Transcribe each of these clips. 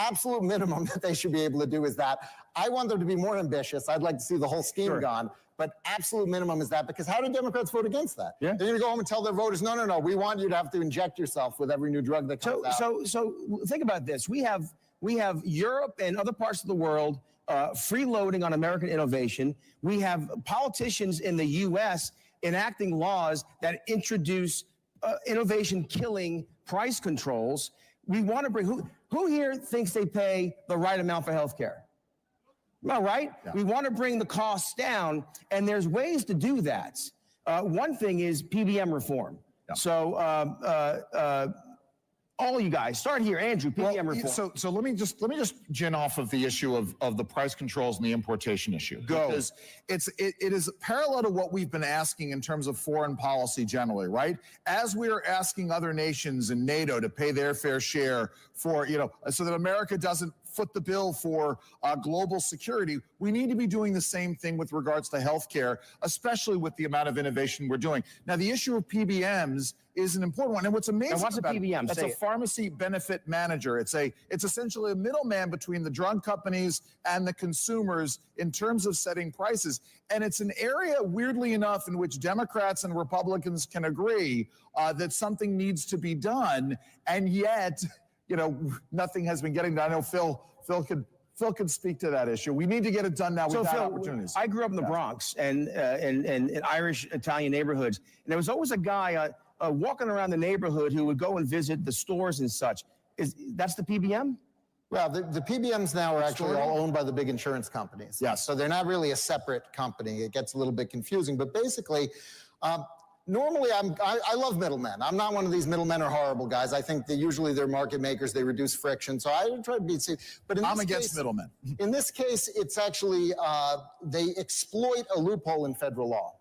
absolute minimum that they should be able to do is that. I want them to be more ambitious. I'd like to see the whole scheme gone. But absolute minimum is that, because how do Democrats vote against that? Yeah. They're going to go home and tell their voters, no, we want you to have to inject yourself with every new drug that comes out. So think about this. We have Europe and other parts of the world freeloading on American innovation. We have politicians in the U.S. enacting laws that introduce innovation-killing price controls. We want to bring, who here thinks they pay the right amount for health care? All right? Yeah. We want to bring the costs down, and there's ways to do that. One thing is PBM reform. Yeah. So all you guys, start here, Andrew, PBM reform. So let me just gin off of the issue of the price controls and the importation issue. Go. Because it is parallel to what we've been asking in terms of foreign policy generally, right? As we are asking other nations in NATO to pay their fair share for, so that America doesn't foot the bill for global security, we need to be doing the same thing with regards to healthcare, especially with the amount of innovation we're doing. Now, the issue of PBMs is an important one. And what's amazing what's about a PBM? That's a pharmacy benefit manager. It's essentially a middleman between the drug companies and the consumers in terms of setting prices. And it's an area, weirdly enough, in which Democrats and Republicans can agree that something needs to be done. And yet, nothing has been getting done. I know Phil could speak to that issue. We need to get it done now without opportunities. I grew up in the Bronx and in Irish Italian neighborhoods, and there was always a guy walking around the neighborhood who would go and visit the stores and such. That's the PBM? Well, the PBMs now are actually all owned by the big insurance companies. Yes. So they're not really a separate company. It gets a little bit confusing, but basically, normally, I love middlemen. I'm not one of these middlemen are horrible guys. I think that usually they're market makers. They reduce friction. So I try to be safe. But I'm against middlemen. In this case, it's actually they exploit a loophole in federal law.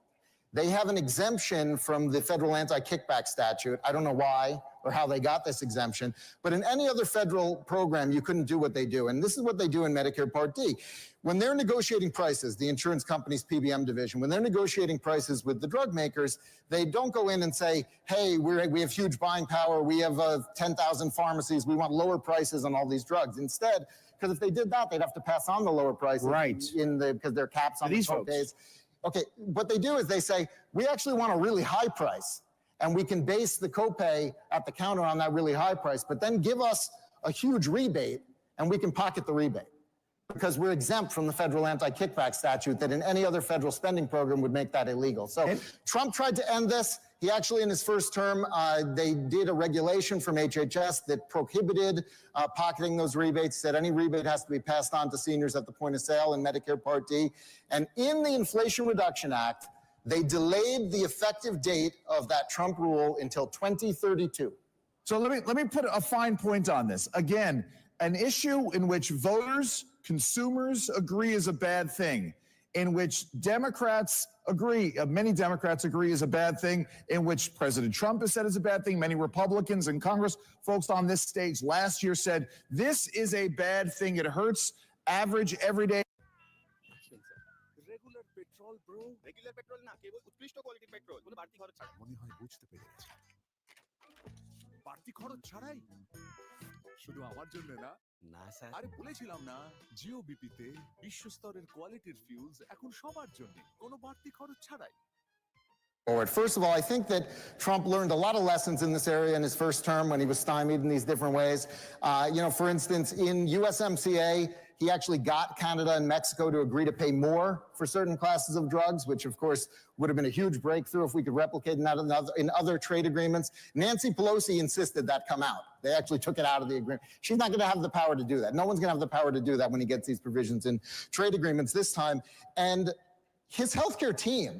They have an exemption from the federal anti-kickback statute. I don't know why or how they got this exemption, but in any other federal program, you couldn't do what they do. And this is what they do in Medicare Part D. When they're negotiating prices, the insurance company's PBM division, when they're negotiating prices with the drug makers, they don't go in and say, hey, we have huge buying power. We have 10,000 pharmacies. We want lower prices on all these drugs. Instead, because if they did that, they'd have to pass on the lower prices because there are caps on these copays. Okay, what they do is they say, we actually want a really high price, and we can base the copay at the counter on that really high price, but then give us a huge rebate, and we can pocket the rebate because we're exempt from the federal anti-kickback statute that in any other federal spending program would make that illegal. So Trump tried to end this. He actually, in his first term, they did a regulation from HHS that prohibited pocketing those rebates, said any rebate has to be passed on to seniors at the point of sale in Medicare Part D. And in the Inflation Reduction Act, they delayed the effective date of that Trump rule until 2032. So let me put a fine point on this. Again, an issue in which voters, consumers agree is a bad thing, in which Democrats agree, many Democrats agree is a bad thing, in which President Trump has said is a bad thing. Many Republicans and Congress folks on this stage last year said, this is a bad thing. It hurts average, everyday. Regular petrol, bro. Regular petrol na, kebol utkrishto quality petrol. Kono বাড়তি খরচ ছাড়া। মনে হয় বুঝতে পেরেছি। বাড়তি খরচ ছাড়াই? শুধু আমার জন্য না। না স্যার। আরে বলেছিলাম না, জিও বিপিতে বিশ্বস্তরের কোয়ালিটির ফিউলস এখন সবার জন্য। কোনো বাড়তি খরচ ছাড়াই। First of all, I think that Trump learned a lot of lessons in this area in his first term when he was stymied in these different ways. For instance, in USMCA, he actually got Canada and Mexico to agree to pay more for certain classes of drugs, which of course would have been a huge breakthrough if we could replicate that in other trade agreements. Nancy Pelosi insisted that come out. They actually took it out of the agreement. She's not going to have the power to do that. No one's going to have the power to do that when he gets these provisions in trade agreements this time. And his healthcare team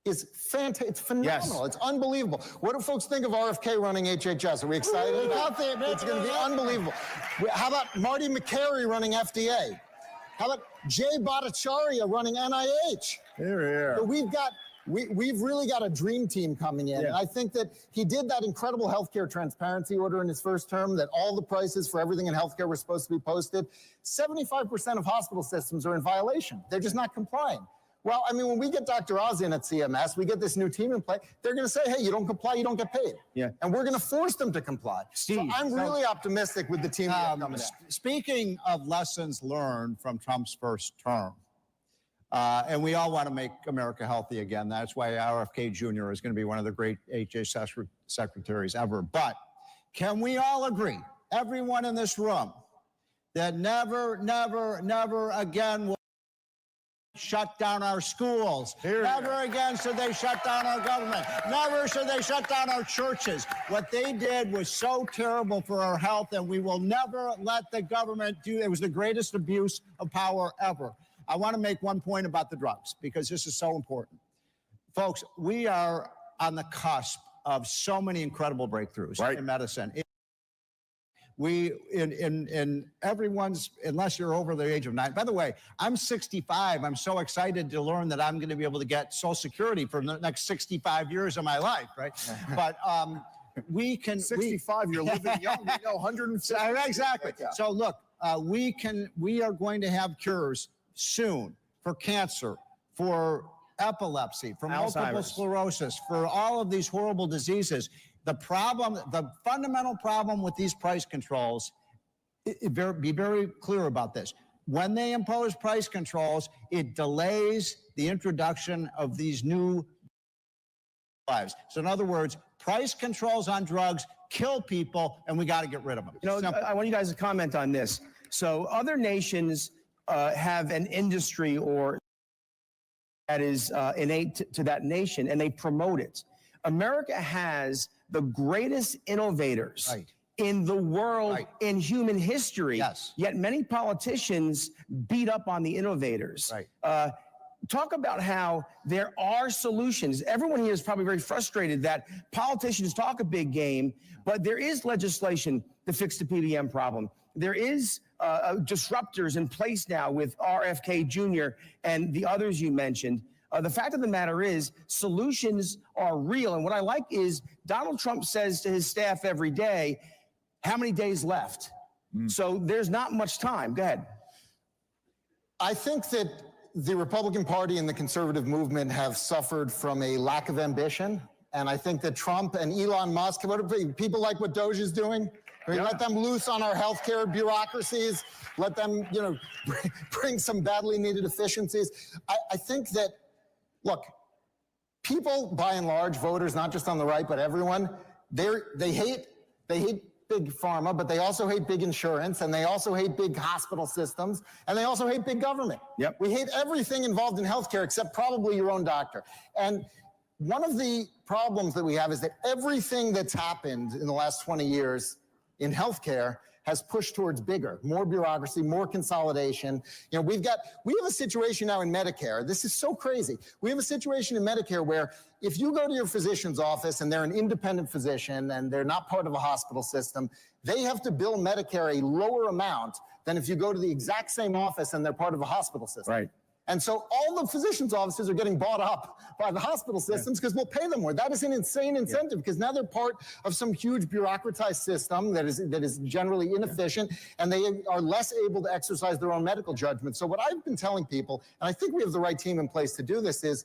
is fantastic. It's phenomenal. Yes. It's unbelievable. What do folks think of RFK running HHS? Are we excited about it? It's going to be unbelievable. How about Marty McCary running FDA? How about Jay Bhattacharya running NIH? Here. So we've really got a dream team coming in. Yeah. And I think that he did that incredible healthcare transparency order in his first term, that all the prices for everything in healthcare were supposed to be posted. 75% of hospital systems are in violation. They're just not complying. Well, I mean, when we get Dr. Oz in at CMS, we get this new team in play. They're going to say, hey, you don't comply, you don't get paid. Yeah. And we're going to force them to comply. Steve, so I'm really optimistic with the team coming in. Speaking of lessons learned from Trump's first term, and we all want to make America healthy again. That's why RFK Jr. is going to be one of the great HHS secretaries ever. But can we all agree, everyone in this room, that never, never, never again will shut down our schools. Never again should they shut down our government. Never should they shut down our churches. What they did was so terrible for our health, and we will never let the government do it. It was the greatest abuse of power ever. I want to make one point about the drugs, because this is so important. Folks, we are on the cusp of so many incredible breakthroughs in medicine. In everyone's, unless you're over the age of 9. By the way, I'm 65. I'm so excited to learn that I'm going to be able to get Social Security for the next 65 years of my life, right? But we can... 65, you're living young, 150. Exactly. So look, we are going to have cures soon for cancer, for epilepsy, for multiple sclerosis, for all of these horrible diseases. The problem, the fundamental problem with these price controls, be very clear about this. When they impose price controls, it delays the introduction of these new lives. So in other words, price controls on drugs kill people, and we got to get rid of them. You know, I want you guys to comment on this. So other nations have an industry or that is innate to that nation, and they promote it. America has the greatest innovators in the world in human history. Yet many politicians beat up on the innovators. Talk about how there are solutions. Everyone here is probably very frustrated that politicians talk a big game, but there is legislation to fix the PBM problem. There is disruptors in place now with RFK Jr. and the others you mentioned. The fact of the matter is, solutions are real. And what I like is Donald Trump says to his staff every day, how many days left? So there's not much time. Go ahead. I think that the Republican Party and the conservative movement have suffered from a lack of ambition. And I think that Trump and Elon Musk, people like what Doge is doing, let them loose on our healthcare bureaucracies, let them, bring some badly needed efficiencies. I think that, look, people, by and large, voters, not just on the right, but everyone, they hate big pharma, but they also hate big insurance, and they also hate big hospital systems, and they also hate big government. We hate everything involved in healthcare except probably your own doctor. And one of the problems that we have is that everything that's happened in the last 20 years in healthcare has pushed towards bigger, more bureaucracy, more consolidation. We have a situation now in Medicare. This is so crazy. We have a situation in Medicare where if you go to your physician's office and they're an independent physician and they're not part of a hospital system, they have to bill Medicare a lower amount than if you go to the exact same office and they're part of a hospital system. And so all the physicians' offices are getting bought up by the hospital systems because we'll pay them more. That is an insane incentive because now they're part of some huge bureaucratized system that is generally inefficient, and they are less able to exercise their own medical judgment. So what I've been telling people, and I think we have the right team in place to do this, is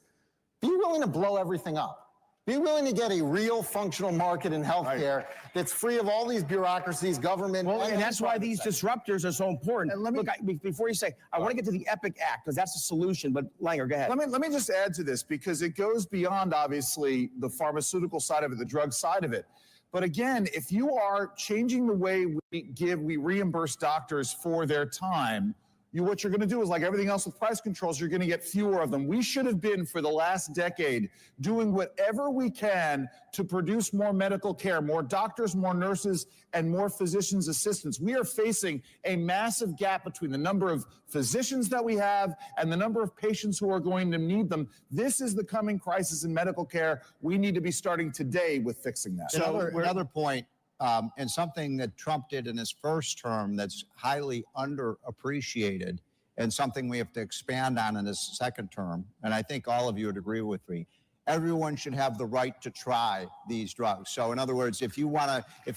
be willing to blow everything up. Be willing to get a real functional market in healthcare that's free of all these bureaucracies, government. Well, and that's why these disruptors are so important. And look, before you say, I want to get to the EPIC Act because that's a solution. But Langer, go ahead. Let me just add to this because it goes beyond obviously the pharmaceutical side of it, the drug side of it. But again, if you are changing the way we reimburse doctors for their time, what you're going to do is like everything else with price controls, you're going to get fewer of them. We should have been, for the last decade, doing whatever we can to produce more medical care, more doctors, more nurses, and more physicians' assistants. We are facing a massive gap between the number of physicians that we have and the number of patients who are going to need them. This is the coming crisis in medical care. We need to be starting today with fixing that. So another point, and something that Trump did in his first term that's highly underappreciated and something we have to expand on in his second term, and I think all of you would agree with me, everyone should have the right to try these drugs. So in other words, if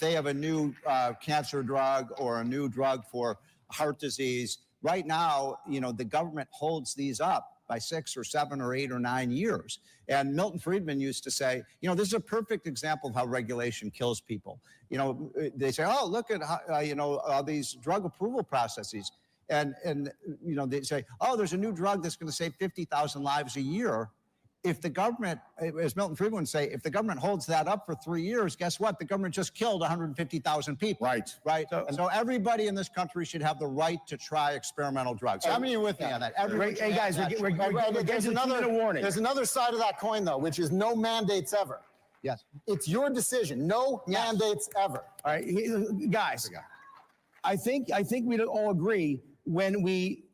they have a new cancer drug or a new drug for heart disease, right now, the government holds these up by 6 or 7 or 8 or 9 years. And Milton Friedman used to say, this is a perfect example of how regulation kills people. They say, oh, look at how, all these drug approval processes. And they say, oh, there's a new drug that's going to save 50,000 lives a year. If the government, as Milton Friedman would say, if the government holds that up for 3 years, guess what? The government just killed 150,000 people. Right. So everybody in this country should have the right to try experimental drugs. How many are with me on that? Hey, guys, we're getting another warning. There's another side of that coin, though, which is no mandates ever. Yes. It's your decision. No mandates ever. All right, guys, I think we'd all agree when we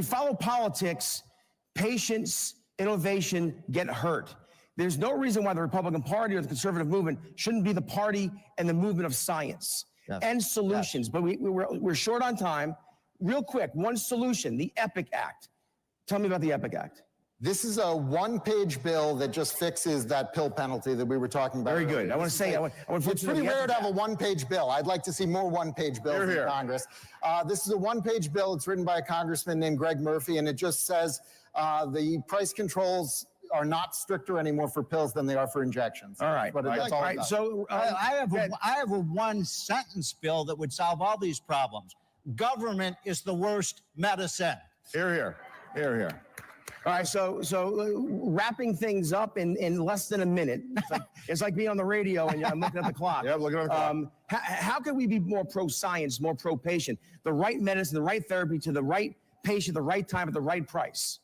follow politics, patience, innovation get hurt. There's no reason why the Republican Party or the conservative movement shouldn't be the party and the movement of science and solutions. But we're short on time. Real quick, one solution, the EPIC Act. Tell me about the EPIC Act. This is a one-page bill that just fixes that pill penalty that we were talking about. Very earlier. good. I want to say, it's pretty rare to have a one-page bill. I'd like to see more one-page bills in Congress. This is a one-page bill. It's written by a congressman named Greg Murphy, and it just says the price controls are not stricter anymore for pills than they are for injections. All right. But that's all about. So I have a one-sentence bill that would solve all these problems. Government is the worst medicine. Here. All right, so wrapping things up in less than a minute. It's like being on the radio and I'm looking at the clock. Yeah, looking at the clock. How can we be more pro-science, more pro-patient? The right medicine, the right therapy to the right patient, the right time at the right price.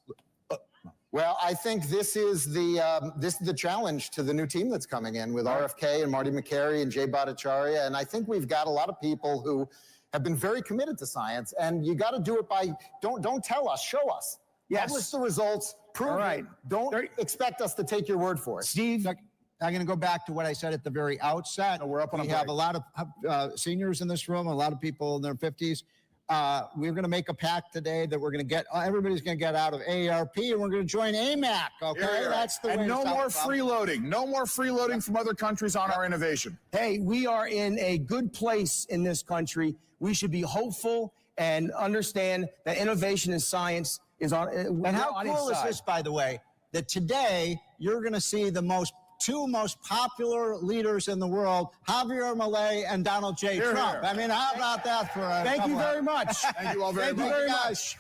Well, I think this is the challenge to the new team that's coming in with RFK and Marty McCary and Jay Bhattacharya. And I think we've got a lot of people who have been very committed to science. And you got to do it by, don't tell us, show us. Yes. Publish the results, prove it. Don't expect us to take your word for it. Steve, I'm going to go back to what I said at the very outset. We're up on we have a lot of seniors in this room, a lot of people in their 50s. We're going to make a pact today that we're going to get, everybody's going to get out of AARP and we're going to join AMAC, okay? That's the way. And no more freeloading. No more freeloading from other countries on our innovation. Hey, we are in a good place in this country. We should be hopeful and understand that innovation in science is on. And how cool is this, by the way, that today you're going to see the two most popular leaders in the world, Javier Milei and Donald J. Trump. I mean, how about that for a Thank you very much. Thank you all very much. Thank you very much.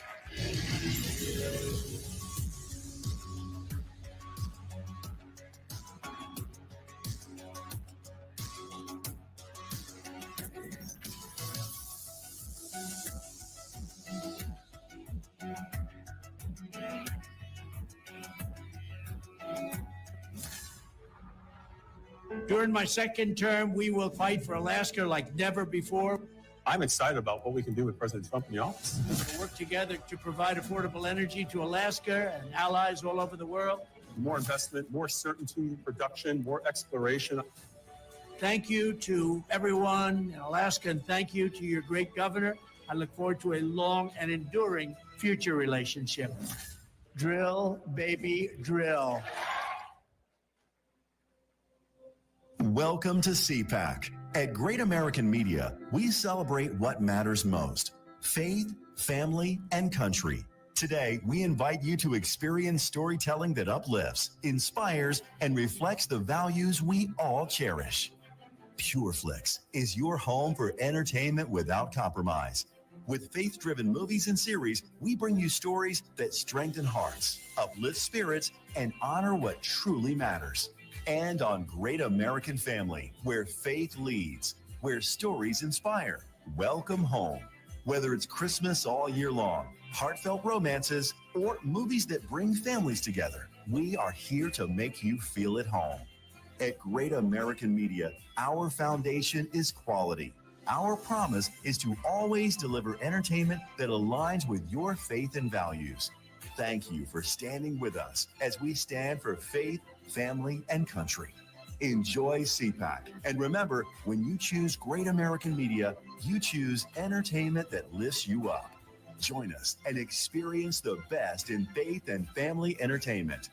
During my second term, we will fight for Alaska like never before. I'm excited about what we can do with President Trump in the office. We'll work together to provide affordable energy to Alaska and allies all over the world. More investment, more certainty, production, more exploration. Thank you to everyone in Alaska, and thank you to your great governor. I look forward to a long and enduring future relationship. Drill, baby, drill. Welcome to CPAC. At Great American Media, we celebrate what matters most: faith, family, and country. Today, we invite you to experience storytelling that uplifts, inspires, and reflects the values we all cherish. PureFlix is your home for entertainment without compromise. With faith-driven movies and series, we bring you stories that strengthen hearts, uplift spirits, and honor what truly matters. And on Great American Family, where faith leads, where stories inspire. Welcome home. Whether it's Christmas all year long, heartfelt romances, or movies that bring families together, we are here to make you feel at home. At Great American Media, our foundation is quality. Our promise is to always deliver entertainment that aligns with your faith and values. Thank you for standing with us as we stand for faith, family, and country. Enjoy CPAC. And remember, when you choose Great American Media, you choose entertainment that lifts you up. Join us and experience the best in faith and family entertainment.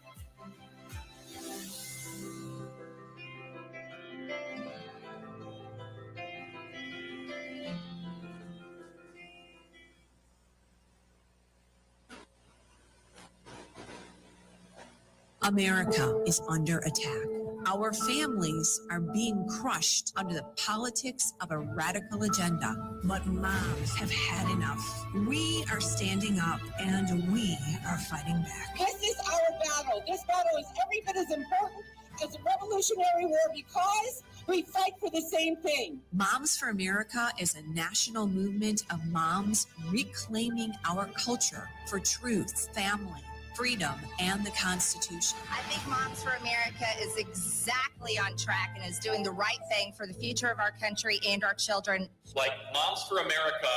America is under attack. Our families are being crushed under the politics of a radical agenda. But moms have had enough. We are standing up and we are fighting back. This is our battle. This battle is every bit as important as the Revolutionary War because we fight for the same thing. Moms for America is a national movement of moms reclaiming our culture for truth, family, freedom, and the Constitution. I think Moms for America is exactly on track and is doing the right thing for the future of our country and our children. Like Moms for America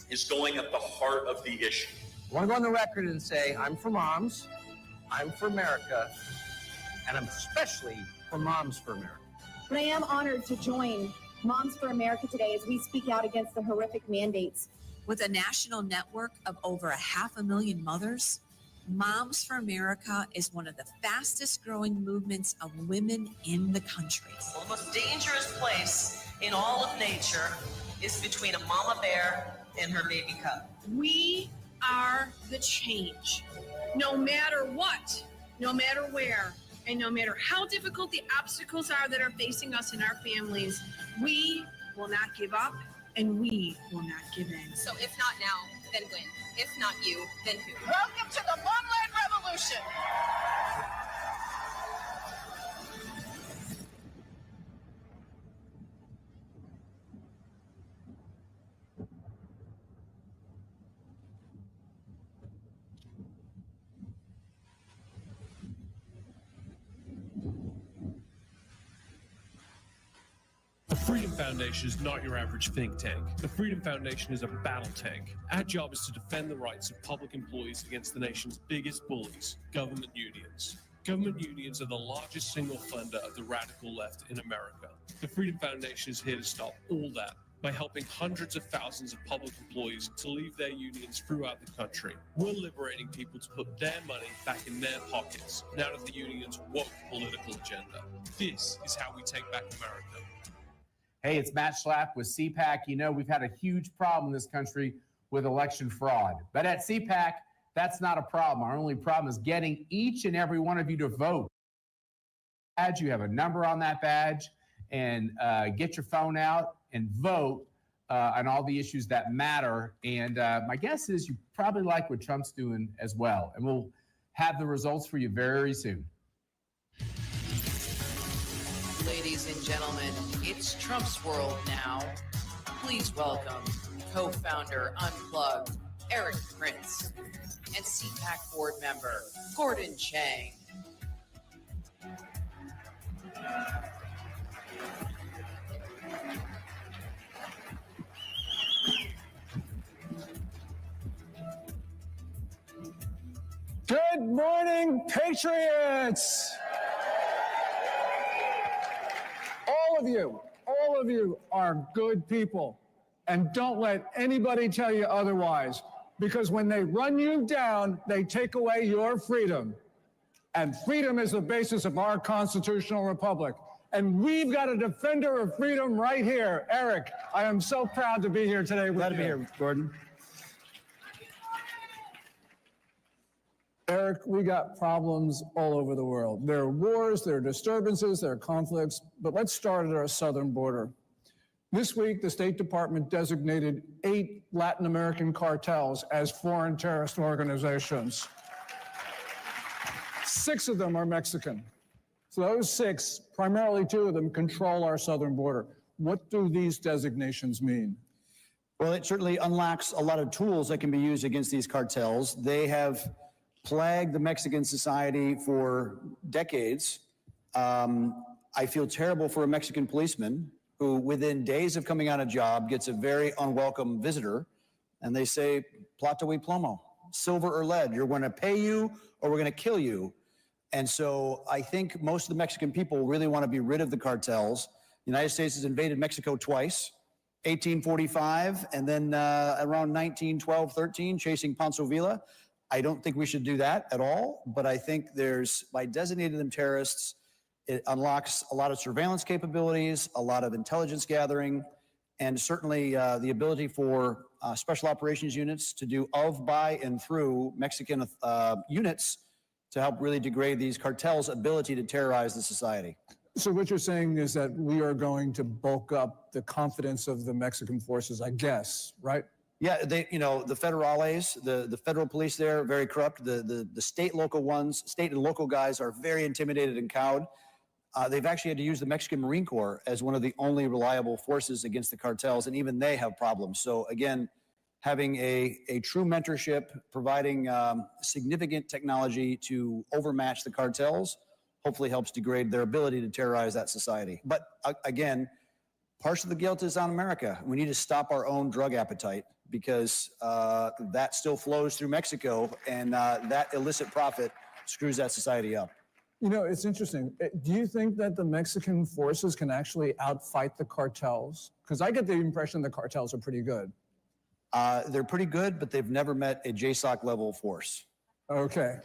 is going at the heart of the issue. I want to go on the record and say I'm for moms, I'm for America, and I'm especially for Moms for America. But I am honored to join Moms for America today as we speak out against the horrific mandates. With a national network of over 500,000 mothers, Moms for America is one of the fastest growing movements of women in the country. Well, the most dangerous place in all of nature is between a mama bear and her baby cub. We are the change. No matter what, no matter where, and no matter how difficult the obstacles are that are facing us and our families, we will not give up and we will not give in. So if not now, then when? If not you, then who? Welcome to the Momland Revolution. The Freedom Foundation is not your average think tank. The Freedom Foundation is a battle tank. Our job is to defend the rights of public employees against the nation's biggest bullies, government unions. Government unions are the largest single funder of the radical left in America. The Freedom Foundation is here to stop all that by helping hundreds of thousands of public employees to leave their unions throughout the country. We're liberating people to put their money back in their pockets, out of the union's woke political agenda. This is how we take back America. Hey, it's Matt Schlapp with CPAC. You know, we've had a huge problem in this country with election fraud. But at CPAC, that's not a problem. Our only problem is getting each and every one of you to vote. You have a number on that badge, and get your phone out and vote on all the issues that matter. And my guess is you probably like what Trump's doing as well. And we'll have the results for you very soon. Ladies and gentlemen, it's Trump's world now. Please welcome co-founder Unplugged, Eric Prince, and CPAC board member Gordon Chang. Good morning, Patriots! All of you are good people. And don't let anybody tell you otherwise, because when they run you down, they take away your freedom. And freedom is the basis of our constitutional republic. And we've got a defender of freedom right here. Eric, I am so proud to be here today with you. Glad to be here, Gordon. Eric, we got problems all over the world. There are wars, there are disturbances, there are conflicts, but let's start at our southern border. This week, the State Department designated 8 Latin American cartels as foreign terrorist organizations. 6 of them are Mexican. So those 6, primarily 2 of them, control our southern border. What do these designations mean? Well, it certainly unlocks a lot of tools that can be used against these cartels. They have plagued the Mexican society for decades. I feel terrible for a Mexican policeman who, within days of coming on a job, gets a very unwelcome visitor, and they say, plata y plomo, silver or lead, you're going to pay you or we're going to kill you. And so I think most of the Mexican people really want to be rid of the cartels. The United States has invaded Mexico twice, 1845, and then around 1912, 13, chasing Pancho Villa. I don't think we should do that at all, but I think by designating them terrorists, it unlocks a lot of surveillance capabilities, a lot of intelligence gathering, and certainly the ability for special operations units to do of, by, and through Mexican units to help really degrade these cartels' ability to terrorize the society. So what you're saying is that we are going to bulk up the confidence of the Mexican forces, I guess, right? Yeah, the federales, the federal police there, very corrupt. The state and local guys are very intimidated and cowed. They've actually had to use the Mexican Marine Corps as one of the only reliable forces against the cartels, and even they have problems. So again, having a true mentorship, providing significant technology to overmatch the cartels, hopefully helps degrade their ability to terrorize that society. But again, part of the guilt is on America. We need to stop our own drug appetite, because that still flows through Mexico, and that illicit profit screws that society up. You know, it's interesting. Do you think that the Mexican forces can actually outfight the cartels? Because I get the impression the cartels are pretty good. They're pretty good, but they've never met a JSOC level force. Okay.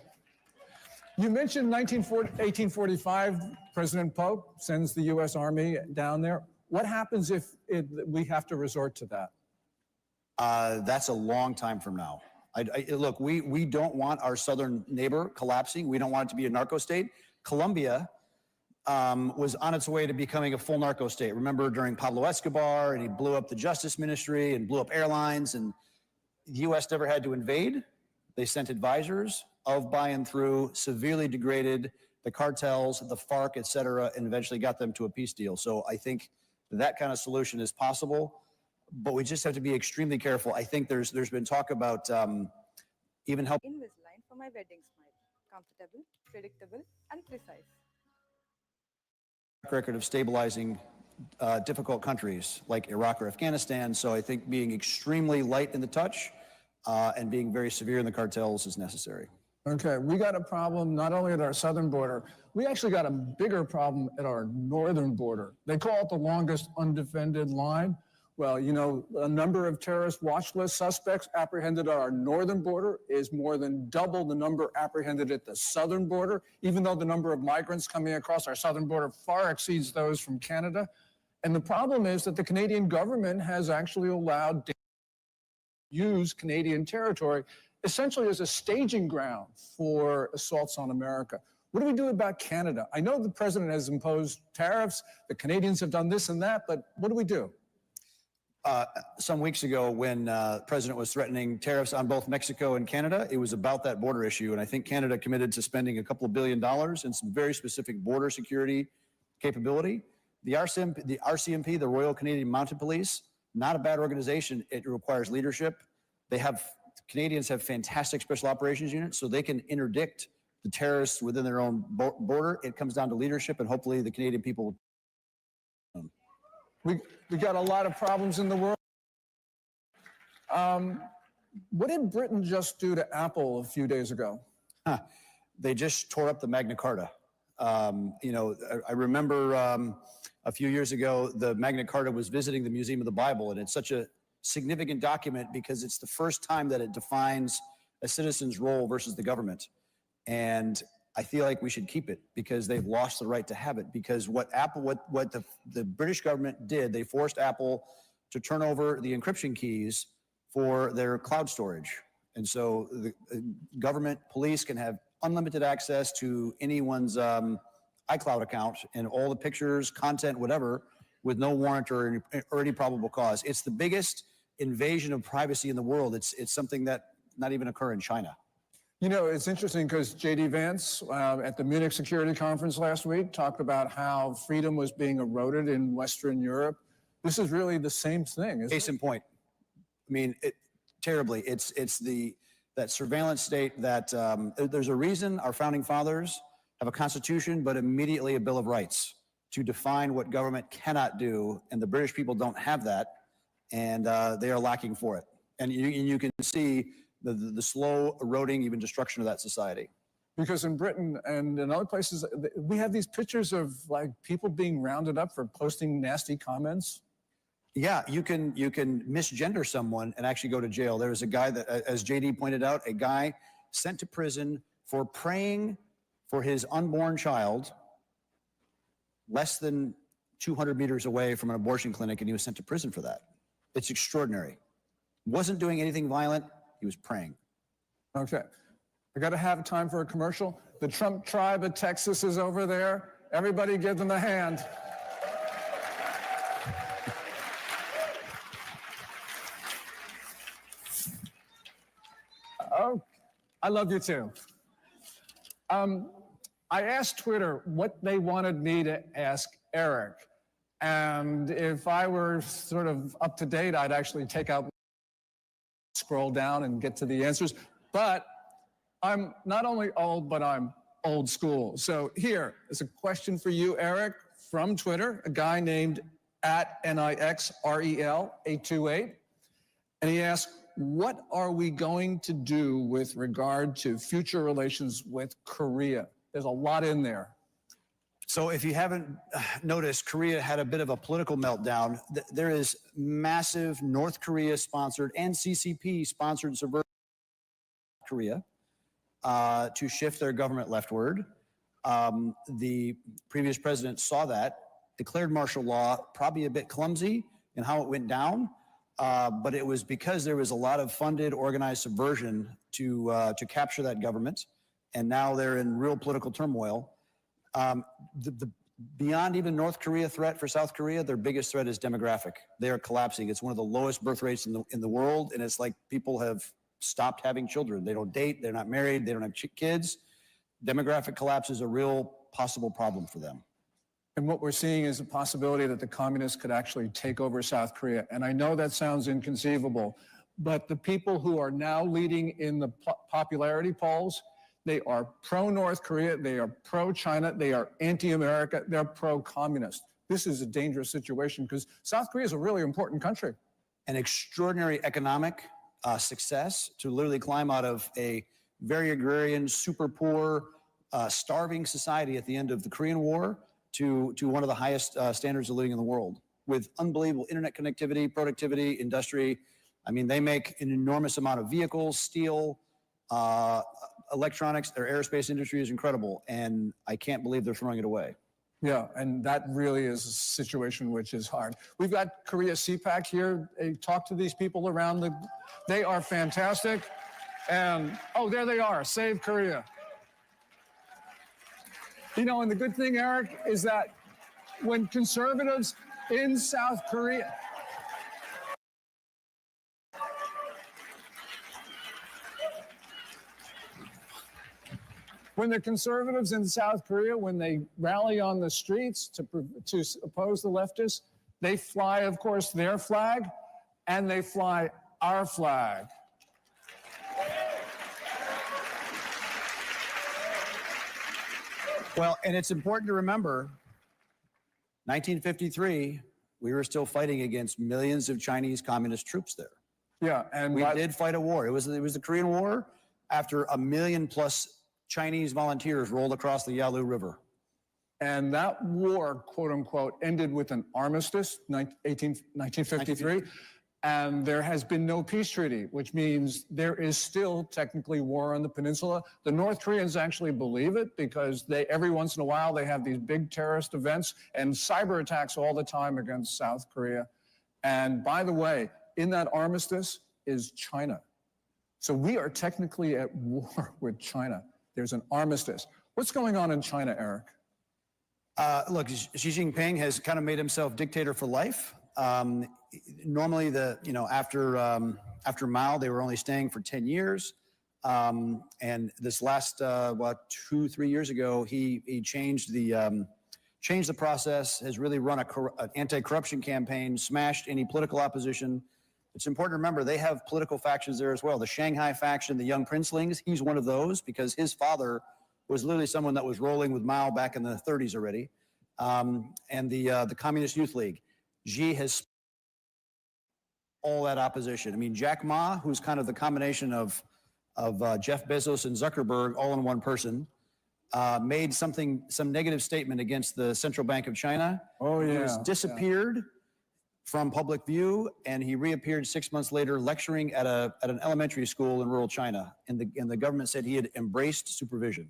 You mentioned 1845, President Polk sends the U.S. Army down there. What happens if we have to resort to that? That's a long time from now. Look, we don't want our southern neighbor collapsing. We don't want it to be a narco state. Colombia was on its way to becoming a full narco state. Remember during Pablo Escobar, and he blew up the Justice Ministry and blew up airlines, and the U.S. never had to invade. They sent advisors of, by, and through, severely degraded the cartels, the FARC, et cetera, and eventually got them to a peace deal. So I think that kind of solution is possible, but we just have to be extremely careful. I think there's been talk about even help. Invisalign for my wedding smile. Comfortable, predictable, and precise. Record of stabilizing difficult countries like Iraq or Afghanistan. So I think being extremely light in the touch and being very severe in the cartels is necessary. Okay, we got a problem not only at our southern border, we actually got a bigger problem at our northern border. They call it the longest undefended line. Well, you know, a number of terrorist watch list suspects apprehended at our northern border is more than double the number apprehended at the southern border, even though the number of migrants coming across our southern border far exceeds those from Canada. And the problem is that the Canadian government has actually allowed to use Canadian territory essentially as a staging ground for assaults on America. What do we do about Canada? I know the president has imposed tariffs, the Canadians have done this and that, but what do we do? Some weeks ago, when the president was threatening tariffs on both Mexico and Canada, it was about that border issue. And I think Canada committed to spending a couple of $2 billion in some very specific border security capability. The RCMP, the Royal Canadian Mounted Police, not a bad organization. It requires leadership. Canadians have fantastic special operations units, so they can interdict the terrorists within their own border. It comes down to leadership, and hopefully the Canadian people. We got a lot of problems in the world. What did Britain just do to Apple a few days ago? They just tore up the Magna Carta. I remember a few years ago, the Magna Carta was visiting the Museum of the Bible, and it's such a significant document because it's the first time that it defines a citizen's role versus the government. And I feel like we should keep it because they've lost the right to have it. Because what the British government did, they forced Apple to turn over the encryption keys for their cloud storage. And so the government police can have unlimited access to anyone's iCloud account and all the pictures, content, whatever, with no warrant or any probable cause. It's the biggest invasion of privacy in the world. It's something that not even occur in China. You know, it's interesting because J.D. Vance at the Munich Security Conference last week talked about how freedom was being eroded in Western Europe. This is really the same thing, isn't it? Case in point. I mean, terribly. It's that surveillance state that there's a reason our founding fathers have a constitution, but immediately a Bill of Rights to define what government cannot do. And the British people don't have that, and they are lacking for it. And you can see the slow eroding, even destruction of that society. Because in Britain and in other places, we have these pictures of like people being rounded up for posting nasty comments. Yeah, you can misgender someone and actually go to jail. There was a guy that, as JD pointed out, a guy sent to prison for praying for his unborn child less than 200 meters away from an abortion clinic, and he was sent to prison for that. It's extraordinary. Wasn't doing anything violent. He was praying. Okay. I got to have time for a commercial. The Trump tribe of Texas is over there. Everybody give them a hand. Oh, I love you too. I asked Twitter what they wanted me to ask Eric. And if I were sort of up to date, I'd actually take out, scroll down and get to the answers. But I'm not only old, but I'm old school. So here is a question for you, Eric, from Twitter, a guy named @NIXREL828. And he asked, what are we going to do with regard to future relations with Korea? There's a lot in there. So if you haven't noticed, Korea had a bit of a political meltdown. There is massive North Korea-sponsored and CCP-sponsored subversion of Korea to shift their government leftward. The previous president saw that, declared martial law, probably a bit clumsy in how it went down, but it was because there was a lot of funded, organized subversion to capture that government, and now they're in real political turmoil. Beyond even North Korea threat for South Korea, their biggest threat is demographic. They are collapsing. It's one of the lowest birth rates in the world, and it's like people have stopped having children. They don't date, they're not married, they don't have kids. Demographic collapse is a real possible problem for them. And what we're seeing is a possibility that the communists could actually take over South Korea. And I know that sounds inconceivable, but the people who are now leading in the popularity polls, they are pro-North Korea, they are pro-China, they are anti-America, they're pro-communist. This is a dangerous situation because South Korea is a really important country. An extraordinary economic success to literally climb out of a very agrarian, super poor, starving society at the end of the Korean War to one of the highest standards of living in the world with unbelievable internet connectivity, productivity, industry. I mean, they make an enormous amount of vehicles, steel, electronics. Their aerospace industry is incredible, and I can't believe they're throwing it away. Yeah, and that really is a situation which is hard. We've got Korea CPAC here. Talk to these people around they are fantastic. And, oh, there they are, Save Korea. You know, and the good thing, Eric, is that when conservatives in South Korea, when the conservatives in South Korea, when they rally on the streets to oppose the leftists, they fly, of course, their flag, and they fly our flag. Well, and it's important to remember, 1953, we were still fighting against millions of Chinese communist troops there. Yeah, and we did fight a war. It was the Korean War after 1 million plus Chinese volunteers rolled across the Yalu River. And that war, quote unquote, ended with an armistice, 1953. And there has been no peace treaty, which means there is still technically war on the peninsula. The North Koreans actually believe it because every once in a while they have these big terrorist events and cyber attacks all the time against South Korea. And by the way, in that armistice is China. So we are technically at war with China. There's an armistice. What's going on in China, Eric? Look, Xi Jinping has kind of made himself dictator for life. Normally, after Mao, they were only staying for 10 years. And this last, 2-3 years ago, he changed the process, has really run an anti-corruption campaign, smashed any political opposition. It's important to remember they have political factions there as well. The Shanghai faction, the Young Princelings, he's one of those because his father was literally someone that was rolling with Mao back in the 30s already. And the Communist Youth League. Xi has all that opposition. I mean, Jack Ma, who's kind of the combination of Jeff Bezos and Zuckerberg all in one person, made some negative statement against the Central Bank of China. Oh, yeah. He was disappeared from public view, and he reappeared 6 months later lecturing at an elementary school in rural China. And the government said he had embraced supervision.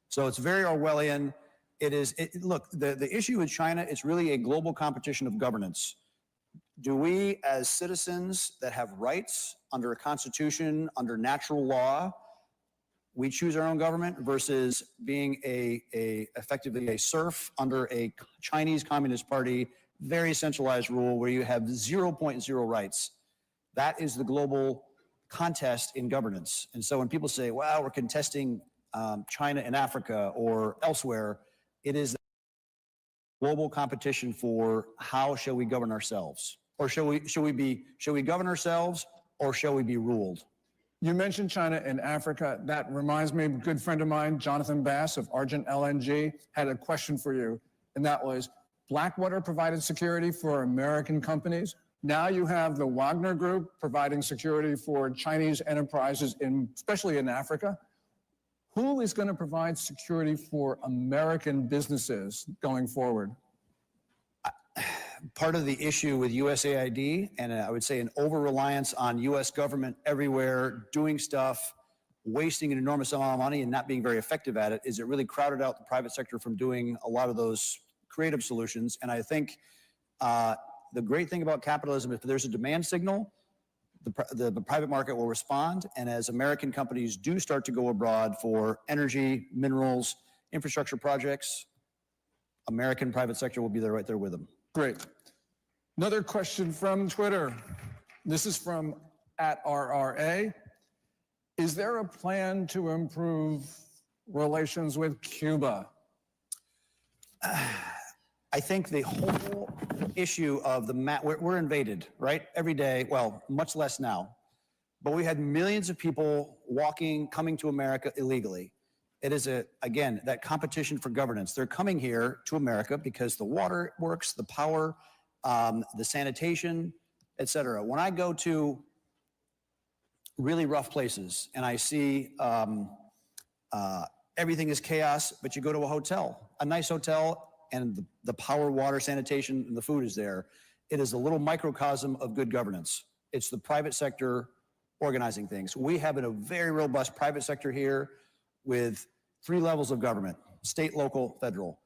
So it's very Orwellian. Look, the issue with China, it's really a global competition of governance. Do we, as citizens that have rights under a constitution, under natural law, we choose our own government versus being effectively a serf under a Chinese Communist Party, very centralized rule where you have 0.0 rights. That is the global contest in governance. And so when people say, wow, we're contesting China and Africa or elsewhere, it is global competition for how shall we govern ourselves? Or shall we govern ourselves, or shall we be ruled? You mentioned China and Africa. That reminds me, a good friend of mine, Jonathan Bass of Argent LNG, had a question for you. And that was, Blackwater provided security for American companies. Now you have the Wagner Group providing security for Chinese enterprises, especially in Africa. Who is going to provide security for American businesses going forward? Part of the issue with USAID, and I would say an over-reliance on U.S. government everywhere, doing stuff, wasting an enormous amount of money and not being very effective at it, is it really crowded out the private sector from doing a lot of those creative solutions. And I think the great thing about capitalism, if there's a demand signal, the private market will respond. And as American companies do start to go abroad for energy, minerals, infrastructure projects, American private sector will be there right there with them. Great. Another question from Twitter. This is from @RRA. Is there a plan to improve relations with Cuba? I think the whole issue of we're invaded, right? Every day, well, much less now. But we had millions of people coming to America illegally. It is, again, that competition for governance. They're coming here to America because the water works, the power, the sanitation, et cetera. When I go to really rough places and I see everything is chaos, but you go to a hotel, a nice hotel, and the power, water, sanitation, and the food is there, it is a little microcosm of good governance. It's the private sector organizing things. We have a very robust private sector here with 3 levels of government: state, local, federal.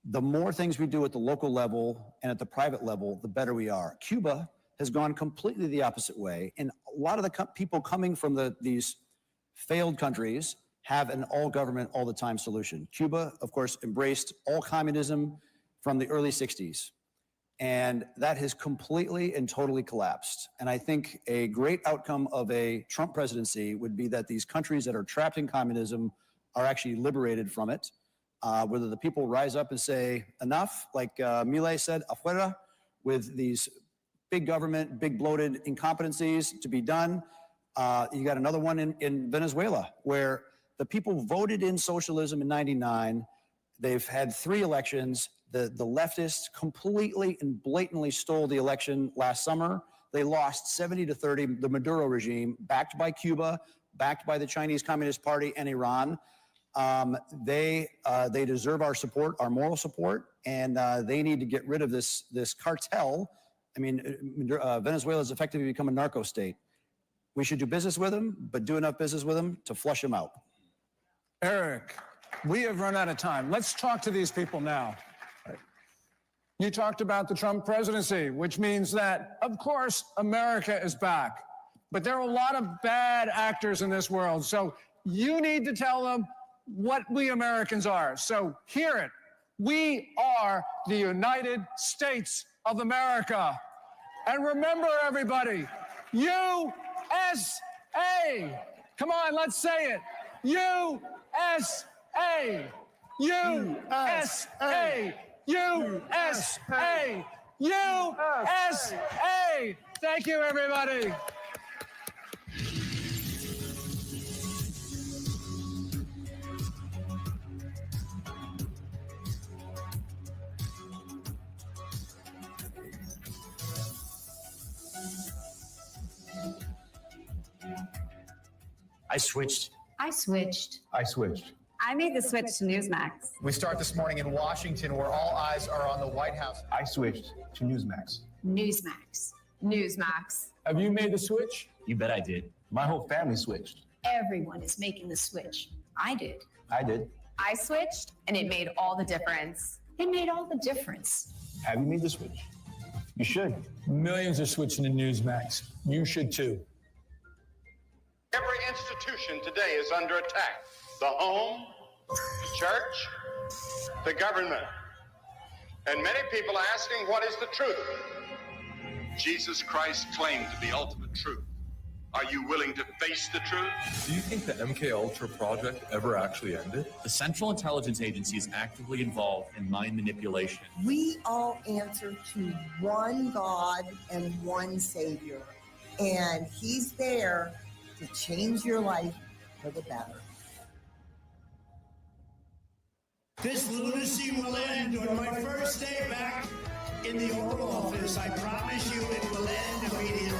The more things we do at the local level and at the private level, the better we are. Cuba has gone completely the opposite way. And a lot of the people coming from these failed countries have an all government, all the time solution. Cuba, of course, embraced all communism from the early 60s. And that has completely and totally collapsed. And I think a great outcome of a Trump presidency would be that these countries that are trapped in communism are actually liberated from it. Whether the people rise up and say enough, like Milei said, afuera, with these big government, big bloated incompetencies to be done. You got another one in Venezuela, where the people voted in socialism in '99. They've had 3 elections. The leftists completely and blatantly stole the election last summer. They lost 70-30, the Maduro regime, backed by Cuba, backed by the Chinese Communist Party and Iran. They deserve our support, our moral support, and they need to get rid of this cartel. I mean, Venezuela has effectively become a narco state. We should do business with them, but do enough business with them to flush them out. Eric, we have run out of time. Let's talk to these people now. You talked about the Trump presidency, which means that, of course, America is back. But there are a lot of bad actors in this world. So you need to tell them what we Americans are. So hear it. We are the United States of America. And remember, everybody, USA. Come on, let's say it. USA. USA. USA. USA. Thank you, everybody. I switched. I switched. I switched. I made the switch to Newsmax. We start this morning in Washington, where all eyes are on the White House. I switched to Newsmax. Newsmax. Newsmax. Have you made the switch? You bet I did. My whole family switched. Everyone is making the switch. I did. I did. I switched, and it made all the difference. It made all the difference. Have you made the switch? You should. Millions are switching to Newsmax. You should too. Every institution today is under attack. The home, the church, the government. And many people are asking, what is the truth? Jesus Christ claimed the ultimate truth. Are you willing to face the truth? Do you think the MK Ultra project ever actually ended? The Central Intelligence Agency is actively involved in mind manipulation. We all answer to one God and one Savior, and He's there to change your life for the better. This lunacy will end on my first day back in the Oval Office. I promise you it will end immediately.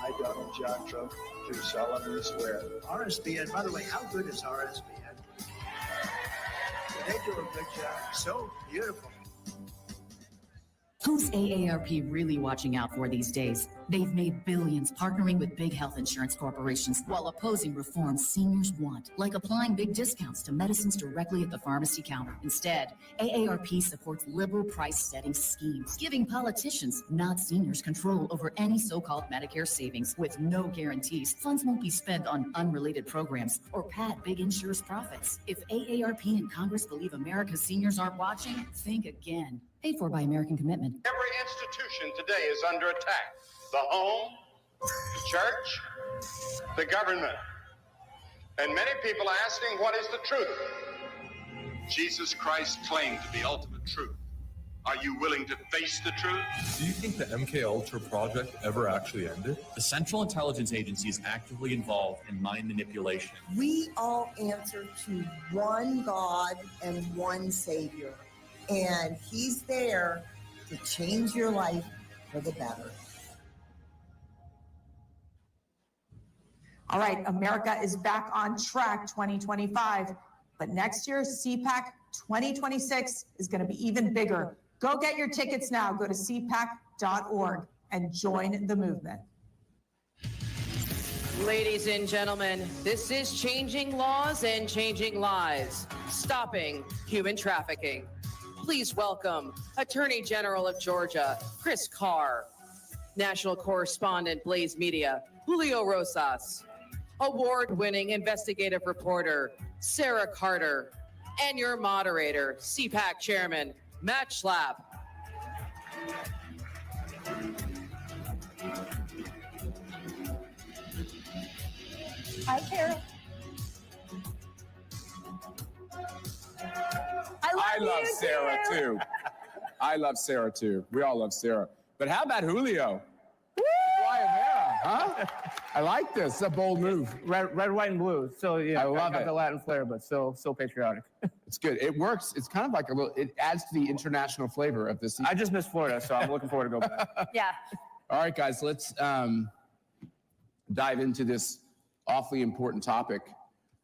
I, Donald John Trump, do solemnly swear. RSBN, by the way, how good is RSBN? They do a good job. So beautiful. Who's AARP really watching out for these days? They've made billions partnering with big health insurance corporations while opposing reforms seniors want, like applying big discounts to medicines directly at the pharmacy counter. Instead, AARP supports liberal price-setting schemes, giving politicians, not seniors, control over any so-called Medicare savings with no guarantees. Funds won't be spent on unrelated programs or pad big insurers' profits. If AARP and Congress believe America's seniors aren't watching, think again. Paid for by American Commitment. Every institution today is under attack. The home, the church, the government. And many people are asking, what is the truth? Jesus Christ claimed the ultimate truth. Are you willing to face the truth? Do you think the MK Ultra project ever actually ended? The Central Intelligence Agency is actively involved in mind manipulation. We all answer to one God and one Savior, and He's there to change your life for the better. All right, America is back on track 2025, but next year, CPAC 2026 is going to be even bigger. Go get your tickets now. Go to cpac.org and join the movement. Ladies and gentlemen, this is changing laws and changing lives, stopping human trafficking. Please welcome Attorney General of Georgia, Chris Carr, National Correspondent, Blaze Media, Julio Rosas, award-winning investigative reporter, Sarah Carter, and your moderator, CPAC Chairman, Matt Schlapp. Hi, Carol. I love Sarah too. I love Sarah too. We all love Sarah. But how about Julio? Guayabera, huh? I like this. It's a bold move. Red, white, and blue. So yeah, I love got it. the Latin flair, but still patriotic. It's good. It works. It's kind of like a little. It adds to the international flavor of this. I just missed Florida, so I'm looking forward to go back. Yeah. All right, guys. Let's dive into this awfully important topic.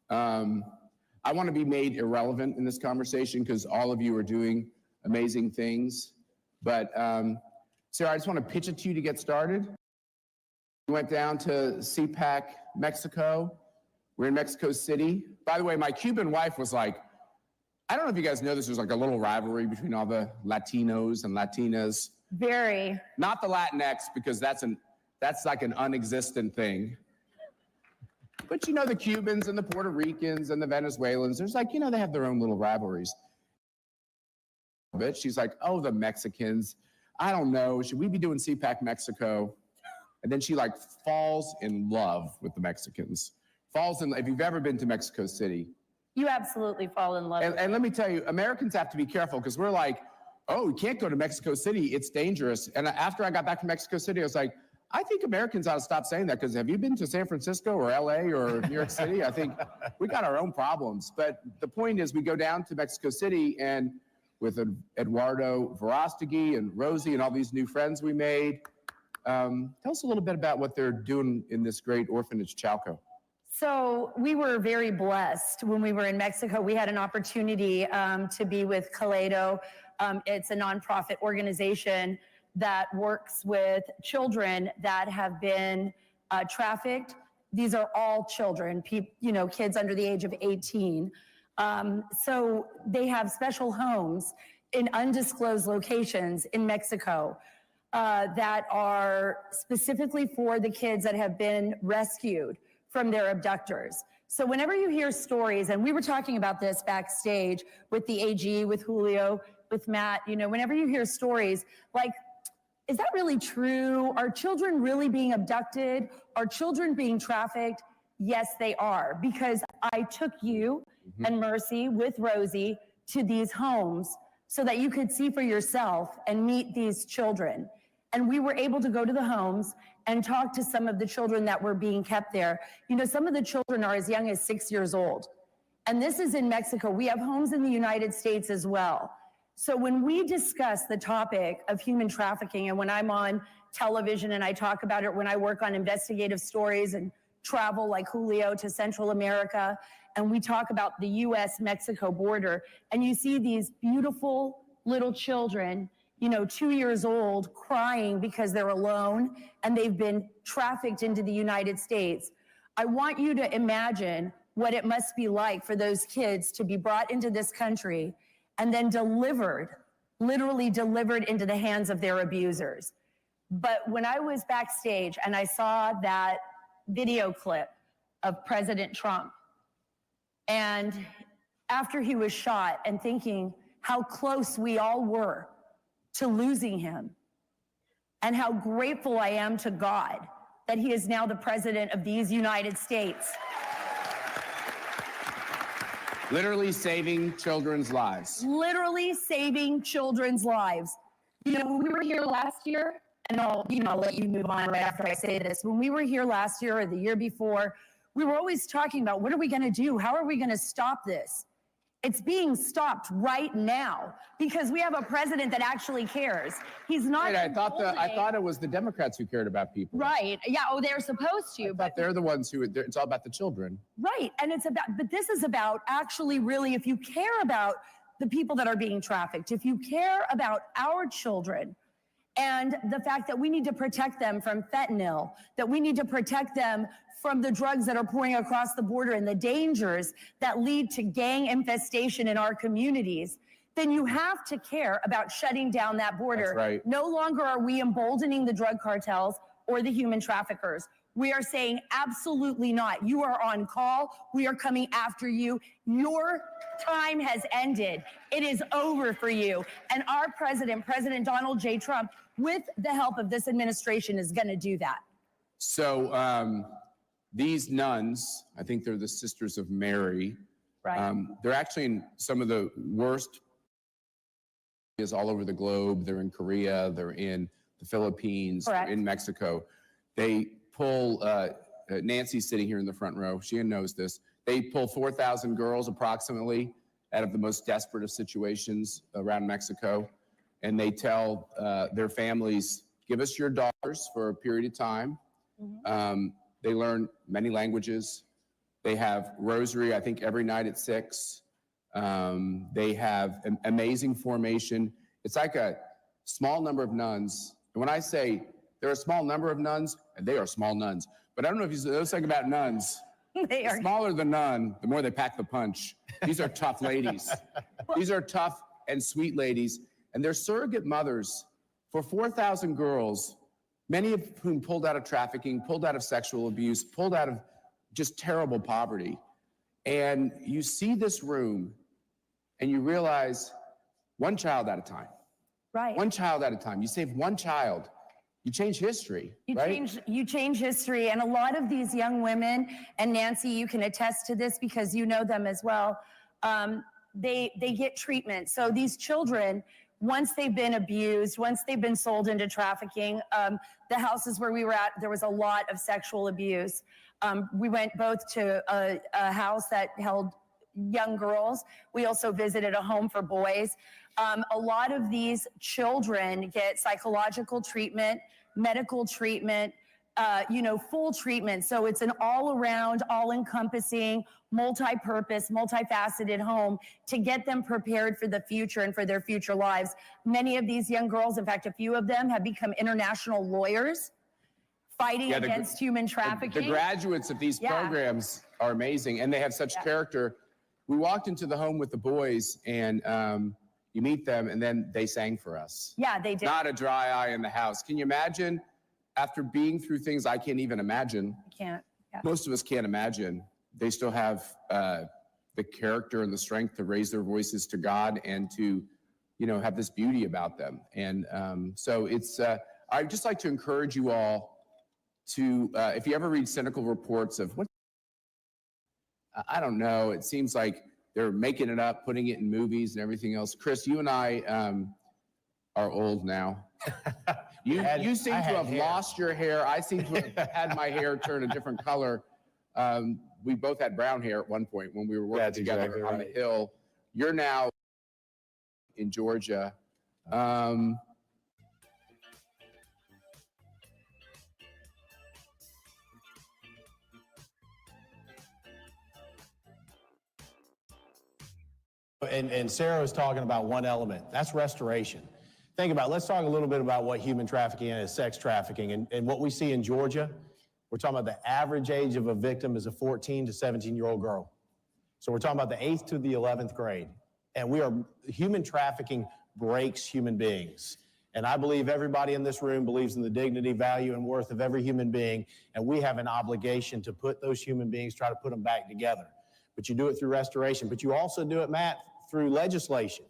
I want to be made irrelevant in this conversation because all of you are doing amazing things. But Sarah, I just want to pitch it to you to get started. We went down to CPAC, Mexico. We're in Mexico City. By the way, my Cuban wife was like, I don't know if you guys know this, there's like a little rivalry between all the Latinos and Latinas. Very. Not the Latinx, because that's like an unexistent thing. But you know, the Cubans and the Puerto Ricans and the Venezuelans, there's like, you know, they have their own little rivalries. But she's like, oh, the Mexicans. I don't know. Should we be doing CPAC Mexico? And then she like falls in love with the Mexicans. If you've ever been to Mexico City. You absolutely fall in love. And let me tell you, Americans have to be careful because we're like, oh, we can't go to Mexico City. It's dangerous. And after I got back from Mexico City, I was like, I think Americans ought to stop saying that, because have you been to San Francisco or LA or New York City? I think we got our own problems. But the point is, we go down to Mexico City, and with Eduardo Verástegui and Rosie and all these new friends we made. Tell us a little bit about what they're doing in this great orphanage, Chalco. So we were very blessed when we were in Mexico. We had an opportunity to be with Kaleido. It's a nonprofit organization that works with children that have been trafficked, These are all children, kids under the age of 18. So they have special homes in undisclosed locations in Mexico that are specifically for the kids that have been rescued from their abductors. So whenever you hear stories, and we were talking about this backstage with the AG, with Julio, with Matt, whenever you hear stories like, is that really true? Are children really being abducted? Are children being trafficked? Yes, they are, because I took you and Mercy with Rosie to these homes so that you could see for yourself and meet these children. And we were able to go to the homes and talk to some of the children that were being kept there. Some of the children are as young as 6 years old. And this is in Mexico. We have homes in the United States as well. So when we discuss the topic of human trafficking, and when I'm on television and I talk about it, when I work on investigative stories and travel like Julio to Central America, and we talk about the US-Mexico border, and you see these beautiful little children, 2 years old, crying because they're alone and they've been trafficked into the United States. I want you to imagine what it must be like for those kids to be brought into this country and then literally delivered into the hands of their abusers. But when I was backstage and I saw that video clip of President Trump, and after he was shot, and thinking how close we all were to losing him, and how grateful I am to God that he is now the president of these United States. Literally saving children's lives. Literally saving children's lives. When we were here last year, and I'll let you move on right after I say this. When we were here last year or the year before, we were always talking about, what are we going to do? How are we going to stop this? It's being stopped right now because we have a president that actually cares. He's not. Wait, I thought it was the Democrats who cared about people. Right. Yeah. Oh, they're supposed to. But they're the ones who. It's all about the children. Right. And but this is about actually really, if you care about the people that are being trafficked, if you care about our children, and the fact that we need to protect them from fentanyl, that we need to protect them from the drugs that are pouring across the border and the dangers that lead to gang infestation in our communities, then you have to care about shutting down that border. That's right. No longer are we emboldening the drug cartels or the human traffickers. We are saying absolutely not. You are on call. We are coming after you. Your time has ended. It is over for you. And our president, President Donald J. Trump, with the help of this administration, is going to do that. So these nuns, I think they're the Sisters of Mary. Right. They're actually in some of the worst areas all over the globe. They're in Korea. They're in the Philippines. Correct. They're in Mexico. They pull, Nancy's sitting here in the front row. She knows this. They pull 4,000 girls approximately out of the most desperate of situations around Mexico. And they tell their families, give us your daughters for a period of time. Mm-hmm. They learn many languages. They have rosary, I think, every night at 6. They have an amazing formation. It's like a small number of nuns. And when I say they're a small number of nuns, and they are small nuns, but I don't know if you know something about nuns. They are. The smaller the nun, the more they pack the punch. These are tough ladies. These are tough and sweet ladies. And they're surrogate mothers for 4,000 girls, many of whom pulled out of trafficking, pulled out of sexual abuse, pulled out of just terrible poverty. And you see this room and you realize one child at a time. Right. One child at a time. You save one child. You change history, right? You change history. And a lot of these young women, and Nancy, you can attest to this because you know them as well, they get treatment. So these children, once they've been abused, once they've been sold into trafficking, the houses where we were at, there was a lot of sexual abuse. We went both to a house that held young girls. We also visited a home for boys. A lot of these children get psychological treatment, medical treatment, full treatment. So it's an all-around, all-encompassing, multi-purpose, multifaceted home to get them prepared for the future and for their future lives. Many of these young girls, in fact, a few of them have become international lawyers fighting against human trafficking. The graduates of these programs are amazing, and they have such character. We walked into the home with the boys, and you meet them, and then they sang for us. Yeah, they did. Not a dry eye in the house. Can you imagine, after being through things I can't even imagine? I can't. Yeah. Most of us can't imagine. They still have the character and the strength to raise their voices to God and to, have this beauty about them. And so it's, I'd just like to encourage you all to, if you ever read cynical reports of I don't know, it seems like they're making it up, putting it in movies and everything else. Chris, you and I are old now. You seem to have lost your hair. I seem to have had my hair turn a different color. We both had brown hair at one point when we were working together on the Hill. You're now in Georgia. And Sarah was talking about one element. That's restoration. Think about it. Let's talk a little bit about what human trafficking is, sex trafficking. And what we see in Georgia, we're talking about the average age of a victim is a 14 to 17-year-old girl. So we're talking about the 8th to the 11th grade. And human trafficking breaks human beings. And I believe everybody in this room believes in the dignity, value, and worth of every human being. And we have an obligation to put those human beings, try to put them back together. But you do it through restoration. But you also do it, Matt, through legislation.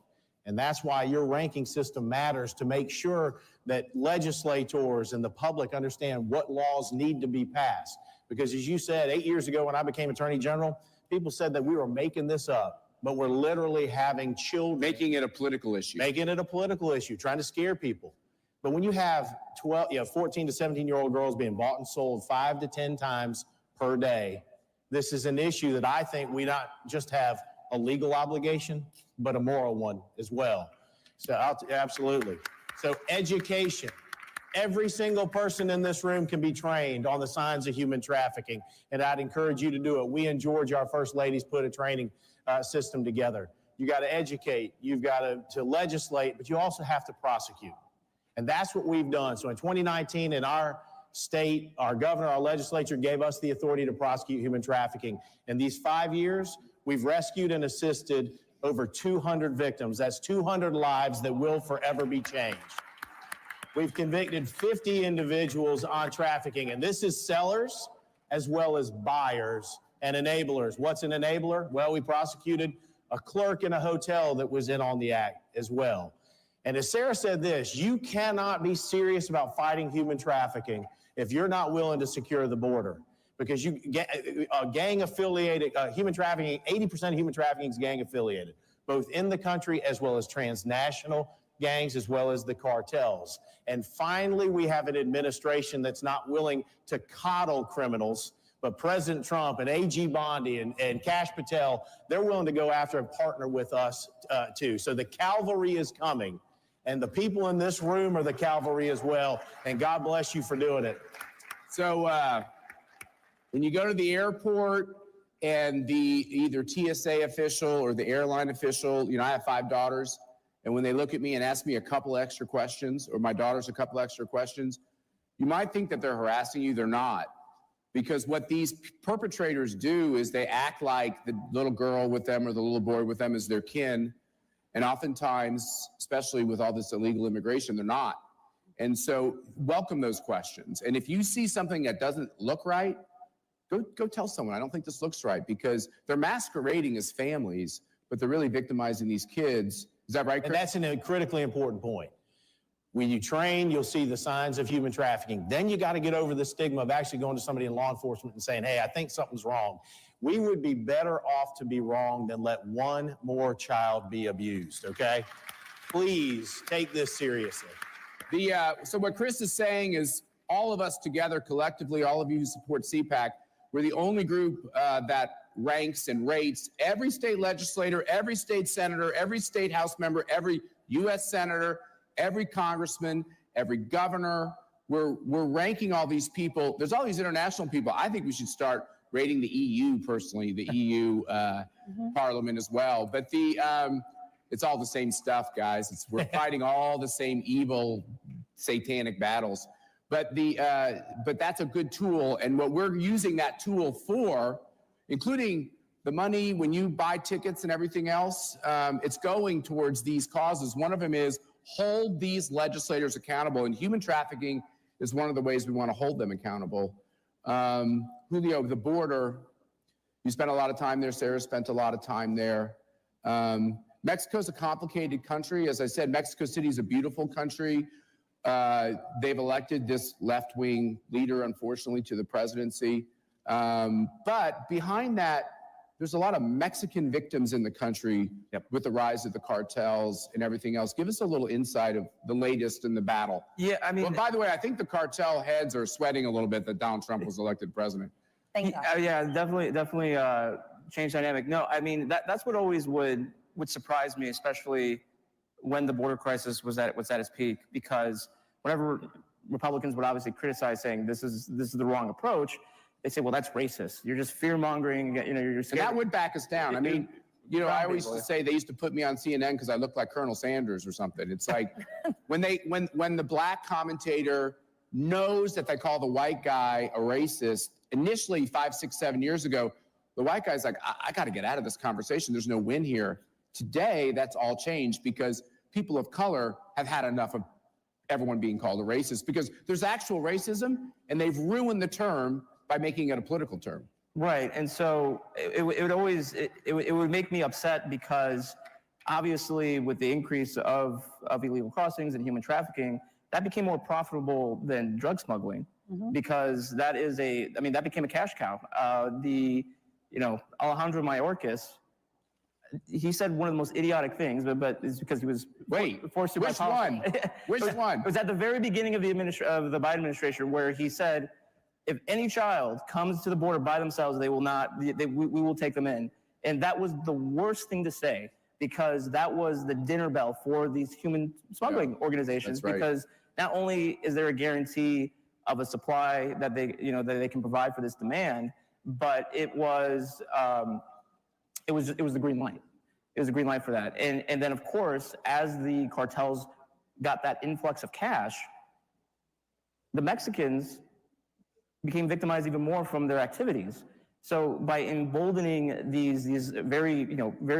And that's why your ranking system matters, to make sure that legislators and the public understand what laws need to be passed. Because as you said, 8 years ago when I became Attorney General, people said that we were making this up, but we're literally having children. Making it a political issue. Making it a political issue, trying to scare people. But when you have 14 to 17-year-old girls being bought and sold 5 to 10 times per day, this is an issue that I think we not just have a legal obligation, but a moral one as well. So absolutely. So education. Every single person in this room can be trained on the signs of human trafficking, and I'd encourage you to do it. We in Georgia, our first ladies, put a training system together. You got to educate, you've got to legislate, but you also have to prosecute. And that's what we've done. So in 2019, in our state, our governor, our legislature gave us the authority to prosecute human trafficking. In these 5 years, we've rescued and assisted over 200 victims. That's 200 lives that will forever be changed. We've convicted 50 individuals on trafficking, and this is sellers as well as buyers and enablers. What's an enabler? Well, we prosecuted a clerk in a hotel that was in on the act as well. And as Sarah said this, you cannot be serious about fighting human trafficking if you're not willing to secure the border. Because gang affiliated, human trafficking, 80% of human trafficking is gang affiliated, both in the country as well as transnational gangs, as well as the cartels. And finally, we have an administration that's not willing to coddle criminals, but President Trump and A.G. Bondi and Kash Patel, they're willing to go after and partner with us too. So the cavalry is coming, and the people in this room are the cavalry as well. And God bless you for doing it. So when you go to the airport and the either TSA official or the airline official, I have 5 daughters, and when they look at me and ask me a couple extra questions, or my daughters a couple extra questions, you might think that they're harassing you. They're not. Because what these perpetrators do is they act like the little girl with them or the little boy with them is their kin. And oftentimes, especially with all this illegal immigration, they're not. And so welcome those questions. And if you see something that doesn't look right, go tell someone, I don't think this looks right, because they're masquerading as families, but they're really victimizing these kids. Is that right, Chris? And that's a critically important point. When you train, you'll see the signs of human trafficking. Then you got to get over the stigma of actually going to somebody in law enforcement and saying, hey, I think something's wrong. We would be better off to be wrong than let one more child be abused, okay? Please take this seriously. So what Chris is saying is all of us together collectively, all of you who support CPAC, we're the only group that ranks and rates every state legislator, every state senator, every state House member, every U.S. senator, every congressman, every governor. We're ranking all these people. There's all these international people. I think we should start rating the EU personally, the EU Parliament as well. But it's all the same stuff, guys. We're fighting all the same evil, satanic battles. But but that's a good tool, and what we're using that tool for, including the money when you buy tickets and everything else, it's going towards these causes. One of them is hold these legislators accountable, and human trafficking is one of the ways we want to hold them accountable. Julio, the border, you spent a lot of time there. Sarah spent a lot of time there. Mexico's a complicated country. As I said, Mexico City is a beautiful country. They've elected this left-wing leader, unfortunately, to the presidency. But behind that, there's a lot of Mexican victims in the country with the rise of the cartels and everything else. Give us a little insight of the latest in the battle. Yeah, I mean... Well, by the way, I think the cartel heads are sweating a little bit that Donald Trump was elected president. Thank God. Yeah, definitely change dynamic. No, I mean, that's what always would surprise me, especially when the border crisis was at its peak, because whenever Republicans would obviously criticize saying this is the wrong approach, they say, well, that's racist. You're just fear-mongering, you're scared. And that would back us down. I mean, I always used to say they used to put me on CNN because I looked like Colonel Sanders or something. It's like when the black commentator knows that they call the white guy a racist, initially 5, 6, 7 years ago, the white guy's like, I got to get out of this conversation. There's no win here. Today, that's all changed because people of color have had enough of everyone being called a racist, because there's actual racism and they've ruined the term by making it a political term. Right, and so it would make me upset because obviously with the increase of illegal crossings and human trafficking, that became more profitable than drug smuggling, because that became a cash cow. Alejandro Mayorkas, he said one of the most idiotic things, but it's because he was forced to. Which one? Which one? It was at the very beginning of the Biden administration, where he said, if any child comes to the border by themselves, we will take them in. And that was the worst thing to say, because that was the dinner bell for these human smuggling organizations. That's right. Because not only is there a guarantee of a supply that they can provide for this demand, but it was the green light. It was a green light for that. And then, of course, as the cartels got that influx of cash, the Mexicans became victimized even more from their activities. So by emboldening these very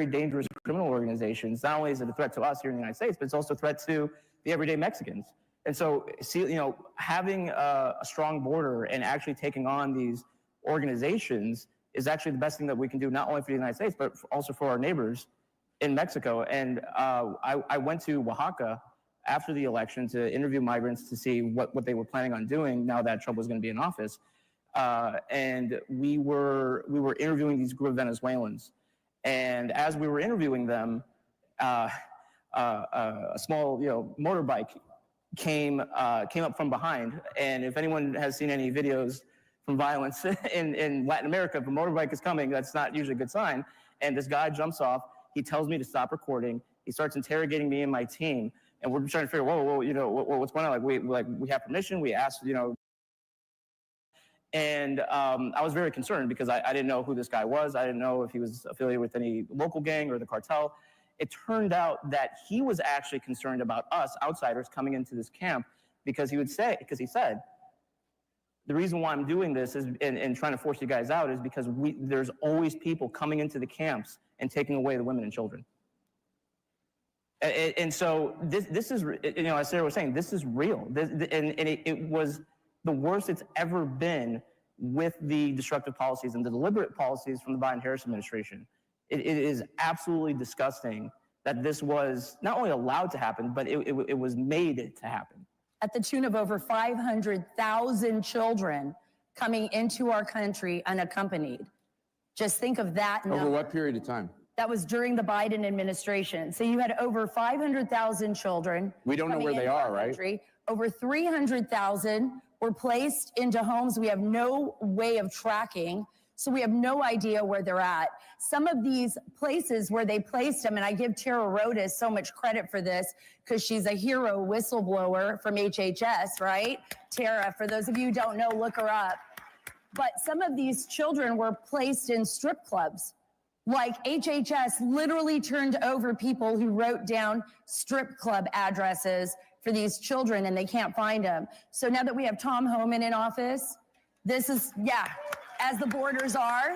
dangerous criminal organizations, not only is it a threat to us here in the United States, but it's also a threat to the everyday Mexicans. And so, having a strong border and actually taking on these organizations is actually the best thing that we can do, not only for the United States, but also for our neighbors in Mexico. And I went to Oaxaca after the election to interview migrants to see what they were planning on doing now that Trump was going to be in office. And we were interviewing these group of Venezuelans. And as we were interviewing them, a small motorbike came up from behind. And if anyone has seen any videos from violence in Latin America, if a motorbike is coming, that's not usually a good sign. And this guy jumps off. He tells me to stop recording. He starts interrogating me and my team. And we're trying to figure, what's going on? We have permission. We asked, And I was very concerned because I didn't know who this guy was. I didn't know if he was affiliated with any local gang or the cartel. It turned out that he was actually concerned about us outsiders coming into this camp because he said, the reason why I'm doing this is and trying to force you guys out is because there's always people coming into the camps and taking away the women and children. And so this is, as Sarah was saying, this is real. It was the worst it's ever been with the destructive policies and the deliberate policies from the Biden-Harris administration. It is absolutely disgusting that this was not only allowed to happen, but it was made to happen. At the tune of over 500,000 children coming into our country unaccompanied. Just think of that number. Over what period of time? That was during the Biden administration. So you had over 500,000 children. We don't know where they are, right? Over 300,000 were placed into homes we have no way of tracking. So we have no idea where they're at. Some of these places where they placed them, and I give Tara Rodas so much credit for this because she's a hero whistleblower from HHS, right? Tara, for those of you who don't know, look her up. But some of these children were placed in strip clubs. Like HHS literally turned over people who wrote down strip club addresses for these children and they can't find them. So now that we have Tom Homan in office, this is, as the borders are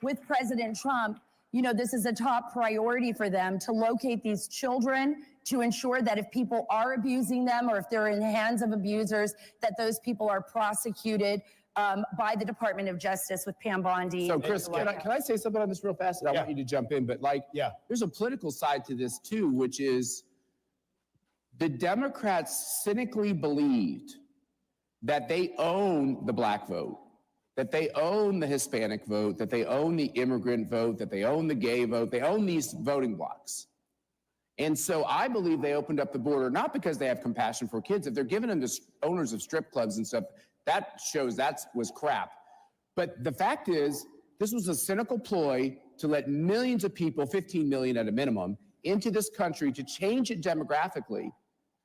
with President Trump, this is a top priority for them to locate these children, to ensure that if people are abusing them or if they're in the hands of abusers, that those people are prosecuted by the Department of Justice with Pam Bondi. So, Chris, can I say something on this real fast? I want you to jump in, but there's a political side to this too, which is the Democrats cynically believed that they own the black vote, that they own the Hispanic vote, that they own the immigrant vote, that they own the gay vote, they own these voting blocks. And so I believe they opened up the border, not because they have compassion for kids. If they're giving them to owners of strip clubs and stuff, that shows that was crap. But the fact is, this was a cynical ploy to let millions of people, 15 million at a minimum, into this country to change it demographically.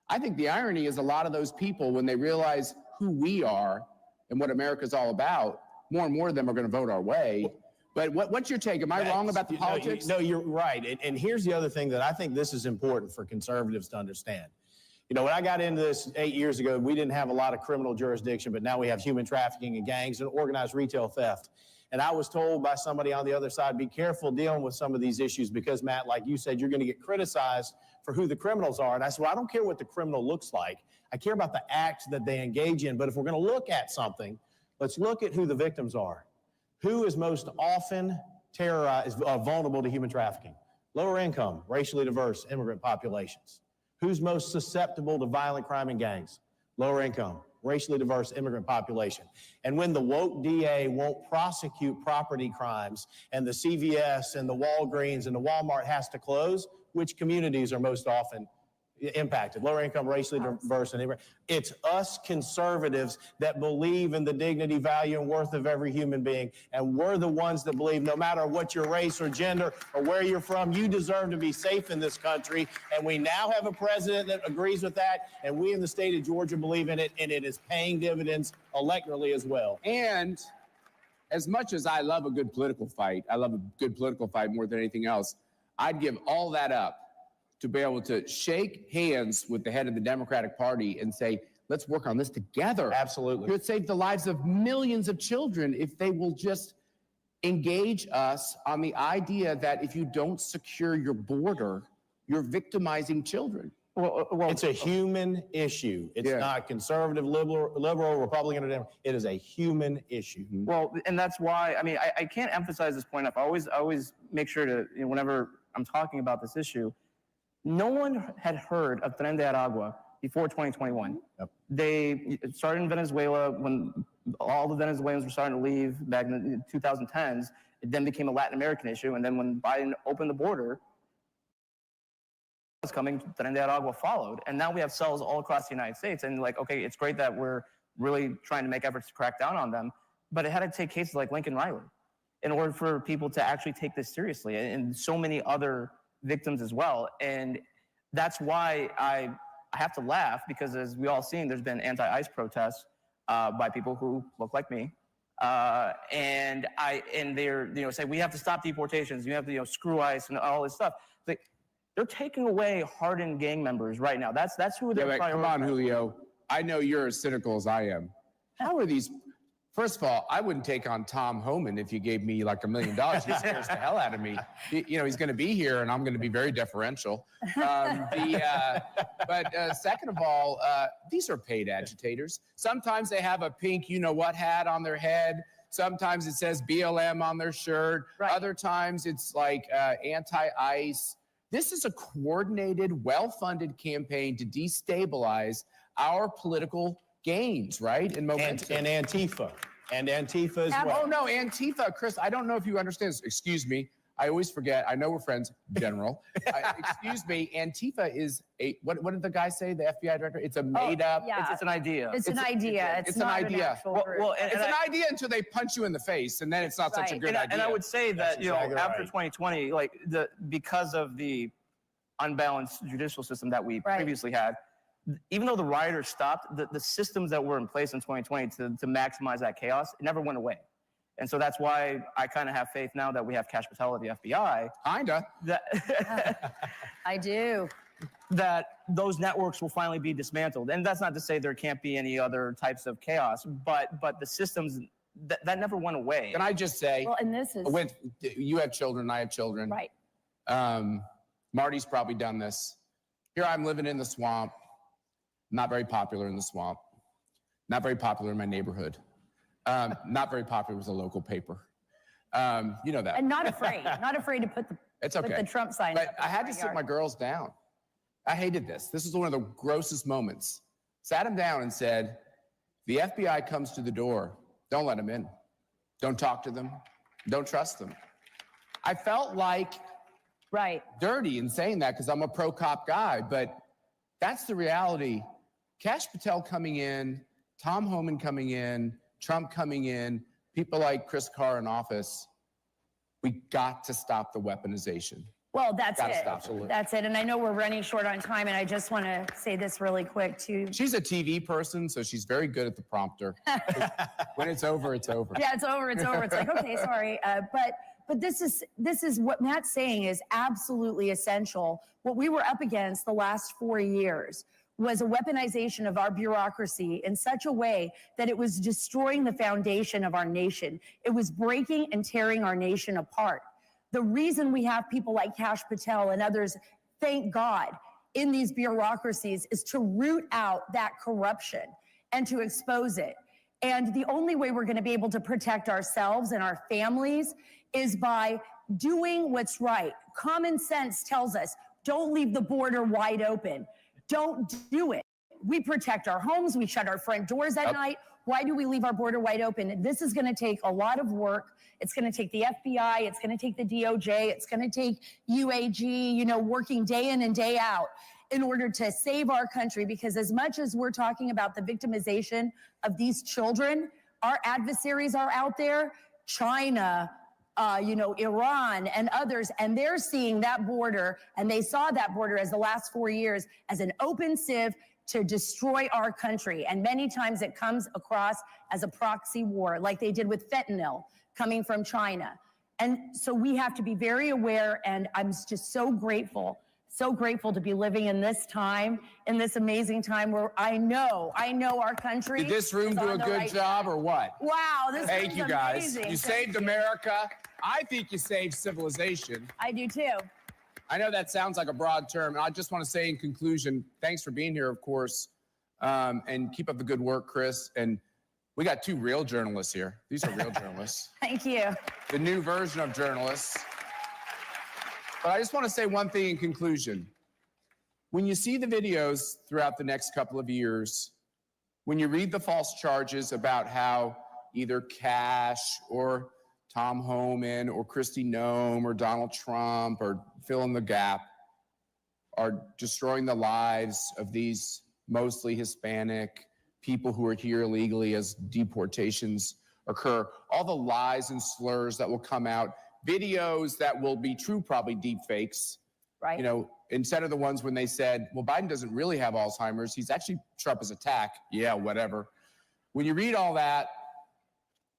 I think the irony is a lot of those people, when they realize who we are and what America's all about, more and more of them are going to vote our way. But what's your take? Am I wrong about the politics? No, you're right. And here's the other thing that I think this is important for conservatives to understand. When I got into this 8 years ago, we didn't have a lot of criminal jurisdiction, but now we have human trafficking and gangs and organized retail theft. And I was told by somebody on the other side, be careful dealing with some of these issues because, Matt, like you said, you're going to get criticized for who the criminals are. And I said, well, I don't care what the criminal looks like. I care about the acts that they engage in. But if we're going to look at something, let's look at who the victims are. Who is most often terrorized, vulnerable to human trafficking? Lower income, racially diverse immigrant populations. Who's most susceptible to violent crime and gangs? Lower income, racially diverse immigrant population. And when the woke DA won't prosecute property crimes and the CVS and the Walgreens and the Walmart has to close, which communities are most often impacted? Lower income, racially diverse, and immigrant. It's us conservatives that believe in the dignity, value, and worth of every human being. And we're the ones that believe no matter what your race or gender or where you're from, you deserve to be safe in this country. And we now have a president that agrees with that. And we in the state of Georgia believe in it. And it is paying dividends electorally as well. And as much as I love a good political fight, I love a good political fight more than anything else, I'd give all that up to be able to shake hands with the head of the Democratic Party and say, let's work on this together. Absolutely. It would save the lives of millions of children if they will just engage us on the idea that if you don't secure your border, you're victimizing children. Well, it's a human issue. It's not conservative, liberal, Republican, or Democrat. It is a human issue. Well, and that's why, I can't emphasize this point enough. I always make sure to, whenever I'm talking about this issue, no one had heard of Tren de Aragua before 2021. Yep. They started in Venezuela when all the Venezuelans were starting to leave back in the 2010s. It then became a Latin American issue. And then when Biden opened the border, was coming, Tren de Aragua followed. And now we have cells all across the United States. And okay, it's great that we're really trying to make efforts to crack down on them. But it had to take cases like Lincoln Riley in order for people to actually take this seriously. And so many other victims as well. And that's why I have to laugh, because as we all seen, there's been anti-ICE protests by people who look like me. And they're say we have to stop deportations, you have to screw ICE and all this stuff. They're taking away hardened gang members right now. That's who they're prioritizing. Come on, Julio. I know you're as cynical as I am. How are these? First of all, I wouldn't take on Tom Homan if you gave me like $1 million. He scares the hell out of me. He's going to be here, and I'm going to be very deferential. But second of all, these are paid agitators. Sometimes they have a pink you-know-what hat on their head. Sometimes it says BLM on their shirt. Right. Other times it's like anti-ICE. This is a coordinated, well-funded campaign to destabilize our political gains, right? And momentum. And Antifa. And Antifa as well. Oh, no, Antifa. Chris, I don't know if you understand this. Excuse me. I always forget. I know we're friends, General. Excuse me. Antifa is what did the guy say, the FBI director? It's a made-up. Yeah. It's an idea. It's an idea. It's not an actual group. It's an idea until they punch you in the face, and then it's not such a good idea. And I would say that, exactly after 2020, because of the unbalanced judicial system that we previously had, even though the rioters stopped, the systems that were in place in 2020 to maximize that chaos, it never went away. And so that's why I kind of have faith now that we have Cash Patel at the FBI. Kinda. I do. that those networks will finally be dismantled. And that's not to say there can't be any other types of chaos, but the systems, that never went away. Can I just say, Well, and this is you have children, I have children. right. Marty's probably done this. Here I'm living in the swamp, not very popular in the swamp, not very popular in my neighborhood, not very popular with a local paper. You know that. And not afraid to put the Trump sign But up. I had to sit my girls down. I hated this. This is one of the grossest moments. Sat them down and said, the FBI comes to the door, don't let them in. Don't talk to them. Don't trust them. I felt like dirty in saying that because I'm a pro-cop guy, but that's the reality. Kash Patel coming in, Tom Homan coming in, Trump coming in, people like Chris Carr in office, we got to stop the weaponization. Well, that's Gotta it. stop. That's it. And I know we're running short on time, and I just want to say this really quick too. She's a TV person, so she's very good at the prompter. When it's over, it's over. Yeah, it's over. It's over. It's like, okay, sorry. But this is what Matt's saying is absolutely essential. What we were up against the last 4 years was a weaponization of our bureaucracy in such a way that it was destroying the foundation of our nation. It was breaking and tearing our nation apart. The reason we have people like Kash Patel and others, thank God, in these bureaucracies is to root out that corruption and to expose it. And the only way we're going to be able to protect ourselves and our families is by doing what's right. Common sense tells us, don't leave the border wide open. Don't do it. We protect our homes. We shut our front doors at night. Why do we leave our border wide open? This is going to take a lot of work. It's going to take the FBI. It's going to take the DOJ. It's going to take UAG, working day in and day out in order to save our country. Because as much as we're talking about the victimization of these children, our adversaries are out there, China, Iran and others, and they're seeing that border, and they saw that border as the last 4 years as an open sieve to destroy our country. And many times it comes across as a proxy war, like they did with fentanyl coming from China. And so we have to be very aware, and I'm just so grateful to be living in this time, in this amazing time where I know our country. Did this room do a good job or what? Wow, this Thank room's you guys. amazing. You saved America. I think you saved civilization. I do too. I know that sounds like a broad term. And I just want to say in conclusion, thanks for being here, of course. And keep up the good work, Chris. And we got two real journalists here. These are real journalists. Thank you. The new version of journalists. But I just want to say one thing in conclusion. When you see the videos throughout the next couple of years, when you read the false charges about how either Kash or Tom Homan or Kristi Noem or Donald Trump or fill in the gap are destroying the lives of these mostly Hispanic people who are here illegally as deportations occur, all the lies and slurs that will come out, videos that will be true, probably deep fakes. Right. Instead of the ones when they said, well, Biden doesn't really have Alzheimer's. He's actually Trump's attack. Yeah, whatever. When you read all that,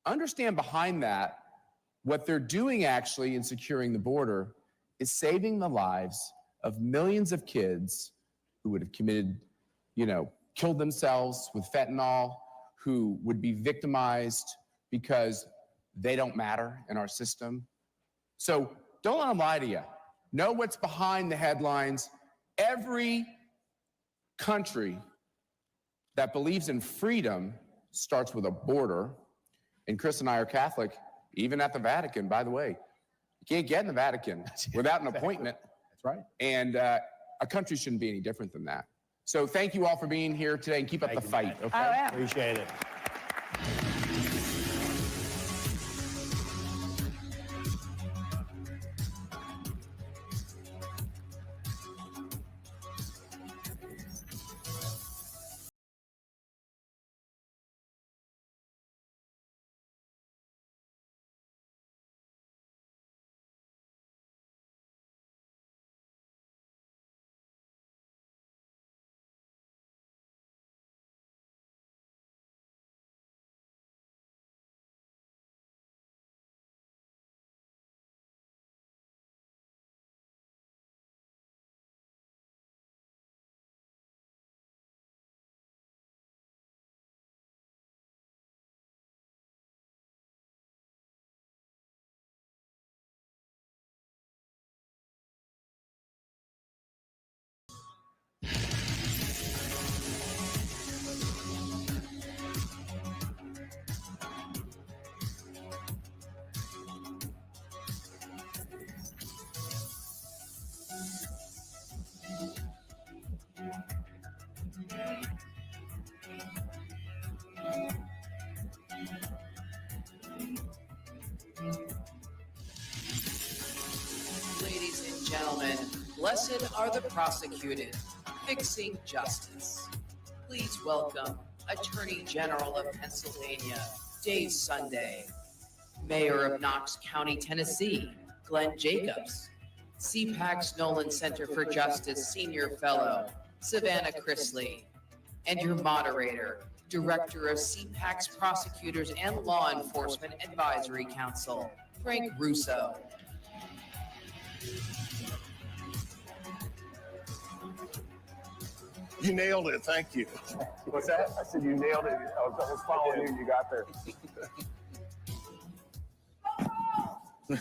understand behind that, what they're doing actually in securing the border is saving the lives of millions of kids who would have committed, killed themselves with fentanyl, who would be victimized because they don't matter in our system. So don't let them lie to you. Know what's behind the headlines. Every country that believes in freedom starts with a border. And Chris and I are Catholic, even at the Vatican, by the way. You can't get in the Vatican without an appointment. That's right. And a country shouldn't be any different than that. So thank you all for being here today, and keep up the fight. Okay? Oh, yeah. Appreciate it. Blessed are the prosecuted, fixing justice. Please welcome Attorney General of Pennsylvania, Dave Sunday, Mayor of Knox County, Tennessee, Glenn Jacobs, CPAC's Nolan Center for Justice Senior Fellow, Savannah Chrisley, and your moderator, Director of CPAC's Prosecutors and Law Enforcement Advisory Council, Frank Russo. You nailed it. Thank you. What's that? I said you nailed it. I was following you. You got there.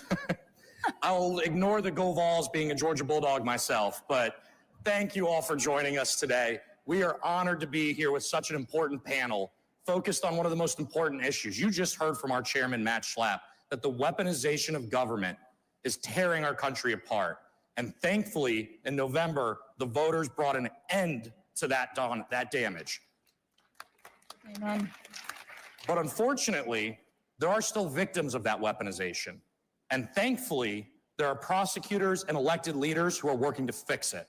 I'll ignore the Go Vols being a Georgia Bulldog myself, but thank you all for joining us today. We are honored to be here with such an important panel focused on one of the most important issues. You just heard from our chairman, Matt Schlapp, that the weaponization of government is tearing our country apart. And thankfully, in November, the voters brought an end to that damage. Amen. But unfortunately, there are still victims of that weaponization. And thankfully, there are prosecutors and elected leaders who are working to fix it.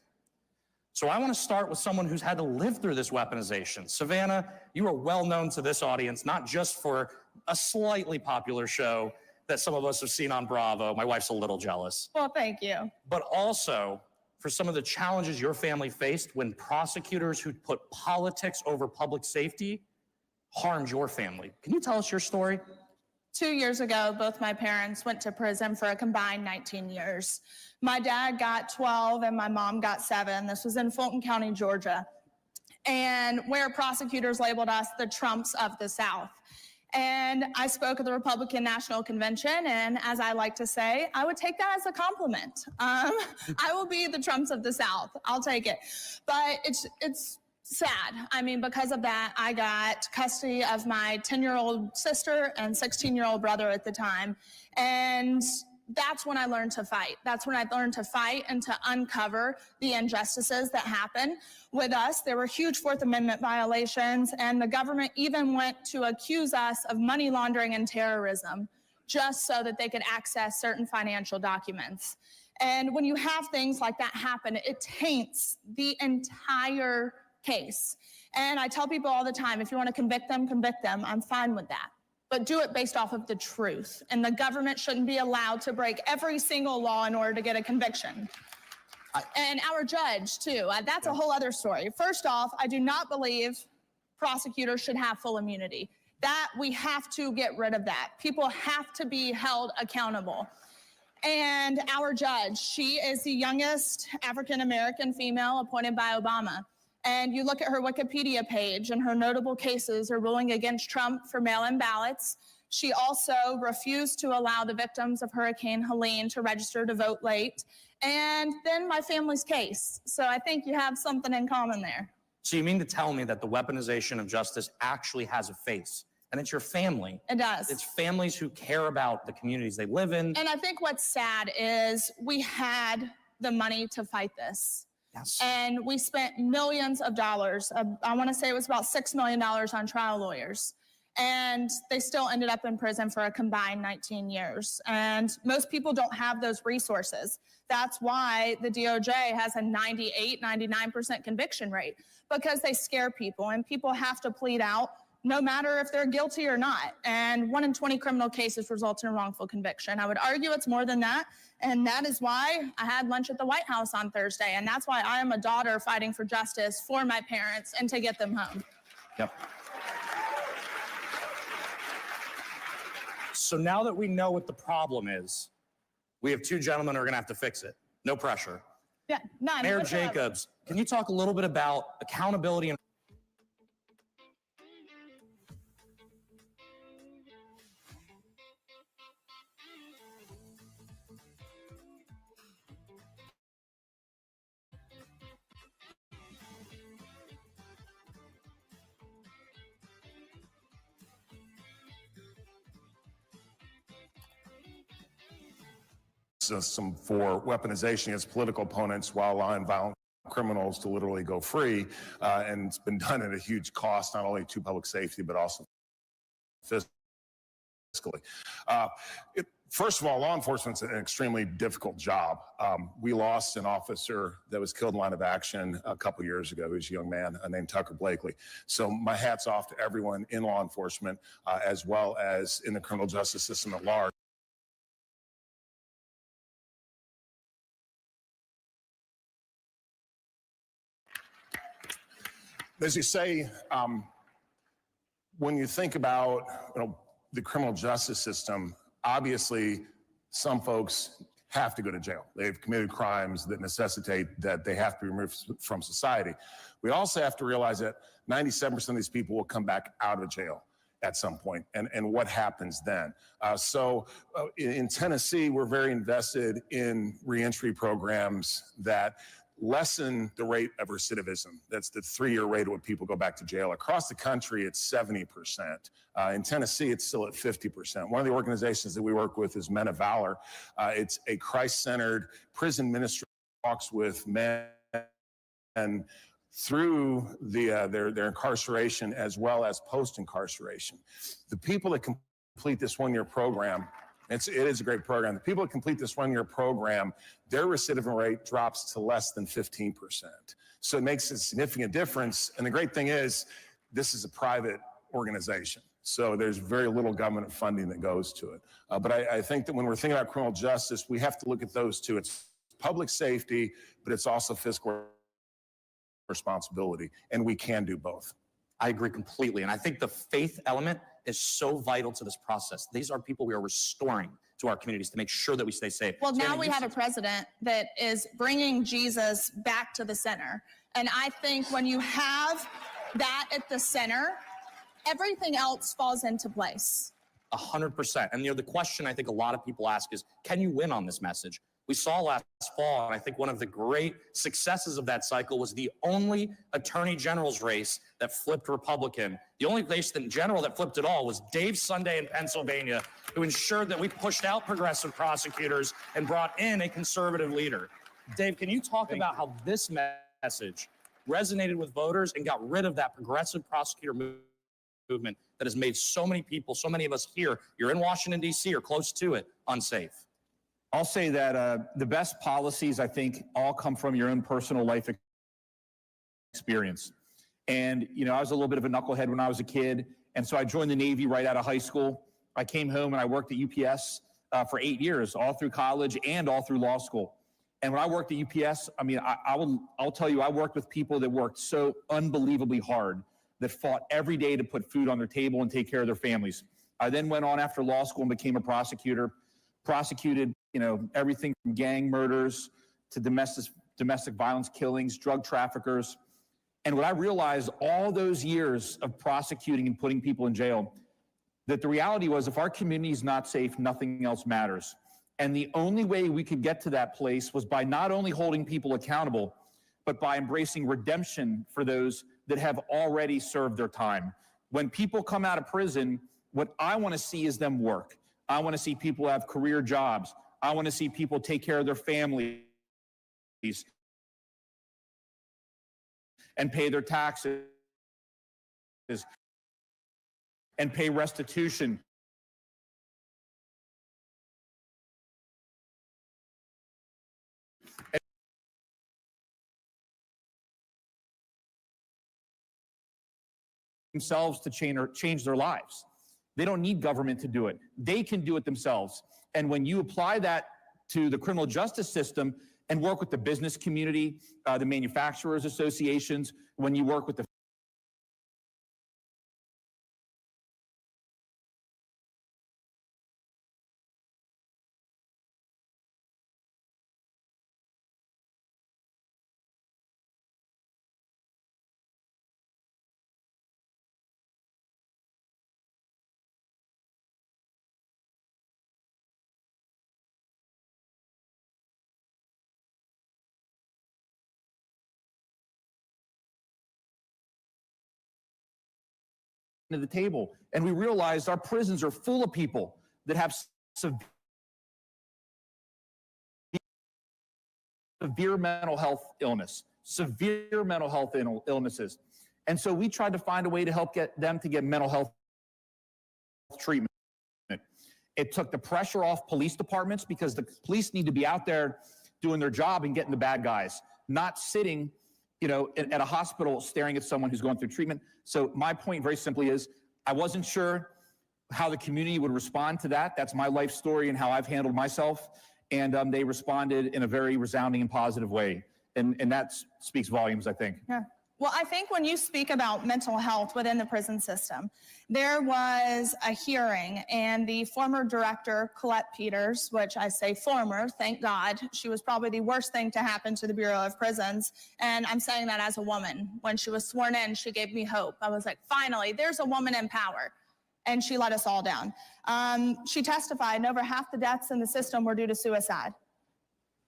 So I want to start with someone who's had to live through this weaponization. Savannah, you are well known to this audience, not just for a slightly popular show that some of us have seen on Bravo. My wife's a little jealous. Well, thank you. But also for some of the challenges your family faced when prosecutors who put politics over public safety harmed your family. Can you tell us your story? 2 years ago, both my parents went to prison for a combined 19 years. My dad got 12 and my mom got 7. This was in Fulton County, Georgia, and where prosecutors labeled us the Trumps of the South. And I spoke at the Republican National Convention, and as I like to say, I would take that as a compliment. I will be the Trumps of the South. I'll take it. But it's sad. I mean, because of that, I got custody of my 10-year-old sister and 16-year-old brother at the time. And that's when I learned to fight. That's when I learned to fight and to uncover the injustices that happen with us. There were huge Fourth Amendment violations, and the government even went to accuse us of money laundering and terrorism just so that they could access certain financial documents. And when you have things like that happen, it taints the entire case. And I tell people all the time, if you want to convict them, I'm fine with that. But do it based off of the truth. And the government shouldn't be allowed to break every single law in order to get a conviction. And our judge, too. That's a whole other story. First off, I do not believe prosecutors should have full immunity. That we have to get rid of that. People have to be held accountable. And our judge, she is the youngest African-American female appointed by Obama. And you look at her Wikipedia page, and her notable cases are ruling against Trump for mail-in ballots. She also refused to allow the victims of Hurricane Helene to register to vote late. And then my family's case. So I think you have something in common there. So you mean to tell me that the weaponization of justice actually has a face? And it's your family. It does. It's families who care about the communities they live in. And I think what's sad is we had the money to fight this. Yes. And we spent millions of dollars. I want to say it was about $6 million on trial lawyers. And they still ended up in prison for a combined 19 years. And most people don't have those resources. That's why the DOJ has a 98, 99% conviction rate, because they scare people, and people have to plead out no matter if they're guilty or not. And 1 in 20 criminal cases result in a wrongful conviction. I would argue it's more than that. And that is why I had lunch at the White House on Thursday. And that's why I am a daughter fighting for justice for my parents and to get them home. Yep. So now that we know what the problem is, we have 2 gentlemen who are going to have to fix it. No pressure. Yeah, none. Mayor Jacobs, can you talk a little bit about accountability and system for weaponization against political opponents while allowing violent criminals to literally go free. And it's been done at a huge cost, not only to public safety, but also fiscally. First of all, law enforcement's an extremely difficult job. We lost an officer that was killed in line of action a couple years ago. He was a young man named Tucker Blakely. So my hat's off to everyone in law enforcement, as well as in the criminal justice system at large. As you say, when you think about the criminal justice system, obviously some folks have to go to jail. They've committed crimes that necessitate that they have to be removed from society. We also have to realize that 97% of these people will come back out of jail at some point, and what happens then. In Tennessee, we're very invested in reentry programs that lessen the rate of recidivism. That's the 3-year rate at which people go back to jail. Across the country, it's 70%. In Tennessee, it's still at 50%. One of the organizations that we work with is Men of Valor. It's a Christ-centered prison ministry that walks with men and through their incarceration as well as post-incarceration. The people that complete this 1-year program, it is a great program. The people that complete this 1-year program, their recidivism rate drops to less than 15%. So it makes a significant difference. And the great thing is, this is a private organization. So there's very little government funding that goes to it. But I think that when we're thinking about criminal justice, we have to look at those two. It's public safety, but it's also fiscal responsibility. And we can do both. I agree completely. And I think the faith element is so vital to this process. These are people we are restoring to our communities to make sure that we stay safe. Well, now we have a president that is bringing Jesus back to the center. And I think when you have that at the center, everything else falls into place. 100%. And the question I think a lot of people ask is, can you win on this message? We saw last fall, and I think one of the great successes of that cycle was the only attorney general's race that flipped Republican. The only race in general that flipped at all was Dave Sunday in Pennsylvania, who ensured that we pushed out progressive prosecutors and brought in a conservative leader. Dave, can you talk about how this message resonated with voters and got rid of that progressive prosecutor movement that has made so many people, so many of us here, you're in Washington, D.C. or close to it, unsafe? I'll say that the best policies, I think, all come from your own personal life experience. And, I was a little bit of a knucklehead when I was a kid. And so I joined the Navy right out of high school. I came home and I worked at UPS for 8 years, all through college and all through law school. And when I worked at UPS, I'll tell you, I worked with people that worked so unbelievably hard, that fought every day to put food on their table and take care of their families. I then went on after law school and became a prosecutor, prosecuted everything from gang murders to domestic violence killings, drug traffickers. And what I realized all those years of prosecuting and putting people in jail, that the reality was if our community is not safe, nothing else matters. And the only way we could get to that place was by not only holding people accountable, but by embracing redemption for those that have already served their time. When people come out of prison, what I want to see is them work. I want to see people have career jobs. I want to see people take care of their families and pay their taxes and pay restitution. Themselves to change their lives. They don't need government to do it. They can do it themselves. And when you apply that to the criminal justice system and work with the business community, the manufacturers associations, when you work with the to the table, and we realized our prisons are full of people that have severe mental health illnesses. And so we tried to find a way to help get them to get mental health treatment. It took the pressure off police departments because the police need to be out there doing their job and getting the bad guys, not sitting, at a hospital staring at someone who's going through treatment. So my point very simply is, I wasn't sure how the community would respond to that. That's my life story and how I've handled myself. And they responded in a very resounding and positive way. And that speaks volumes, I think. Yeah. Well, I think when you speak about mental health within the prison system, there was a hearing and the former director, Colette Peters, which I say former, thank God, she was probably the worst thing to happen to the Bureau of Prisons. And I'm saying that as a woman. When she was sworn in, she gave me hope. I was like, finally, there's a woman in power. And she let us all down. She testified, and over half the deaths in the system were due to suicide.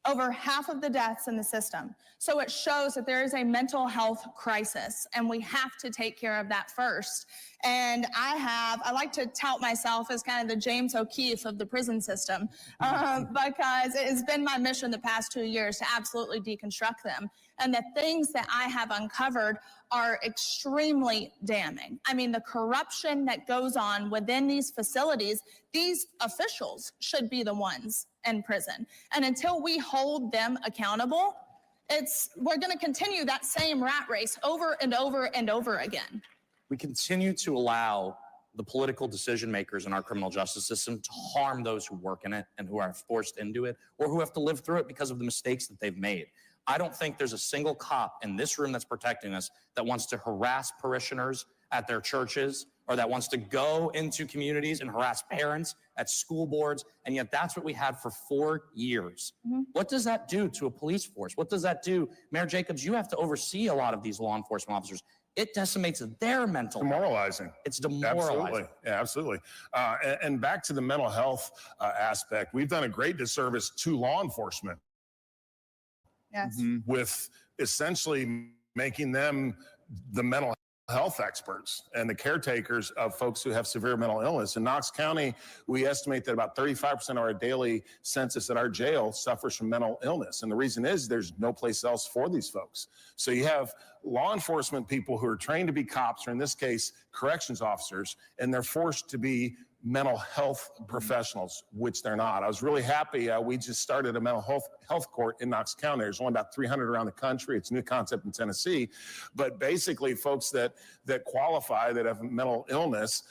Over half of the deaths in the system. So it shows that there is a mental health crisis, and we have to take care of that first. And I like to tout myself as kind of the James O'Keefe of the prison system, because it has been my mission the past 2 years to absolutely deconstruct them. And the things that I have uncovered are extremely damning. I mean, the corruption that goes on within these facilities, these officials should be the ones in prison. And until we hold them accountable, we're going to continue that same rat race over and over and over again. We continue to allow the political decision makers in our criminal justice system to harm those who work in it and who are forced into it or who have to live through it because of the mistakes that they've made. I don't think there's a single cop in this room that's protecting us that wants to harass parishioners at their churches or that wants to go into communities and harass parents at school boards, and yet that's what we had for 4 years. Mm-hmm. What does that do to a police force? What does that do? Mayor Jacobs, you have to oversee a lot of these law enforcement officers. It decimates their mental demoralizing. Health. It's demoralizing. Absolutely. Yeah, absolutely. And back to the mental health aspect, we've done a great disservice to law enforcement. Yes. With essentially making them the mental health experts and the caretakers of folks who have severe mental illness. In Knox County, we estimate that about 35% of our daily census at our jail suffers from mental illness. And the reason is there's no place else for these folks. So you have law enforcement people who are trained to be cops, or in this case, corrections officers, and they're forced to be mental health professionals, which they're not. I was really happy. We just started a mental health court in Knox County. There's only about 300 around the country. It's a new concept in Tennessee. But basically, folks that qualify, that have mental illness,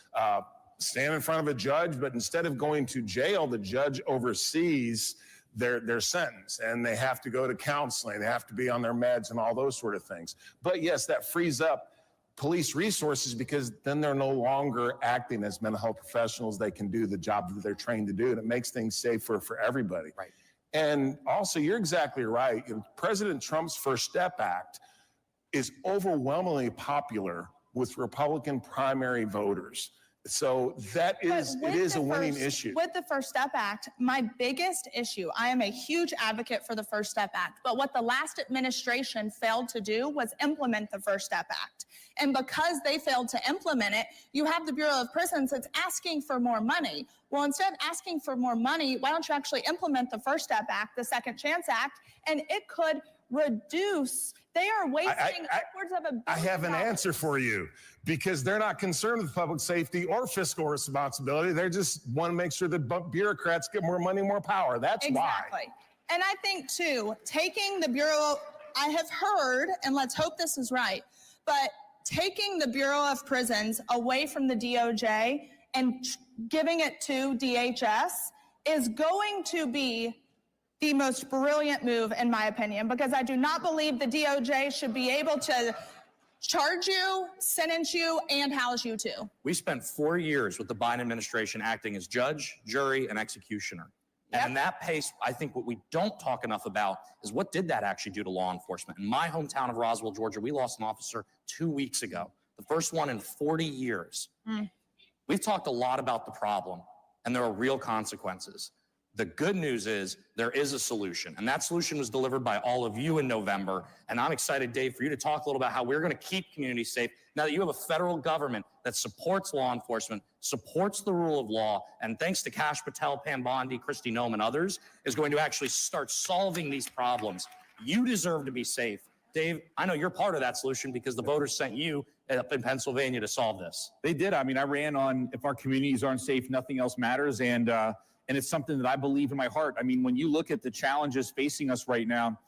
stand in front of a judge, but instead of going to jail, the judge oversees their sentence, and they have to go to counseling. They have to be on their meds and all those sort of things. But yes, that frees up police resources because then they're no longer acting as mental health professionals. They can do the job that they're trained to do, and it makes things safer for everybody. Right. And also, you're exactly right. President Trump's First Step Act is overwhelmingly popular with Republican primary voters. So it is a winning issue. With the First Step Act, my biggest issue, I am a huge advocate for the First Step Act, but what the last administration failed to do was implement the First Step Act. And because they failed to implement it, you have the Bureau of Prisons that's asking for more money. Well, instead of asking for more money, why don't you actually implement the First Step Act, the Second Chance Act, and it could reduce. They are wasting upwards of $1 billion. I have an answer for you, because they're not concerned with public safety or fiscal responsibility. They just want to make sure that bureaucrats get more money, more power. That's why. Exactly. And I think, too, taking the Bureau, I have heard, and let's hope this is right, but taking the Bureau of Prisons away from the DOJ and giving it to DHS is going to be the most brilliant move, in my opinion, because I do not believe the DOJ should be able to charge you, sentence you, and house you too. We spent 4 years with the Biden administration acting as judge, jury, and executioner. Yep. And in that pace, I think what we don't talk enough about is what did that actually do to law enforcement? In my hometown of Roswell, Georgia, we lost an officer 2 weeks ago, the first one in 40 years. We've talked a lot about the problem, and there are real consequences. The good news is there is a solution, and that solution was delivered by all of you in November. And I'm excited, Dave, for you to talk a little about how we're going to keep communities safe now that you have a federal government that supports law enforcement, supports the rule of law, and thanks to Kash Patel, Pam Bondi, Kristi Noem, and others, is going to actually start solving these problems. You deserve to be safe. Dave, I know you're part of that solution because the voters sent you up in Pennsylvania to solve this. They did. I mean, I ran on if our communities aren't safe, nothing else matters. And it's something that I believe in my heart. I mean, when you look at the challenges facing us right now,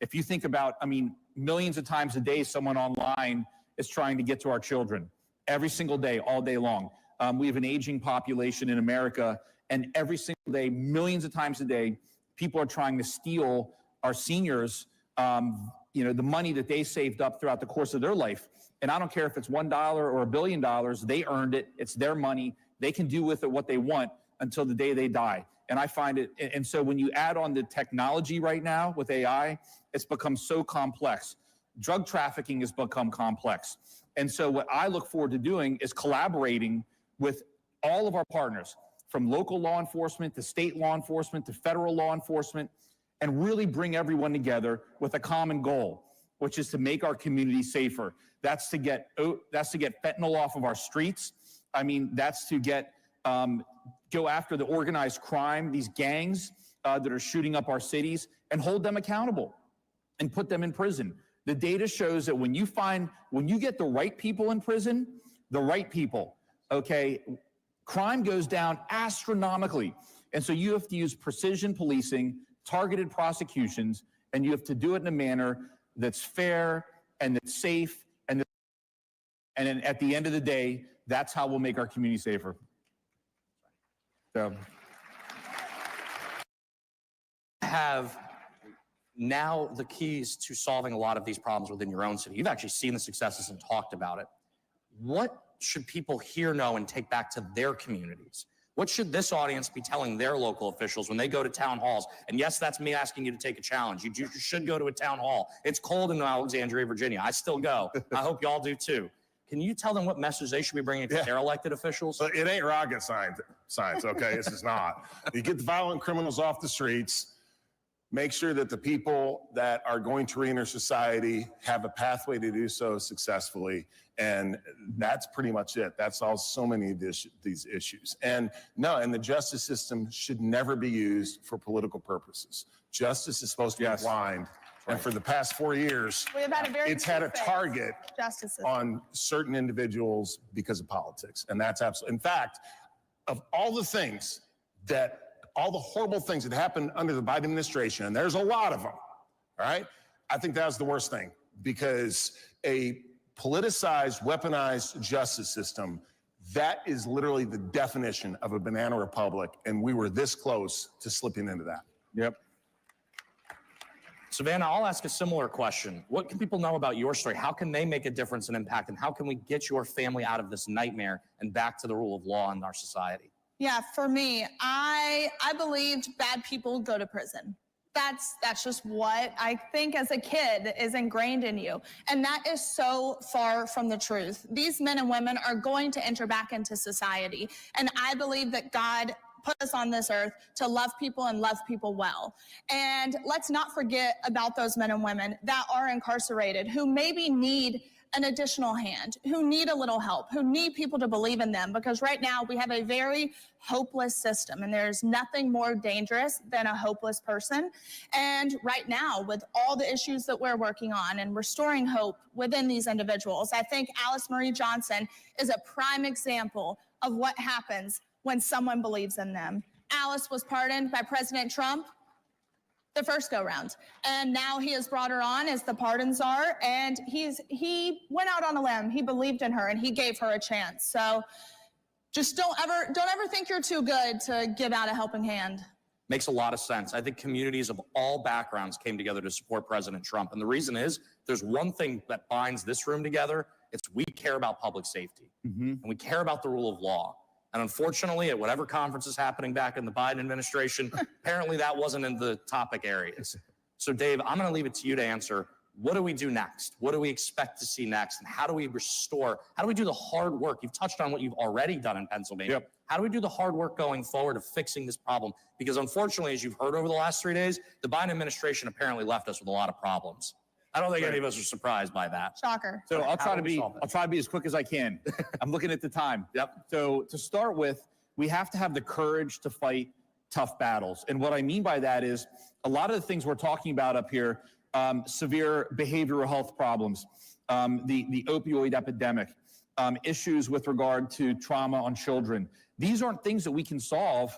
if you think about, I mean, millions of times a day, someone online is trying to get to our children every single day, all day long. We have an aging population in America, and every single day, millions of times a day, people are trying to steal our seniors, the money that they saved up throughout the course of their life. And I don't care if it's $1 or $1 billion, they earned it. It's their money. They can do with it what they want until the day they die. And I find it, and so when you add on the technology right now with AI, it's become so complex. Drug trafficking has become complex. And so what I look forward to doing is collaborating with all of our partners, from local law enforcement to state law enforcement to federal law enforcement, and really bring everyone together with a common goal, which is to make our community safer. That's to get fentanyl off of our streets. I mean, that's to get go after the organized crime, these gangs that are shooting up our cities, and hold them accountable and put them in prison. The data shows that when you get the right people in prison, the right people, okay, crime goes down astronomically. And so you have to use precision policing, targeted prosecutions, and you have to do it in a manner that's fair and that's safe. And then at the end of the day, that's how we'll make our community safer. So. Have now the keys to solving a lot of these problems within your own city. You've actually seen the successes and talked about it. What should people here know and take back to their communities? What should this audience be telling their local officials when they go to town halls? And yes, that's me asking you to take a challenge. You should go to a town hall. It's cold in Alexandria, Virginia. I still go. I hope y'all do too. Can you tell them what message they should be bringing to their elected officials? But it ain't rocket science, okay? This is not. You get the violent criminals off the streets, make sure that the people that are going to reenter society have a pathway to do so successfully. And that's pretty much it. That solves so many of these issues. And the justice system should never be used for political purposes. Justice is supposed to be blind. And for the past 4 years, it's had a target on certain individuals because of politics. And that's absolutely, in fact, of all the horrible things that happened under the Biden administration, and there's a lot of them, all right? I think that was the worst thing, because a politicized, weaponized justice system, that is literally the definition of a banana republic, and we were this close to slipping into that. Yep. Savannah, I'll ask a similar question. What can people know about your story? How can they make a difference and impact? And how can we get your family out of this nightmare and back to the rule of law in our society? Yeah, for me, I believed bad people go to prison. That's just what I think as a kid is ingrained in you. And that is so far from the truth. These men and women are going to enter back into society. And I believe that God put us on this earth to love people and love people well. And let's not forget about those men and women that are incarcerated, who maybe need an additional hand, who need a little help, who need people to believe in them, because right now we have a very hopeless system, and there's nothing more dangerous than a hopeless person. And right now, with all the issues that we're working on and restoring hope within these individuals, I think Alice Marie Johnson is a prime example of what happens when someone believes in them. Alice was pardoned by President Trump the first go round, and now he has brought her on as the pardon czar, and he went out on a limb. He believed in her and he gave her a chance. So just don't ever think you're too good to give out a helping hand. Makes a lot of sense. I think communities of all backgrounds came together to support President Trump. And the reason is there's one thing that binds this room together. It's we care about public safety and we care about the rule of law. And unfortunately, at whatever conference is happening back in the Biden administration, apparently that wasn't in the topic areas. So Dave, I'm going to leave it to you to answer. What do we do next? What do we expect to see next? And how do we restore? How do we do the hard work? You've touched on what you've already done in Pennsylvania. Yep. How do we do the hard work going forward of fixing this problem? Because unfortunately, as you've heard over the last 3 days, the Biden administration apparently left us with a lot of problems. I don't think any of us are surprised by that. Shocker. So I'll try to be as quick as I can. I'm looking at the time. Yep. So to start with, we have to have the courage to fight tough battles. And what I mean by that is a lot of the things we're talking about up here, severe behavioral health problems, the opioid epidemic, issues with regard to trauma on children. These aren't things that we can solve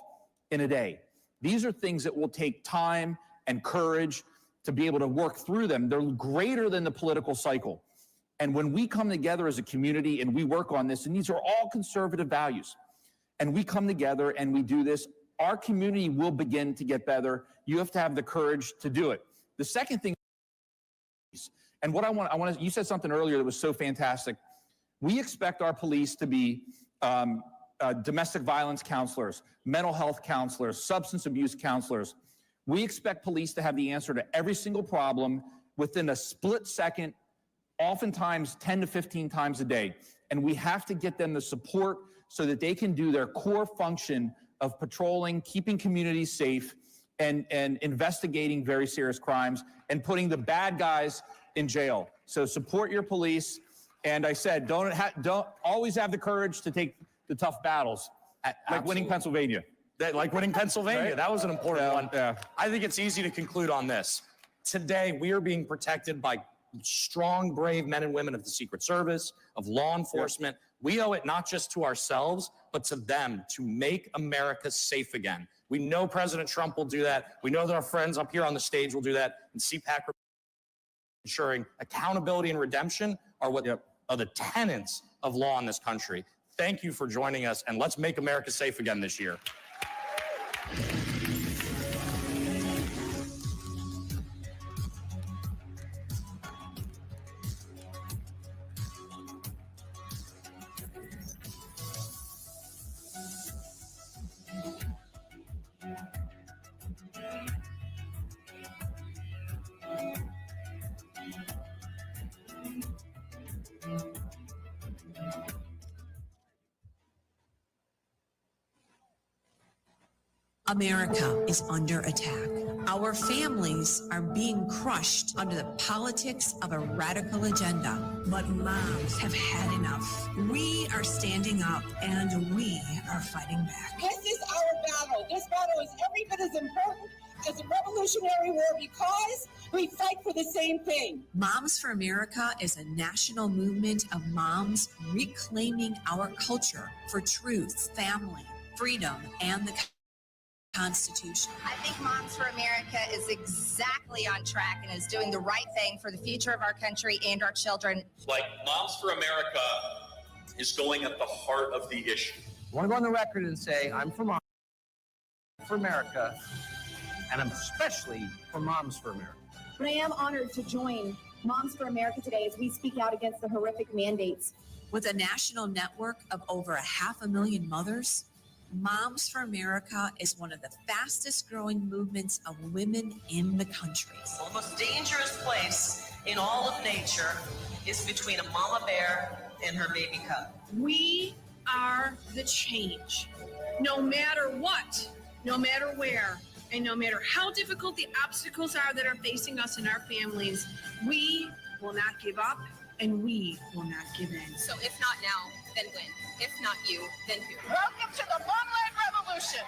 in a day. These are things that will take time and courage to be able to work through them. They're greater than the political cycle. And when we come together as a community and we work on this, and these are all conservative values, and we come together and we do this, our community will begin to get better. You have to have the courage to do it. The second thing, and what I want, you said something earlier that was so fantastic. We expect our police to be domestic violence counselors, mental health counselors, substance abuse counselors. We expect police to have the answer to every single problem within a split second, oftentimes 10 to 15 times a day. And we have to get them the support so that they can do their core function of patrolling, keeping communities safe, and investigating very serious crimes and putting the bad guys in jail. So support your police. And I said, don't always have the courage to take the tough battles, like winning Pennsylvania. Like winning Pennsylvania. Right? That was an important one. Yeah. I think it's easy to conclude on this. Today, we are being protected by strong, brave men and women of the Secret Service, of law enforcement. Yep. We owe it not just to ourselves, but to them to make America safe again. We know President Trump will do that. We know that our friends up here on the stage will do that. And CPAC ensuring accountability and redemption are what are the tenets of law in this country. Thank you for joining us, and let's make America safe again this year. America is under attack. Our families are being crushed under the politics of a radical agenda. But moms have had enough. We are standing up and we are fighting back. This is our battle. This battle is every bit as important as a Revolutionary War because we fight for the same thing. Moms for America is a national movement of moms reclaiming our culture for truth, family, freedom, and the Constitution. I think Moms for America is exactly on track and is doing the right thing for the future of our country and our children. Like Moms for America is going at the heart of the issue. I want to go on the record and say I'm for Moms for America, and I'm especially for Moms for America. But I am honored to join Moms for America today as we speak out against the horrific mandates. With a national network of over 500,000 mothers, Moms for America is one of the fastest growing movements of women in the country. The most dangerous place in all of nature is between a mama bear and her baby cub. We are the change. No matter what, no matter where, and no matter how difficult the obstacles are that are facing us and our families, we will not give up and we will not give in. So if not now, then when? If not you, then who? Welcome to the Homeland Revolution.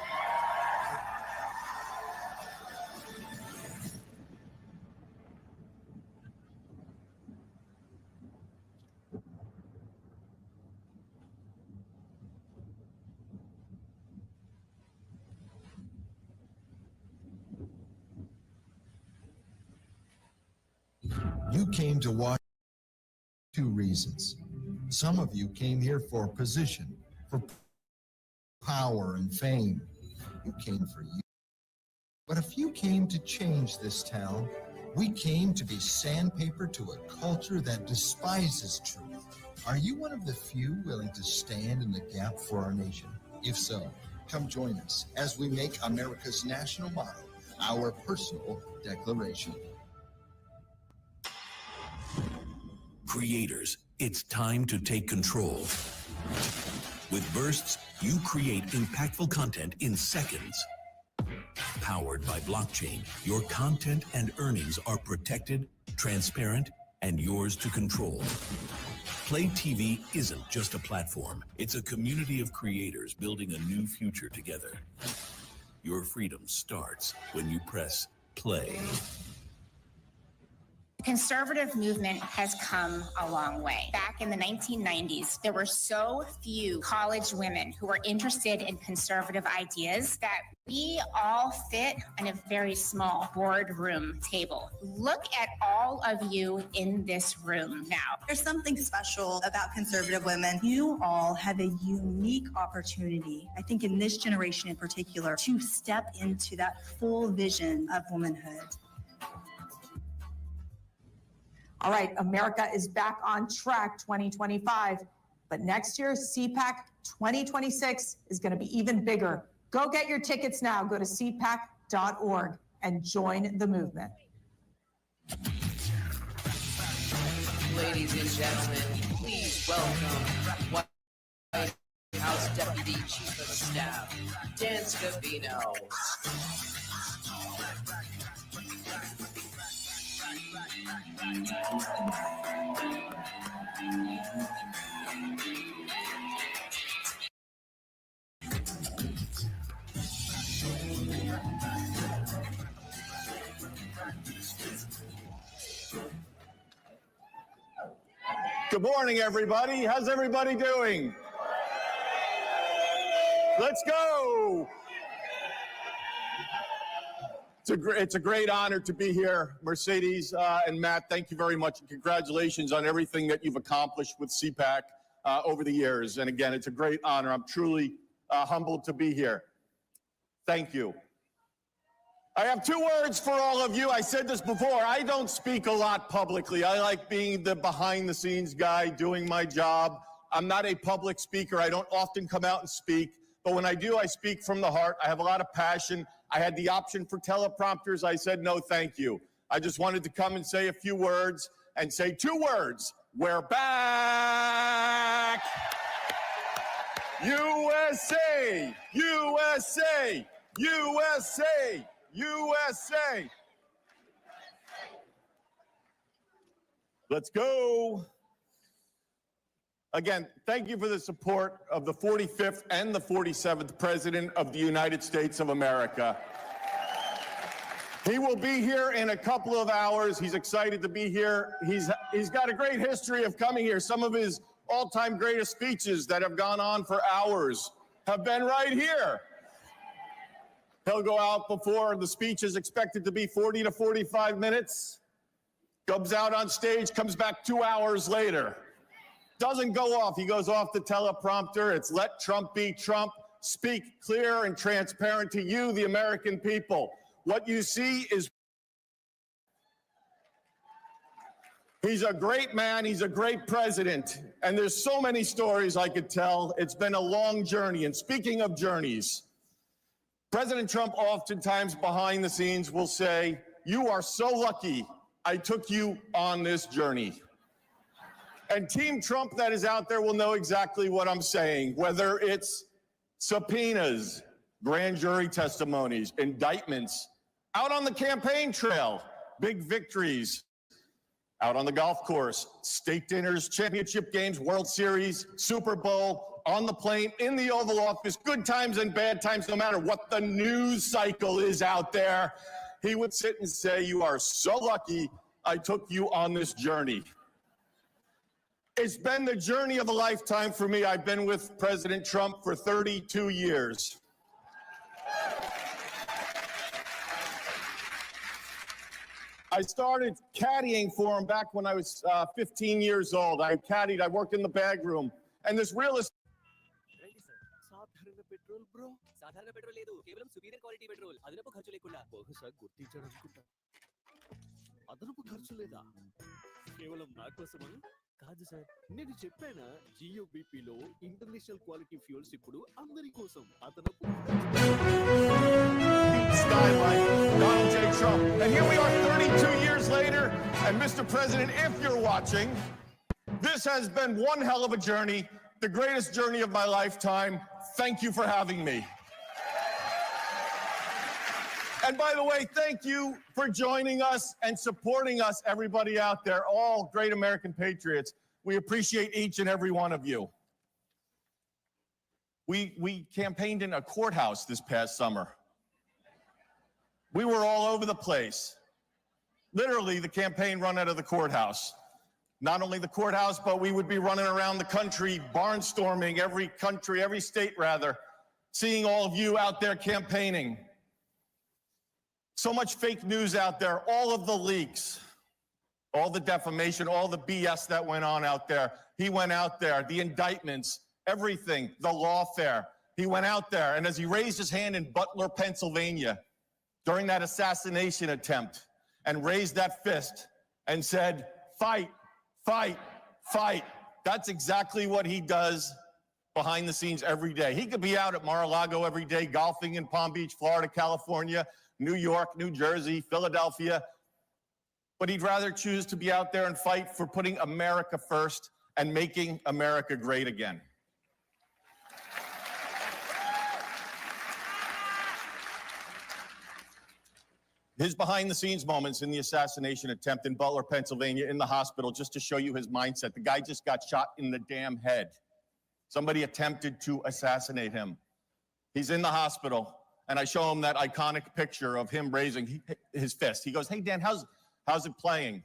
You came to watch two reasons. Some of you came here for position, for power and fame. You came for you. But if you came to change this town, we came to be sandpaper to a culture that despises truth. Are you one of the few willing to stand in the gap for our nation? If so, come join us as we make America's national motto our personal declaration. Creators, it's time to take control. With Bursts, you create impactful content in seconds. Powered by blockchain, your content and earnings are protected, transparent, and yours to control. Play TV isn't just a platform. It's a community of creators building a new future together. Your freedom starts when you press play. Conservative movement has come a long way. Back in the 1990s, there were so few college women who were interested in conservative ideas that we all fit on a very small boardroom table. Look at all of you in this room now. There's something special about conservative women. You all have a unique opportunity, I think in this generation in particular, to step into that full vision of womanhood. All right, America is back on track 2025, but next year, CPAC 2026 is going to be even bigger. Go get your tickets now. Go to cpac.org and join the movement. Ladies and gentlemen, please welcome White House Deputy Chief of Staff, Dan Scavino. Good morning, everybody. How's everybody doing? Let's go. It's a great honor to be here. Mercedes and Matt, thank you very much, and congratulations on everything that you've accomplished with CPAC over the years. And again, it's a great honor. I'm truly humbled to be here. Thank you. I have two words for all of you. I said this before. I don't speak a lot publicly. I like being the behind-the-scenes guy doing my job. I'm not a public speaker. I don't often come out and speak. But when I do, I speak from the heart. I have a lot of passion. I had the option for teleprompters. I said, no, thank you. I just wanted to come and say a few words and say two words. We're back. USA, USA, USA, USA. Let's go. Again, thank you for the support of the 45th and the 47th President of the United States of America. He will be here in a couple of hours. He's excited to be here. He's got a great history of coming here. Some of his all-time greatest speeches that have gone on for hours have been right here. He'll go out before the speech is expected to be 40 to 45 minutes, goes out on stage, comes back 2 hours later. Doesn't go off. He goes off the teleprompter. It's let Trump be Trump. Speak clear and transparent to you, the American people. What you see is he's a great man. He's a great president. And there's so many stories I could tell. It's been a long journey. And speaking of journeys, President Trump oftentimes behind the scenes will say, you are so lucky I took you on this journey. And Team Trump that is out there will know exactly what I'm saying, whether it's subpoenas, grand jury testimonies, indictments, out on the campaign trail, big victories, out on the golf course, state dinners, championship games, World Series, Super Bowl, on the plane, in the Oval Office, good times and bad times, no matter what the news cycle is out there. He would sit and say, you are so lucky I took you on this journey. It's been the journey of a lifetime for me. I've been with President Trump for 32 years. I started caddying for him back when I was 15 years old. I caddied, I worked in the bag room. And this real estate. కాదు sir, నేను చెప్పానా జియోబిపిలో international quality fuels ఇప్పుడు అందరి కోసం అదనపు Skyline, Donald J. Trump. And here we are 32 years later, and Mr. President, if you're watching, this has been one hell of a journey, the greatest journey of my lifetime. Thank you for having me. And by the way, thank you for joining us and supporting us, everybody out there, all great American patriots. We appreciate each and every one of you. We campaigned in a courthouse this past summer. We were all over the place. literally the campaign run out of the courthouse. Not only the courthouse, but we would be running around the country, barnstorming every state rather, seeing all of you out there campaigning. So much fake news out there, all of the leaks, all the defamation, all the BS that went on out there. He went out there, the indictments, everything, the lawfare. He went out there, and as he raised his hand in Butler, Pennsylvania, during that assassination attempt, and raised that fist and said, fight, fight, fight. That's exactly what he does behind the scenes every day. He could be out at Mar-a-Lago every day, golfing in Palm Beach, Florida, California, New York, New Jersey, Philadelphia. But he'd rather choose to be out there and fight for putting America first and making America great again. His behind-the-scenes moments in the assassination attempt in Butler, Pennsylvania, in the hospital, just to show you his mindset. The guy just got shot in the damn head. Somebody attempted to assassinate him. He's in the hospital, and I show him that iconic picture of him raising his fist. He goes, hey, Dan, how's it playing?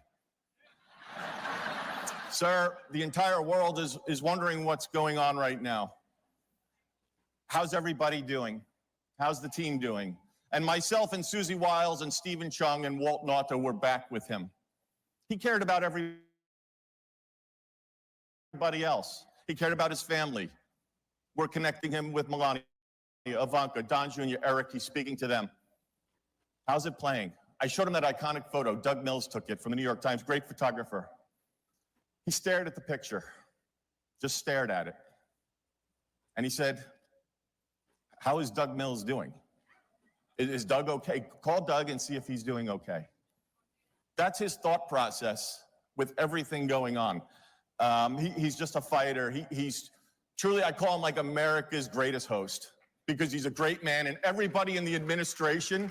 Sir, the entire world is wondering what's going on right now. How's everybody doing? How's the team doing? And myself and Susie Wiles and Stephen Chung and Walt Nauta were back with him. He cared about everybody else. He cared about his family. We're connecting him with Melania, Ivanka, Don Jr., Eric. He's speaking to them. How's it playing? I showed him that iconic photo. Doug Mills took it from the New York Times, great photographer. He stared at the picture, just stared at it. And he said, how is Doug Mills doing? Is Doug okay? Call Doug and see if he's doing okay. That's his thought process with everything going on. He's just a fighter. He's truly, I call him like America's greatest host because he's a great man, and everybody in the administration,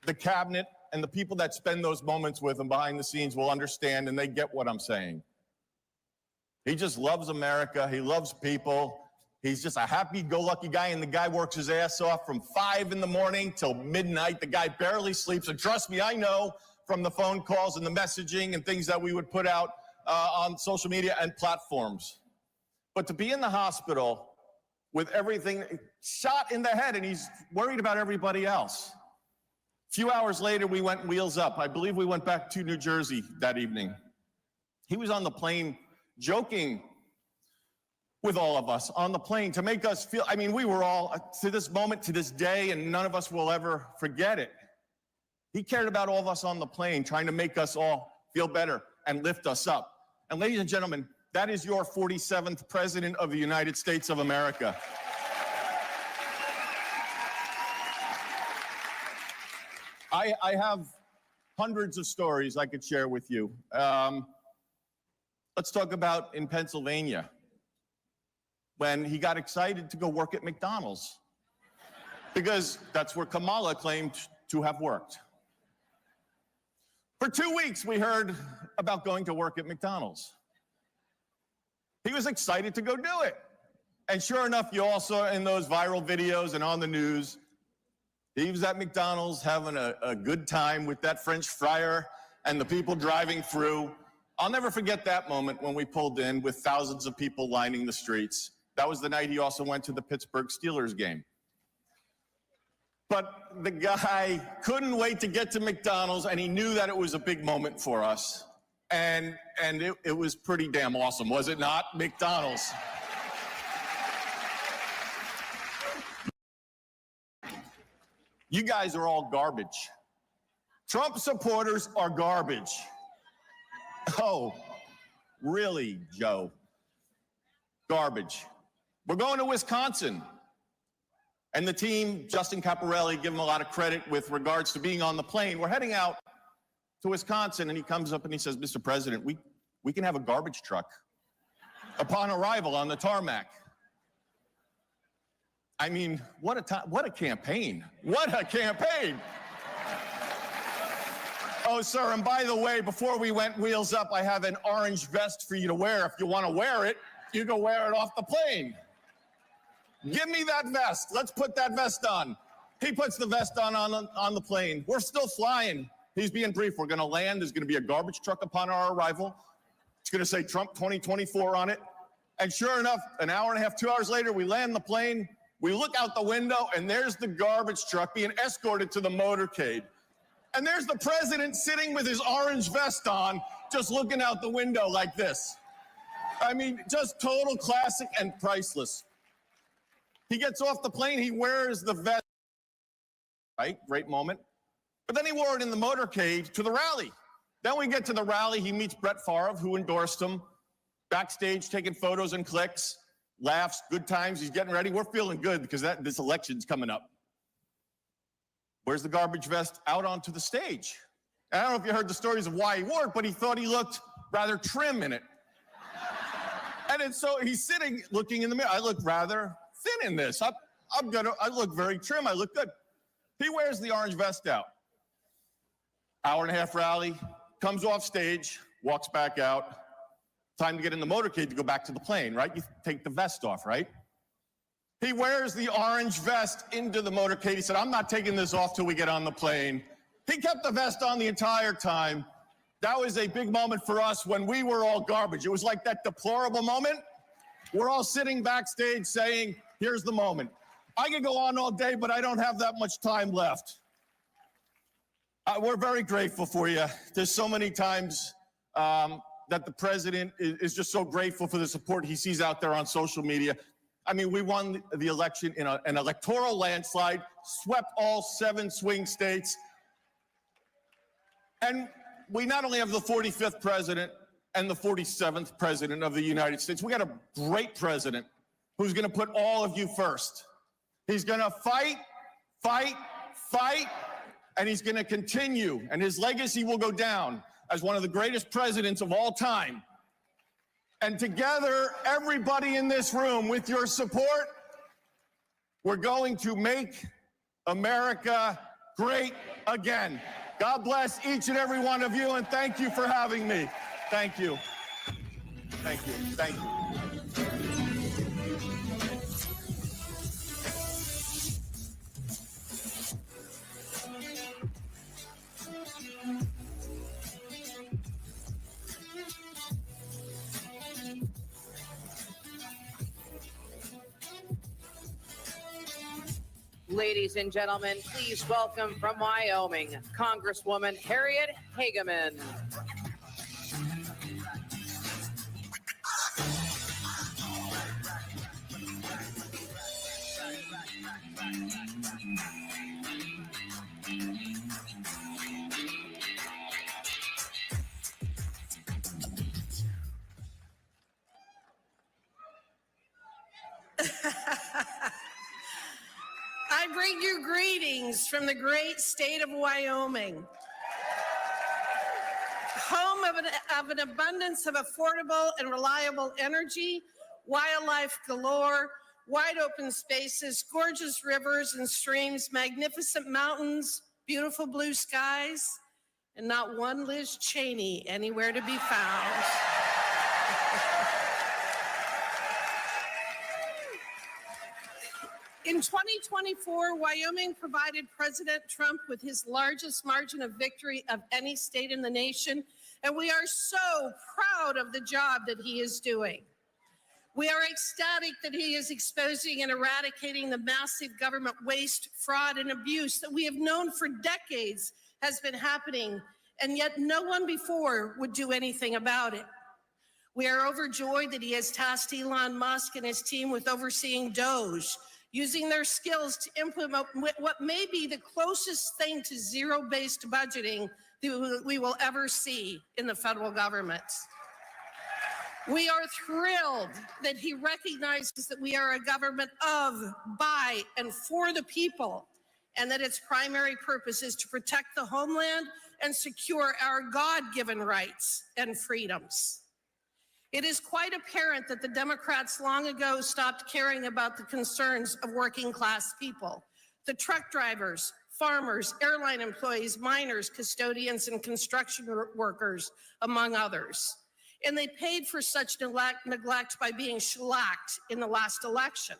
the cabinet, and the people that spend those moments with him behind the scenes will understand, and they get what I'm saying. He just loves America. He loves people. He's just a happy-go-lucky guy, and the guy works his ass off from 5 in the morning till midnight. The guy barely sleeps, and trust me, I know from the phone calls and the messaging and things that we would put out on social media and platforms. But to be in the hospital with everything shot in the head, and he's worried about everybody else. A few hours later, we went wheels up. I believe we went back to New Jersey that evening. He was on the plane joking with all of us on the plane to make us feel, I mean, we were all, to this moment, to this day, and none of us will ever forget it. He cared about all of us on the plane, trying to make us all feel better and lift us up. And ladies and gentlemen, that is your 47th President of the United States of America. I have hundreds of stories I could share with you. Let's talk about in Pennsylvania, when he got excited to go work at McDonald's, because that's where Kamala claimed to have worked. For 2 weeks, we heard about going to work at McDonald's. He was excited to go do it. And sure enough, you all saw in those viral videos and on the news, he was at McDonald's having a good time with that French fryer and the people driving through. I'll never forget that moment when we pulled in with thousands of people lining the streets. That was the night he also went to the Pittsburgh Steelers game. But the guy couldn't wait to get to McDonald's, and he knew that it was a big moment for us. And it was pretty damn awesome, was it not? McDonald's. You guys are all garbage. Trump supporters are garbage. Oh, really, Joe? Garbage. We're going to Wisconsin. And the team, Justin Caparelli, give him a lot of credit with regards to being on the plane. We're heading out to Wisconsin, and he comes up and he says, Mr. President, we can have a garbage truck upon arrival on the tarmac. I mean, what a campaign. What a campaign. Oh, sir, and by the way, before we went wheels up, I have an orange vest for you to wear. If you want to wear it, you can wear it off the plane. Give me that vest. Let's put that vest on. He puts the vest on the plane. We're still flying. He's being brief. We're going to land. There's going to be a garbage truck upon our arrival. It's going to say Trump 2024 on it. And sure enough, an hour and a half, 2 hours later, we land the plane. We look out the window, and there's the garbage truck being escorted to the motorcade. And there's the president sitting with his orange vest on, just looking out the window like this. I mean, just total classic and priceless. He gets off the plane, he wears the vest, right? Great moment. But then he wore it in the motorcade to the rally. Then we get to the rally, he meets Brett Favre, who endorsed him, backstage taking photos and clicks, laughs, good times, he's getting ready. We're feeling good because this election's coming up. Where's the garbage vest? Out onto the stage. And I don't know if you heard the stories of why he wore it, but he thought he looked rather trim in it. And then so he's sitting, looking in the mirror. I look rather thin in this. I look very trim. I look good. He wears the orange vest out. Hour and a half rally, comes off stage, walks back out. Time to get in the motorcade to go back to the plane, right? You take the vest off, right? He wears the orange vest into the motorcade. He said, I'm not taking this off till we get on the plane. He kept the vest on the entire time. That was a big moment for us when we were all garbage. It was like that deplorable moment. We're all sitting backstage saying, here's the moment. I could go on all day, but I don't have that much time left. We're very grateful for you. There's so many times that the president is just so grateful for the support he sees out there on social media. I mean, we won the election in an electoral landslide, swept all 7 swing states. And we not only have the 45th president and the 47th president of the United States, we got a great president who's going to put all of you first. He's going to fight, fight, fight, and he's going to continue. And his legacy will go down as one of the greatest presidents of all time. And together, everybody in this room, with your support, we're going to make America great again. God bless each and every one of you, and thank you for having me. Thank you. Thank you. Thank you. Ladies and gentlemen, please welcome from Wyoming, Congresswoman Harriet Hageman. I bring you greetings from the great state of Wyoming, home of an abundance of affordable and reliable energy, wildlife galore, wide open spaces, gorgeous rivers and streams, magnificent mountains, beautiful blue skies, and not one Liz Cheney anywhere to be found. In 2024, Wyoming provided President Trump with his largest margin of victory of any state in the nation, and we are so proud of the job that he is doing. We are ecstatic that he is exposing and eradicating the massive government waste, fraud, and abuse that we have known for decades has been happening, and yet no one before would do anything about it. We are overjoyed that he has tasked Elon Musk and his team with overseeing DOGE, using their skills to implement what may be the closest thing to zero-based budgeting that we will ever see in the federal government. We are thrilled that he recognizes that we are a government of, by, and for the people, and that its primary purpose is to protect the homeland and secure our God-given rights and freedoms. It is quite apparent that the Democrats long ago stopped caring about the concerns of working class people, the truck drivers, farmers, airline employees, miners, custodians, and construction workers, among others. And they paid for such neglect by being shellacked in the last election.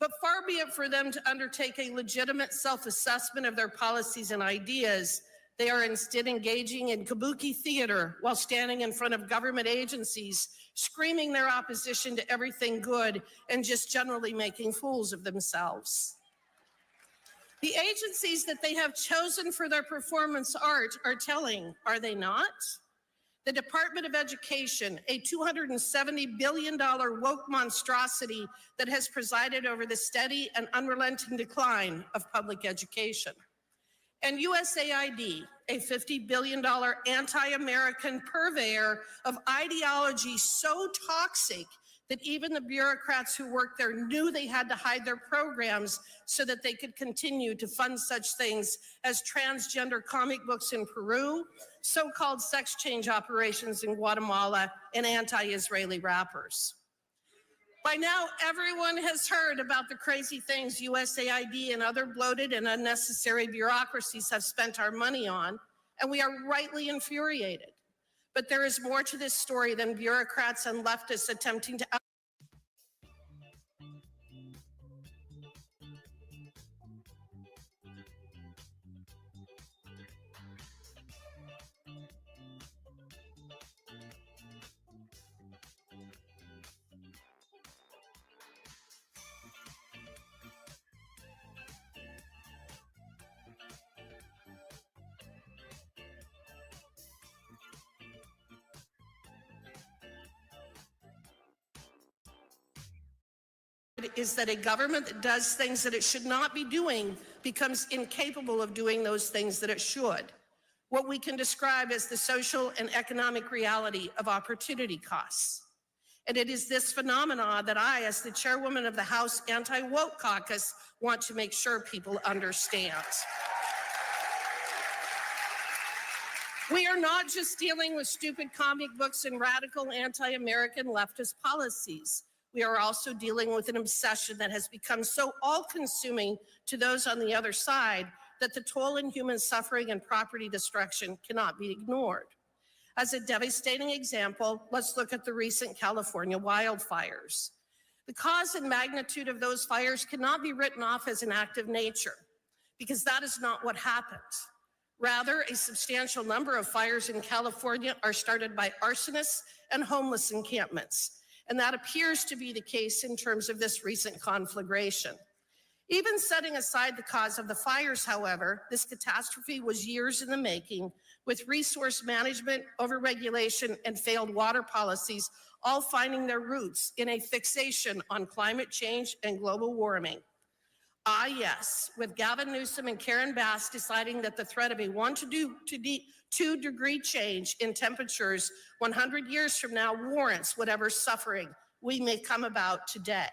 But far be it for them to undertake a legitimate self-assessment of their policies and ideas. They are instead engaging in kabuki theater while standing in front of government agencies, screaming their opposition to everything good and just generally making fools of themselves. The agencies that they have chosen for their performance art are telling, are they not? The Department of Education, a $270 billion woke monstrosity that has presided over the steady and unrelenting decline of public education. And USAID, a $50 billion anti-American purveyor of ideology so toxic that even the bureaucrats who worked there knew they had to hide their programs so that they could continue to fund such things as transgender comic books in Peru, so-called sex change operations in Guatemala, and anti-Israeli rappers. By now, everyone has heard about the crazy things USAID and other bloated and unnecessary bureaucracies have spent our money on, and we are rightly infuriated. But there is more to this story than bureaucrats and leftists attempting to is that a government that does things that it should not be doing becomes incapable of doing those things that it should. What we can describe as the social and economic reality of opportunity costs. And it is this phenomena that I, as the chairwoman of the House Anti-Woke Caucus, want to make sure people understand. We are not just dealing with stupid comic books and radical anti-American leftist policies. We are also dealing with an obsession that has become so all-consuming to those on the other side that the toll in human suffering and property destruction cannot be ignored. As a devastating example, let's look at the recent California wildfires. The cause and magnitude of those fires cannot be written off as an act of nature, because that is not what happened. Rather, a substantial number of fires in California are started by arsonists and homeless encampments. And that appears to be the case in terms of this recent conflagration. Even setting aside the cause of the fires, however, this catastrophe was years in the making, with resource management, overregulation, and failed water policies all finding their roots in a fixation on climate change and global warming. Ah, yes, with Gavin Newsom and Karen Bass deciding that the threat of a 1 to 2 degree change in temperatures 100 years from now warrants whatever suffering we may come about today.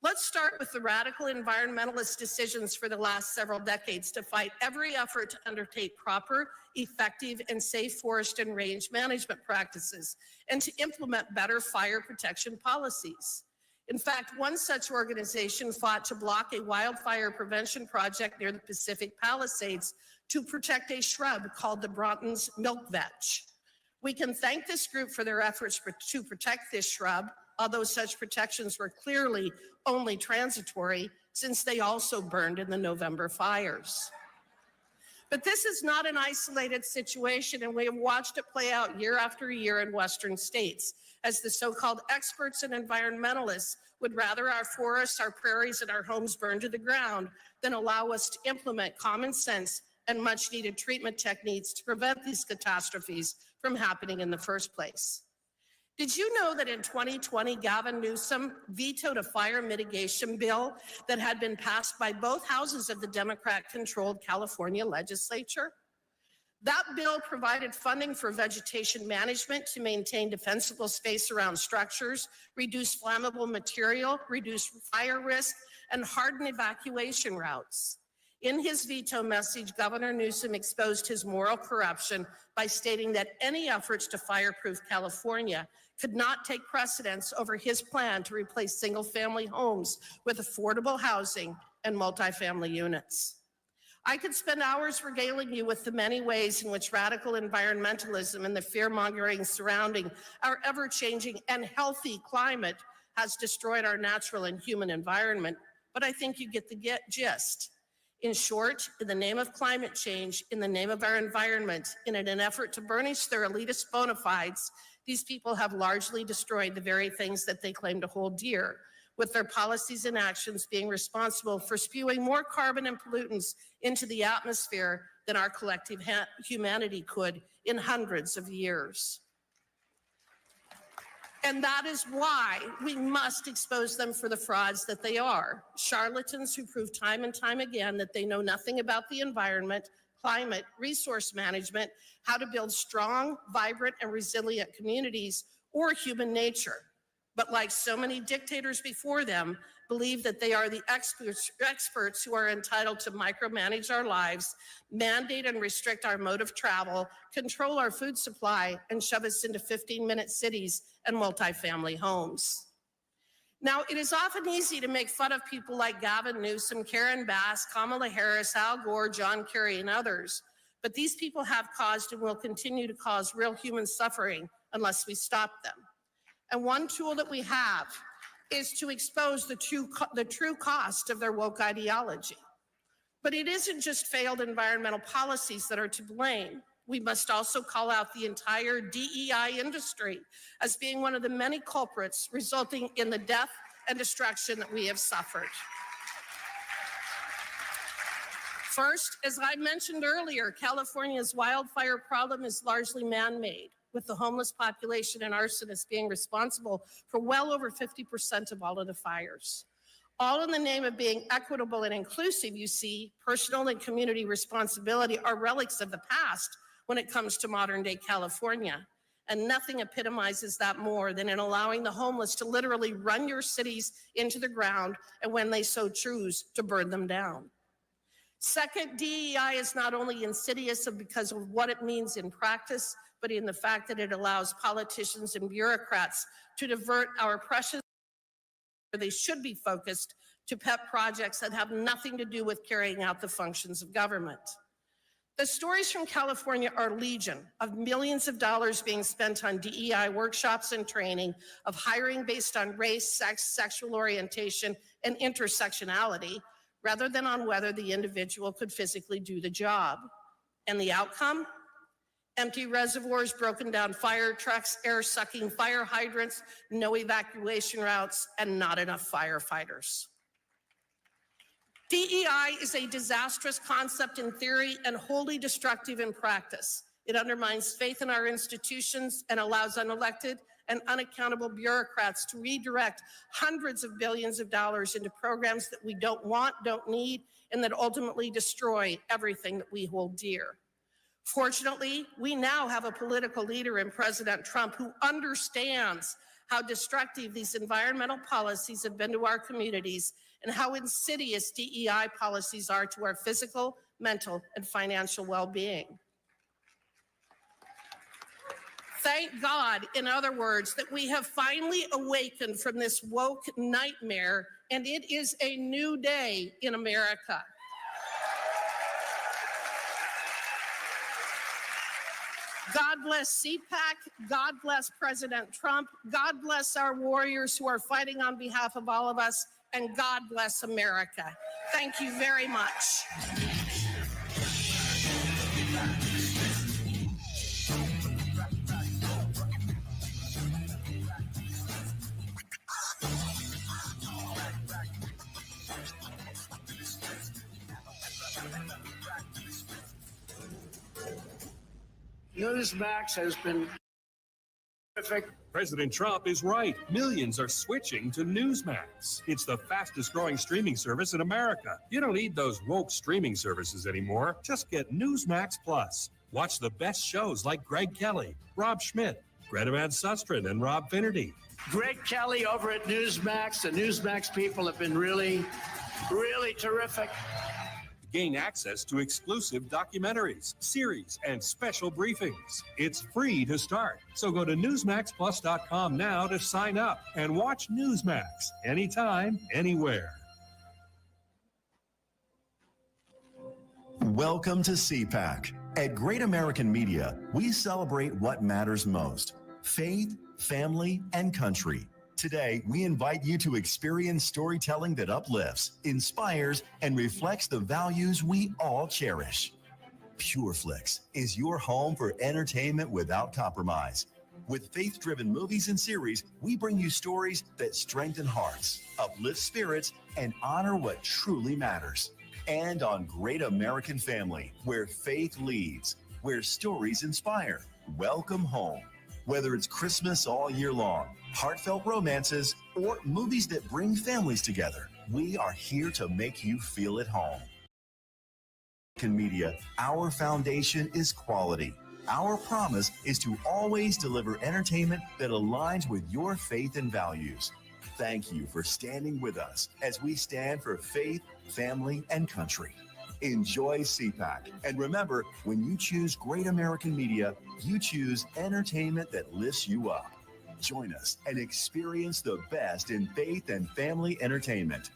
Let's start with the radical environmentalist decisions for the last several decades to fight every effort to undertake proper, effective, and safe forest and range management practices and to implement better fire protection policies. In fact, one such organization fought to block a wildfire prevention project near the Pacific Palisades to protect a shrub called the Broughton's milk vetch. We can thank this group for their efforts to protect this shrub, although such protections were clearly only transitory since they also burned in the November fires. But this is not an isolated situation, and we have watched it play out year after year in Western states, as the so-called experts and environmentalists would rather our forests, our prairies, and our homes burn to the ground than allow us to implement common sense and much needed treatment techniques to prevent these catastrophes from happening in the first place. Did you know that in 2020, Gavin Newsom vetoed a fire mitigation bill that had been passed by both houses of the Democrat-controlled California legislature? That bill provided funding for vegetation management to maintain defensible space around structures, reduce flammable material, reduce fire risk, and harden evacuation routes. In his veto message, Governor Newsom exposed his moral corruption by stating that any efforts to fireproof California could not take precedence over his plan to replace single-family homes with affordable housing and multifamily units. I could spend hours regaling you with the many ways in which radical environmentalism and the fear-mongering surrounding our ever-changing and healthy climate has destroyed our natural and human environment, but I think you get the gist. In short, in the name of climate change, in the name of our environment, in an effort to burnish their elitist bona fides, these people have largely destroyed the very things that they claim to hold dear, with their policies and actions being responsible for spewing more carbon and pollutants into the atmosphere than our collective humanity could in hundreds of years. And that is why we must expose them for the frauds that they are. Charlatans who prove time and time again that they know nothing about the environment, climate, resource management, how to build strong, vibrant, and resilient communities, or human nature. But like so many dictators before them, believe that they are the experts who are entitled to micromanage our lives, mandate and restrict our mode of travel, control our food supply, and shove us into 15-minute cities and multifamily homes. Now, it is often easy to make fun of people like Gavin Newsom, Karen Bass, Kamala Harris, Al Gore, John Kerry, and others, but these people have caused and will continue to cause real human suffering unless we stop them. And one tool that we have is to expose the true cost of their woke ideology. But it isn't just failed environmental policies that are to blame. We must also call out the entire DEI industry as being one of the many culprits resulting in the death and destruction that we have suffered. First, as I mentioned earlier, California's wildfire problem is largely man-made, with the homeless population and arsonists being responsible for well over 50% of all of the fires. All in the name of being equitable and inclusive, you see, personal and community responsibility are relics of the past when it comes to modern day California. And nothing epitomizes that more than in allowing the homeless to literally run your cities into the ground and when they so choose to burn them down. Second, DEI is not only insidious because of what it means in practice, but in the fact that it allows politicians and bureaucrats to divert our precious where they should be focused to pet projects that have nothing to do with carrying out the functions of government. The stories from California are legion, of millions of dollars being spent on DEI workshops and training, of hiring based on race, sex, sexual orientation, and intersectionality, rather than on whether the individual could physically do the job. And the outcome? Empty reservoirs, broken down fire trucks, air-sucking fire hydrants, no evacuation routes, and not enough firefighters. DEI is a disastrous concept in theory and wholly destructive in practice. It undermines faith in our institutions and allows unelected and unaccountable bureaucrats to redirect hundreds of billions of dollars into programs that we don't want, don't need, and that ultimately destroy everything that we hold dear. Fortunately, we now have a political leader in President Trump who understands how destructive these environmental policies have been to our communities and how insidious DEI policies are to our physical, mental, and financial well-being. Thank God, in other words, that we have finally awakened from this woke nightmare, and it is a new day in America. God bless CPAC, God bless President Trump, God bless our warriors who are fighting on behalf of all of us, and God bless America. Thank you very much. Newsmax has been terrific. President Trump is right. Millions are switching to Newsmax. It's the fastest growing streaming service in America. You don't need those woke streaming services anymore. Just get Newsmax Plus. Watch the best shows like Greg Kelly, Rob Schmidt, Greta Van Susteren, and Rob Finnerty. Greg Kelly over at Newsmax. The Newsmax people have been really terrific. Gain access to exclusive documentaries, series, and special briefings. It's free to start. So go to NewsmaxPlus.com now to sign up and watch Newsmax anytime, anywhere. Welcome to CPAC. At Great American Media, we celebrate what matters most: faith, family, and country. Today, we invite you to experience storytelling that uplifts, inspires, and reflects the values we all cherish. PureFlix is your home for entertainment without compromise. With faith-driven movies and series, we bring you stories that strengthen hearts, uplift spirits, and honor what truly matters. And on Great American Family, where faith leads, where stories inspire. Welcome home. Whether it's Christmas all year long, heartfelt romances, or movies that bring families together, we are here to make you feel at home. In media, our foundation is quality. Our promise is to always deliver entertainment that aligns with your faith and values. Thank you for standing with us as we stand for faith, family, and country. Enjoy CPAC. And remember, when you choose Great American Media, you choose entertainment that lifts you up. Join us and experience the best in faith and family entertainment.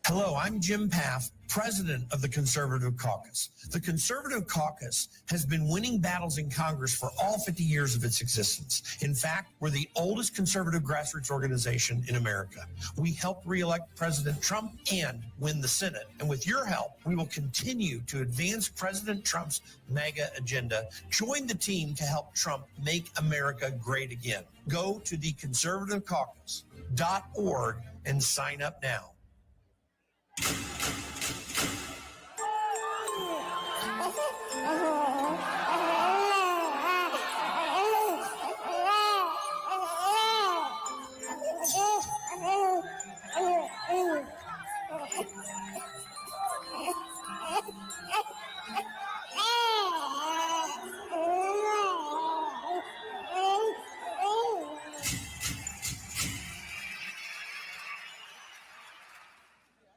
Hello, I'm Jim Paff, president of the Conservative Caucus. The Conservative Caucus has been winning battles in Congress for all 50 years of its existence. In fact, we're the oldest conservative grassroots organization in America. We helped re-elect President Trump and win the Senate. And with your help, we will continue to advance President Trump's MAGA agenda. Join the team to help Trump make America great again. Go to theconservativecaucus.org and sign up now.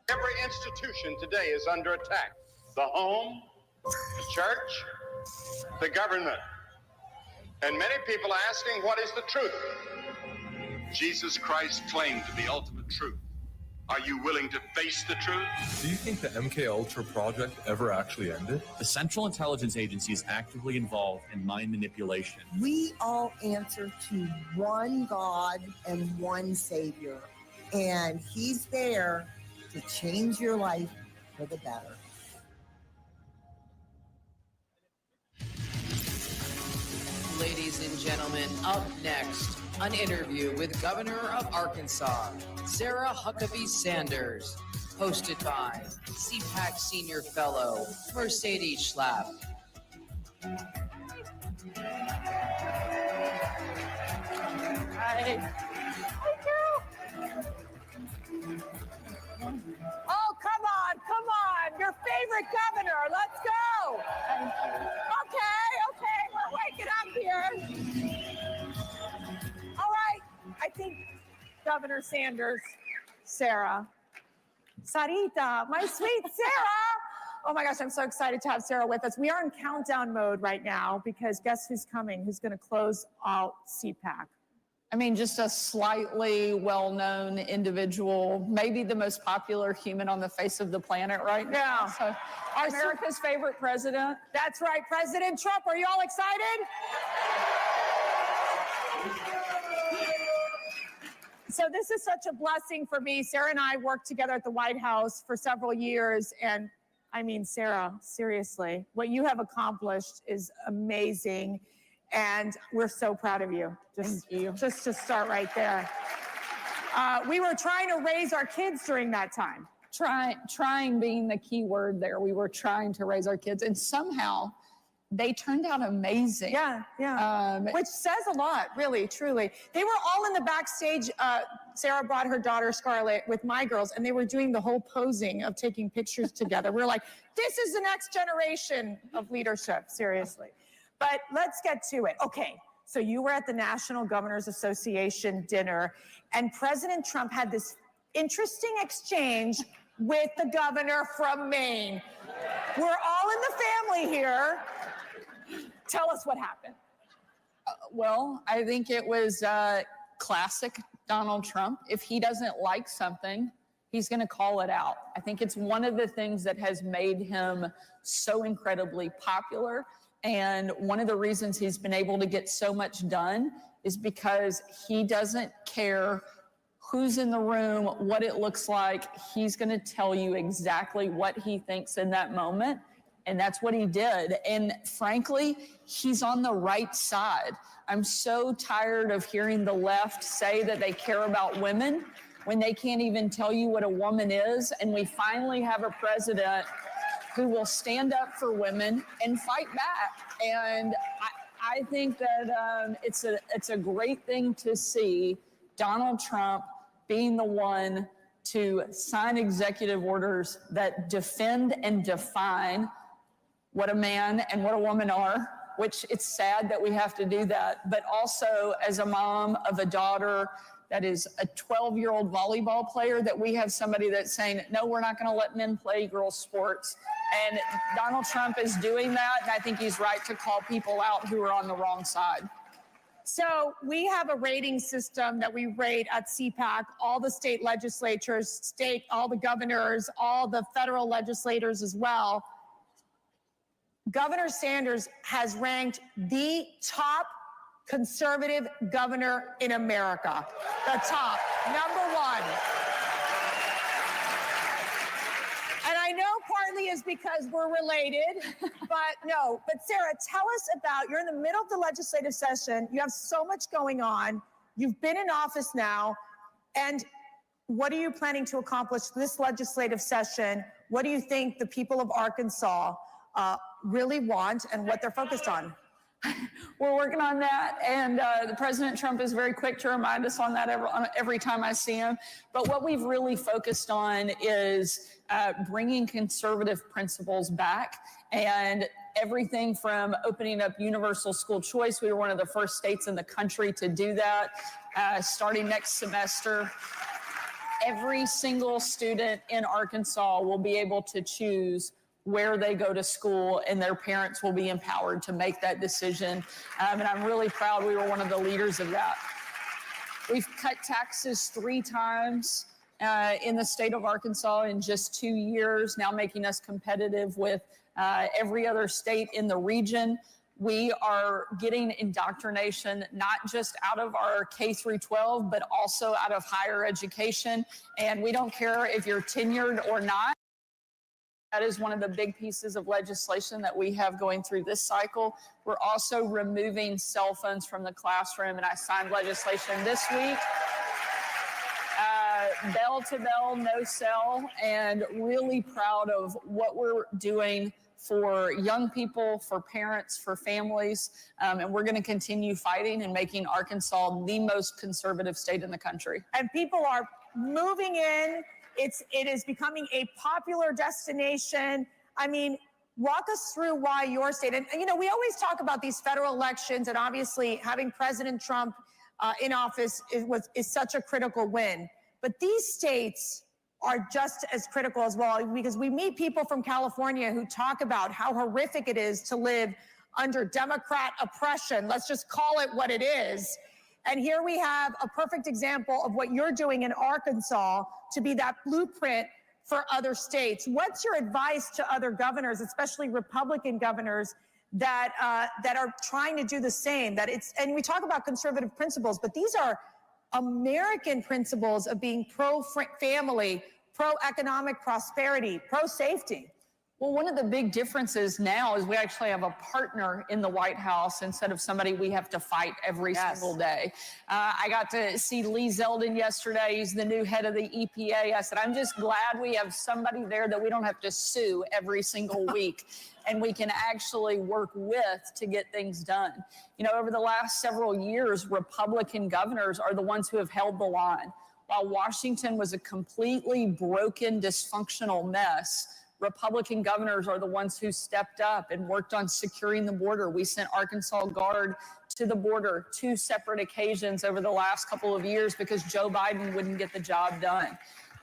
Every institution today is under attack. The home, the church, the government. And many people are asking, what is the truth? Jesus Christ claimed to be ultimate truth. Are you willing to face the truth? Do you think the MK Ultra project ever actually ended? The Central Intelligence Agency is actively involved in mind manipulation. We all answer to one God and one Savior, and He's there to change your life for the better. Ladies and gentlemen, up next, an interview with Governor of Arkansas, Sarah Huckabee Sanders, hosted by CPAC Senior Fellow, Mercedes Schlapp. Hi. Oh, come on, your favorite governor, let's go. Okay, we're waking up here. All right, I think Governor Sanders, Sarah, Sarita, my sweet Sarah. Oh my gosh, I'm so excited to have Sarah with us. We are in countdown mode right now because guess who's coming? Who's going to close out CPAC? I mean, just a slightly well-known individual, maybe the most popular human on the face of the planet right now. Yeah. So, America's favorite president. That's right, President Trump. Are you all excited? So this is such a blessing for me. Sarah and I worked together at the White House for several years. And I mean, Sarah, seriously, what you have accomplished is amazing. And we're so proud of you. Thank you. Just to start right there. We were trying to raise our kids during that time. Trying being the key word there. We were trying to raise our kids, and somehow they turned out amazing. Yeah. Which says a lot, really, truly. They were all in the backstage. Sarah brought her daughter, Scarlett, with my girls, and they were doing the whole posing of taking pictures together. We're like, this is the next generation of leadership, seriously. But let's get to it. Okay, so you were at the National Governors Association dinner, and President Trump had this interesting exchange with the governor from Maine. We're all in the family here. Tell us what happened. Well, I think it was classic Donald Trump. If he doesn't like something, he's going to call it out. I think it's one of the things that has made him so incredibly popular. And one of the reasons he's been able to get so much done is because he doesn't care who's in the room, what it looks like. He's going to tell you exactly what he thinks in that moment. And that's what he did. And frankly, he's on the right side. I'm so tired of hearing the left say that they care about women when they can't even tell you what a woman is. And we finally have a president who will stand up for women and fight back. And I think that it's a great thing to see Donald Trump being the one to sign executive orders that defend and define what a man and what a woman are, which it's sad that we have to do that. But also as a mom of a daughter that is a 12-year-old volleyball player, that we have somebody that's saying, no, we're not gonna let men play girls' sports. And Donald Trump is doing that, and I think he's right to call people out who are on the wrong side. So we have a rating system that we rate at CPAC, all the state legislatures, all the governors, all the federal legislators as well. Governor Sanders has ranked the top conservative governor in America. The top, number one. And I know partly is because we're related, but Sarah, tell us about, you're in the middle of the legislative session. You have so much going on. You've been in office now. And what are you planning to accomplish this legislative session? What do you think the people of Arkansas really want and what they're focused on? We're working on that, and the President Trump is very quick to remind us on that every time I see him. But what we've really focused on is bringing conservative principles back, and everything from opening up universal school choice. We were one of the first states in the country to do that. Starting next semester, every single student in Arkansas will be able to choose where they go to school, and their parents will be empowered to make that decision. And I'm really proud we were one of the leaders of that. We've cut taxes 3 times in the state of Arkansas in just 2 years, now making us competitive with every other state in the region. We are getting indoctrination, not just out of our K through 12, but also out of higher education. And we don't care if you're tenured or not. That is one of the big pieces of legislation that we have going through this cycle. We're also removing cell phones from the classroom, and I signed legislation this week. Bell to bell, no cell, and really proud of what we're doing for young people, for parents, for families, and we're going to continue fighting and making Arkansas the most conservative state in the country. And people are moving in. It is becoming a popular destination. I mean, walk us through why your state, and you know, we always talk about these federal elections, and obviously having President Trump in office is such a critical win. But these states are just as critical as well, because we meet people from California who talk about how horrific it is to live under Democrat oppression. Let's just call it what it is. And here we have a perfect example of what you're doing in Arkansas to be that blueprint for other states. What's your advice to other governors, especially Republican governors, that are trying to do the same? And we talk about conservative principles, but these are American principles of being pro-family, pro-economic prosperity, pro-safety. Well, one of the big differences now is we actually have a partner in the White House instead of somebody we have to fight every single day. I got to see Lee Zeldin yesterday. He's the new head of the EPA. I said, I'm just glad we have somebody there that we don't have to sue every single week, and we can actually work with to get things done. You know, over the last several years, Republican governors are the ones who have held the line. While Washington was a completely broken, dysfunctional mess, Republican governors are the ones who stepped up and worked on securing the border. We sent Arkansas Guard to the border 2 separate occasions over the last couple of years because Joe Biden wouldn't get the job done.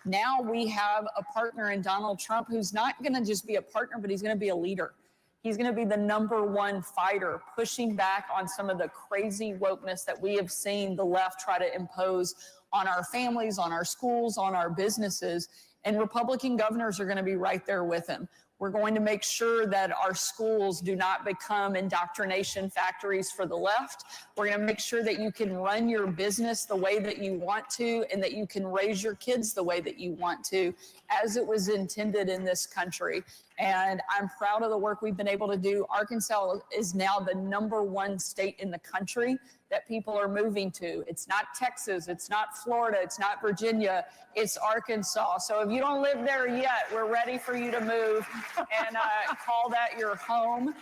Now we have a partner in Donald Trump who's not going to just be a partner, but he's going to be a leader. He's going to be the #1 fighter, pushing back on some of the crazy wokeness that we have seen the left try to impose on our families, on our schools, on our businesses. And Republican governors are going to be right there with him. We're going to make sure that our schools do not become indoctrination factories for the left. We're going to make sure that you can run your business the way that you want to and that you can raise your kids the way that you want to, as it was intended in this country. And I'm proud of the work we've been able to do. Arkansas is now the #1 state in the country that people are moving to. It's not Texas, it's not Florida, it's not Virginia, it's Arkansas. So if you don't live there yet, we're ready for you to move and call that your home.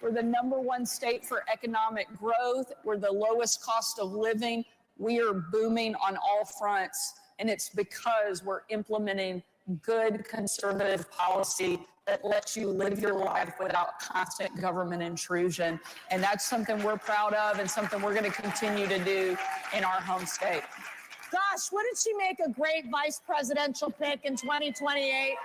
We're the #1 state for economic growth. We're the lowest cost of living. We are booming on all fronts, and it's because we're implementing good conservative policy that lets you live your life without constant government intrusion. And that's something we're proud of and something we're going to continue to do in our home state. Gosh, wouldn't she make a great vice presidential pick in 2028?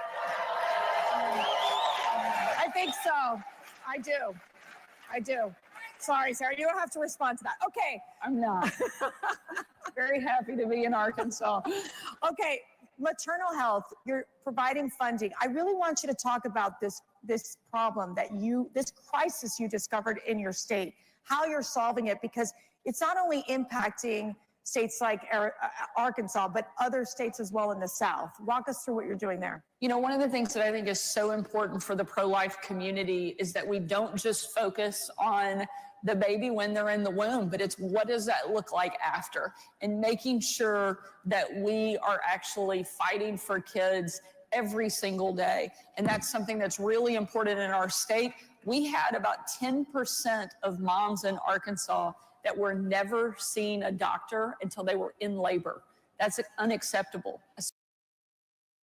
I think so. I do. Sorry, Sarah, you don't have to respond to that. Okay. I'm not. Very happy to be in Arkansas. Okay. Maternal health, you're providing funding. I really want you to talk about this problem this crisis you discovered in your state, how you're solving it, because it's not only impacting states like Arkansas, but other states as well in the South. Walk us through what you're doing there. You know, one of the things that I think is so important for the pro-life community is that we don't just focus on the baby when they're in the womb, but it's what does that look like after, and making sure that we are actually fighting for kids every single day. And that's something that's really important in our state. We had about 10% of moms in Arkansas that were never seeing a doctor until they were in labor. That's unacceptable.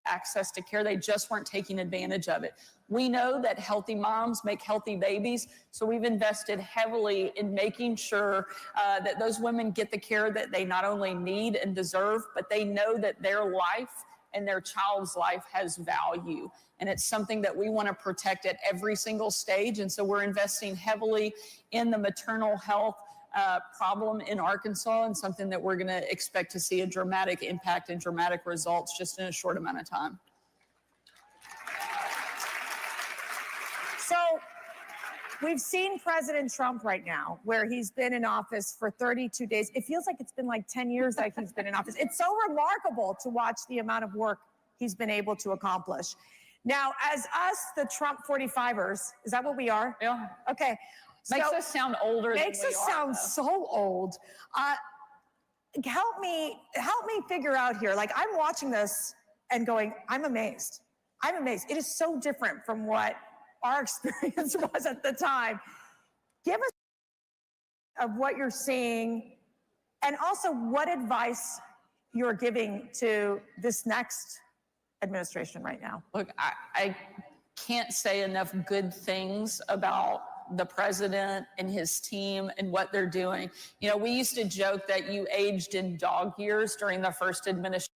Access to care, they just weren't taking advantage of it. We know that healthy moms make healthy babies, so we've invested heavily in making sure that those women get the care that they not only need and deserve, but they know that their life and their child's life has value. And it's something that we want to protect at every single stage. And so we're investing heavily in the maternal health problem in Arkansas, and something that we're going to expect to see a dramatic impact and dramatic results just in a short amount of time. So we've seen President Trump right now, where he's been in office for 32 days. It feels like it's been like 10 years that he's been in office. It's so remarkable to watch the amount of work he's been able to accomplish. Now, as us, the Trump 45ers, is that what we are? Yeah. Okay. Makes us sound older than we are. Makes us sound so old. Help me figure out here. Like, I'm watching this and going, I'm amazed. It is so different from what our experience was at the time. Give us of what you're seeing, and also what advice you're giving to this next administration right now. Look, I can't say enough good things about the president and his team and what they're doing. You know, we used to joke that you aged in dog years during the first administration.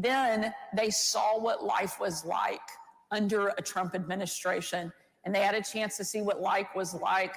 Then they saw what life was like under a Trump administration, and they had a chance to see what life was like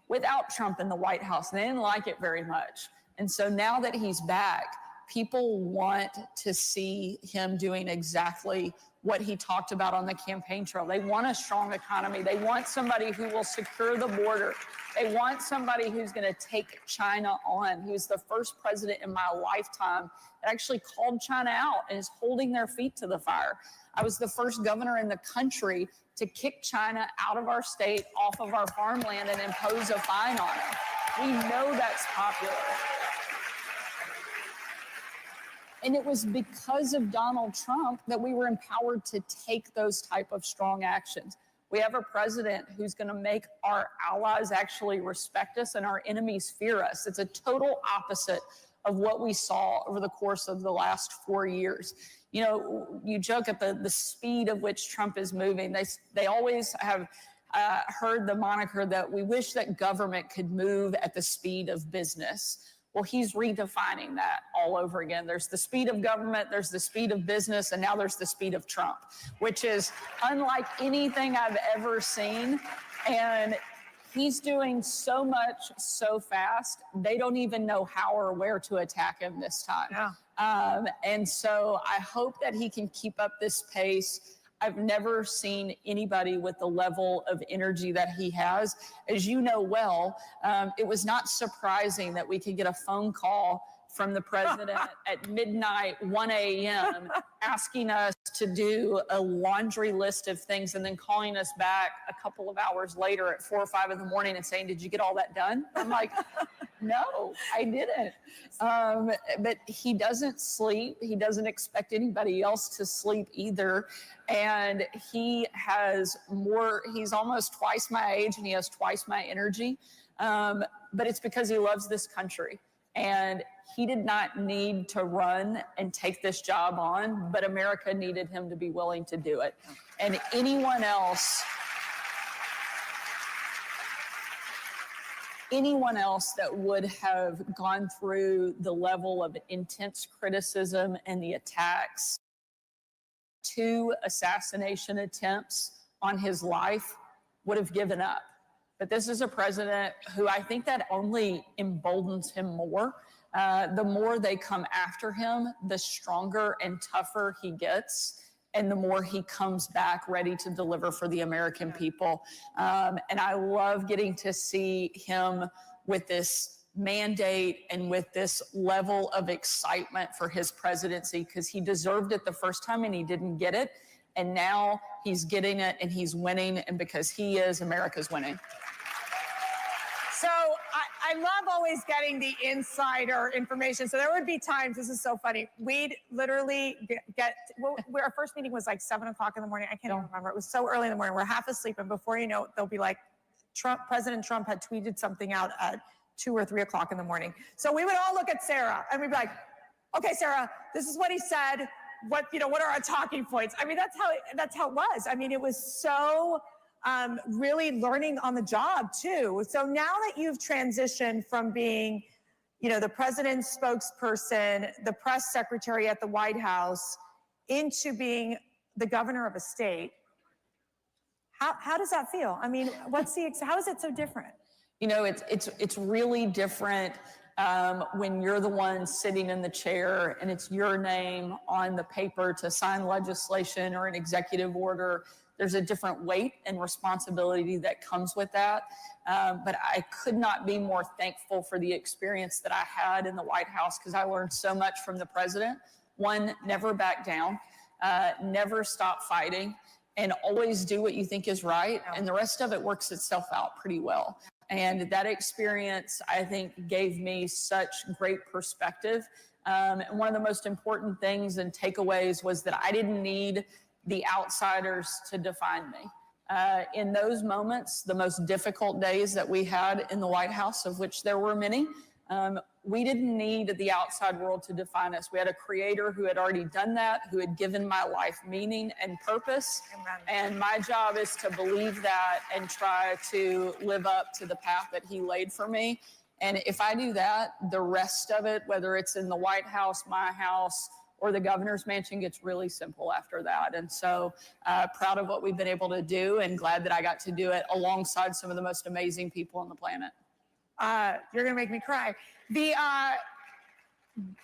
without Trump in the White House. And they didn't like it very much. And so now that he's back, people want to see him doing exactly what he talked about on the campaign trail. They want a strong economy. They want somebody who will secure the border. They want somebody who's going to take China on. He was the first president in my lifetime that actually called China out and is holding their feet to the fire. I was the first governor in the country to kick China out of our state, off of our farmland, and impose a fine on it. We know that's popular. And it was because of Donald Trump that we were empowered to take those type of strong actions. We have a president who's going to make our allies actually respect us and our enemies fear us. It's a total opposite of what we saw over the course of the last 4 years. You know, you joke at the speed of which Trump is moving. They always have heard the moniker that we wish that government could move at the speed of business. Well, he's redefining that all over again. There's the speed of government, there's the speed of business, and now there's the speed of Trump, which is unlike anything I've ever seen. And he's doing so much so fast, they don't even know how or where to attack him this time. Yeah. And so I hope that he can keep up this pace. I've never seen anybody with the level of energy that he has. As you know well, it was not surprising that we could get a phone call from the president at midnight, 1 a.m., asking us to do a laundry list of things and then calling us back a couple of hours later at 4 or 5 in the morning and saying, "Did you get all that done?" I'm like, "No, I didn't." But he doesn't sleep. He doesn't expect anybody else to sleep either. And he has he's almost twice my age and he has twice my energy. But it's because he loves this country. And he did not need to run and take this job on, but America needed him to be willing to do it. And anyone else that would have gone through the level of intense criticism and the attacks, 2 assassination attempts on his life, would have given up. But this is a president who I think that only emboldens him more. The more they come after him, the stronger and tougher he gets, and the more he comes back ready to deliver for the American people. And I love getting to see him with this mandate and with this level of excitement for his presidency, because he deserved it the first time and he didn't get it. And now he's getting it and he's winning. And because he is, America's winning. So I love always getting the insider information. So there would be times, this is so funny, we'd literally our first meeting was like 7 o'clock in the morning. I can't even remember. It was so early in the morning. We're half asleep. And before you know it, they'll be like, President Trump had tweeted something out at 2 or 3 o'clock in the morning. So we would all look at Sarah and we'd be like, "Okay, Sarah, this is what he said. What are our talking points?" I mean, that's how it was. I mean, it was so really learning on the job too. So now that you've transitioned from being, the president's spokesperson, the press secretary at the White House, into being the governor of a state, how does that feel? I mean, how is it so different? It's really different when you're the one sitting in the chair and it's your name on the paper to sign legislation or an executive order. There's a different weight and responsibility that comes with that. But I could not be more thankful for the experience that I had in the White House, because I learned so much from the president. One, never back down, never stop fighting, and always do what you think is right. And the rest of it works itself out pretty well. And that experience, I think, gave me such great perspective. And one of the most important things and takeaways was that I didn't need the outsiders to define me. In those moments, the most difficult days that we had in the White House, of which there were many, we didn't need the outside world to define us. We had a creator who had already done that, who had given my life meaning and purpose. Amen. And my job is to believe that and try to live up to the path that he laid for me. And if I do that, the rest of it, whether it's in the White House, my house, or the governor's mansion, gets really simple after that. And so proud of what we've been able to do, and glad that I got to do it alongside some of the most amazing people on the planet. You're gonna make me cry.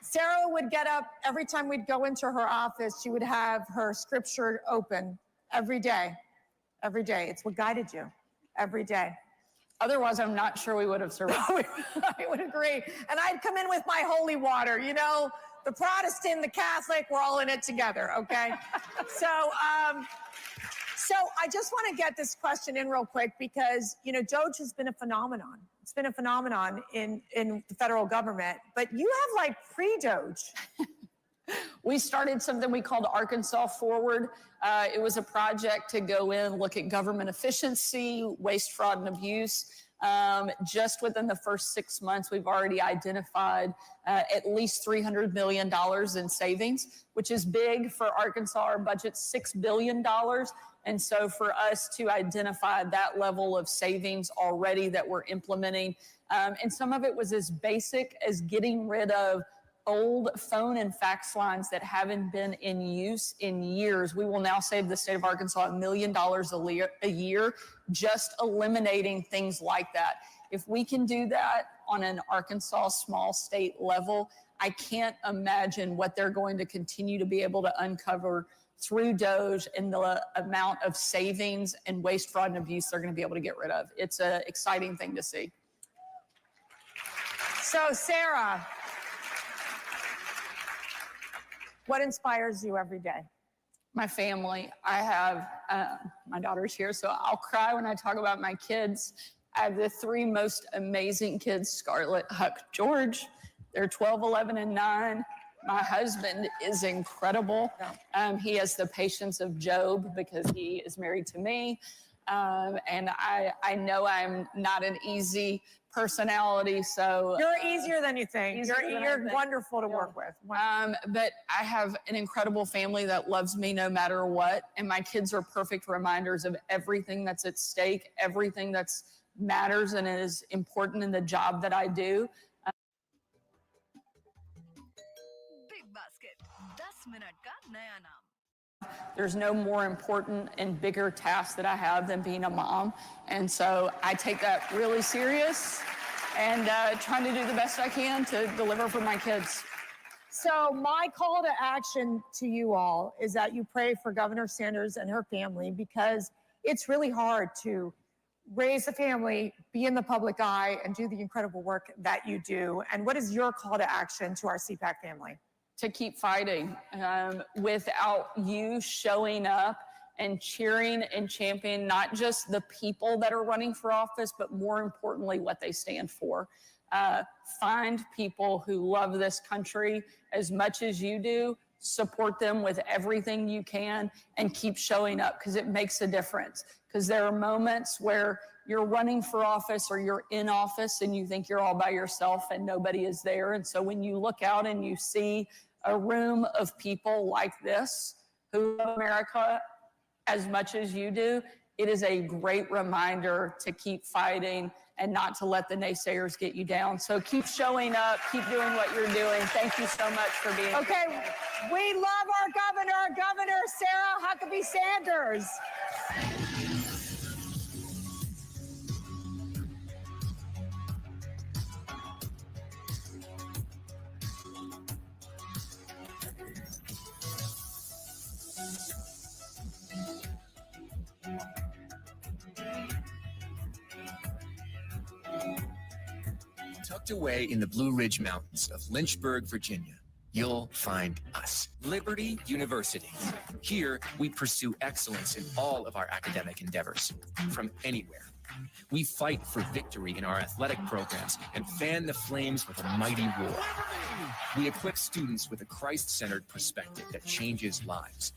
Sarah would get up every time we'd go into her office. She would have her scripture open every day. Every day. It's what guided you every day. Otherwise, I'm not sure we would have survived. I would agree. And I'd come in with my holy water, the Protestant, the Catholic, we're all in it together, okay? So I just want to get this question in real quick, because, Doge has been a phenomenon. It's been a phenomenon in the federal government, but you have like pre-Doge. We started something we called Arkansas Forward. It was a project to go in, look at government efficiency, waste, fraud, and abuse. Just within the first 6 months, we've already identified at least $300 million in savings, which is big for Arkansas. Our budget's $6 billion. And so for us to identify that level of savings already that we're implementing, and some of it was as basic as getting rid of old phone and fax lines that haven't been in use in years. We will now save the state of Arkansas $1 million a year, just eliminating things like that. If we can do that on an Arkansas small state level, I can't imagine what they're going to continue to be able to uncover through DOGE and the amount of savings and waste, fraud, and abuse they're going to be able to get rid of. It's an exciting thing to see. So, Sarah, what inspires you every day? My family. I have, my daughter's here, so I'll cry when I talk about my kids. I have the three most amazing kids, Scarlett, Huck, George. They're 12, 11, and 9. My husband is incredible. He has the patience of Job because he is married to me. And I know I'm not an easy personality, so You're easier than you think. You're wonderful to work with. But I have an incredible family that loves me no matter what, and my kids are perfect reminders of everything that's at stake, everything that's matters and is important in the job that I do. Big Basket, 10 minute ka naya naam. There's no more important and bigger task that I have than being a mom. And so I take that really serious and trying to do the best I can to deliver for my kids. So my call to action to you all is that you pray for Governor Sanders and her family, because it's really hard to raise a family, be in the public eye, and do the incredible work that you do. And what is your call to action to our CPAC family? To keep fighting. Without you showing up and cheering and championing not just the people that are running for office, but more importantly, what they stand for. Find people who love this country as much as you do, support them with everything you can, and keep showing up, because it makes a difference. Because there are moments where you're running for office or you're in office and you think you're all by yourself and nobody is there. And so when you look out and you see a room of people like this who love America as much as you do, it is a great reminder to keep fighting and not to let the naysayers get you down. So keep showing up, keep doing what you're doing. Thank you so much for being here. Okay, we love our governor, Governor Sarah Huckabee Sanders. Tucked away in the Blue Ridge Mountains of Lynchburg, Virginia, you'll find us, Liberty University. Here, we pursue excellence in all of our academic endeavors, from anywhere. We fight for victory in our athletic programs and fan the flames with a mighty roar. We equip students with a Christ-centered perspective that changes lives.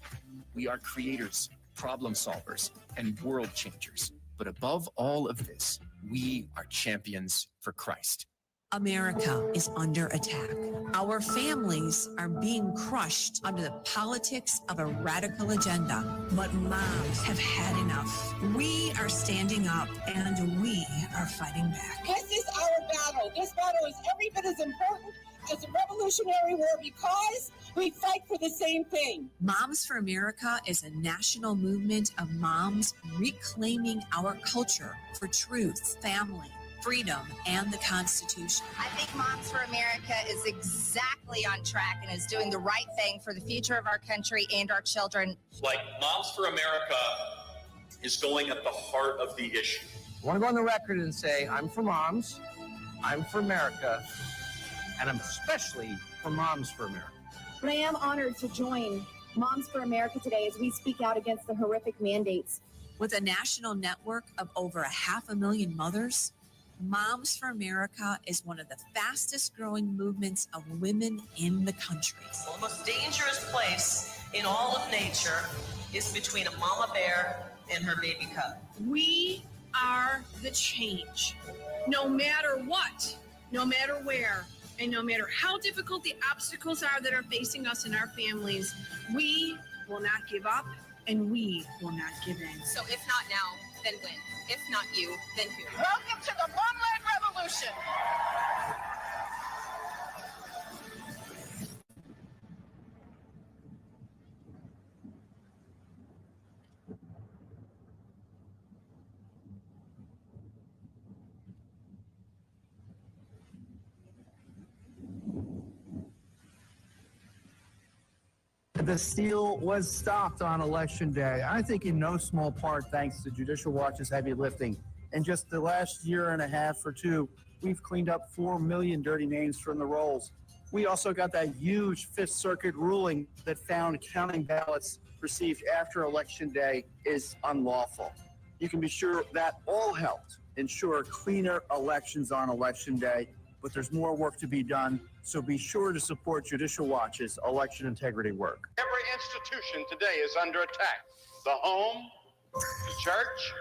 We are creators, problem solvers, and world changers. But above all of this, we are champions for Christ. America is under attack. Our families are being crushed under the politics of a radical agenda. But moms have had enough. We are standing up and we are fighting back. This is our battle. This battle is every bit as important as the Revolutionary War because we fight for the same thing. Moms for America is a national movement of moms reclaiming our culture for truth, family, freedom, and the Constitution. I think Moms for America is exactly on track and is doing the right thing for the future of our country and our children. Like Moms for America is going at the heart of the issue. I want to go on the record and say I'm for moms, I'm for America, and I'm especially for Moms for America. But I am honored to join Moms for America today as we speak out against the horrific mandates. With a national network of over 500,000 mothers, Moms for America is one of the fastest growing movements of women in the country. The most dangerous place in all of nature is between a mama bear and her baby cub. We are the change. No matter what, no matter where, and no matter how difficult the obstacles are that are facing us and our families, we will not give up and we will not give in. So if not now, then when? If not you, then who? Welcome to the Mom-Led Revolution. The steal was stopped on Election Day. I think in no small part thanks to Judicial Watch's heavy lifting. In just the last year and a half or two, we've cleaned up 4 million dirty names from the rolls. We also got that huge Fifth Circuit ruling that found counting ballots received after Election Day is unlawful. You can be sure that all helped ensure cleaner elections on Election Day, but there's more work to be done. So be sure to support Judicial Watch's election integrity work. Every institution today is under attack. The home, the church,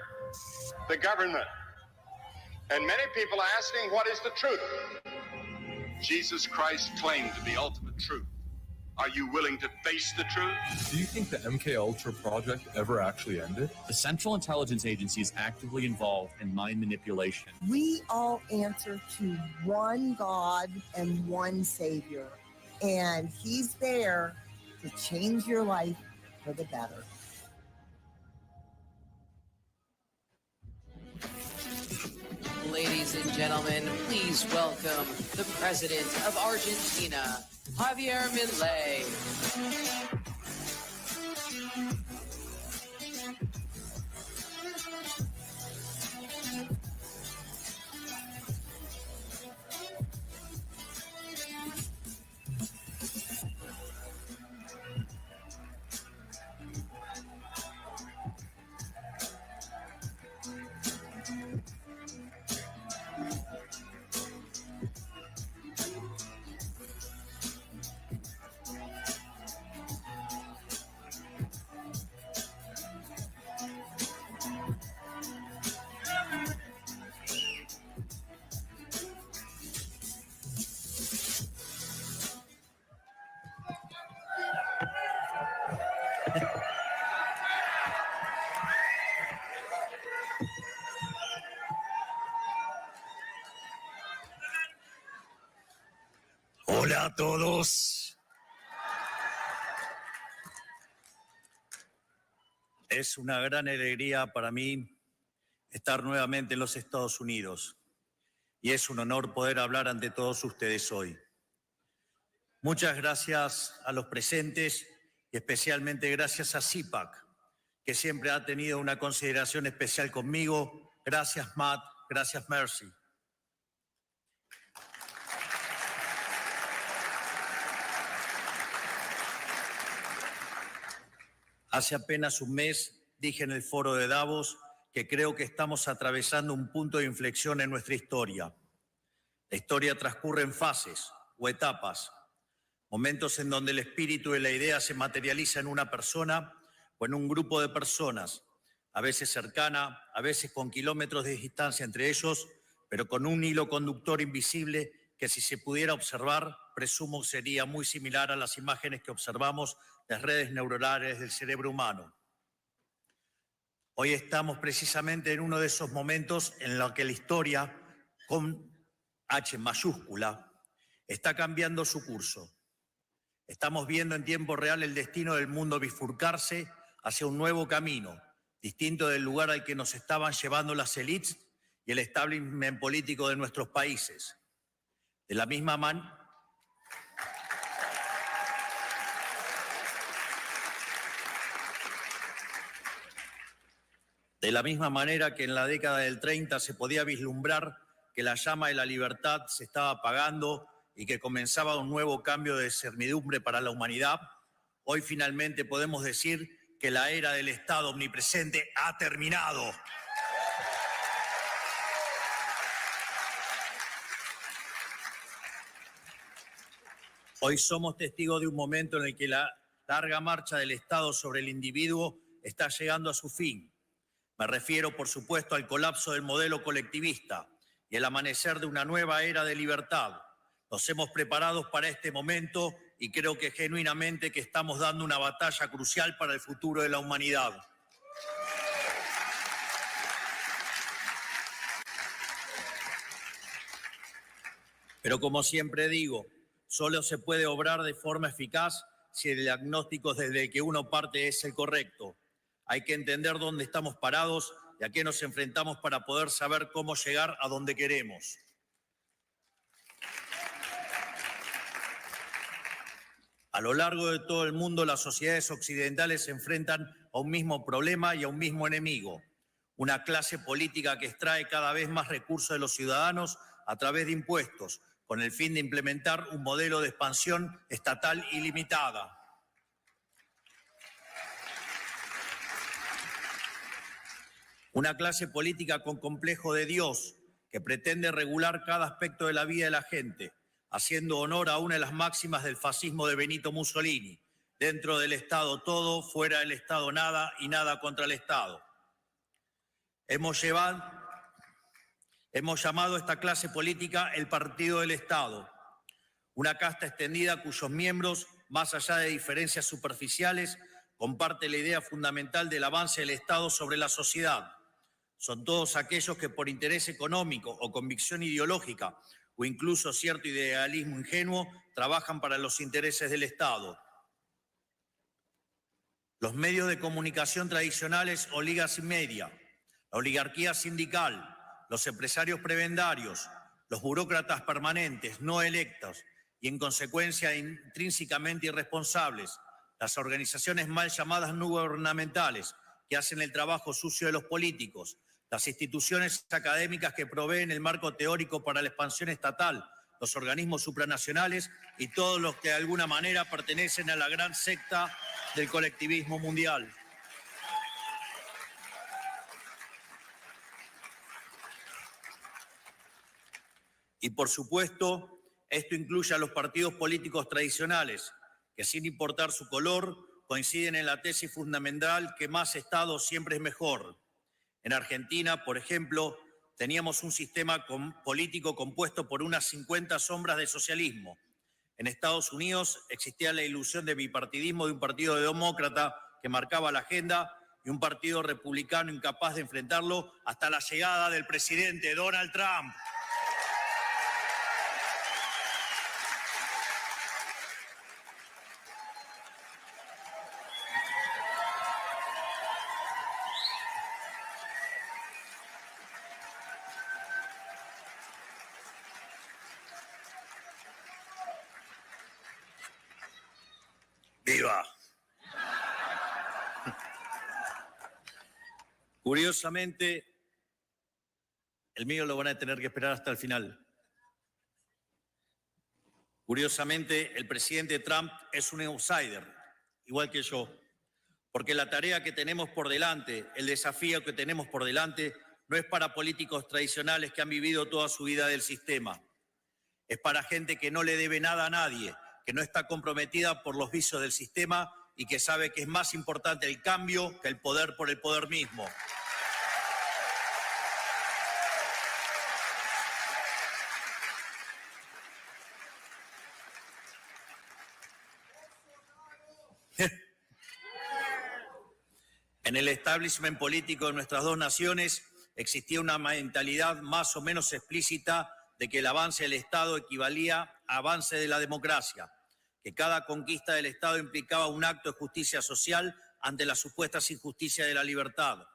the government. And many people are asking, what is the truth? Jesus Christ claimed the ultimate truth. Are you willing to face the truth? Do you think the MKUltra project ever actually ended? The Central Intelligence Agency is actively involved in mind manipulation. We all answer to one God and one Savior, and He's there to change your life for the better. Ladies and gentlemen, please welcome the President of Argentina, Javier Milei. Hola a todos. Es una gran alegría para mí estar nuevamente en los Estados Unidos y es un honor poder hablar ante todos ustedes hoy. Muchas gracias a los presentes y especialmente gracias a CPAC, que siempre ha tenido una consideración especial conmigo. Gracias, Matt. Gracias, Mercy. Hace apenas un mes dije en el foro de Davos que creo que estamos atravesando un punto de inflexión en nuestra historia. La historia transcurre en fases o etapas, momentos en donde el espíritu y la idea se materializa en una persona o en un grupo de personas, a veces cercana, a veces con kilómetros de distancia entre ellos, pero con un hilo conductor invisible que si se pudiera observar, presumo sería muy similar a las imágenes que observamos de redes neuronales del cerebro humano. Hoy estamos precisamente en uno de esos momentos en los que la historia, con H mayúscula, está cambiando su curso. Estamos viendo en tiempo real el destino del mundo bifurcarse hacia un nuevo camino, distinto del lugar al que nos estaban llevando las élites y el establishment político de nuestros países. De la misma manera, que en la década del 30 se podía vislumbrar que la llama de la libertad se estaba apagando y que comenzaba un nuevo cambio de servidumbre para la humanidad, hoy finalmente podemos decir que la era del Estado omnipresente ha terminado. Hoy somos testigos de un momento en el que la larga marcha del Estado sobre el individuo está llegando a su fin. Me refiero, por supuesto, al colapso del modelo colectivista y el amanecer de una nueva era de libertad. Nos hemos preparado para este momento y creo que genuinamente que estamos dando una batalla crucial para el futuro de la humanidad. Pero como siempre digo, solo se puede obrar de forma eficaz si el diagnóstico desde el que uno parte es el correcto. Hay que entender dónde estamos parados y a qué nos enfrentamos para poder saber cómo llegar a donde queremos. A lo largo de todo el mundo, las sociedades occidentales se enfrentan a un mismo problema y a un mismo enemigo. Una clase política que extrae cada vez más recursos de los ciudadanos a través de impuestos, con el fin de implementar un modelo de expansión estatal ilimitada. Una clase política con complejo de Dios que pretende regular cada aspecto de la vida de la gente, haciendo honor a una de las máximas del fascismo de Benito Mussolini: dentro del Estado todo, fuera del Estado nada y nada contra el Estado. Hemos llamado a esta clase política el Partido del Estado, una casta extendida cuyos miembros, más allá de diferencias superficiales, comparte la idea fundamental del avance del Estado sobre la sociedad. Son todos aquellos que por interés económico o convicción ideológica o incluso cierto idealismo ingenuo trabajan para los intereses del Estado. Los medios de comunicación tradicionales o ligas media, la oligarquía sindical, los empresarios prebendarios, los burócratas permanentes no electos y en consecuencia intrínsecamente irresponsables, las organizaciones mal llamadas no gubernamentales que hacen el trabajo sucio de los políticos, las instituciones académicas que proveen el marco teórico para la expansión estatal, los organismos supranacionales y todos los que de alguna manera pertenecen a la gran secta del colectivismo mundial. Y por supuesto, esto incluye a los partidos políticos tradicionales, que sin importar su color, coinciden en la tesis fundamental que más Estado siempre es mejor. En Argentina, por ejemplo, teníamos un sistema político compuesto por unas 50 sombras de socialismo. En Estados Unidos existía la ilusión de bipartidismo de un partido demócrata que marcaba la agenda y un partido republicano incapaz de enfrentarlo hasta la llegada del presidente Donald Trump. ¡Viva! Curiosamente, el mío lo van a tener que esperar hasta el final. Curiosamente, el presidente Trump es un outsider, igual que yo, porque la tarea que tenemos por delante, el desafío que tenemos por delante, no es para políticos tradicionales que han vivido toda su vida del sistema. Es para gente que no le debe nada a nadie, que no está comprometida por los vicios del sistema y que sabe que es más importante el cambio que el poder por el poder mismo. En el establishment político de nuestras dos naciones existía una mentalidad más o menos explícita de que el avance del Estado equivalía a avance de la democracia, que cada conquista del Estado implicaba un acto de justicia social ante las supuestas injusticias de la libertad,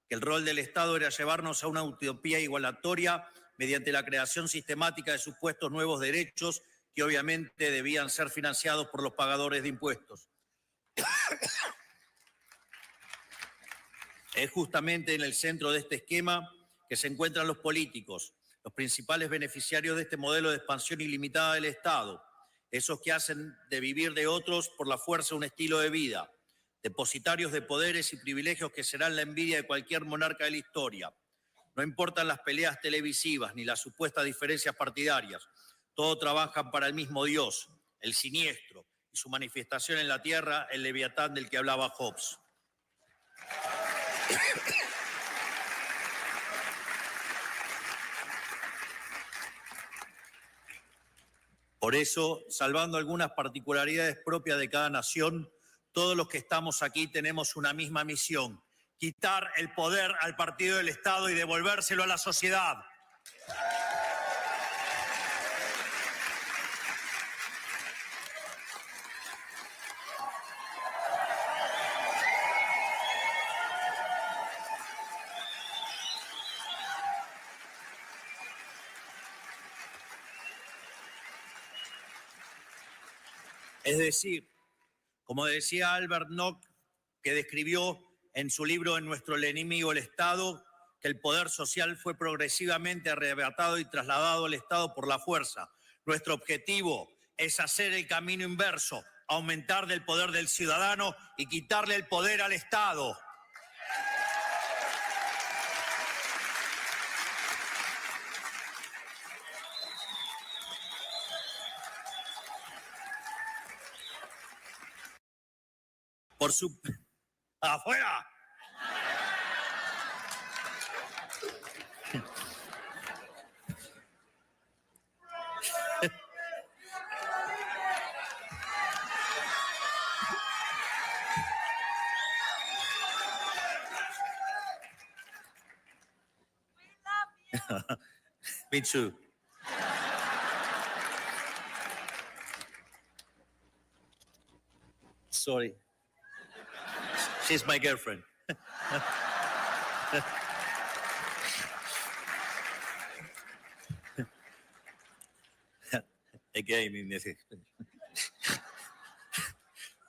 que el rol del Estado era llevarnos a una utopía igualatoria mediante la creación sistemática de supuestos nuevos derechos que obviamente debían ser financiados por los pagadores de impuestos. Es justamente en el centro de este esquema que se encuentran los políticos, los principales beneficiarios de este modelo de expansión ilimitada del Estado, esos que hacen de vivir de otros por la fuerza un estilo de vida, depositarios de poderes y privilegios que serán la envidia de cualquier monarca de la historia. No importan las peleas televisivas ni las supuestas diferencias partidarias, todos trabajan para el mismo Dios, el siniestro, y su manifestación en la tierra, el leviatán del que hablaba Hobbes. Por eso, salvando algunas particularidades propias de cada nación, todos los que estamos aquí tenemos una misma misión: quitar el poder al partido del Estado y devolvérselo a la sociedad. Es decir, como decía Albert Nock, que describió en su libro En nuestro enemigo el Estado, que el poder social fue progresivamente arrebatado y trasladado al Estado por la fuerza. Nuestro objetivo es hacer el camino inverso, aumentar el poder del ciudadano y quitarle el poder al Estado. Por su... ¡Afuera! Me too. Sorry. She's my girlfriend.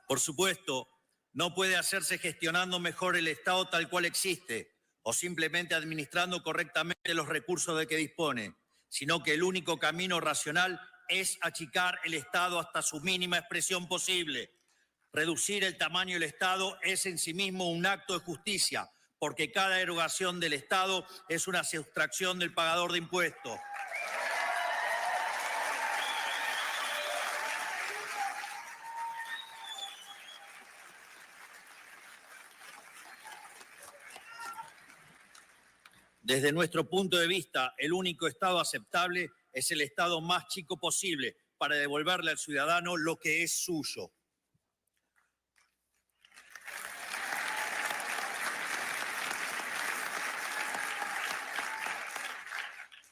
Por supuesto, no puede hacerse gestionando mejor el Estado tal cual existe o simplemente administrando correctamente los recursos de que dispone, sino que el único camino racional es achicar el Estado hasta su mínima expresión posible. Reducir el tamaño del Estado es en sí mismo un acto de justicia, porque cada erogación del Estado es una sustracción del pagador de impuestos. Desde nuestro punto de vista, el único Estado aceptable es el Estado más chico posible para devolverle al ciudadano lo que es suyo.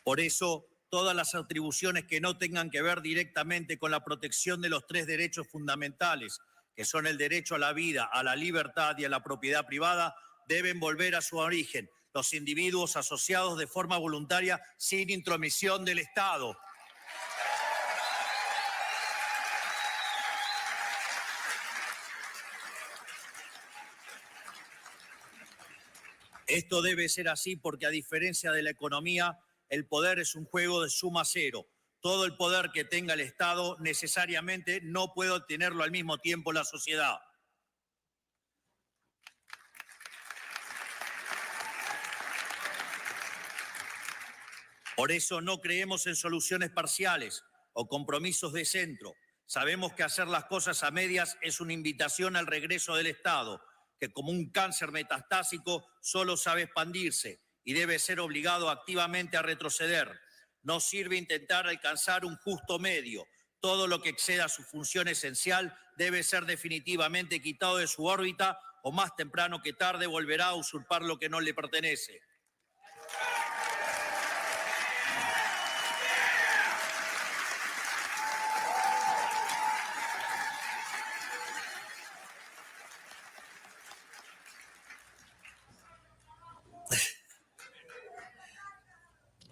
Por eso, todas las atribuciones que no tengan que ver directamente con la protección de los tres derechos fundamentales, que son el derecho a la vida, a la libertad y a la propiedad privada, deben volver a su origen, los individuos asociados de forma voluntaria sin intromisión del Estado. Esto debe ser así porque, a diferencia de la economía, el poder es un juego de suma cero. Todo el poder que tenga el Estado necesariamente no puede obtenerlo al mismo tiempo la sociedad. Por eso no creemos en soluciones parciales o compromisos de centro. Sabemos que hacer las cosas a medias es una invitación al regreso del Estado, que como un cáncer metastásico solo sabe expandirse y debe ser obligado activamente a retroceder. No sirve intentar alcanzar un justo medio. Todo lo que exceda su función esencial debe ser definitivamente quitado de su órbita o más temprano que tarde volverá a usurpar lo que no le pertenece.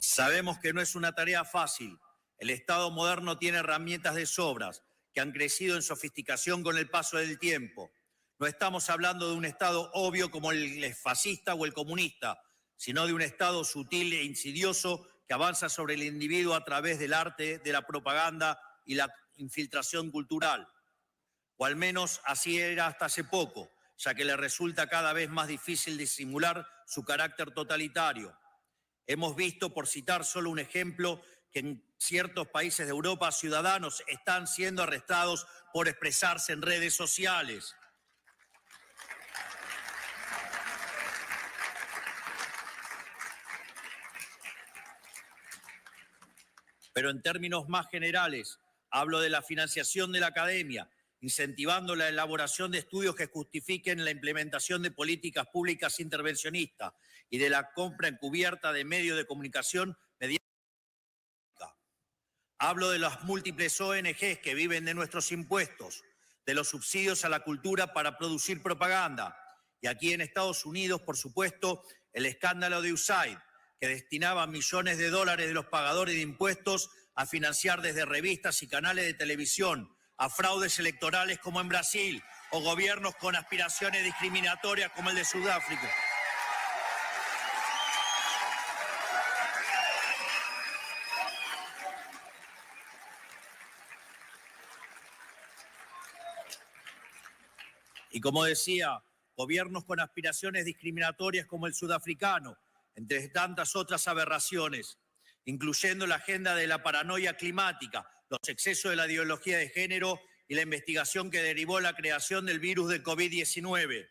Sabemos que no es una tarea fácil. El Estado moderno tiene herramientas de sobras que han crecido en sofisticación con el paso del tiempo. No estamos hablando de un Estado obvio como el fascista o el comunista, sino de un Estado sutil e insidioso que avanza sobre el individuo a través del arte, de la propaganda y la infiltración cultural. O al menos así era hasta hace poco, ya que le resulta cada vez más difícil disimular su carácter totalitario. Hemos visto, por citar solo un ejemplo, que en ciertos países de Europa ciudadanos están siendo arrestados por expresarse en redes sociales. Pero en términos más generales, Hablo de la financiación de la academia, incentivando la elaboración de estudios que justifiquen la implementación de políticas públicas intervencionistas y de la compra encubierta de medios de comunicación mediante. Hablo de las múltiples ONGs que viven de nuestros impuestos, de los subsidios a la cultura para producir propaganda. Y aquí en Estados Unidos, por supuesto, el escándalo de USAID, que destinaba millones de dólares de los pagadores de impuestos a financiar desde revistas y canales de televisión, a fraudes electorales como en Brasil, o gobiernos con aspiraciones discriminatorias como el de Sudáfrica. Y como decía, gobiernos con aspiraciones discriminatorias como el sudafricano, entre tantas otras aberraciones, incluyendo la agenda de la paranoia climática, los excesos de la ideología de género y la investigación que derivó la creación del virus del COVID-19.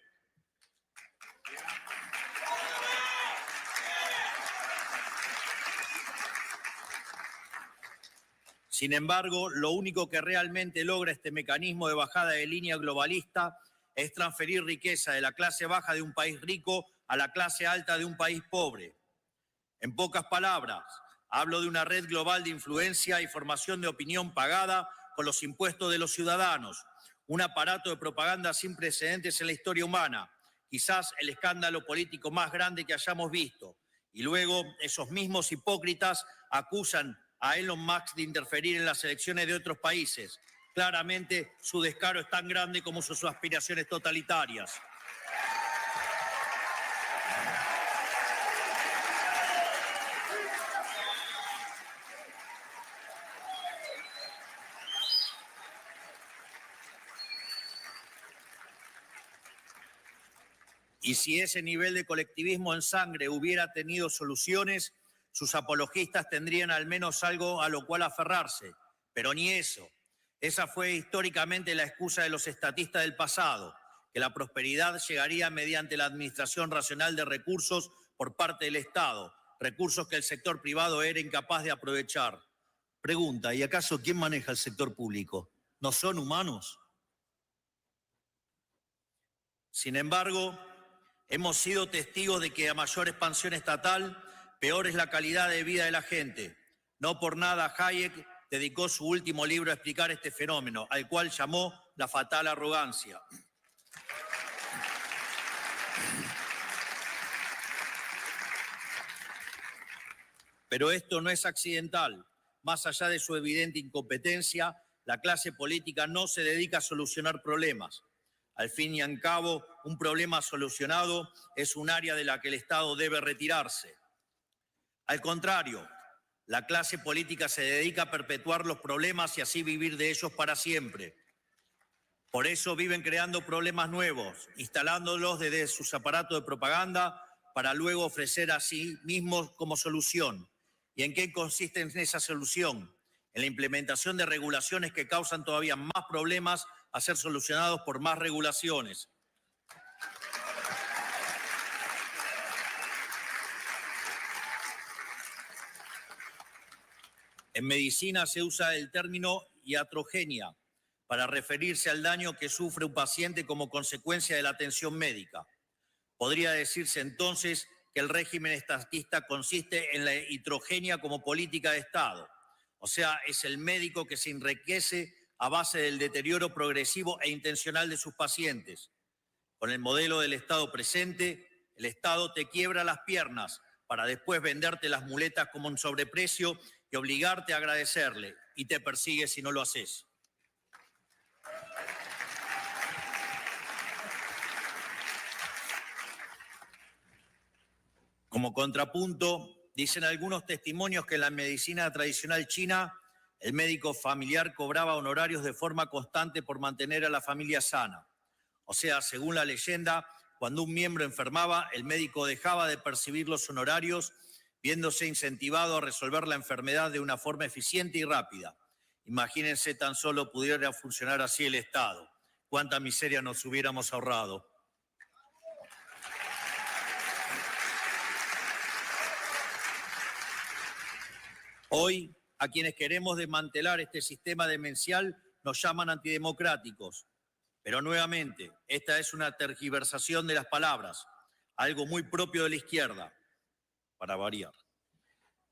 Sin embargo, lo único que realmente logra este mecanismo de bajada de línea globalista es transferir riqueza de la clase baja de un país rico a la clase alta de un país pobre. En pocas palabras, hablo de una red global de influencia y formación de opinión pagada con los impuestos de los ciudadanos, un aparato de propaganda sin precedentes en la historia humana, quizás el escándalo político más grande que hayamos visto. Y luego esos mismos hipócritas acusan a Elon Musk de interferir en las elecciones de otros países. Claramente su descaro es tan grande como sus aspiraciones totalitarias. Y si ese nivel de colectivismo en sangre hubiera tenido soluciones, sus apologistas tendrían al menos algo a lo cual aferrarse. Pero ni eso. Esa fue históricamente la excusa de los estatistas del pasado, que la prosperidad llegaría mediante la administración racional de recursos por parte del Estado, recursos que el sector privado era incapaz de aprovechar. Pregunta, ¿y acaso quién maneja el sector público? ¿No son humanos? Sin embargo, hemos sido testigos de que a mayor expansión estatal, peor es la calidad de vida de la gente. No por nada Hayek dedicó su último libro a explicar este fenómeno, al cual llamó la fatal arrogancia. Pero esto no es accidental. Más allá de su evidente incompetencia, la clase política no se dedica a solucionar problemas. Al fin y al cabo, un problema solucionado es un área de la que el Estado debe retirarse. Al contrario, la clase política se dedica a perpetuar los problemas y así vivir de ellos para siempre. Por eso viven creando problemas nuevos, instalándolos desde sus aparatos de propaganda para luego ofrecer a sí mismos como solución. ¿Y en qué consiste esa solución? En la implementación de regulaciones que causan todavía más problemas a ser solucionados por más regulaciones. En medicina se usa el término iatrogenia para referirse al daño que sufre un paciente como consecuencia de la atención médica. Podría decirse entonces que el régimen estatista consiste en la iatrogenia como política de Estado. O sea, es el médico que se enriquece a base del deterioro progresivo e intencional de sus pacientes. Con el modelo del Estado presente, el Estado te quiebra las piernas para después venderte las muletas como un sobreprecio y obligarte a agradecerle, y te persigue si no lo haces. Como contrapunto, dicen algunos testimonios que en la medicina tradicional china, el médico familiar cobraba honorarios de forma constante por mantener a la familia sana. O sea, según la leyenda, cuando un miembro enfermaba, el médico dejaba de percibir los honorarios, viéndose incentivado a resolver la enfermedad de una forma eficiente y rápida. Imagínense tan solo pudiera funcionar así el Estado. Cuánta miseria nos hubiéramos ahorrado. Hoy, A quienes queremos desmantelar este sistema demencial nos llaman antidemocráticos. Pero nuevamente, esta es una tergiversación de las palabras, algo muy propio de la izquierda, para variar.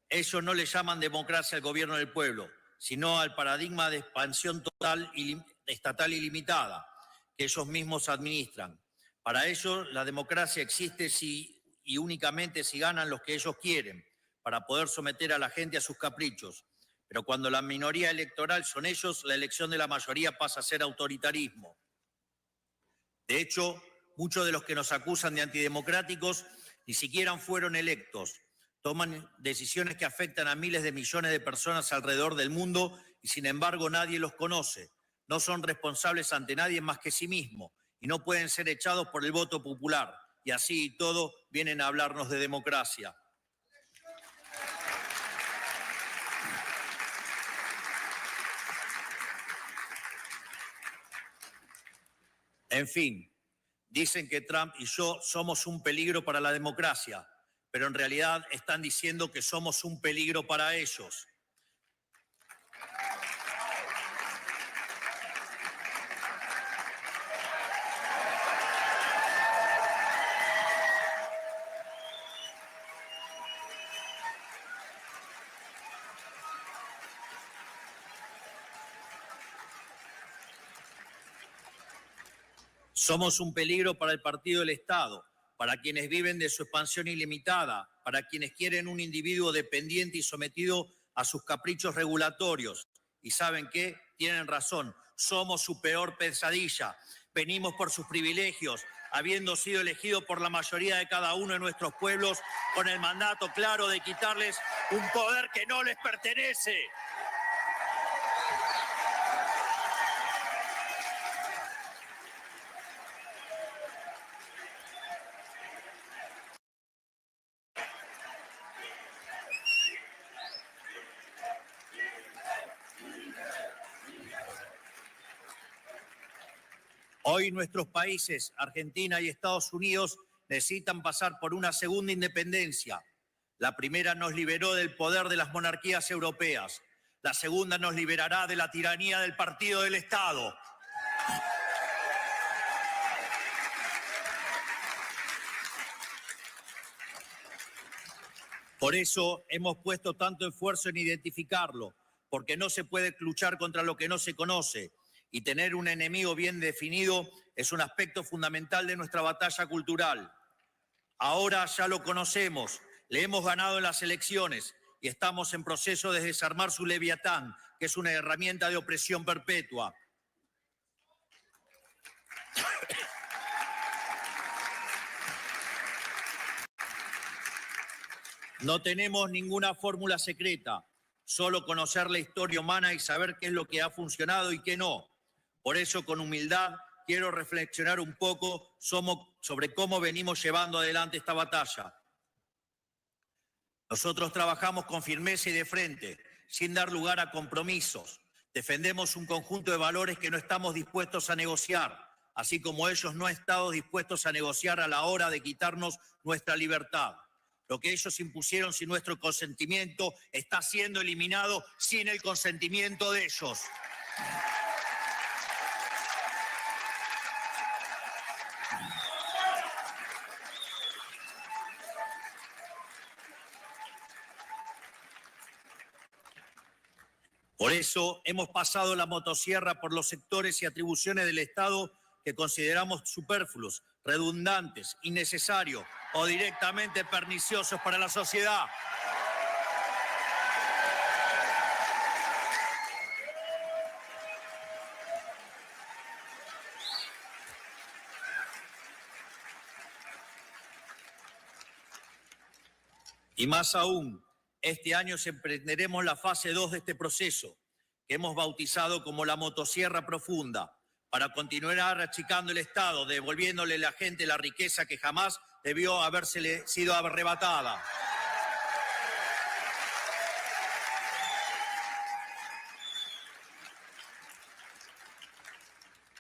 Ellos no le llaman democracia al gobierno del pueblo, sino al paradigma de expansión total estatal ilimitada que ellos mismos administran. Para ellos, la democracia existe y únicamente si ganan los que ellos quieren, para poder someter a la gente a sus caprichos. Pero cuando la minoría electoral son ellos, la elección de la mayoría pasa a ser autoritarismo. De hecho, muchos de los que nos acusan de antidemocráticos ni siquiera fueron electos. Toman decisiones que afectan a miles de millones de personas alrededor del mundo y sin embargo nadie los conoce. No son responsables ante nadie más que sí mismos y no pueden ser echados por el voto popular. Y así y todo vienen a hablarnos de democracia. En fin, dicen que Trump y yo somos un peligro para la democracia, pero en realidad están diciendo que somos un peligro para ellos. Somos un peligro para el partido del Estado, para quienes viven de su expansión ilimitada, para quienes quieren un individuo dependiente y sometido a sus caprichos regulatorios. ¿Y saben qué? Tienen razón, somos su peor pesadilla. Venimos por sus privilegios, habiendo sido elegidos por la mayoría de cada uno de nuestros pueblos, con el mandato claro de quitarles un poder que no les pertenece. Hoy nuestros países, Argentina y Estados Unidos, necesitan pasar por una segunda independencia. La primera nos liberó del poder de las monarquías europeas. La segunda nos liberará de la tiranía del partido del Estado. Por eso hemos puesto tanto esfuerzo en identificarlo, porque no se puede luchar contra lo que no se conoce. Y tener un enemigo bien definido es un aspecto fundamental de nuestra batalla cultural. Ahora ya lo conocemos, le hemos ganado en las elecciones y estamos en proceso de desarmar su leviatán, que es una herramienta de opresión perpetua. No tenemos ninguna fórmula secreta, solo conocer la historia humana y saber qué es lo que ha funcionado y qué no. Por eso, con humildad, quiero reflexionar un poco sobre cómo venimos llevando adelante esta batalla. Nosotros trabajamos con firmeza y de frente, sin dar lugar a compromisos. Defendemos un conjunto de valores que no estamos dispuestos a negociar, así como ellos no han estado dispuestos a negociar a la hora de quitarnos nuestra libertad. Lo que ellos impusieron sin nuestro consentimiento está siendo eliminado sin el consentimiento de ellos. Por eso hemos pasado la motosierra por los sectores y atribuciones del Estado que consideramos superfluos, redundantes, innecesarios o directamente perniciosos para la sociedad. Y más aún, este año emprenderemos la fase 2 de este proceso, que hemos bautizado como la motosierra profunda, para continuar achicando el Estado, devolviéndole a la gente la riqueza que jamás debió habérsele sido arrebatada.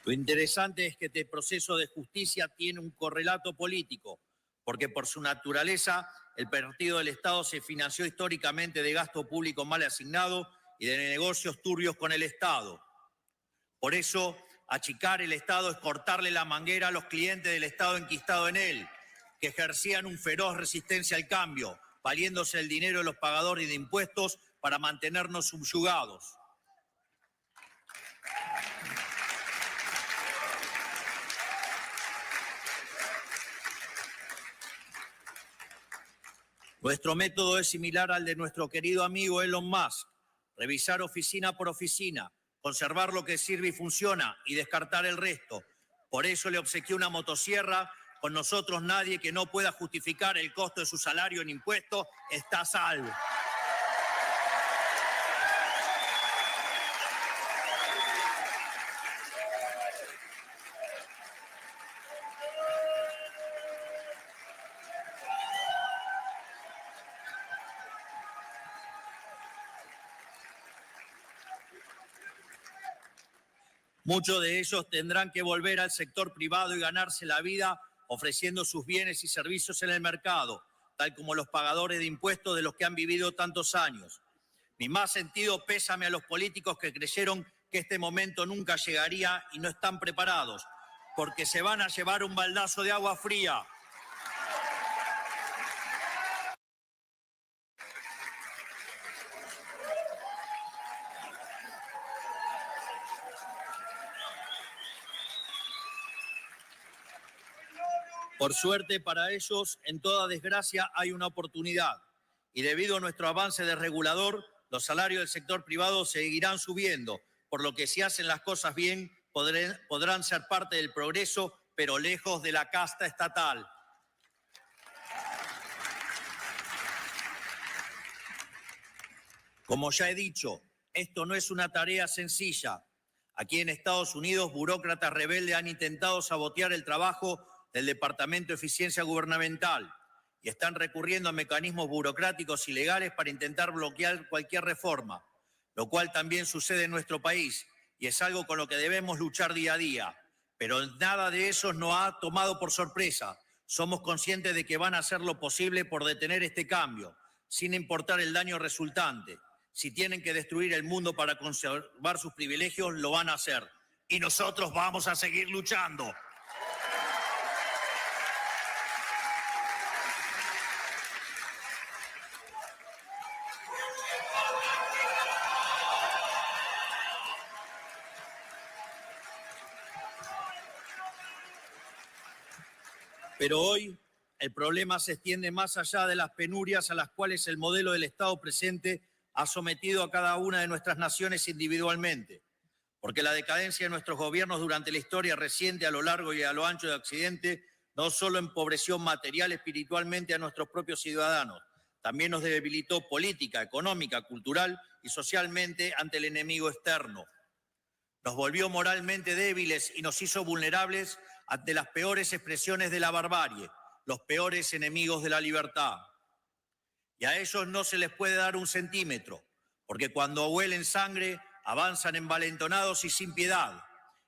Lo interesante es que este proceso de justicia tiene un correlato político, porque por su naturaleza el partido del Estado se financió históricamente de gasto público mal asignado y de negocios turbios con el Estado. Por eso, achicar el Estado es cortarle la manguera a los clientes del Estado enquistado en él, que ejercían un feroz resistencia al cambio, valiéndose el dinero de los pagadores de impuestos para mantenernos subyugados. Nuestro método es similar al de nuestro querido amigo Elon Musk: revisar oficina por oficina, conservar lo que sirve y funciona y descartar el resto. Por eso le obsequié una motosierra. Con nosotros nadie que no pueda justificar el costo de su salario en impuestos está a salvo. Muchos de ellos tendrán que volver al sector privado y ganarse la vida ofreciendo sus bienes y servicios en el mercado, tal como los pagadores de impuestos de los que han vivido tantos años. Mi más sentido pésame a los políticos que creyeron que este momento nunca llegaría y no están preparados, porque se van a llevar un baldazo de agua fría. Por suerte para ellos, en toda desgracia hay una oportunidad. Y debido a nuestro avance desregulador, los salarios del sector privado seguirán subiendo, por lo que si hacen las cosas bien, podrán ser parte del progreso, pero lejos de la casta estatal. Como ya he dicho, esto no es una tarea sencilla. Aquí en Estados Unidos, burócratas rebeldes han intentado sabotear el trabajo del Departamento de Eficiencia Gubernamental y están recurriendo a mecanismos burocráticos ilegales para intentar bloquear cualquier reforma, lo cual también sucede en nuestro país y es algo con lo que debemos luchar día a día. Pero nada de eso nos ha tomado por sorpresa. Somos conscientes de que van a hacer lo posible por detener este cambio, sin importar el daño resultante. Si tienen que destruir el mundo para conservar sus privilegios, lo van a hacer. Y nosotros vamos a seguir luchando. Pero hoy el problema se extiende más allá de las penurias a las cuales el modelo del Estado presente ha sometido a cada una de nuestras naciones individualmente. Porque la decadencia de nuestros gobiernos durante la historia reciente a lo largo y a lo ancho de Occidente no solo empobreció material y espiritualmente a nuestros propios ciudadanos, también nos debilitó política, económica, cultural y socialmente ante el enemigo externo. Nos volvió moralmente débiles y nos hizo vulnerables ante las peores expresiones de la barbarie, los peores enemigos de la libertad. Y a ellos no se les puede dar un centímetro, porque cuando huelen sangre avanzan envalentonados y sin piedad.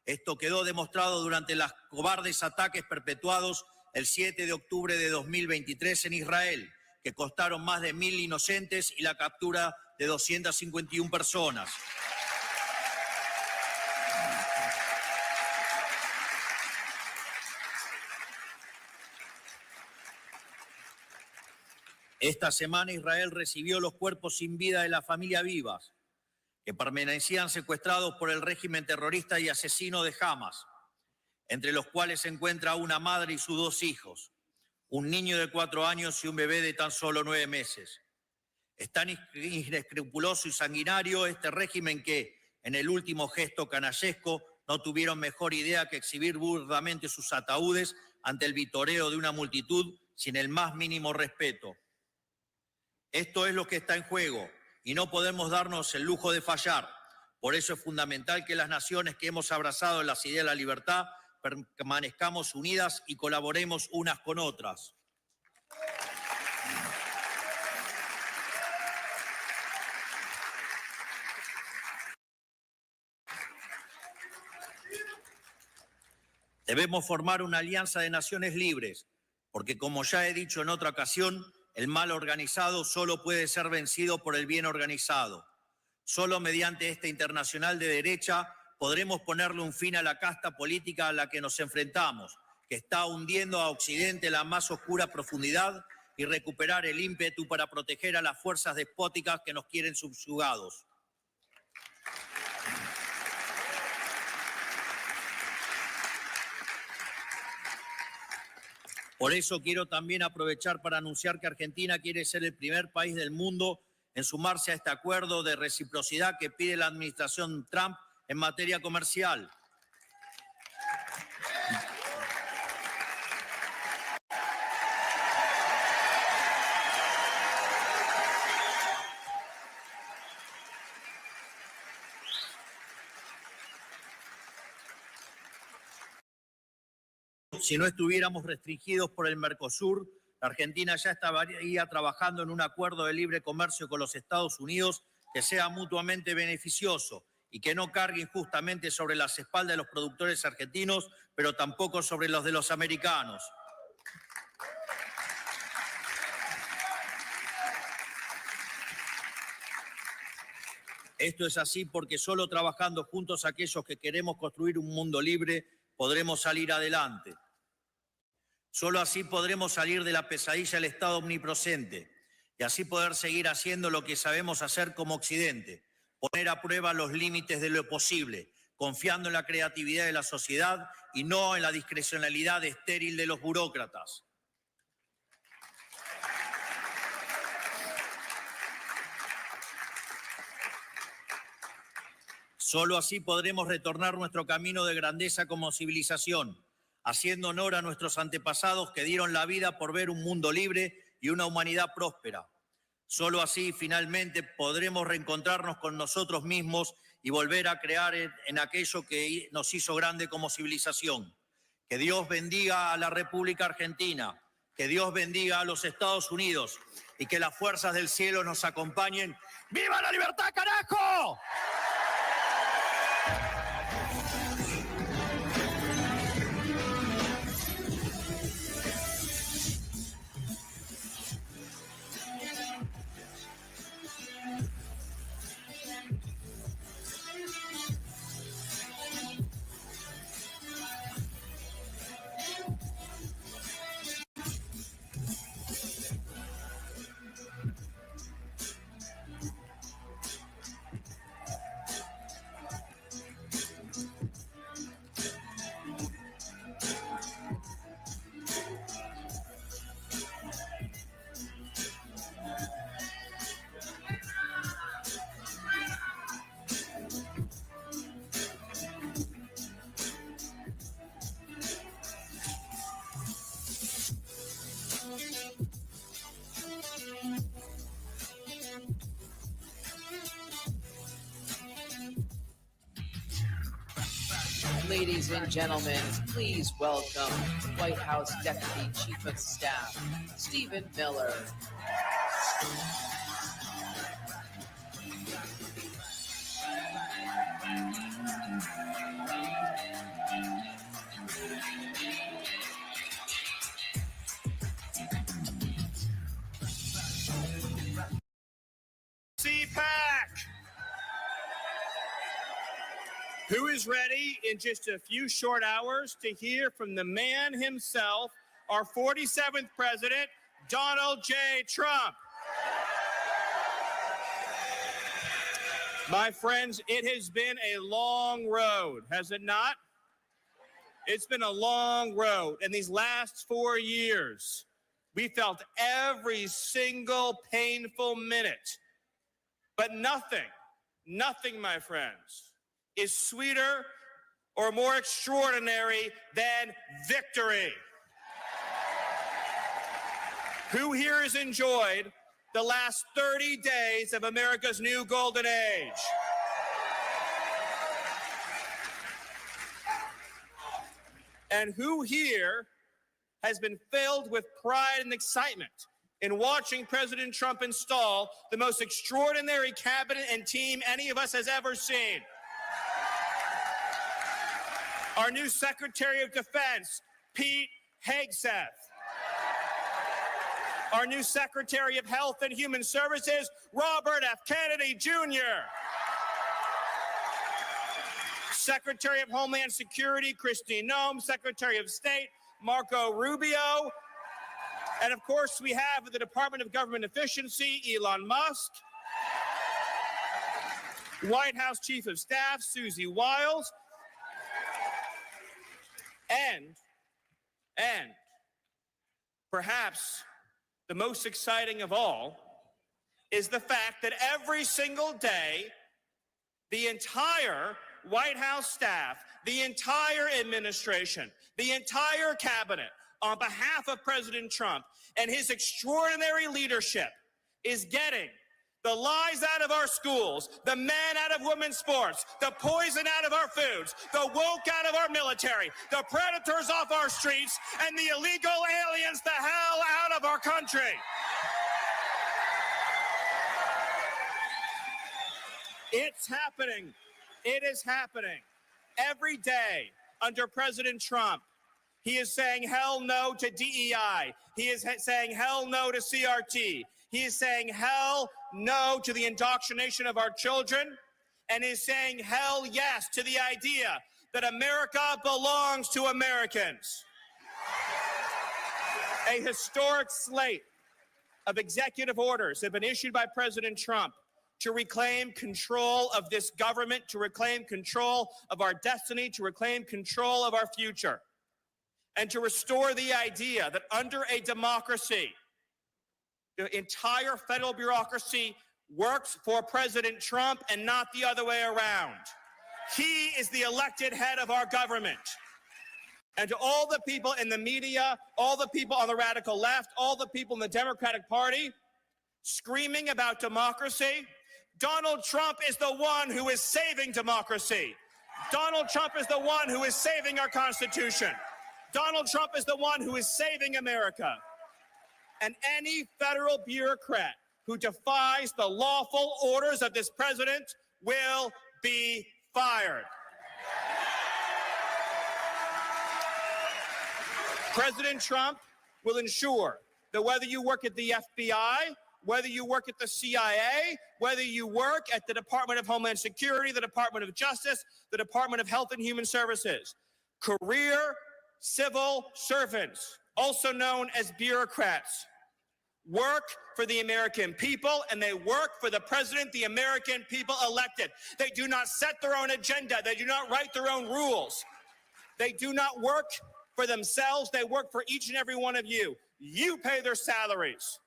Esto quedó demostrado durante los cobardes ataques perpetuados el 7 de octubre de 2023 en Israel, que costaron más de 1.000 inocentes y la captura de 251 personas. Esta semana Israel recibió los cuerpos sin vida de la familia Vivas, que permanecían secuestrados por el régimen terrorista y asesino de Hamas, entre los cuales se encuentra una madre y sus 2 hijos, un niño de 4 años y un bebé de tan solo 9 meses. Es tan inescrupuloso y sanguinario este régimen que, en el último gesto canallesco, no tuvieron mejor idea que exhibir burdamente sus ataúdes ante el vitoreo de una multitud sin el más mínimo respeto. Esto es lo que está en juego y no podemos darnos el lujo de fallar. Por eso es fundamental que las naciones que hemos abrazado las ideas de la libertad permanezcamos unidas y colaboremos unas con otras. Debemos formar una alianza de naciones libres, porque como ya he dicho en otra ocasión, El mal organizado solo puede ser vencido por el bien organizado. Solo mediante esta internacional de derecha podremos ponerle un fin a la casta política a la que nos enfrentamos, que está hundiendo a Occidente en la más oscura profundidad, y recuperar el ímpetu para proteger a las fuerzas despóticas que nos quieren subyugados. Por eso quiero también aprovechar para anunciar que Argentina quiere ser el primer país del mundo en sumarse a este acuerdo de reciprocidad que pide la administración Trump en materia comercial. Si no estuviéramos restringidos por el Mercosur, la Argentina ya estaría trabajando en un acuerdo de libre comercio con los Estados Unidos que sea mutuamente beneficioso y que no cargue injustamente sobre las espaldas de los productores argentinos, pero tampoco sobre los de los americanos. Esto es así porque solo trabajando juntos aquellos que queremos construir un mundo libre podremos salir adelante. Solo así podremos salir de la pesadilla del Estado omnipresente y así poder seguir haciendo lo que sabemos hacer como Occidente, poner a prueba los límites de lo posible, confiando en la creatividad de la sociedad y no en la discrecionalidad estéril de los burócratas. Solo así podremos retornar nuestro camino de grandeza como civilización, haciendo honor a nuestros antepasados que dieron la vida por ver un mundo libre y una humanidad próspera. Solo así, finalmente, podremos reencontrarnos con nosotros mismos y volver a crear en aquello que nos hizo grande como civilización. Que Dios bendiga a la República Argentina, que Dios bendiga a los Estados Unidos y que las fuerzas del cielo nos acompañen. ¡Viva la libertad, carajo! Ladies and gentlemen, please welcome White House Deputy Chief of Staff, Stephen Miller. CPAC! Who is ready in just a few short hours to hear from the man himself, our 47th president, Donald J. Trump? My friends, it has been a long road, has it not? It's been a long road. In these last 4 years, we felt every single painful minute. But nothing, my friends, is sweeter or more extraordinary than victory. Who here has enjoyed the last 30 days of America's new golden age? And who here has been filled with pride and excitement in watching President Trump install the most extraordinary cabinet and team any of us has ever seen? Our new Secretary of Defense, Pete Hegseth. Our new Secretary of Health and Human Services, Robert F. Kennedy Jr. Secretary of Homeland Security, Kristi Noem. Secretary of State, Marco Rubio. And of course, we have the Department of Government Efficiency, Elon Musk. White House Chief of Staff, Susie Wiles. And perhaps the most exciting of all is the fact that every single day, the entire White House staff, the entire administration, the entire cabinet, on behalf of President Trump and his extraordinary leadership, is getting the lies out of our schools, the men out of women's sports, the poison out of our foods, the woke out of our military, the predators off our streets, and the illegal aliens the hell out of our country. It's happening. It is happening. Every day under President Trump, he is saying hell no to DEI. He is saying hell no to CRT. He is saying hell no to the indoctrination of our children, and is saying hell yes to the idea that America belongs to Americans. A historic slate of executive orders have been issued by President Trump to reclaim control of this government, to reclaim control of our destiny, to reclaim control of our future, and to restore the idea that under a democracy, the entire federal bureaucracy works for President Trump and not the other way around. He is the elected head of our government. And to all the people in the media, all the people on the radical left, all the people in the Democratic Party screaming about democracy, Donald Trump is the one who is saving democracy. Donald Trump is the one who is saving our Constitution. Donald Trump is the one who is saving America. And any federal bureaucrat who defies the lawful orders of this president will be fired. President Trump will ensure that whether you work at the FBI, whether you work at the CIA, whether you work at the Department of Homeland Security, the Department of Justice, the Department of Health and Human Services, career civil servants, also known as bureaucrats, work for the American people, and they work for the president the American people elected. They do not set their own agenda. They do not write their own rules. They do not work for themselves. They work for each and every one of you. You pay their salaries.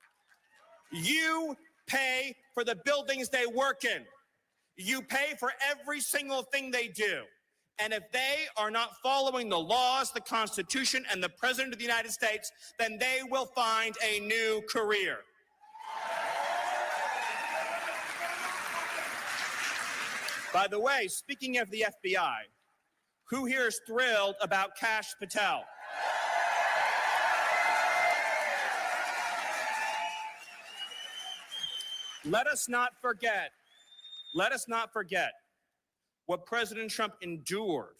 You pay for the buildings they work in. You pay for every single thing they do. And if they are not following the laws, the Constitution, and the President of the United States, then they will find a new career. By the way, speaking of the FBI, who here is thrilled about Kash Patel? Let us not forget what President Trump endured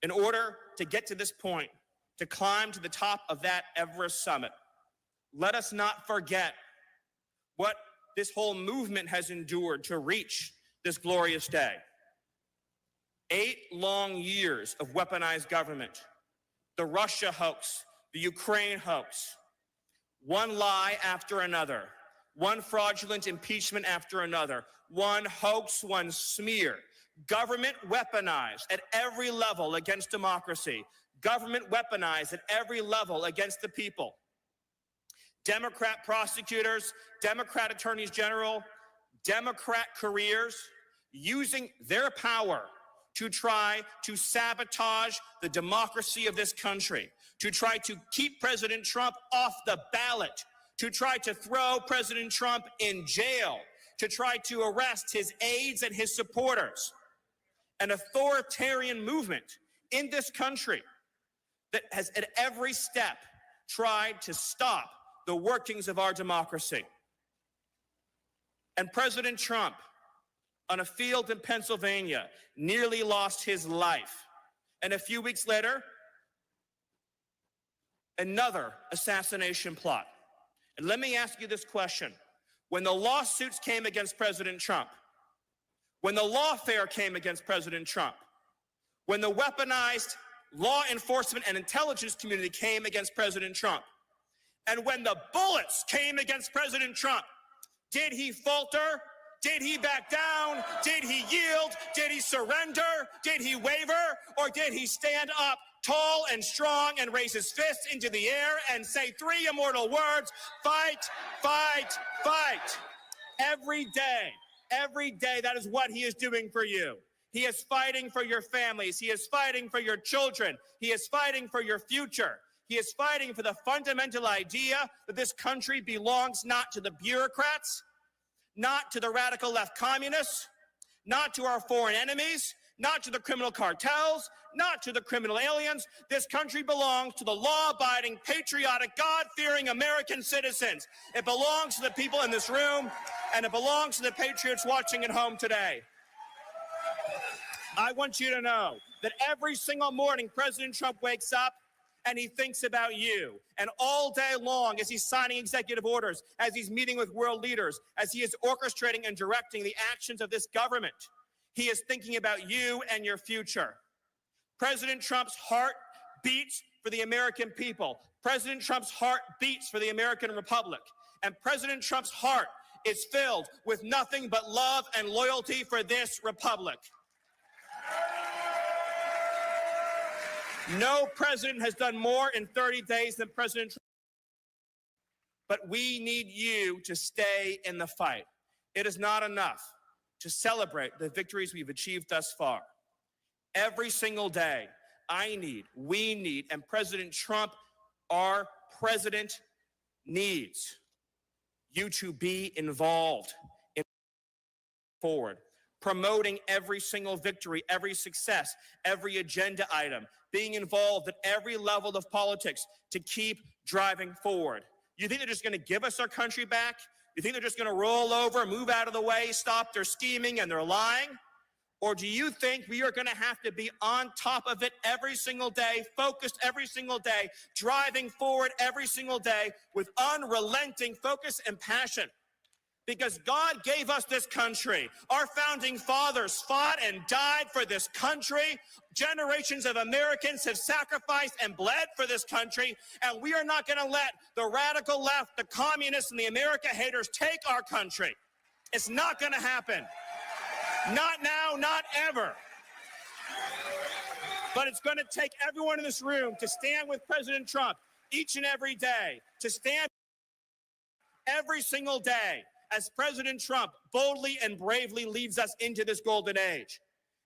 in order to get to this point, to climb to the top of that Everest summit. Let us not forget what this whole movement has endured to reach this glorious day. 8 long years of weaponized government, the Russia hoax, the Ukraine hoax, one lie after another, one fraudulent impeachment after another, one hoax, one smear. Government weaponized at every level against democracy. Government weaponized at every level against the people. Democrat prosecutors, Democrat attorneys general, Democrat careers using their power to try to sabotage the democracy of this country, to try to keep President Trump off the ballot, to try to throw President Trump in jail, to try to arrest his aides and his supporters. An authoritarian movement in this country that has at every step tried to stop the workings of our democracy. And President Trump, on a field in Pennsylvania, nearly lost his life. And a few weeks later, another assassination plot. And let me ask you this question. When the lawsuits came against President Trump, when the lawfare came against President Trump, when the weaponized law enforcement and intelligence community came against President Trump, and when the bullets came against President Trump, did he falter? Did he back down? Did he yield? Did he surrender? Did he waver? Or did he stand up tall and strong and raise his fists into the air and say three immortal words, fight, fight, fight? Every day, that is what he is doing for you. He is fighting for your families. He is fighting for your children. He is fighting for your future. He is fighting for the fundamental idea that this country belongs not to the bureaucrats, not to the radical left communists, not to our foreign enemies, not to the criminal cartels, not to the criminal aliens. This country belongs to the law-abiding, patriotic, God-fearing American citizens. It belongs to the people in this room, and it belongs to the patriots watching at home today. I want you to know that every single morning President Trump wakes up and he thinks about you. And all day long, as he's signing executive orders, as he's meeting with world leaders, as he is orchestrating and directing the actions of this government, he is thinking about you and your future. President Trump's heart beats for the American people. President Trump's heart beats for the American Republic. And President Trump's heart is filled with nothing but love and loyalty for this republic. No president has done more in 30 days than President Trump. But we need you to stay in the fight. It is not enough to celebrate the victories we've achieved thus far. Every single day, we need, and President Trump, our president, needs you to be involved in forward, promoting every single victory, every success, every agenda item, being involved at every level of politics to keep driving forward. You think they're just going to give us our country back? You think they're just going to roll over, move out of the way, stop their scheming and their lying? Or do you think we are going to have to be on top of it every single day, focused every single day, driving forward every single day with unrelenting focus and passion? Because God gave us this country. Our founding fathers fought and died for this country. Generations of Americans have sacrificed and bled for this country. And we are not going to let the radical left, the communists, and the America haters take our country. It's not going to happen. Not now, not ever. But it's going to take everyone in this room to stand with President Trump each and every day, to stand every single day as President Trump boldly and bravely leads us into this golden age.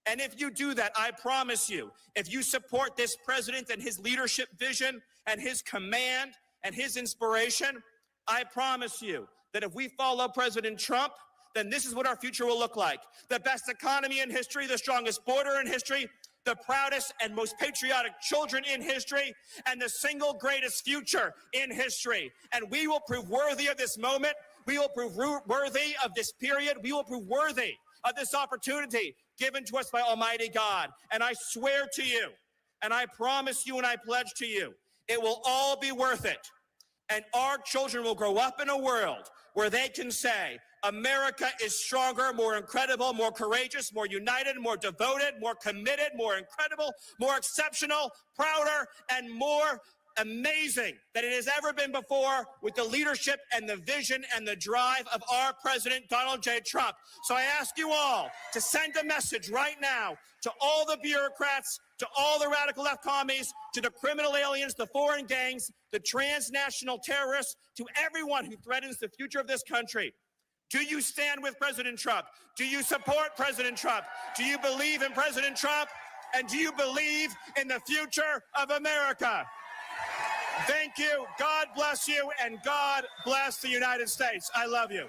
And if you do that, I promise you, if you support this president and his leadership vision and his command and his inspiration, I promise you that if we follow President Trump, then this is what our future will look like. The best economy in history, the strongest border in history, the proudest and most patriotic children in history, and the single greatest future in history. And we will prove worthy of this moment. We will prove worthy of this period. We will prove worthy of this opportunity given to us by Almighty God. And I swear to you, and I promise you, and I pledge to you, it will all be worth it. And our children will grow up in a world where they can say, America is stronger, more incredible, more courageous, more united, more devoted, more committed, more incredible, more exceptional, prouder, and more amazing than it has ever been before, with the leadership and the vision and the drive of our President Donald J. Trump. So I ask you all to send a message right now to all the bureaucrats, to all the radical left commies, to the criminal aliens, the foreign gangs, the transnational terrorists, to everyone who threatens the future of this country. Do you stand with President Trump? Do you support President Trump? Do you believe in President Trump? And do you believe in the future of America? Thank you. God bless you, and God bless the United States. I love you.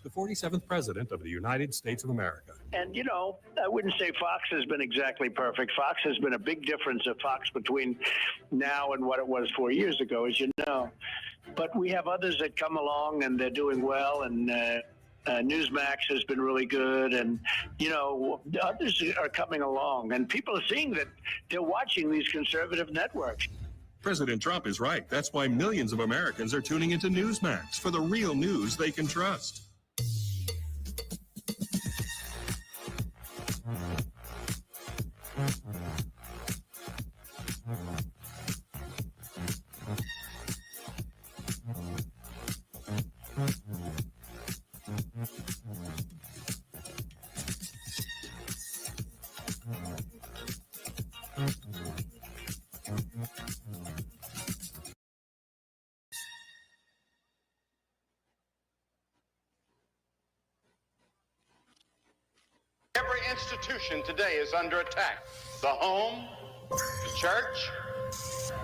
The 47th President of the United States of America. And, you know, I wouldn't say Fox has been exactly perfect. Fox has been a big difference of Fox between now and what it was 4 years ago, as you know. But we have others that come along and they're doing well, and Newsmax has been really good, and others are coming along, and people are seeing that they're watching these conservative networks. President Trump is right. That's why millions of Americans are tuning into Newsmax for the real news they can trust. Every institution today is under attack. The home, the church,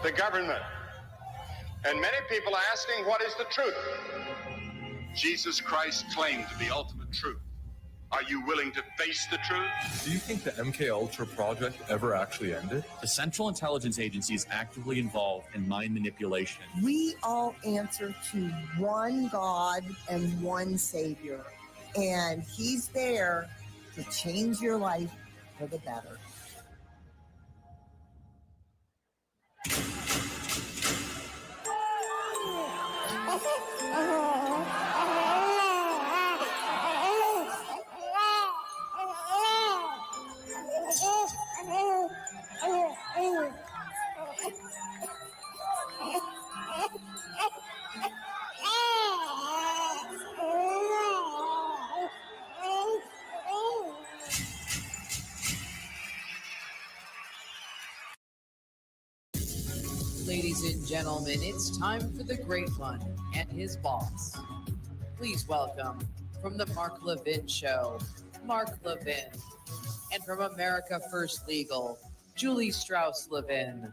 the government. And many people are asking, what is the truth? Jesus Christ claimed the ultimate truth. Are you willing to face the truth? Do you think the MKUltra project ever actually ended? The Central Intelligence Agency is actively involved in mind manipulation. We all answer to one God and one Savior, and He's there to change your life for the better. Ladies and gentlemen, it's time for the Great One and his boss. Please welcome, from the Mark Levin Show, Mark Levin. And from America First Legal, Julie Strauss Levin.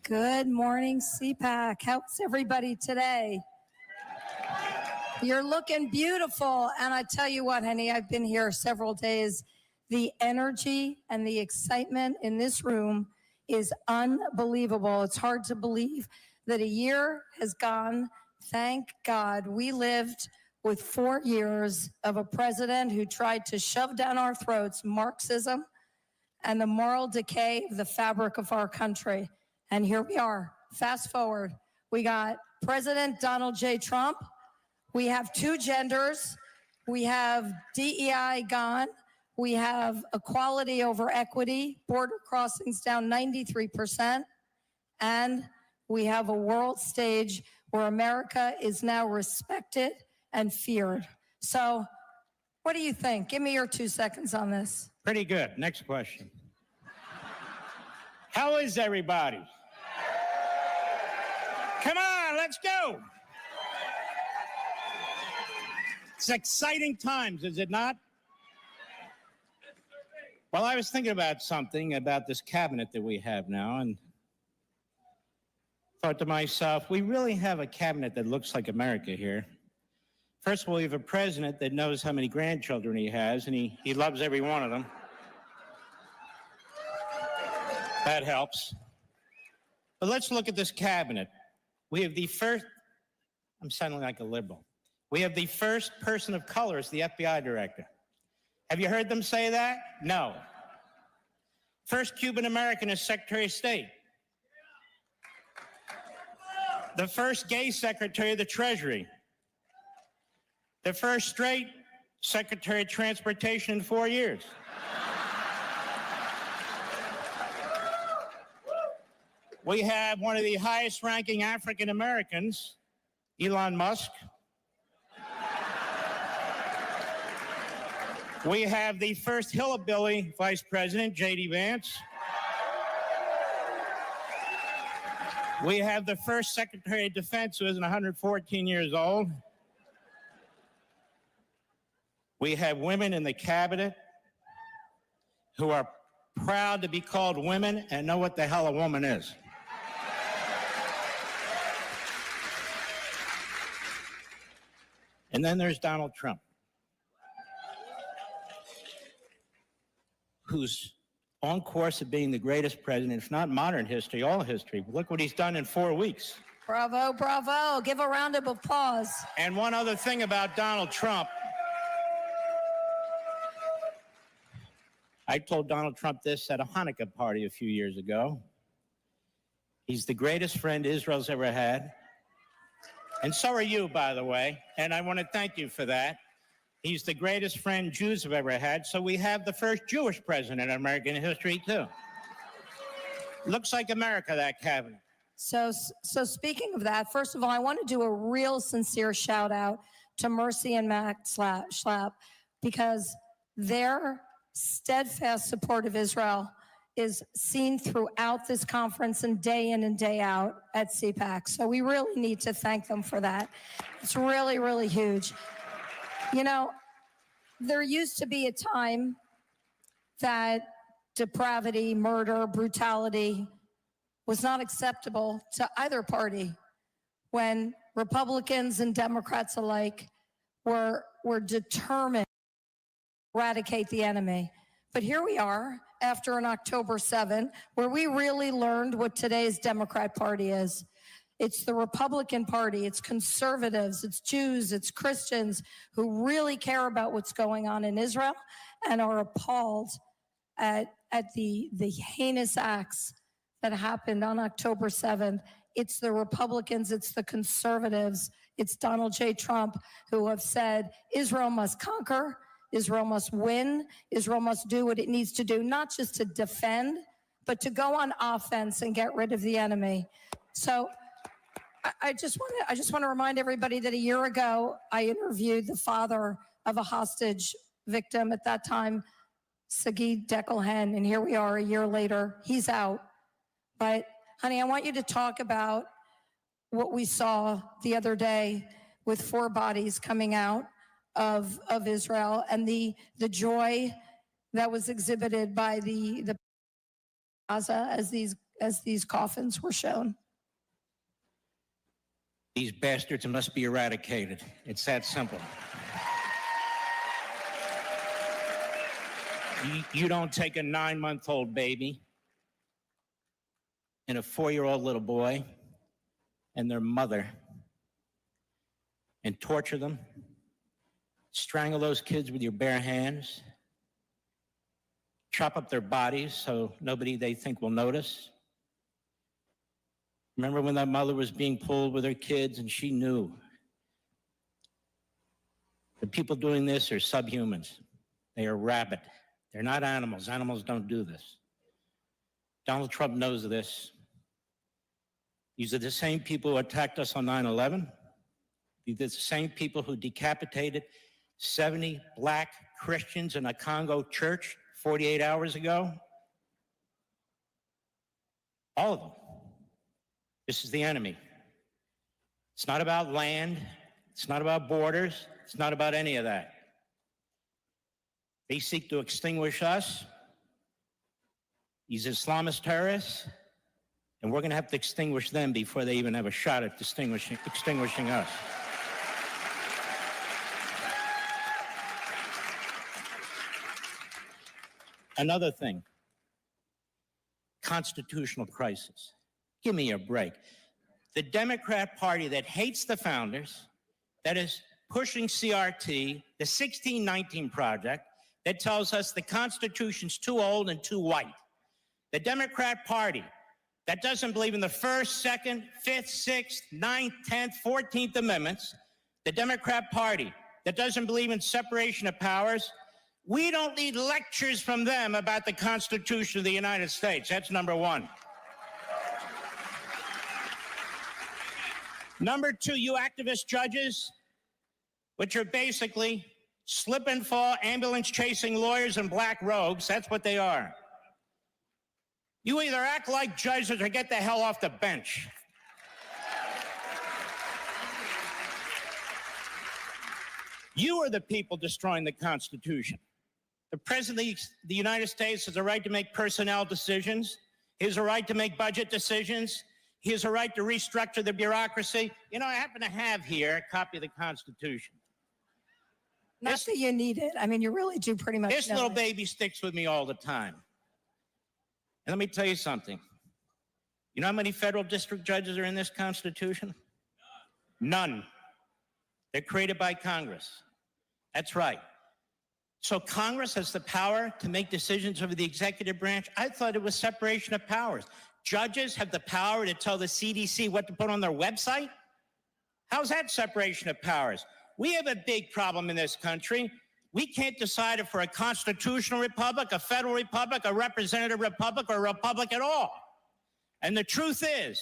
Good morning, CPAC. How's everybody today? You're looking beautiful. And I tell you what, honey, I've been here several days. The energy and the excitement in this room is unbelievable. It's hard to believe that a year has gone. Thank God we lived with 4 years of a president who tried to shove down our throats Marxism and the moral decay of the fabric of our country. And here we are. Fast forward. We got President Donald J. Trump. We have 2 genders. We have DEI gone. We have equality over equity, border crossings down 93%. And we have a world stage where America is now respected and feared. So what do you think? Give me your 2 seconds on this. Pretty good. Next question. How is everybody? Come on, let's go. It's exciting times, is it not? Well, I was thinking about something about this cabinet that we have now, and thought to myself, we really have a cabinet that looks like America here. First of all, we have a president that knows how many grandchildren he has, and he loves every one of them. That helps. But let's look at this cabinet. We have the first, I'm sounding like a liberal. We have the first person of color as the FBI director. Have you heard them say that? No. First Cuban American as Secretary of State. The first gay Secretary of the Treasury. The first straight Secretary of Transportation in 4 years. We have one of the highest ranking African Americans, Elon Musk. We have the first hillbilly vice president, J.D. Vance. We have the first Secretary of Defense who isn't 114 years old. We have women in the cabinet who are proud to be called women and know what the hell a woman is. And then there's Donald Trump, who's on course of being the greatest president, if not modern history, all history. Look what he's done in 4 weeks. Bravo, bravo. Give a round of applause. And one other thing about Donald Trump. I told Donald Trump this at a Hanukkah party a few years ago. He's the greatest friend Israel's ever had. And so are you, by the way. And I want to thank you for that. He's the greatest friend Jews have ever had. So we have the first Jewish president in American history, too. Looks like America, that cabinet. So speaking of that, first of all, I want to do a real sincere shout out to Mercy and Max Schlapp, because their steadfast support of Israel is seen throughout this conference and day in and day out at CPAC. So we really need to thank them for that. It's really, really huge. You know, there used to be a time that depravity, murder, brutality was not acceptable to either party, when Republicans and Democrats alike were determined to eradicate the enemy. But here we are after an October 7, where we really learned what today's Democrat Party is. It's the Republican Party, it's conservatives, it's Jews, it's Christians who really care about what's going on in Israel and are appalled at the heinous acts that happened on October 7th. It's the Republicans, it's the conservatives, it's Donald J. Trump who have said Israel must conquer, Israel must win, Israel must do what it needs to do, not just to defend, but to go on offense and get rid of the enemy. So I just want to remind everybody that a year ago, I interviewed the father of a hostage victim at that time, Sagid Dekelhen, and here we are a year later. He's out. But, honey, I want you to talk about what we saw the other day with 4 bodies coming out of Israel and the joy that was exhibited by the Gaza as these coffins were shown. These bastards must be eradicated. It's that simple. You don't take a 9-month-old baby and a 4-year-old little boy and their mother and torture them, strangle those kids with your bare hands, chop up their bodies so nobody they think will notice. Remember when that mother was being pulled with her kids and she knew the people doing this are subhumans. They are rabid. They're not animals. Animals don't do this. Donald Trump knows this. These are the same people who attacked us on 9/11. These are the same people who decapitated 70 black Christians in a Congo church 48 hours ago. All of them. This is the enemy. It's not about land. It's not about borders. It's not about any of that. They seek to extinguish us. These Islamist terrorists. And we're going to have to extinguish them before they even have a shot at extinguishing us. Another thing, constitutional crisis. Give me a break. The Democrat Party that hates the founders, that is pushing CRT, the 1619 Project, that tells us the Constitution's too old and too white. The Democrat Party that doesn't believe in the First, Second, Fifth, Sixth, Ninth, 10th, 14th Amendments. The Democrat Party that doesn't believe in separation of powers. We don't need lectures from them about the Constitution of the United States. That's number one. Number two, you activist judges, which are basically slip and fall, ambulance chasing lawyers in black robes. That's what they are. You either act like judges or get the hell off the bench. You are the people destroying the Constitution. The President of the United States has a right to make personnel decisions. He has a right to make budget decisions. He has a right to restructure the bureaucracy. You know, I happen to have here a copy of the Constitution. Not that you need it. I mean, you really do pretty much This know little it. baby sticks with me all the time. And let me tell you something. You know how many federal district judges are in this Constitution? None. They're created by Congress. That's right. So Congress has the power to make decisions over the executive branch. I thought it was separation of powers. Judges have the power to tell the CDC what to put on their website? How's that separation of powers? We have a big problem in this country. We can't decide if we're a constitutional republic, a federal republic, a representative republic, or a republic at all. And the truth is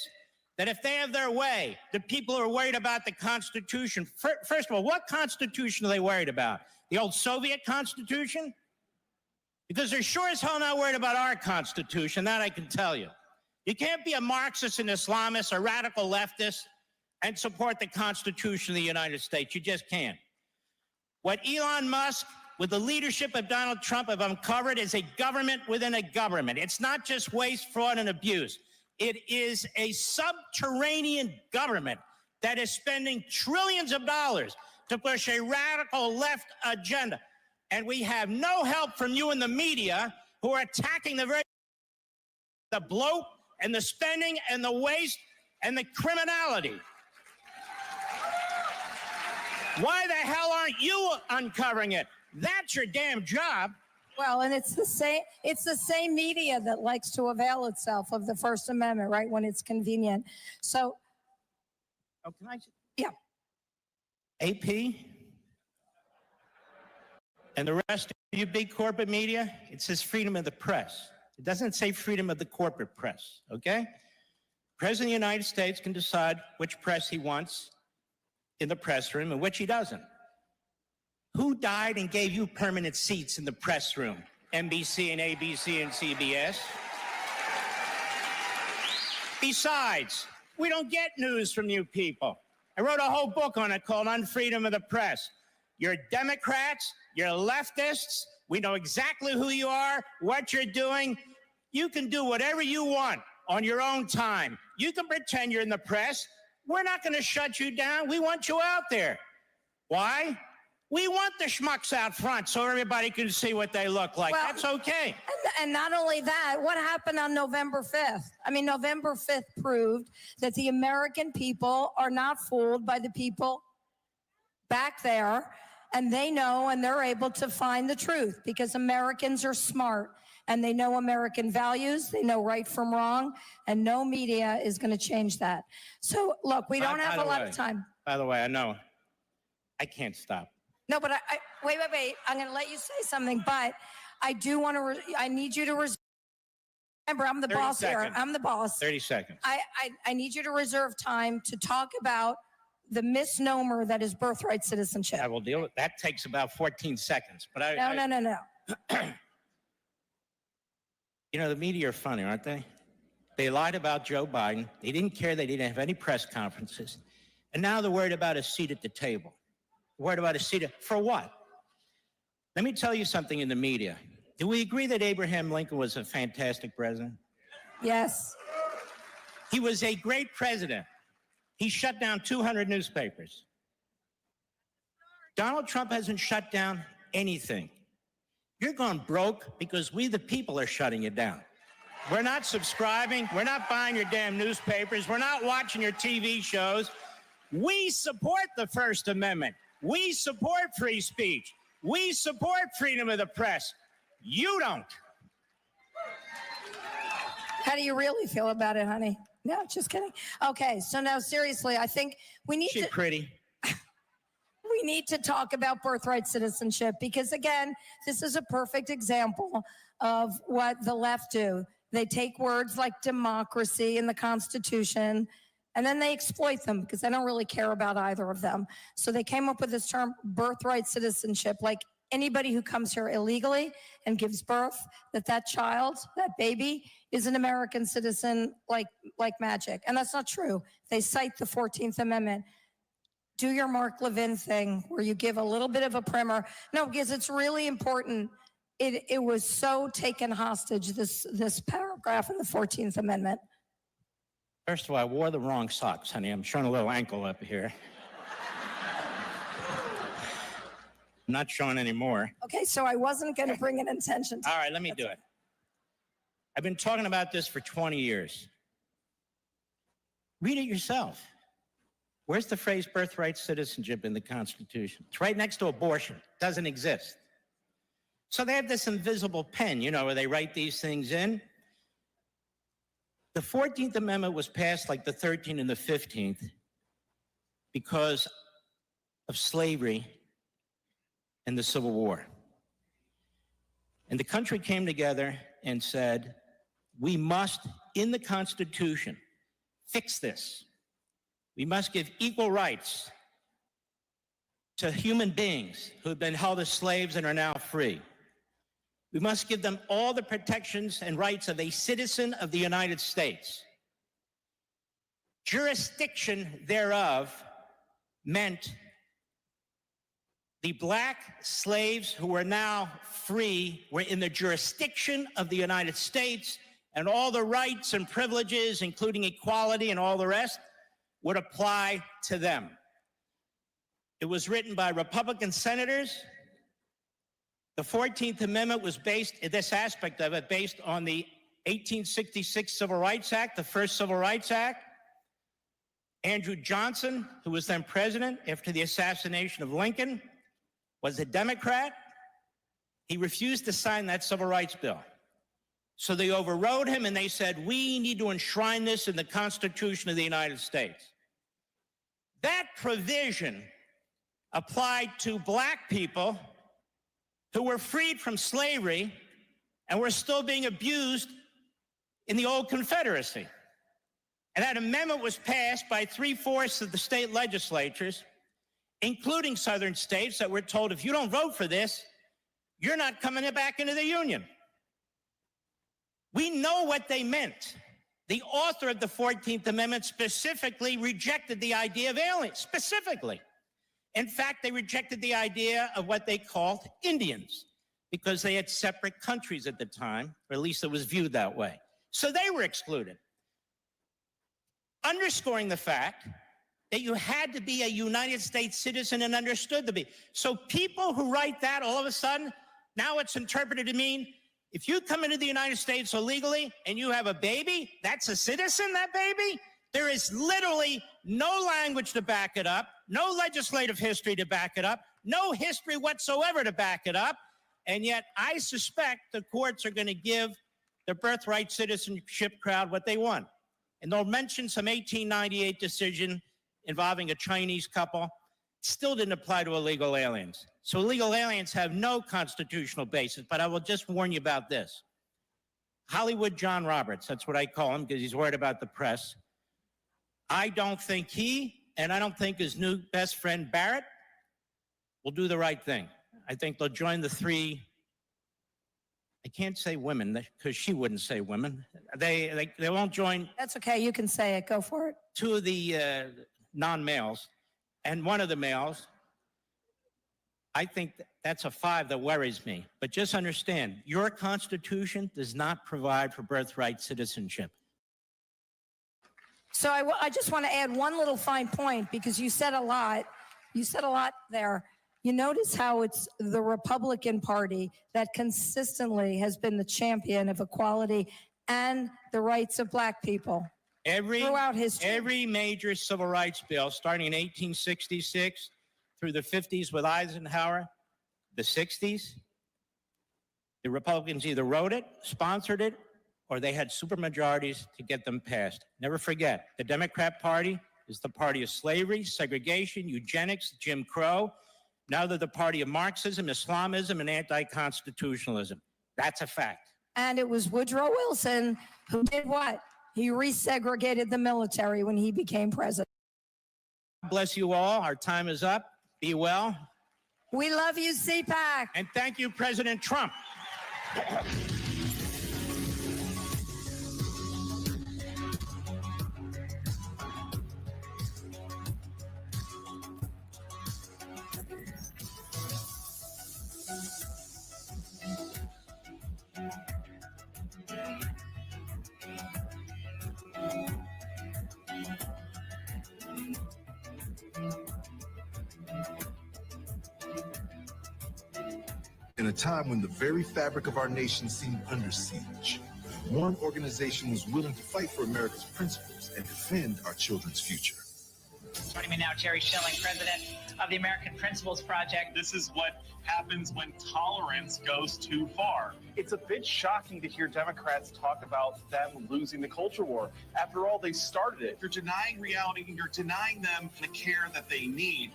that if they have their way, the people who are worried about the Constitution, first of all, what Constitution are they worried about? The old Soviet Constitution? Because they're sure as hell not worried about our Constitution, that I can tell you. You can't be a Marxist, an Islamist, a radical leftist, and support the Constitution of the United States. You just can't. What Elon Musk, with the leadership of Donald Trump, have uncovered is a government within a government. It's not just waste, fraud, and abuse. It is a subterranean government that is spending trillions of dollars to push a radical left agenda. And we have no help from you in the media who are attacking the bloat and the spending and the waste and the criminality. Why the hell aren't you uncovering it? That's your damn job. Well, and it's the same media that likes to avail itself of the First Amendment, right, when it's convenient. So, oh, can I? Yeah. AP and the rest of you big corporate media, it says freedom of the press. It doesn't say freedom of the corporate press, okay? President of the United States can decide which press he wants in the press room and which he doesn't. Who died and gave you permanent seats in the press room? NBC and ABC and CBS. Besides, we don't get news from you people. I wrote a whole book on it called Unfreedom of the Press. You're Democrats, you're leftists, we know exactly who you are, what you're doing. You can do whatever you want on your own time. You can pretend you're in the press. We're not going to shut you down. We want you out there. Why? We want the schmucks out front so everybody can see what they look like. Well, that's okay. And not only that, what happened on November 5th? I mean, November 5th proved that the American people are not fooled by the people back there, and they know and they're able to find the truth because Americans are smart and they know American values, they know right from wrong, and no media is going to change that. So, look, we don't have a lot of time. By the way, I know I can't stop. No, but wait. I'm going to let you say something, but I do want to, I need you to remember, I'm the boss here. I'm the boss. 30 seconds. I need you to reserve time to talk about the misnomer that is birthright citizenship. I will deal with that. Takes about 14 seconds. But No. You know, the media are funny, aren't they? They lied about Joe Biden. They didn't care. They didn't have any press conferences. And now they're worried about a seat at the table. Worried about a seat for what? Let me tell you something in the media. Do we agree that Abraham Lincoln was a fantastic president? Yes. He was a great president. He shut down 200 newspapers. Donald Trump hasn't shut down anything. You're going broke because we, the people, are shutting you down. We're not subscribing. We're not buying your damn newspapers. We're not watching your TV shows. We support the First Amendment. We support free speech. We support freedom of the press. You don't. How do you really feel about it, honey? No, just kidding. Okay, so now seriously, I think we need She's pretty. We need to talk about birthright citizenship because, again, this is a perfect example of what the left do. They take words like democracy and the Constitution, and then they exploit them because they don't really care about either of them. So they came up with this term, birthright citizenship, like anybody who comes here illegally and gives birth, that child, that baby, is an American citizen like magic. And that's not true. They cite the 14th Amendment. do your Mark Levin thing where you give a little bit of a primer. No, because it's really important. It was so taken hostage, this paragraph in the 14th Amendment. First of all, I wore the wrong socks, honey. I'm showing a little ankle up here. I'm not showing any more. Okay, so I wasn't going to bring an intention to All right, let me do it. I've been talking about this for 20 years. Read it yourself. Where's the phrase birthright citizenship in the Constitution? It's right next to abortion. It doesn't exist. So they have this invisible pen, you know, where they write these things in. The 14th Amendment was passed like the 13th and the 15th because of slavery and the Civil War. And the country came together and said, we must, in the Constitution, fix this. We must give equal rights to human beings who have been held as slaves and are now free. We must give them all the protections and rights of a citizen of the United States. Jurisdiction thereof meant the black slaves who were now free were in the jurisdiction of the United States, and all the rights and privileges, including equality and all the rest, would apply to them. It was written by Republican senators. The 14th Amendment was based, this aspect of it, based on the 1866 Civil Rights Act, the first Civil Rights Act. Andrew Johnson, who was then president after the assassination of Lincoln, was a Democrat. He refused to sign that civil rights bill. So they overrode him and they said, we need to enshrine this in the Constitution of the United States. That provision applied to black people who were freed from slavery and were still being abused in the old Confederacy. And that amendment was passed by 3/4 of the state legislatures, including southern states that were told, if you don't vote for this, you're not coming back into the Union. We know what they meant. The author of the 14th Amendment specifically rejected the idea of aliens, specifically. In fact, they rejected the idea of what they called Indians because they had separate countries at the time, or at least it was viewed that way. So they were excluded, underscoring the fact that you had to be a United States citizen and understood to be. So people who write that, all of a sudden, now it's interpreted to mean if you come into the United States illegally and you have a baby, that's a citizen, that baby? There is literally no language to back it up, no legislative history to back it up, no history whatsoever to back it up. And yet I suspect the courts are going to give the birthright citizenship crowd what they want. And they'll mention some 1898 decision involving a Chinese couple. Still didn't apply to illegal aliens. So illegal aliens have no constitutional basis, but I will just warn you about this. Hollywood John Roberts, that's what I call him because he's worried about the press. I don't think he, and I don't think his new best friend Barrett, will do the right thing. I think they'll join the three, I can't say women because she wouldn't say women. They won't join. That's okay, you can say it, go for it. Two of the non-males and one of the males. I think that's a 5 that worries me. But just understand, your Constitution does not provide for birthright citizenship. So I just want to add one little fine point because you said a lot. You said a lot there. You notice how it's the Republican Party that consistently has been the champion of equality and the rights of black people throughout history. Every major civil rights bill, starting in 1866 through the 50s with Eisenhower, the 60s, the Republicans either wrote it, sponsored it, or they had supermajorities to get them passed. Never forget, the Democrat Party is the party of slavery, segregation, eugenics, Jim Crow. Now they're the party of Marxism, Islamism, and anti-constitutionalism. That's a fact. And it was Woodrow Wilson who did what? He resegregated the military when he became president. God bless you all. Our time is up. Be well. We love you, CPAC. And thank you, President Trump. In a time when the very fabric of our nation seemed under siege, one organization was willing to fight for America's principles and defend our children's future. Joining me now, Jerry Schilling, president of the American Principles Project. This is what happens when tolerance goes too far. It's a bit shocking to hear Democrats talk about them losing the culture war. After all, they started it. You're denying reality, and you're denying them the care that they need.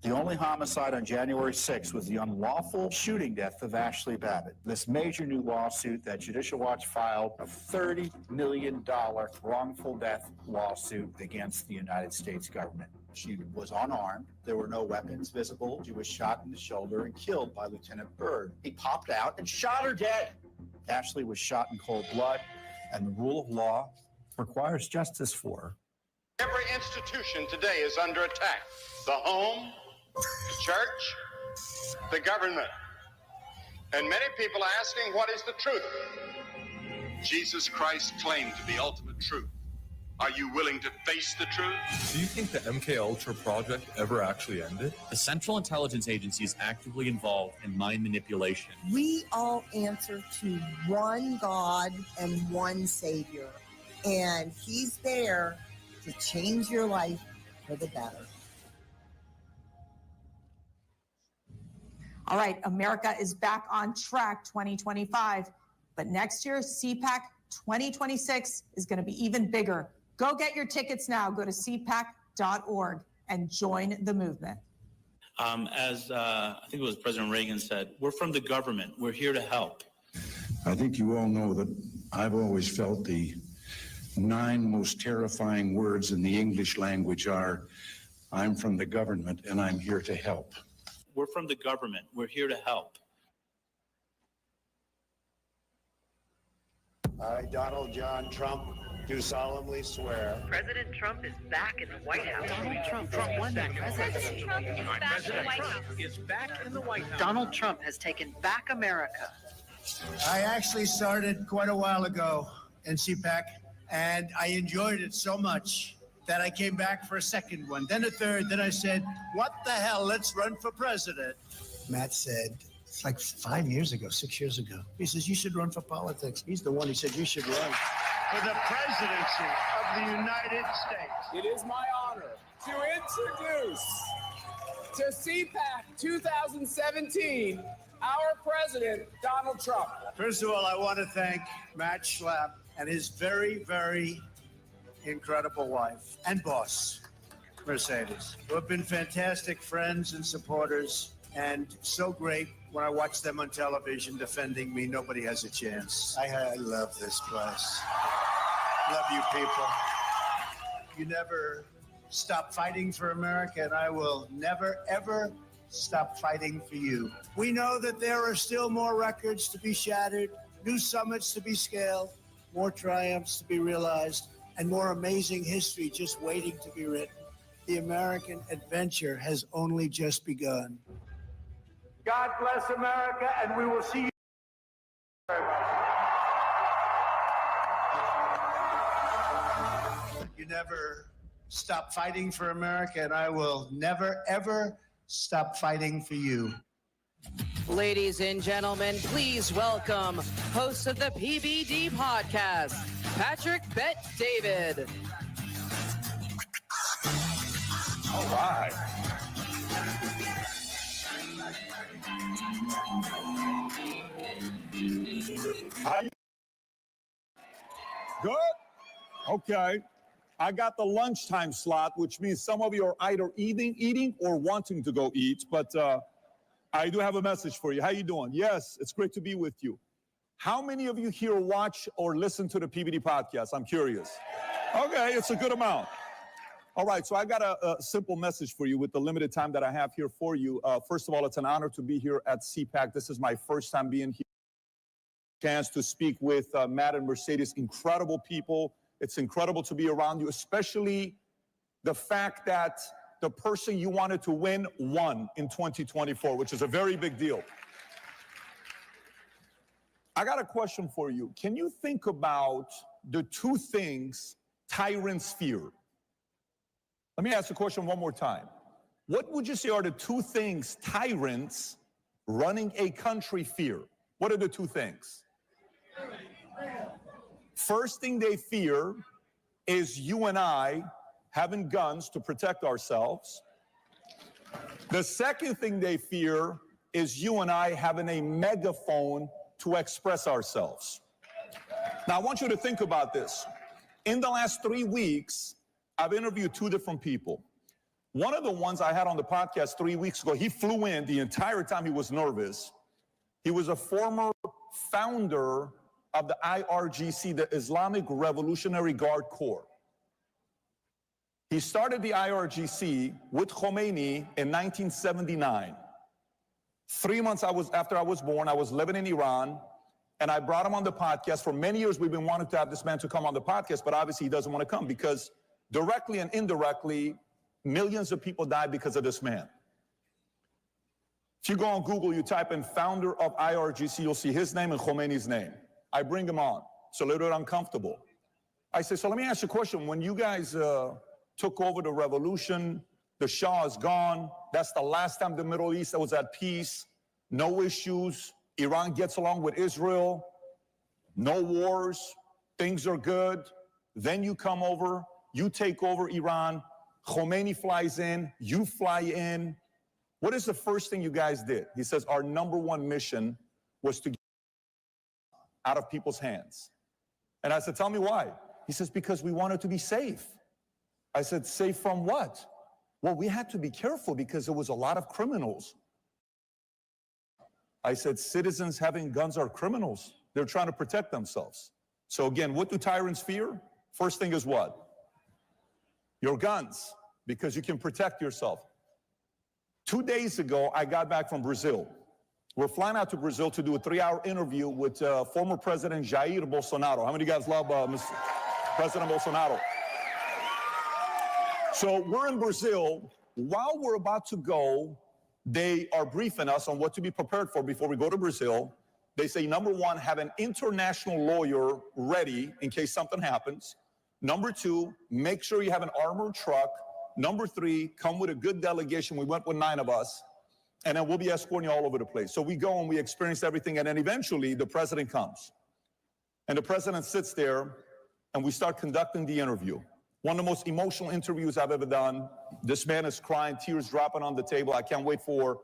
The only homicide on January 6th was the unlawful shooting death of Ashley Babbitt. This major new lawsuit that Judicial Watch filed, a $30 million wrongful death lawsuit against the United States government. She was unarmed. There were no weapons visible. She was shot in the shoulder and killed by Lieutenant Byrd. He popped out and shot her dead. Ashley was shot in cold blood, and the rule of law requires justice for her. Every institution today is under attack. The home, the church, the government. And many people are asking, what is the truth? Jesus Christ claimed to be ultimate truth. Are you willing to face the truth? Do you think the MKUltra project ever actually ended? The Central Intelligence Agency is actively involved in mind manipulation. We all answer to one God and one Savior, and He's there to change your life for the better. All right, America is back on track 2025, but next year, CPAC 2026 is going to be even bigger. Go get your tickets now. Go to cpac.org and join the movement. As I think it was President Reagan said, we're from the government. We're here to help. I think you all know that I've always felt the 9 most terrifying words in the English language are, I'm from the government and I'm here to help. We're from the government. We're here to help. I, Donald John Trump, do solemnly swear. President Trump is back in the White House. Donald Trump won the presidency. Is back in the White House. Donald Trump has taken back America. I actually started quite a while ago in CPAC, and I enjoyed it so much that I came back for a second one, then a third, then I said, what the hell, let's run for president. Matt said, it's like 5 years ago, 6 years ago. He says, you should run for politics. He's the one who said, you should run for the presidency of the United States. It is my honor to introduce to CPAC 2017, our president, Donald Trump. First of all, I want to thank Matt Schlapp and his very, very incredible wife and boss, Mercedes, who have been fantastic friends and supporters, and so great when I watch them on television defending me. Nobody has a chance. I love this place. Love you people. You never stop fighting for America, and I will never, ever stop fighting for you. We know that there are still more records to be shattered, new summits to be scaled, more triumphs to be realized, and more amazing history just waiting to be written. The American adventure has only just begun. God bless America, and we will see you very much. You never stop fighting for America, and I will never, ever stop fighting for you. Ladies and gentlemen, please welcome host of the PBD podcast, Patrick Bet David. All right. Good? Okay. I got the lunchtime slot, which means some of you are either eating or wanting to go eat, but I do have a message for you. How you doing? Yes, it's great to be with you. How many of you here watch or listen to the PBD podcast? I'm curious. Okay, it's a good amount. All right, so I got a simple message for you with the limited time that I have here for you. First of all, it's an honor to be here at CPAC. This is my first time being here. Chance to speak with Matt and Mercedes, incredible people. It's incredible to be around you, especially the fact that the person you wanted to win won in 2024, which is a very big deal. I got a question for you. Can you think about the 2 things tyrants fear? Let me ask the question one more time. What would you say are the two things tyrants running a country fear? What are the two things? First thing they fear is you and I having guns to protect ourselves. The second thing they fear is you and I having a megaphone to express ourselves. Now, I want you to think about this. In the last 3 weeks, I've interviewed two different people. One of the ones I had on the podcast 3 weeks ago, he flew in the entire time he was nervous. He was a former founder of the IRGC, the Islamic Revolutionary Guard Corps. He started the IRGC with Khomeini in 1979. 3 months after I was born, I was living in Iran, and I brought him on the podcast. For many years, we've been wanting to have this man to come on the podcast, but obviously he doesn't want to come because directly and indirectly, millions of people died because of this man. If you go on Google, you type in founder of IRGC, you'll see his name and Khomeini's name. I bring him on. It's a little bit uncomfortable. I say, so let me ask you a question. When you guys took over the revolution, the Shah is gone. That's the last time the Middle East was at peace. No issues. Iran gets along with Israel. No wars. Things are good. Then you come over. You take over Iran. Khomeini flies in. You fly in. What is the first thing you guys did? He says, our number one mission was to get out of people's hands. And I said, tell me why. He says, because we wanted to be safe. I said, safe from what? Well, we had to be careful because there was a lot of criminals. I said, citizens having guns are criminals. They're trying to protect themselves. So again, what do tyrants fear? First thing is what? Your guns, because you can protect yourself. 2 days ago, I got back from Brazil. We're flying out to Brazil to do a 3-hour interview with former President Jair Bolsonaro. How many of you guys love President Bolsonaro? So we're in Brazil. While we're about to go, they are briefing us on what to be prepared for before we go to Brazil. They say, number one, have an international lawyer ready in case something happens. Number two, make sure you have an armored truck. Number three, come with a good delegation. We went with 9 of us, and then we'll be escorting you all over the place. So we go and we experience everything, and then eventually the president comes. And the president sits there, and we start conducting the interview. One of the most emotional interviews I've ever done. This man is crying, tears dropping on the table. I can't wait for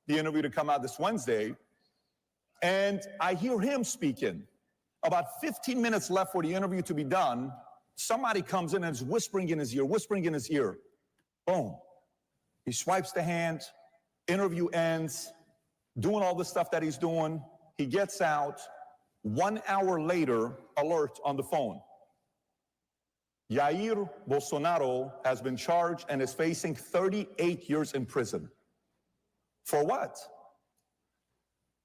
the interview to come out this Wednesday. And I hear him speaking. About 15 minutes left for the interview to be done. Somebody comes in and is whispering in his ear, whispering in his ear. Boom. He swipes the hand. Interview ends. Doing all the stuff that he's doing. He gets out. 1 hour later, alert on the phone. Jair Bolsonaro has been charged and is facing 38 years in prison. For what?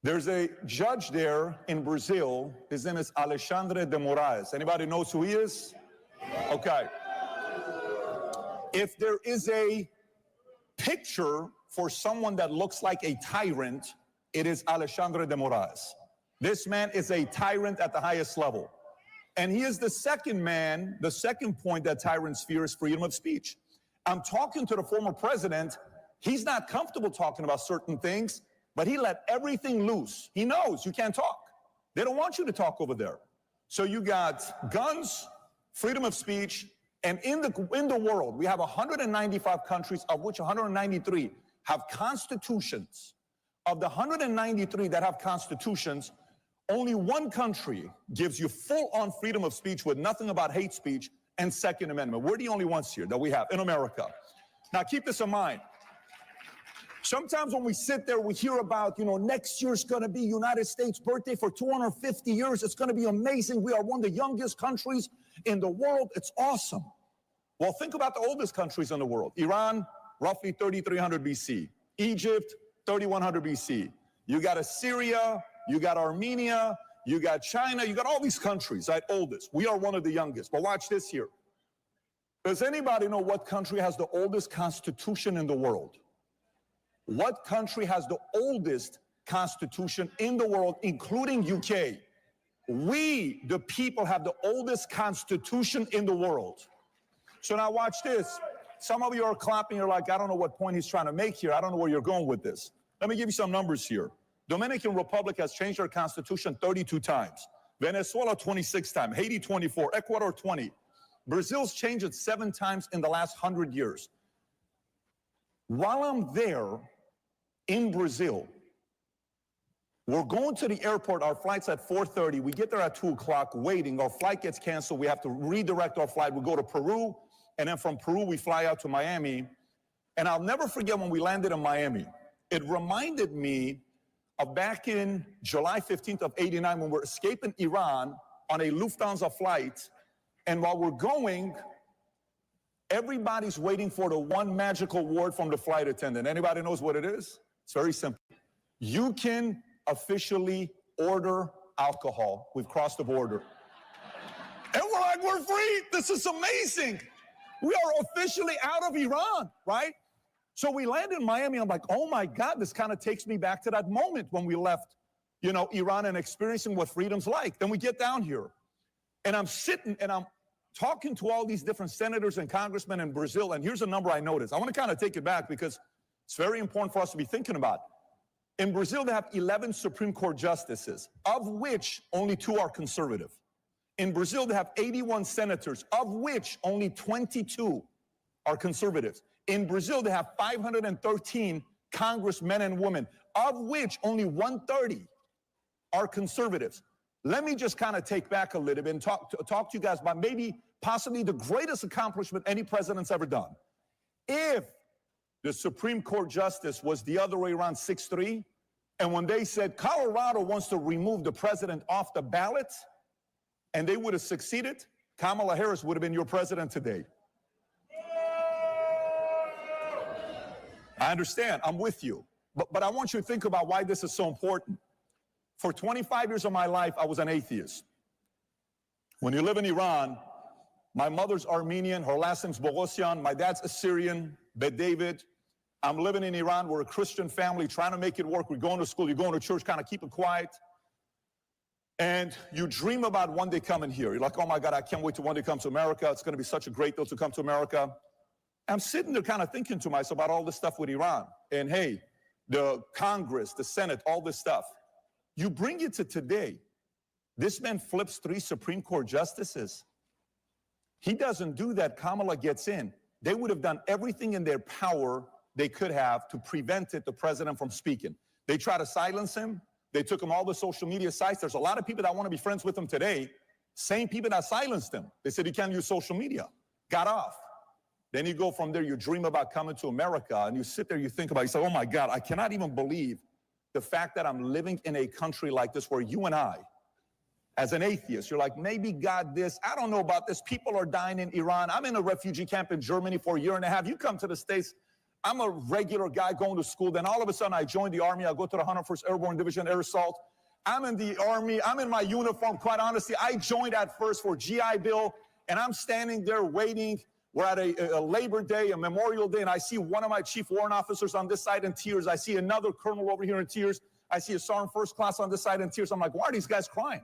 There's a judge there in Brazil. His name is Alexandre de Moraes. Anybody knows who he is? Okay. If there is a picture for someone that looks like a tyrant, it is Alexandre de Moraes. This man is a tyrant at the highest level. And he is the second man, the second point that tyrants fear is freedom of speech. I'm talking to the former president. He's not comfortable talking about certain things, but he let everything loose. He knows you can't talk. They don't want you to talk over there. So you got guns, freedom of speech, and in the world, we have 195 countries, of which 193 have constitutions. Of the 193 that have constitutions, only one country gives you full-on freedom of speech with nothing about hate speech and Second Amendment. We're the only ones here that we have in America. Now, keep this in mind. Sometimes when we sit there, we hear about, next year's going to be United States birthday for 250 years. It's going to be amazing. We are one of the youngest countries in the world. It's awesome. Well, think about the oldest countries in the world. Iran, roughly 3300 BC. Egypt, 3100 BC. You got Assyria, you got Armenia, you got China, you got all these countries, right? Oldest. We are one of the youngest. But watch this here. Does anybody know what country has the oldest constitution in the world? What country has the oldest constitution in the world, including UK? We, the people, have the oldest constitution in the world. So now watch this. some of you are clapping. You're like, I don't know what point he's trying to make here. I don't know where you're going with this. Let me give you some numbers here. Dominican Republic has changed their constitution 32 times. Venezuela 26 times. Haiti 24. Ecuador 20. Brazil's changed it 7 times in the last 100 years. While I'm there in Brazil, we're going to the airport. Our flight's at 4:30. We get there at 2 o'clock waiting. Our flight gets canceled. We have to redirect our flight. We go to Peru, and then from Peru, we fly out to Miami. And I'll never forget when we landed in Miami. It reminded me of back in July 15th of 89 when we're escaping Iran on a Lufthansa flight. And while we're going, everybody's waiting for the one magical word from the flight attendant. Anybody knows what it is? It's very simple. You can officially order alcohol. We've crossed the border. And we're like, we're free. This is amazing. We are officially out of Iran, right? So we land in Miami. I'm like, oh my God, this kind of takes me back to that moment when we left, Iran and experiencing what freedom's like. Then we get down here and I'm sitting and I'm talking to all these different senators and congressmen in Brazil. And here's a number I noticed. I want to kind of take it back because it's very important for us to be thinking about. In Brazil, they have 11 Supreme Court justices, of which only 2 are conservative. In Brazil, they have 81 senators, of which only 22 are conservatives. In Brazil, they have 513 congressmen and women, of which only 130 are conservatives. Let me just kind of take back a little bit and talk to you guys about possibly the greatest accomplishment any president's ever done. If the Supreme Court justice was the other way around, 6-3, and when they said Colorado wants to remove the president off the ballot, and they would have succeeded, Kamala Harris would have been your president today. I understand. I'm with you. But I want you to think about why this is so important. For 25 years of my life, I was an atheist. When you live in Iran, my mother's Armenian, her last name's Bogosian, my dad's Assyrian, Bet David. I'm living in Iran. We're a Christian family trying to make it work. We're going to school, you're going to church, kind of keep it quiet. And you dream about one day coming here. You're like, oh my God, I can't wait to one day come to America. It's going to be such a great deal to come to America. I'm sitting there kind of thinking to myself about all this stuff with Iran. And hey, the Congress, the Senate, all this stuff. You bring it to today. This man flips 3 Supreme Court justices. He doesn't do that. Kamala gets in. They would have done everything in their power they could have to prevent the president from speaking. They try to silence him. They took him all the social media sites. There's a lot of people that want to be friends with him today. Same people that silenced him. They said he can't use social media. Got off. Then you go from there, you dream about coming to America, and you sit there, you think about it, you say, oh my God, I cannot even believe the fact that I'm living in a country like this where you and I, as an atheist, you're like, maybe God this, I don't know about this. People are dying in Iran. I'm in a refugee camp in Germany for a year and a half. You come to the States, I'm a regular guy going to school. Then all of a sudden I join the Army. I go to the 101st Airborne Division Air Assault. I'm in the Army. I'm in my uniform. Quite honestly, I joined at first for GI Bill, and I'm standing there waiting. We're at a Labor Day, a Memorial Day, and I see one of my chief warrant officers on this side in tears. I see another colonel over here in tears. I see a sergeant first class on this side in tears. I'm like, why are these guys crying?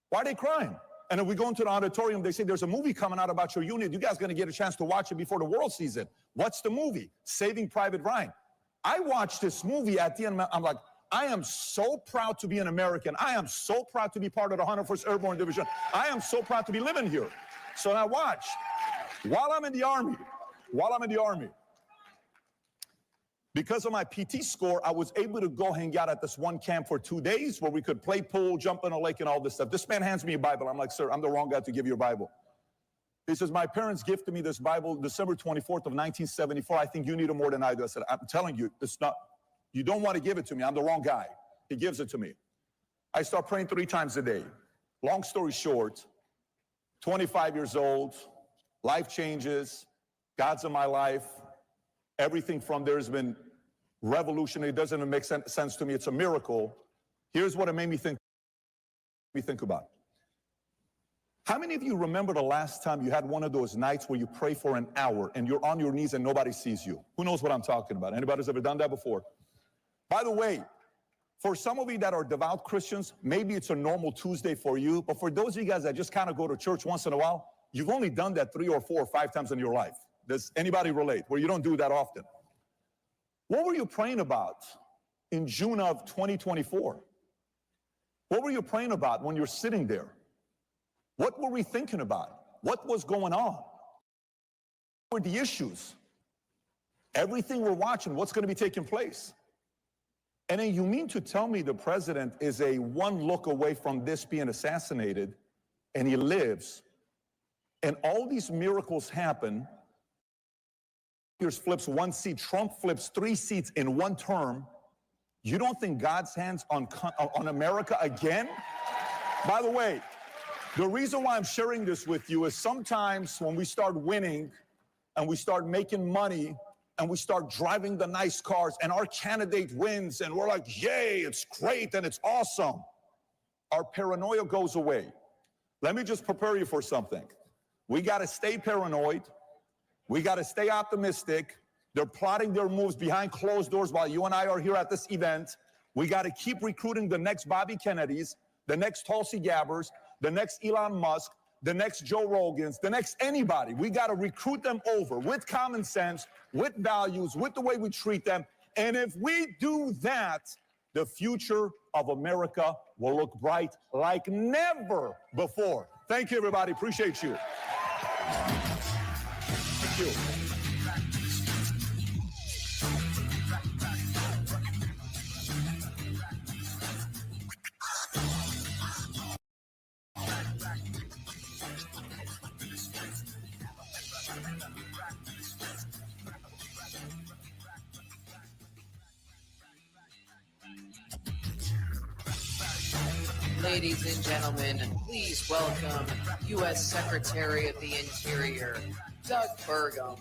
Why are they crying? And then we go into the auditorium. They say, there's a movie coming out about your unit. You guys going to get a chance to watch it before the world sees it. What's the movie? Saving Private Ryan. I watched this movie at the end. I'm like, I am so proud to be an American. I am so proud to be part of the 101st Airborne Division. I am so proud to be living here. So I watch. While I'm in the Army, because of my PT score, I was able to go hang out at this one camp for 2 days where we could play pool, jump in a lake, and all this stuff. This man hands me a Bible. I'm like, sir, I'm the wrong guy to give you a Bible. He says, my parents gifted me this Bible December 24th of 1974. I think you need it more than I do. I said, I'm telling you, it's not, you don't want to give it to me. I'm the wrong guy. He gives it to me. I start praying 3 times a day. Long story short, 25 years old, life changes, God's in my life. Everything from there has been revolutionary. It doesn't even make sense to me. It's a miracle. Here's what it made me think about. How many of you remember the last time you had one of those nights where you pray for an hour and you're on your knees and nobody sees you? Who knows what I'm talking about? Anybody's ever done that before? By the way, for some of you that are devout Christians, maybe it's a normal Tuesday for you, but for those of you guys that just kind of go to church once in a while, you've only done that 3 or 4 or 5 times in your life. Does anybody relate? Where you don't do that often. What were you praying about in June of 2024? What were you praying about when you're sitting there? What were we thinking about? What was going on? What were the issues? Everything we're watching, what's going to be taking place? And then you mean to tell me the president is a one look away from this being assassinated, and he lives, and all these miracles happen. Here's flips one seat, Trump flips 3 seats in one term. You don't think God's hands on America again? By the way, the reason why I'm sharing this with you is sometimes when we start winning and we start making money and we start driving the nice cars and our candidate wins and we're like, yay, it's great and it's awesome, our paranoia goes away. Let me just prepare you for something. We got to stay paranoid. We got to stay optimistic. They're plotting their moves behind closed doors while you and I are here at this event. We got to keep recruiting the next Bobby Kennedys, the next Tulsi Gabbers, the next Elon Musk, the next Joe Rogans, the next anybody. We got to recruit them over with common sense, with values, with the way we treat them. And if we do that, the future of America will look bright like never before. Thank you, everybody. Appreciate you. Thank you. Ladies and gentlemen, please welcome U.S. Secretary of the Interior, Doug Burgum.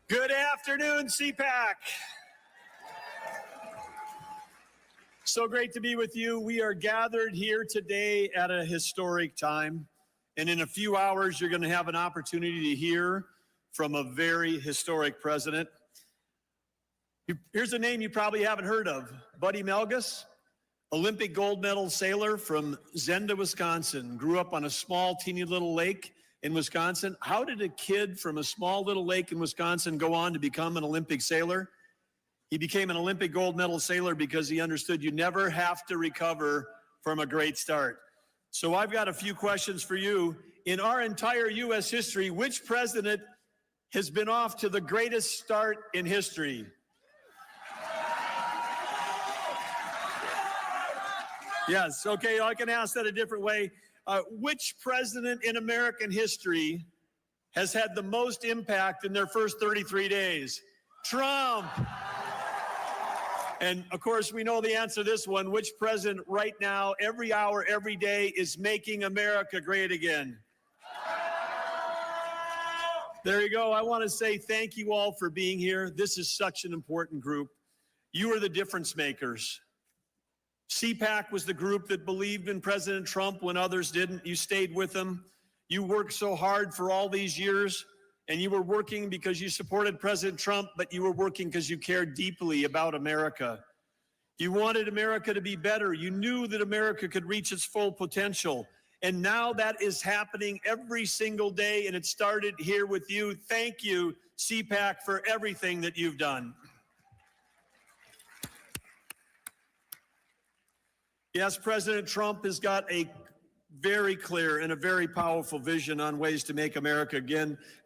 Good afternoon, CPAC. So great to be with you. We are gathered here today at a historic time. And in a few hours, you're going to have an opportunity to hear from a very historic president. Here's a name you probably haven't heard of. Buddy Melgus, Olympic gold medal sailor from Zenda, Wisconsin. Grew up on a small, teeny little lake in Wisconsin. How did a kid from a small little lake in Wisconsin go on to become an Olympic sailor? He became an Olympic gold medal sailor because he understood you never have to recover from a great start. So I've got a few questions for you. In our entire U.S. history, which president has been off to the greatest start in history? Yes, okay, I can ask that a different way. Which president in American history has had the most impact in their first 33 days? Trump. And of course, we know the answer to this one. Which president right now, every hour, every day, is making America great again? There you go. I want to say thank you all for being here. This is such an important group. You are the difference makers. CPAC was the group that believed in President Trump when others didn't. You stayed with him. You worked so hard for all these years. And you were working because you supported President Trump, but you were working because you cared deeply about America. You wanted America to be better. You knew that America could reach its full potential. And now that is happening every single day, and it started here with you. Thank you, CPAC, for everything that you've done. Yes, President Trump has got a very clear and a very powerful vision on ways to make America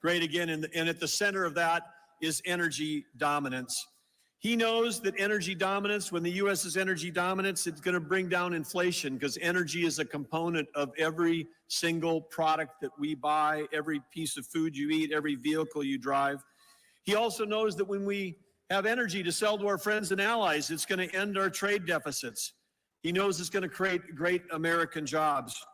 great again. And at the center of that is energy dominance. He knows that energy dominance, when the U.S. is energy dominance, it's going to bring down inflation because energy is a component of every single product that we buy, every piece of food you eat, every vehicle you drive. He also knows that when we have energy to sell to our friends and allies, it's going to end our trade deficits. He knows it's going to create great American jobs.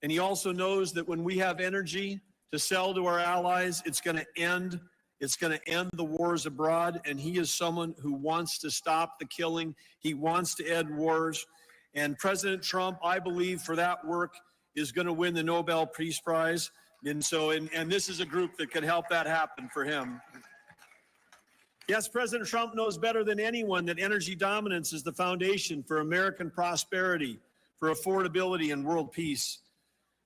And he also knows that when we have energy to sell to our allies, it's going to end the wars abroad. And he is someone who wants to stop the killing. He wants to end wars. And President Trump, I believe, for that work, is going to win the Nobel Peace Prize. And so, and this is a group that could help that happen for him. Yes, President Trump knows better than anyone that energy dominance is the foundation for American prosperity, for affordability, and world peace.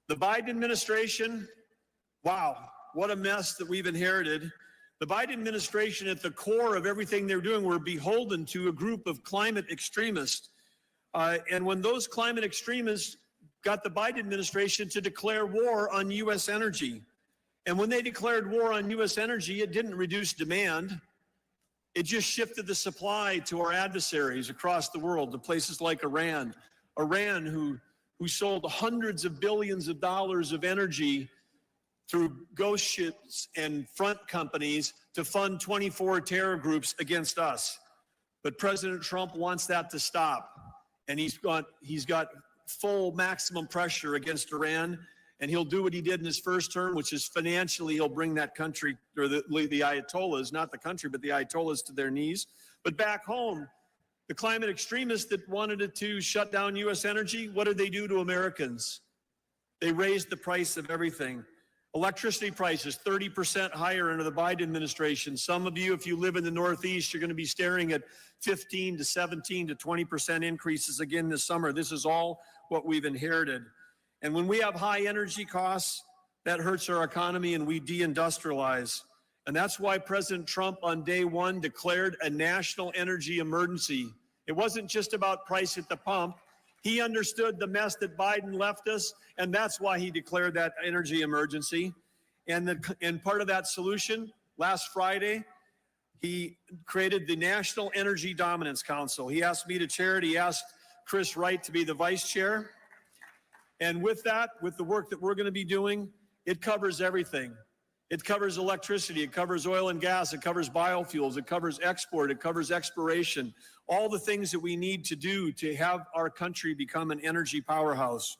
The Biden administration, wow, what a mess that we've inherited. The Biden administration, at the core of everything they're doing, we're beholden to a group of climate extremists. And when those climate extremists got the Biden administration to declare war on U.S. energy, and when they declared war on U.S. energy, it didn't reduce demand. It just shifted the supply to our adversaries across the world, to places like Iran. Iran, who sold hundreds of billions of dollars of energy through ghost ships and front companies to fund 24 terror groups against us. But President Trump wants that to stop. And he's got full maximum pressure against Iran. And he'll do what he did in his first term, which is financially he'll bring that country, or the Ayatollahs, not the country, but the Ayatollahs, to their knees. But back home, the climate extremists that wanted it to shut down U.S. energy, what did they do to Americans? They raised the price of everything. Electricity prices 30% higher under the Biden administration. Some of you, if you live in the Northeast, you're going to be staring at 15 to 17 to 20% increases again this summer. This is all what we've inherited. And when we have high energy costs, that hurts our economy and we deindustrialize. And that's why President Trump on day one declared a national energy emergency. It wasn't just about price at the pump. He understood the mess that Biden left us, and that's why he declared that energy emergency. And part of that solution, last Friday, he created the National Energy Dominance Council. He asked me to chair it. He asked Chris Wright to be the vice chair. And with that, with the work that we're going to be doing, it covers everything. It covers electricity, it covers oil and gas, it covers biofuels, it covers export, it covers exploration, all the things that we need to do to have our country become an energy powerhouse.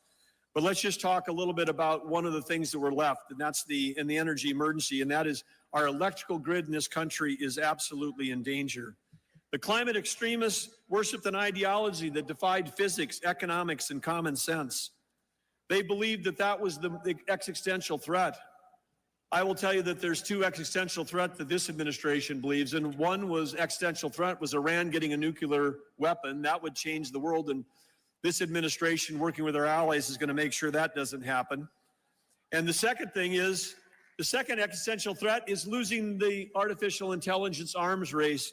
But let's just talk a little bit about one of the things that were left, and that's in the energy emergency, and that is our electrical grid in this country is absolutely in danger. The climate extremists worshiped an ideology that defied physics, economics, and common sense. They believed that that was the existential threat. I will tell you that there's two existential threats that this administration believes in. One was existential threat was Iran getting a nuclear weapon. That would change the world, and this administration, working with our allies, is going to make sure that doesn't happen. And the second thing is, the second existential threat is losing the artificial intelligence arms race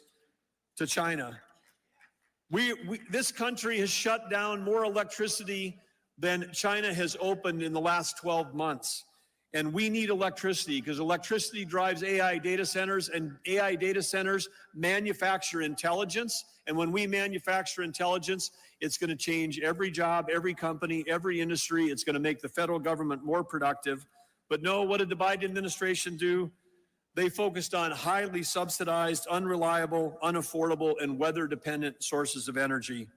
to China. This country has shut down more electricity than China has opened in the last 12 months. And we need electricity because electricity drives AI data centers, and AI data centers manufacture intelligence. And when we manufacture intelligence, it's going to change every job, every company, every industry. It's going to make the federal government more productive. But no, what did the Biden administration do? They focused on highly subsidized, unreliable, unaffordable, and weather-dependent sources of energy.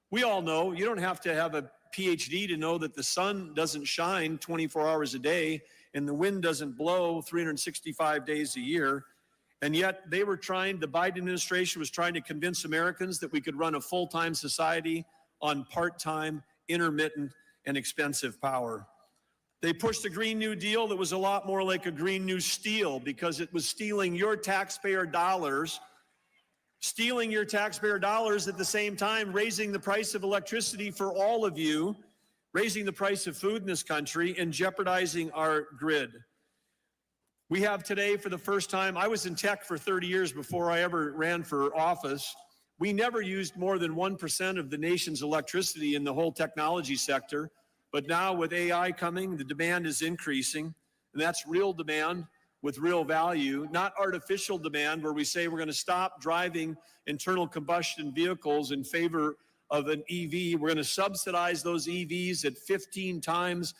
We all know, you don't have to have a PhD to know that the sun doesn't shine 24 hours a day and the wind doesn't blow 365 days a year. And yet the Biden administration was trying to convince Americans that we could run a full-time society on part-time, intermittent, and expensive power. They pushed a Green New Deal that was a lot more like a Green New Steel because it was stealing your taxpayer dollars at the same time, raising the price of electricity for all of you, raising the price of food in this country, and jeopardizing our grid. We have today, for the first time, I was in tech for 30 years before I ever ran for office. We never used more than 1% of the nation's electricity in the whole technology sector. But now with AI coming, the demand is increasing, and that's real demand with real value, not artificial demand where we say we're going to stop driving internal combustion vehicles in favor of an EV. We're going to subsidize those EVs at 15 times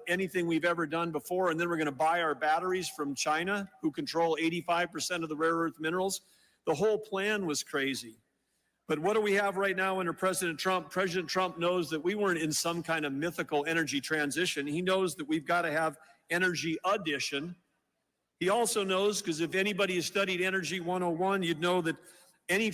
anything we've ever done before. And then we're going to buy our batteries from China, who control 85% of the rare earth minerals. The whole plan was crazy. But what do we have right now under President Trump? President Trump knows that we weren't in some kind of mythical energy transition. He knows that we've got to have energy addition. He also knows, because if anybody has studied Energy 101, you'd know that any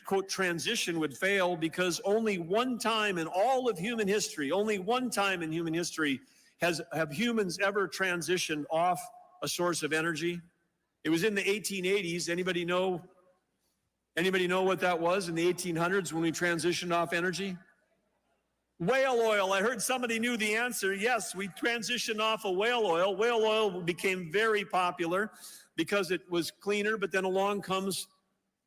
quote, transition would fail, because only one time in all of human history, only one time in human history have humans ever transitioned off a source of energy. It was in the 1880s. Anybody know what that was in the 1800s when we transitioned off energy? Whale oil. I heard somebody knew the answer. Yes, we transitioned off of whale oil. Whale oil became very popular because it was cleaner, but then along comes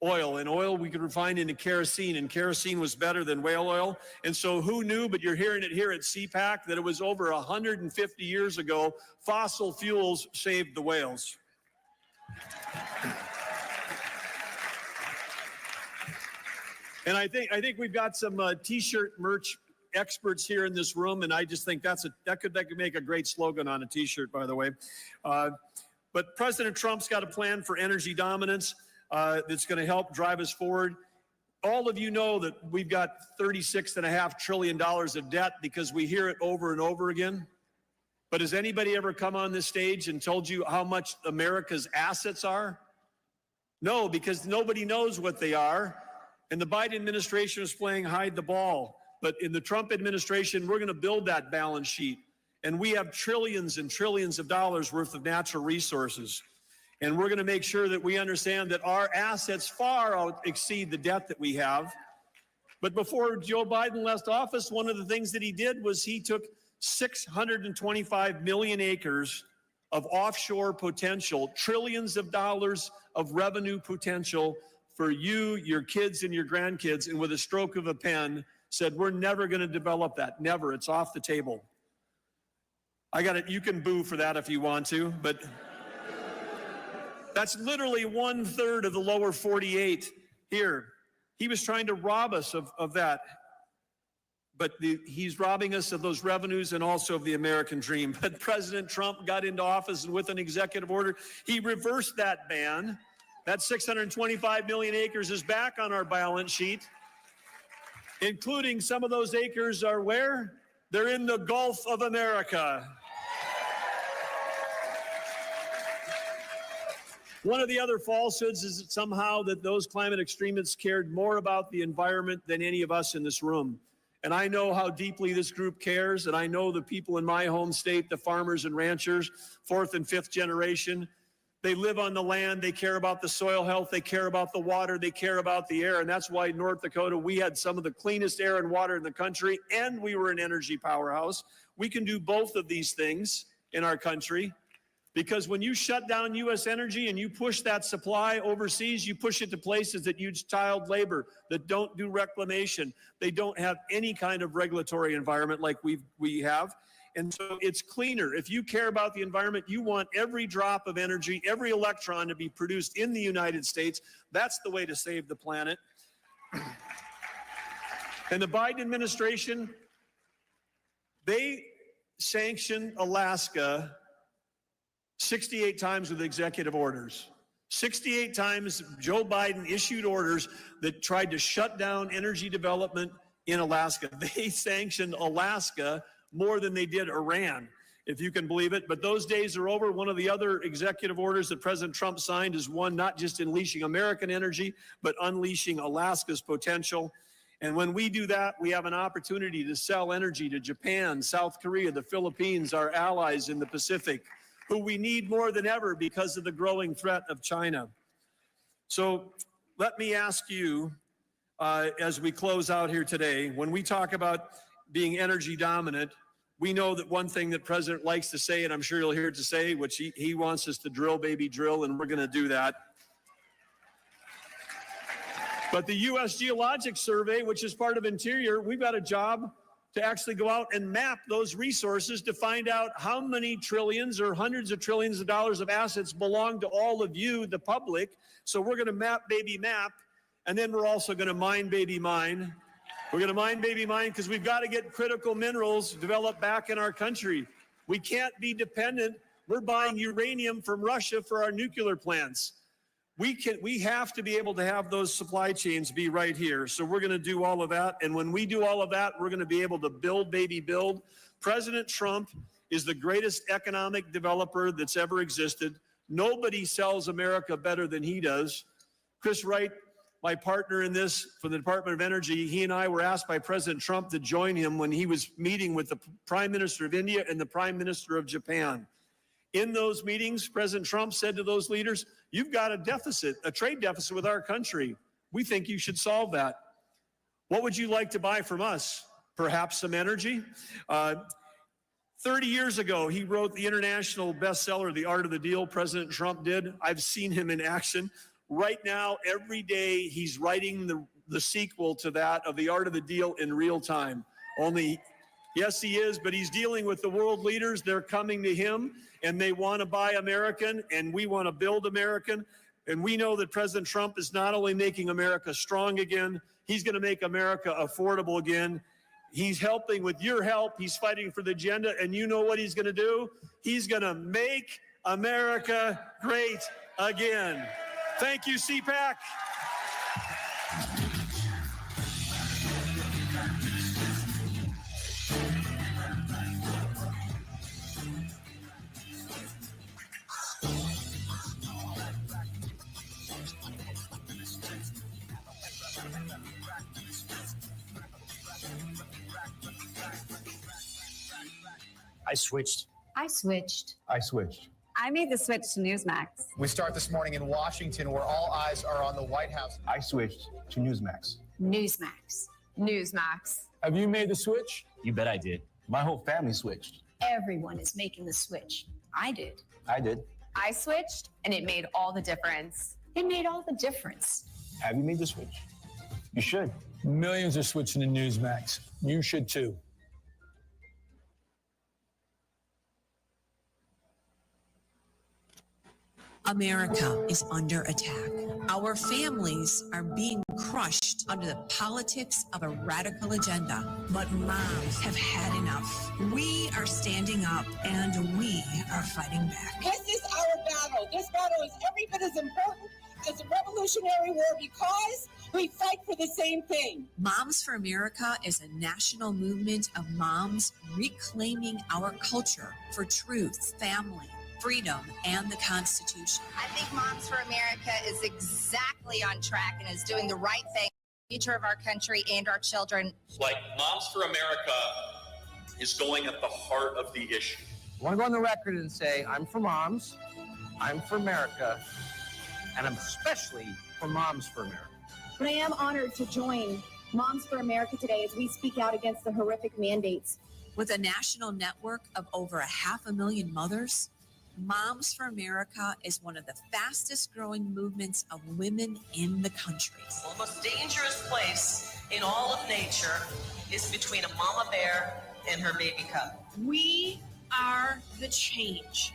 oil, and oil we could refine into kerosene, and kerosene was better than whale oil. And so who knew, but you're hearing it here at CPAC, that it was over 150 years ago, fossil fuels saved the whales. And I think we've got some t-shirt merch experts here in this room, and I just think that could make a great slogan on a t-shirt, by the way. But President Trump's got a plan for energy dominance that's going to help drive us forward. All of you know that we've got $36.5 trillion of debt because we hear it over and over again. But has anybody ever come on this stage and told you how much America's assets are? No, because nobody knows what they are. And the Biden administration is playing hide the ball. But in the Trump administration, we're going to build that balance sheet. And we have trillions and trillions of dollars worth of natural resources. And we're going to make sure that we understand that our assets far exceed the debt that we have. But before Joe Biden left office, one of the things that he did was he took 625 million acres of offshore potential, trillions of dollars of revenue potential for you, your kids, and your grandkids, and with a stroke of a pen said, we're never going to develop that. Never. It's off the table. I got it. You can boo for that if you want to, but that's literally 1/3 of the lower 48 here. He was trying to rob us of that. But he's robbing us of those revenues and also of the American dream. But President Trump got into office, and with an executive order, he reversed that ban. That 625 million acres is back on our balance sheet, including some of those acres are where? They're in the Gulf of America. One of the other falsehoods is that somehow that those climate extremists cared more about the environment than any of us in this room. And I know how deeply this group cares, and I know the people in my home state, the farmers and ranchers, 4th and 5th generation, they live on the land, they care about the soil health, they care about the water, they care about the air, and that's why in North Dakota, we had some of the cleanest air and water in the country, and we were an energy powerhouse. We can do both of these things in our country, because when you shut down U.S. energy and you push that supply overseas, you push it to places that use child labor, that don't do reclamation. They don't have any kind of regulatory environment like we have. And so it's cleaner. If you care about the environment, you want every drop of energy, every electron to be produced in the United States. That's the way to save the planet. And the Biden administration, they sanctioned Alaska 68 times with executive orders. 68 times Joe Biden issued orders that tried to shut down energy development in Alaska. They sanctioned Alaska more than they did Iran, if you can believe it. But those days are over. One of the other executive orders that President Trump signed is one not just unleashing American energy, but unleashing Alaska's potential. And when we do that, we have an opportunity to sell energy to Japan, South Korea, the Philippines, our allies in the Pacific, who we need more than ever because of the growing threat of China. So let me ask you, as we close out here today, when we talk about being energy dominant, we know that one thing that President likes to say, and I'm sure you'll hear it to say, which he wants us to drill, baby, drill, and we're going to do that. But the U.S. Geologic Survey, which is part of Interior, we've got a job to actually go out and map those resources to find out how many trillions or hundreds of trillions of dollars of assets belong to all of you, the public. So we're going to map, baby, map, and then we're also going to mine, baby, mine. We're going to mine, baby, mine, because we've got to get critical minerals developed back in our country. We can't be dependent. We're buying uranium from Russia for our nuclear plants. We have to be able to have those supply chains be right here. So we're going to do all of that. And when we do all of that, we're going to be able to build, baby, build. President Trump is the greatest economic developer that's ever existed. Nobody sells America better than he does. Chris Wright my partner in this from the Department of Energy, he and I were asked by President Trump to join him when he was meeting with the Prime Minister of India and the Prime Minister of Japan. In those meetings, President Trump said to those leaders, you've got a deficit, a trade deficit with our country. We think you should solve that. What would you like to buy from us? Perhaps some energy? 30 years ago, he wrote the international bestseller, The Art of the Deal, President Trump did. I've seen him in action. Right now, every day, he's writing the sequel to that of The Art of the Deal in real time. Only, yes, he is, but he's dealing with the world leaders. They're coming to him, and they want to buy American, and we want to build American. And we know that President Trump is not only making America strong again, he's going to make America affordable again. He's helping with your help. He's fighting for the agenda. And you know what he's going to do? He's going to make America great again. Thank you, CPAC. I switched. I switched. I switched. I made the switch to Newsmax. We start this morning in Washington, where all eyes are on the White House. I switched to Newsmax. Newsmax. Newsmax. Have you made the switch? You bet I did. My whole family switched. Everyone is making the switch. I did. I did. I switched, and it made all the difference. It made all the difference. Have you made the switch? You should. Millions are switching to Newsmax. You should too. America is under attack. Our families are being crushed under the politics of a radical agenda. But moms have had enough. We are standing up and we are fighting back. This is our battle. This battle is every bit as important as the Revolutionary War because we fight for the same thing. Moms for America is a national movement of moms reclaiming our culture for truth, family, freedom, and the Constitution. I think Moms for America is exactly on track and is doing the right thing for the future of our country and our children. Like Moms for America is going at the heart of the issue. I want to go on the record and say I'm for moms, I'm for America, and I'm especially for Moms for America. But I am honored to join Moms for America today as we speak out against the horrific mandates. With a national network of over 500,000 mothers, Moms for America is one of the fastest growing movements of women in the country. The most dangerous place in all of nature is between a mama bear and her baby cub. We are the change.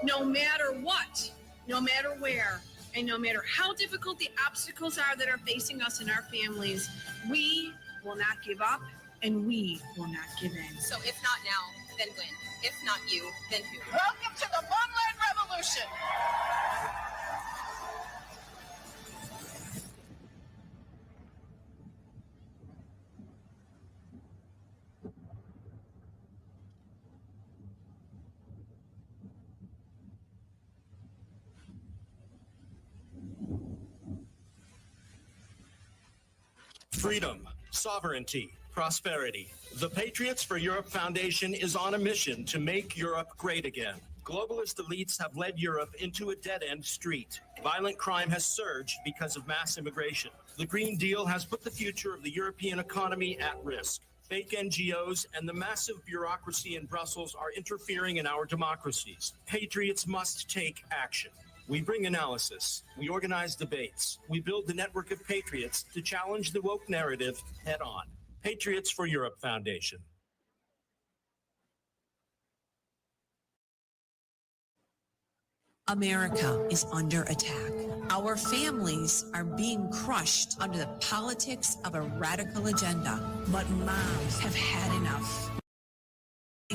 No matter what, no matter where, and no matter how difficult the obstacles are that are facing us and our families, we will not give up and we will not give in. So if not now, then when? If not you, then who? Welcome to the Moonlight Revolution. Freedom, sovereignty, prosperity. The Patriots for Europe Foundation is on a mission to make Europe great again. Globalist elites have led Europe into a dead-end street. Violent crime has surged because of mass immigration. The Green Deal has put the future of the European economy at risk. Fake NGOs and the massive bureaucracy in Brussels are interfering in our democracies. Patriots must take action. We bring analysis. We organize debates. We build the network of patriots to challenge the woke narrative head on. Patriots for Europe Foundation. America is under attack. Our families are being crushed under the politics of a radical agenda. But moms have had enough.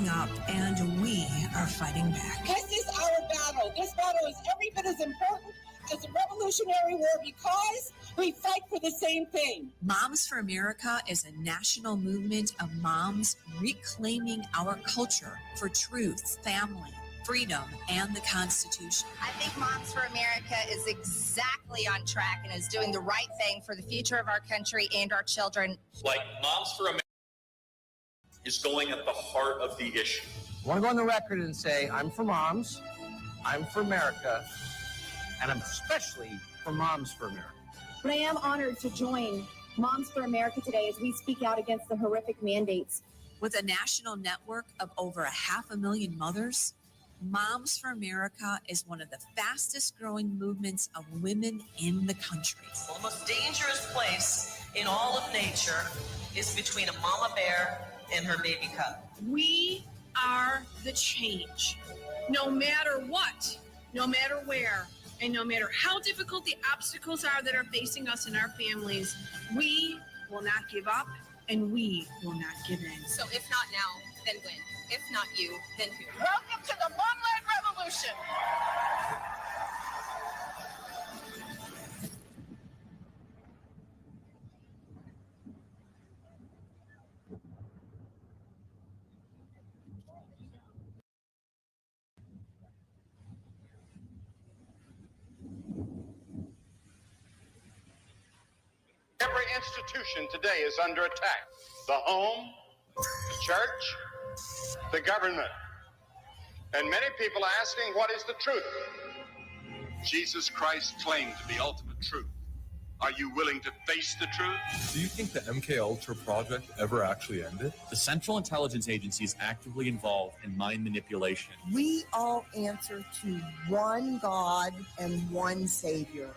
Up and we are fighting back. This is our battle. This battle is every bit as important as the Revolutionary War because we fight for the same thing. Moms for America is a national movement of moms reclaiming our culture for truth, family, freedom, and the Constitution. I think Moms for America is exactly on track and is doing the right thing for the future of our country and our children. Like Moms for America is going at the heart of the issue. I want to go on the record and say I'm for moms, I'm for America, and I'm especially for Moms for America. But I am honored to join Moms for America today as we speak out against the horrific mandates. With a national network of over 500,000 mothers, Moms for America is one of the fastest growing movements of women in the country. Well, the most dangerous place in all of nature is between a mama bear and her baby cub. We are the change. No matter what, no matter where, and no matter how difficult the obstacles are that are facing us and our families, we will not give up and we will not give in. So if not now, then when? If not you, then who? Welcome to the Momland Revolution. Every institution today is under attack. The home, the church, the government. And many people are asking, what is the truth? Jesus Christ claimed to be ultimate truth. Are you willing to face the truth? Do you think the MK Ultra project ever actually ended? The Central Intelligence Agency is actively involved in mind manipulation. We all answer to one God and one Savior,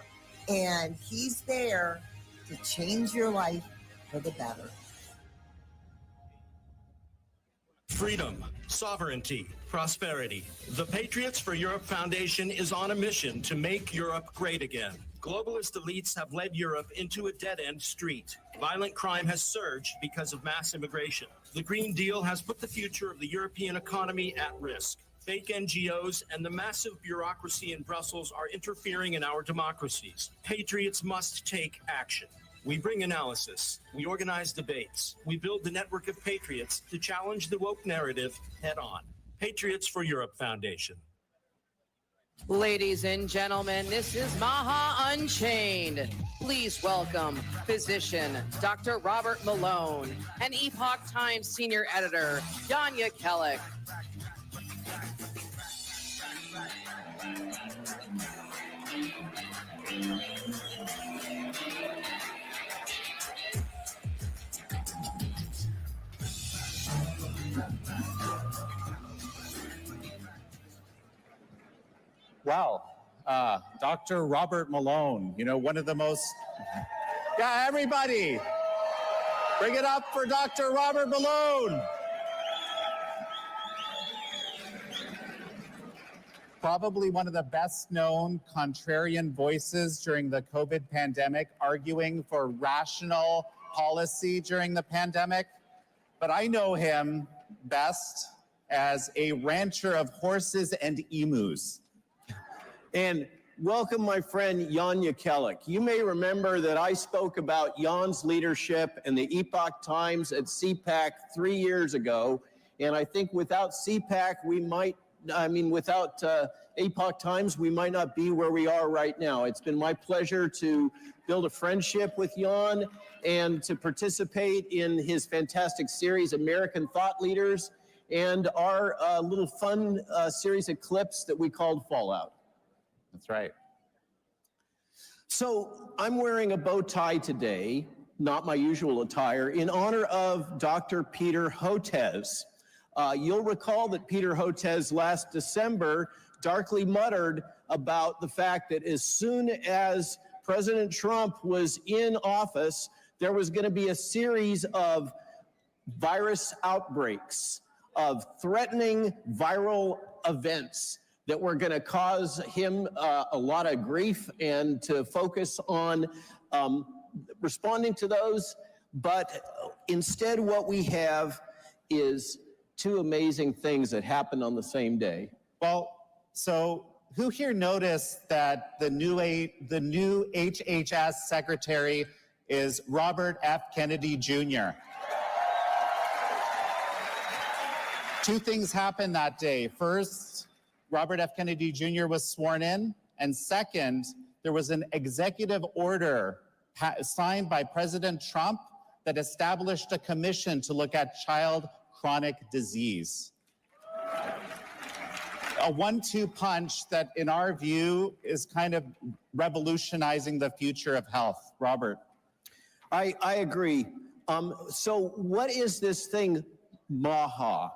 and He's there to change your life for the better. Freedom, sovereignty, prosperity. The Patriots for Europe Foundation is on a mission to make Europe great again. Globalist elites have led Europe into a dead-end street. Violent crime has surged because of mass immigration. The Green Deal has put the future of the European economy at risk. Fake NGOs and the massive bureaucracy in Brussels are interfering in our democracies. Patriots must take action. We bring analysis. We organize debates. We build the network of patriots to challenge the woke narrative head on. Patriots for Europe Foundation. Ladies and gentlemen, this is Maha Unchained. Please welcome physician Dr. Robert Malone and Epoch Times senior editor Yanya Kellick. Wow. Dr. Robert Malone, one of the most... Yeah, everybody, bring it up for Dr. Robert Malone. Probably one of the best known contrarian voices during the COVID pandemic, arguing for rational policy during the pandemic. But I know him best as a rancher of horses and emus. And welcome, my friend, Yanya Kellick. You may remember that I spoke about Jan's leadership in the Epoch Times at CPAC 3 years ago. And I think without CPAC, without Epoch Times, we might not be where we are right now. It's been my pleasure to build a friendship with Jan and to participate in his fantastic series, American Thought Leaders, and our little fun series of clips that we called Fallout. That's right. So I'm wearing a bow tie today, not my usual attire, in honor of Dr. Peter Hotez. You'll recall that Peter Hotez last December darkly muttered about the fact that as soon as President Trump was in office, there was going to be a series of virus outbreaks, of threatening viral events that were going to cause him a lot of grief, and to focus on responding to those. But instead, what we have is two amazing things that happened on the same day. Well, so who here noticed that the new HHS secretary is Robert F. Kennedy Jr.? Two things happened that day. First, Robert F. Kennedy Jr. was sworn in. And second, there was an executive order signed by President Trump that established a commission to look at child chronic disease. A 1-2 punch that, in our view, is kind of revolutionizing the future of health. Robert. I agree. So what is this thing, MAHA?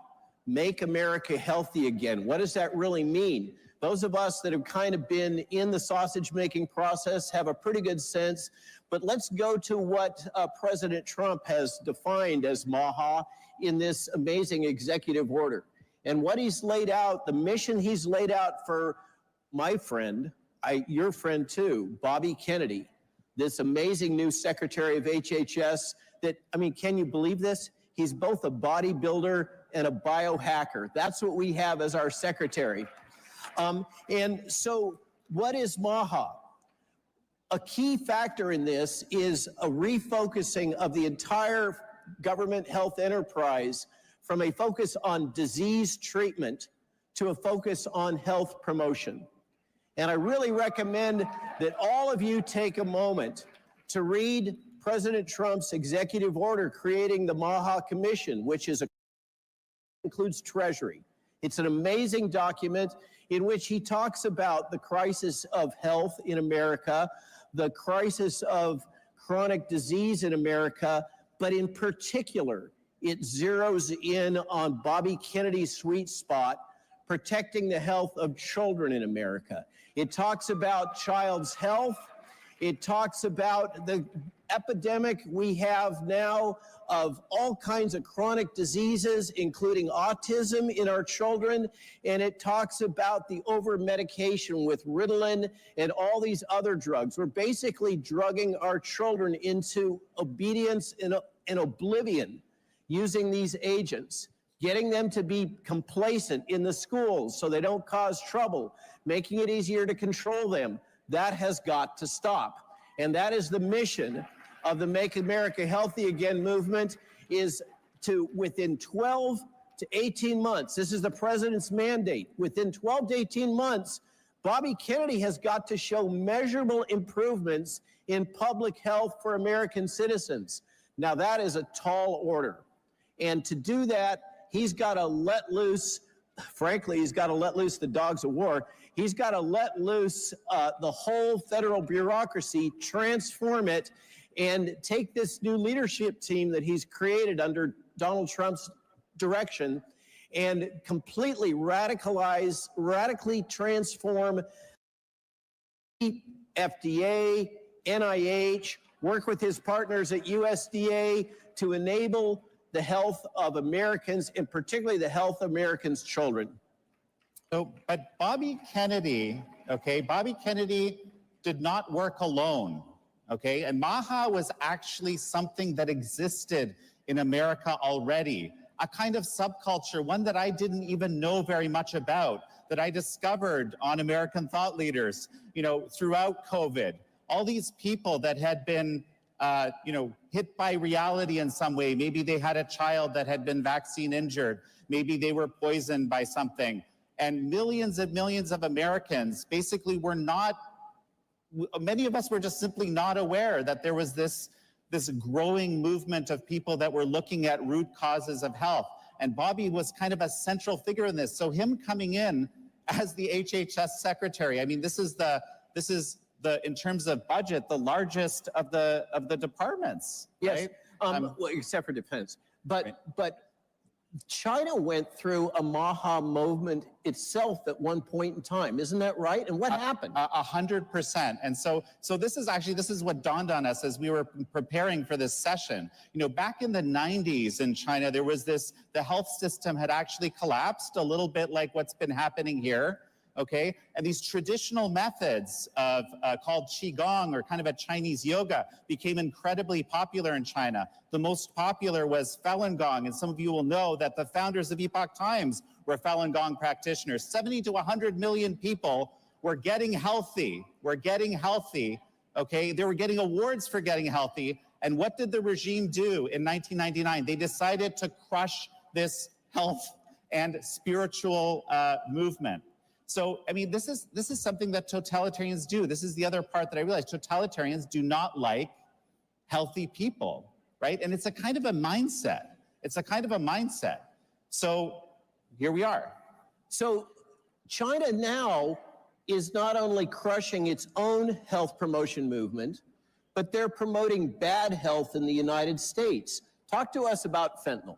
Make America Healthy Again. What does that really mean? Those of us that have kind of been in the sausage-making process have a pretty good sense, but let's go to what President Trump has defined as MAHA in this amazing executive order. And what he's laid out, the mission he's laid out for my friend, your friend too, Bobby Kennedy, this amazing new Secretary of HHS that, I mean, can you believe this? He's both a bodybuilder and a biohacker. That's what we have as our secretary. And so what is MAHA? A key factor in this is a refocusing of the entire government health enterprise from a focus on disease treatment to a focus on health promotion. And I really recommend that all of you take a moment to read President Trump's executive order creating the MAHA Commission, which includes Treasury. It's an amazing document in which he talks about the crisis of health in America, the crisis of chronic disease in America, but in particular, it zeroes in on Bobby Kennedy's sweet spot, protecting the health of children in America. It talks about child's health. It talks about the epidemic we have now of all kinds of chronic diseases, including autism in our children. And it talks about the over-medication with Ritalin and all these other drugs. We're basically drugging our children into obedience and oblivion using these agents, getting them to be complacent in the schools so they don't cause trouble, making it easier to control them. That has got to stop. And that is the mission of the Make America Healthy Again movement, is to, within 12 to 18 months, this is the president's mandate, within 12 to 18 months, Bobby Kennedy has got to show measurable improvements in public health for American citizens. Now that is a tall order. And to do that, he's got to let loose, frankly, he's got to let loose the dogs of war. He's got to let loose the whole federal bureaucracy, transform it, and take this new leadership team that he's created under Donald Trump's direction and completely radically transform FDA, NIH, work with his partners at USDA to enable the health of Americans, and particularly the health of Americans' children. So, but Bobby Kennedy, okay, Bobby Kennedy did not work alone, okay? And MAHA was actually something that existed in America already, a kind of subculture, one that I didn't even know very much about, that I discovered on American Thought Leaders, you know, throughout COVID. All these people that had been hit by reality in some way. Maybe they had a child that had been vaccine injured. Maybe they were poisoned by something. And millions of Americans basically were not, many of us were just simply not aware that there was this growing movement of people that were looking at root causes of health. And Bobby was kind of a central figure in this. So him coming in as the HHS secretary, I mean, this is in terms of budget, the largest of the departments. Yes, right? well, except for defense. But China went through a MAHA movement itself at one point in time. Isn't that right? And what happened? 100%. And so this is what dawned on us as we were preparing for this session. You know, back in the 90s in China, there was the health system had actually collapsed a little bit like what's been happening here. Okay, and these traditional methods of called Qigong, or kind of a Chinese yoga, became incredibly popular in China. The most popular was Falun Gong, and some of you will know that the founders of Epoch Times were Falun Gong practitioners. 70 to 100 million people were getting healthy. Okay, they were getting awards for getting healthy. And what did the regime do in 1999? They decided to crush this health and spiritual movement. So, I mean, this is something that totalitarians do. This is the other part that I realized. Totalitarians do not like healthy people, right? And it's a kind of a mindset. It's a kind of a mindset. So here we are. So China now is not only crushing its own health promotion movement, but they're promoting bad health in the United States. Talk to us about fentanyl.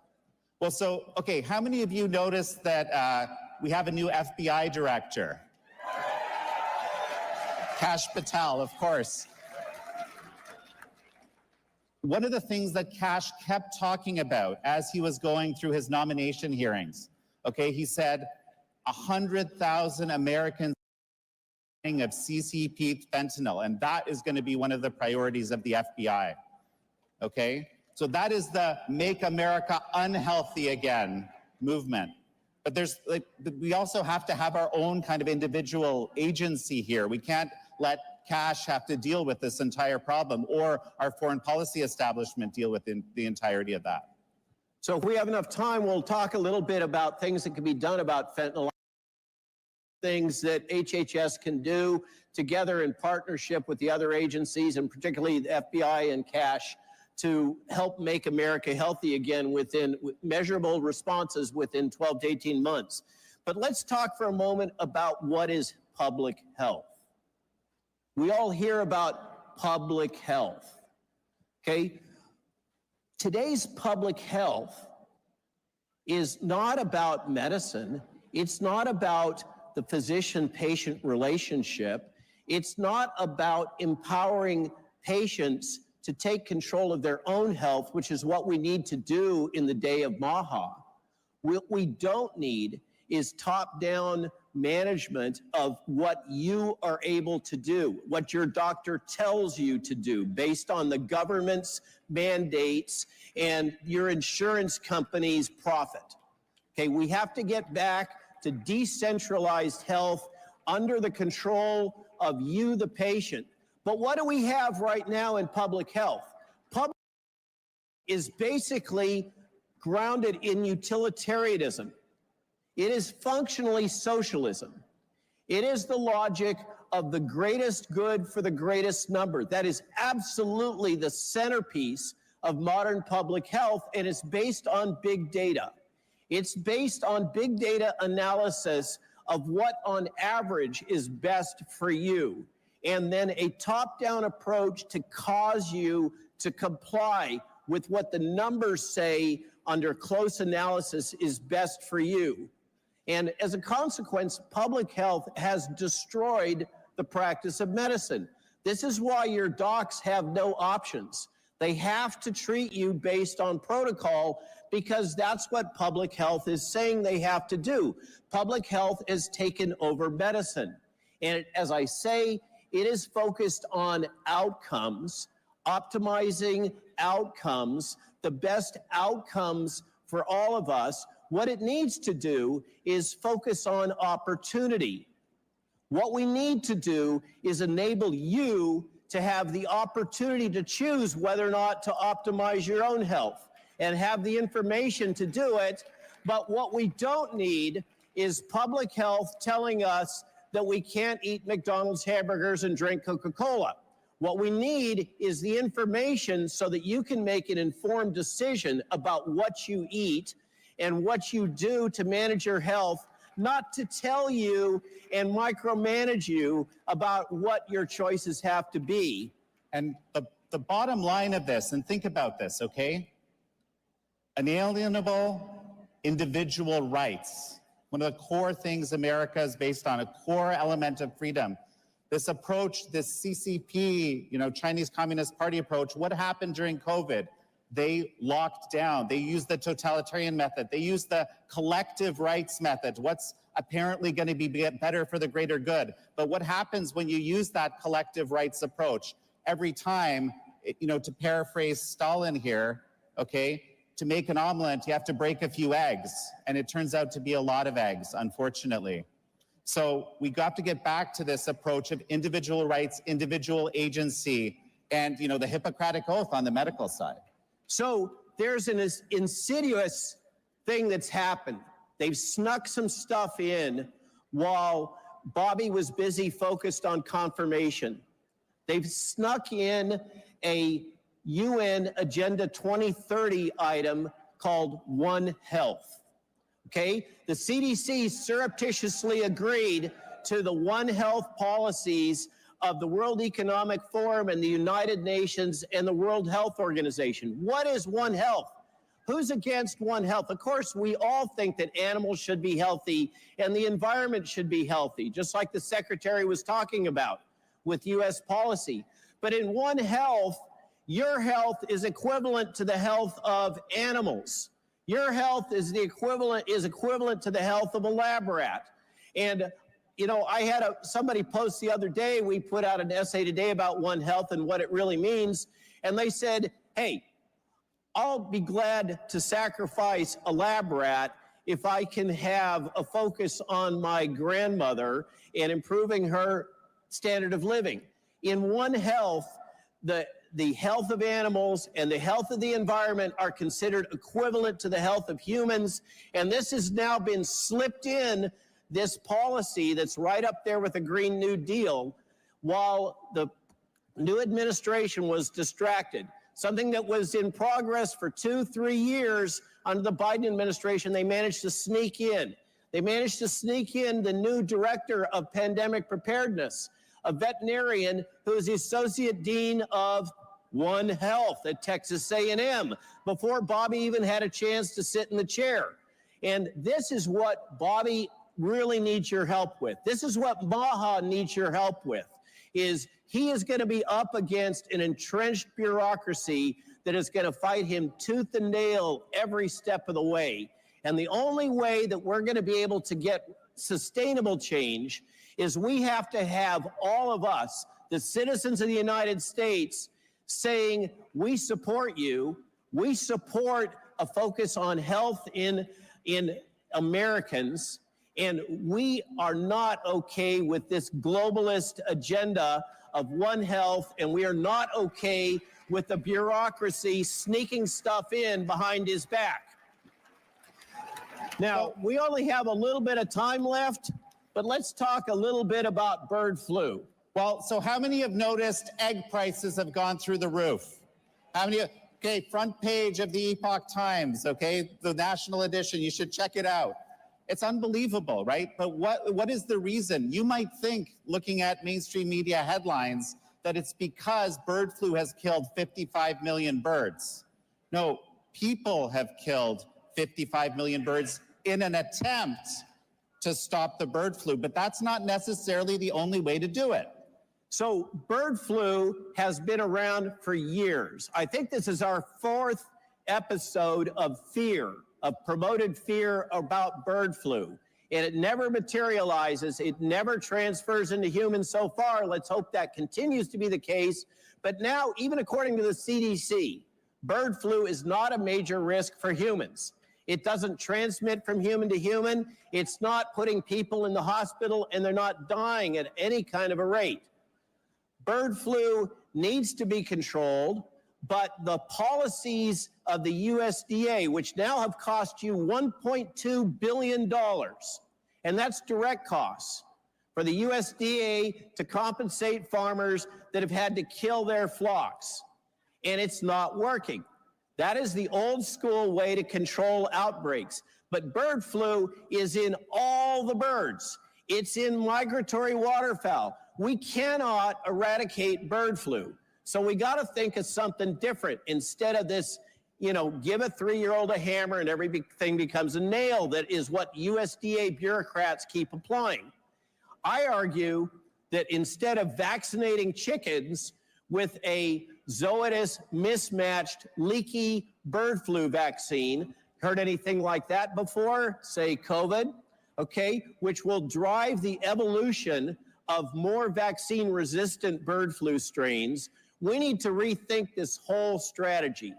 Well, so, okay, how many of you noticed that we have a new FBI director? Kash Patel, of course. One of the things that Kash kept talking about as he was going through his nomination hearings, okay, he said 100,000 Americans of CCP fentanyl, and that is going to be one of the priorities of the FBI, okay? So that is the Make America Unhealthy Again movement. But there's like, we also have to have our own kind of individual agency here. We can't let Kash have to deal with this entire problem, or our foreign policy establishment deal with the entirety of that. So if we have enough time, we'll talk a little bit about things that can be done about fentanyl, things that HHS can do together in partnership with the other agencies, and particularly the FBI and Kash, to help make America healthy again with measurable responses within 12 to 18 months. But let's talk for a moment about what is public health. We all hear about public health, okay? Today's public health is not about medicine. It's not about the physician-patient relationship. It's not about empowering patients to take control of their own health, which is what we need to do in the day of Maha. What we don't need is top-down management of what you are able to do, what your doctor tells you to do based on the government's mandates and your insurance company's profit. Okay, we have to get back to decentralized health under the control of you, the patient. But what do we have right now in public health? Public is basically grounded in utilitarianism. It is functionally socialism. It is the logic of the greatest good for the greatest number. That is absolutely the centerpiece of modern public health, and it's based on big data. It's based on big data analysis of what on average is best for you, and then a top-down approach to cause you to comply with what the numbers say under close analysis is best for you. And as a consequence, public health has destroyed the practice of medicine. This is why your docs have no options. They have to treat you based on protocol, because that's what public health is saying they have to do. Public health has taken over medicine. And as I say, it is focused on outcomes, optimizing outcomes, the best outcomes for all of us. What it needs to do is focus on opportunity. What we need to do is enable you to have the opportunity to choose whether or not to optimize your own health and have the information to do it. But what we don't need is public health telling us that we can't eat McDonald's hamburgers and drink Coca-Cola. What we need is the information so that you can make an informed decision about what you eat and what you do to manage your health, not to tell you and micromanage you about what your choices have to be. And the bottom line of this, and think about this, okay? Inalienable individual rights. One of the core things America is based on, a core element of freedom. This approach, this CCP, Chinese Communist Party approach, what happened during COVID? They locked down. They used the totalitarian method. They used the collective rights method. What's apparently going to be better for the greater good. But what happens when you use that collective rights approach? Every time, to paraphrase Stalin here, okay, to make an omelet, you have to break a few eggs. And it turns out to be a lot of eggs, unfortunately. So we got to get back to this approach of individual rights, individual agency, and, the Hippocratic Oath on the medical side. So there's an insidious thing that's happened. They've snuck some stuff in while Bobby was busy focused on confirmation. They've snuck in a UN Agenda 2030 item called One Health. Okay, the CDC surreptitiously agreed to the One Health policies of the World Economic Forum and the United Nations and the World Health Organization. What is One Health? Who's against One Health? Of course, we all think that animals should be healthy and the environment should be healthy, just like the Secretary was talking about with U.S. policy. But in One Health, your health is equivalent to the health of animals. Your health is equivalent to the health of a lab rat. And you know, I had somebody post the other day, we put out an essay today about One Health and what it really means. And they said, hey, I'll be glad to sacrifice a lab rat if I can have a focus on my grandmother and improving her standard of living. In One Health, the health of animals and the health of the environment are considered equivalent to the health of humans. And this has now been slipped in this policy that's right up there with the Green New Deal while the new administration was distracted. Something that was in progress for 2-3 years under the Biden administration, they managed to sneak in. They managed to sneak in the new director of pandemic preparedness, a veterinarian who is the associate dean of One Health at Texas A&M, before Bobby even had a chance to sit in the chair. And this is what Bobby really needs your help with. This is what Maha needs your help with, is he is going to be up against an entrenched bureaucracy that is going to fight him tooth and nail every step of the way. And the only way that we're going to be able to get sustainable change is we have to have all of us, the citizens of the United States, saying, we support you. We support a focus on health in Americans. And we are not okay with this globalist agenda of One Health, and we are not okay with the bureaucracy sneaking stuff in behind his back. Now, we only have a little bit of time left, but let's talk a little bit about bird flu. Well, so how many have noticed egg prices have gone through the roof? How many? Okay, front page of the Epoch Times, okay, the national edition, you should check it out. It's unbelievable, right? But what is the reason? You might think, looking at mainstream media headlines, that it's because bird flu has killed 55 million birds. No, people have killed 55 million birds in an attempt to stop the bird flu, but that's not necessarily the only way to do it. So bird flu has been around for years. I think this is our 4th episode of fear, of promoted fear about bird flu. And it never materializes. It never transfers into humans so far. Let's hope that continues to be the case. But now, even according to the CDC, bird flu is not a major risk for humans. It doesn't transmit from human to human. It's not putting people in the hospital, and they're not dying at any kind of a rate. Bird flu needs to be controlled, but the policies of the USDA, which now have cost you $1.2 billion, and that's direct costs for the USDA to compensate farmers that have had to kill their flocks, and it's not working. That is the old school way to control outbreaks. But bird flu is in all the birds. It's in migratory waterfowl. We cannot eradicate bird flu. So we got to think of something different instead of this, you know, give a 3-year-old a hammer and everything becomes a nail. That is what USDA bureaucrats keep applying. I argue that instead of vaccinating chickens with a zoetis mismatched leaky bird flu vaccine, heard anything like that before? Say COVID, okay, which will drive the evolution of more vaccine-resistant bird flu strains. We need to rethink this whole strategy.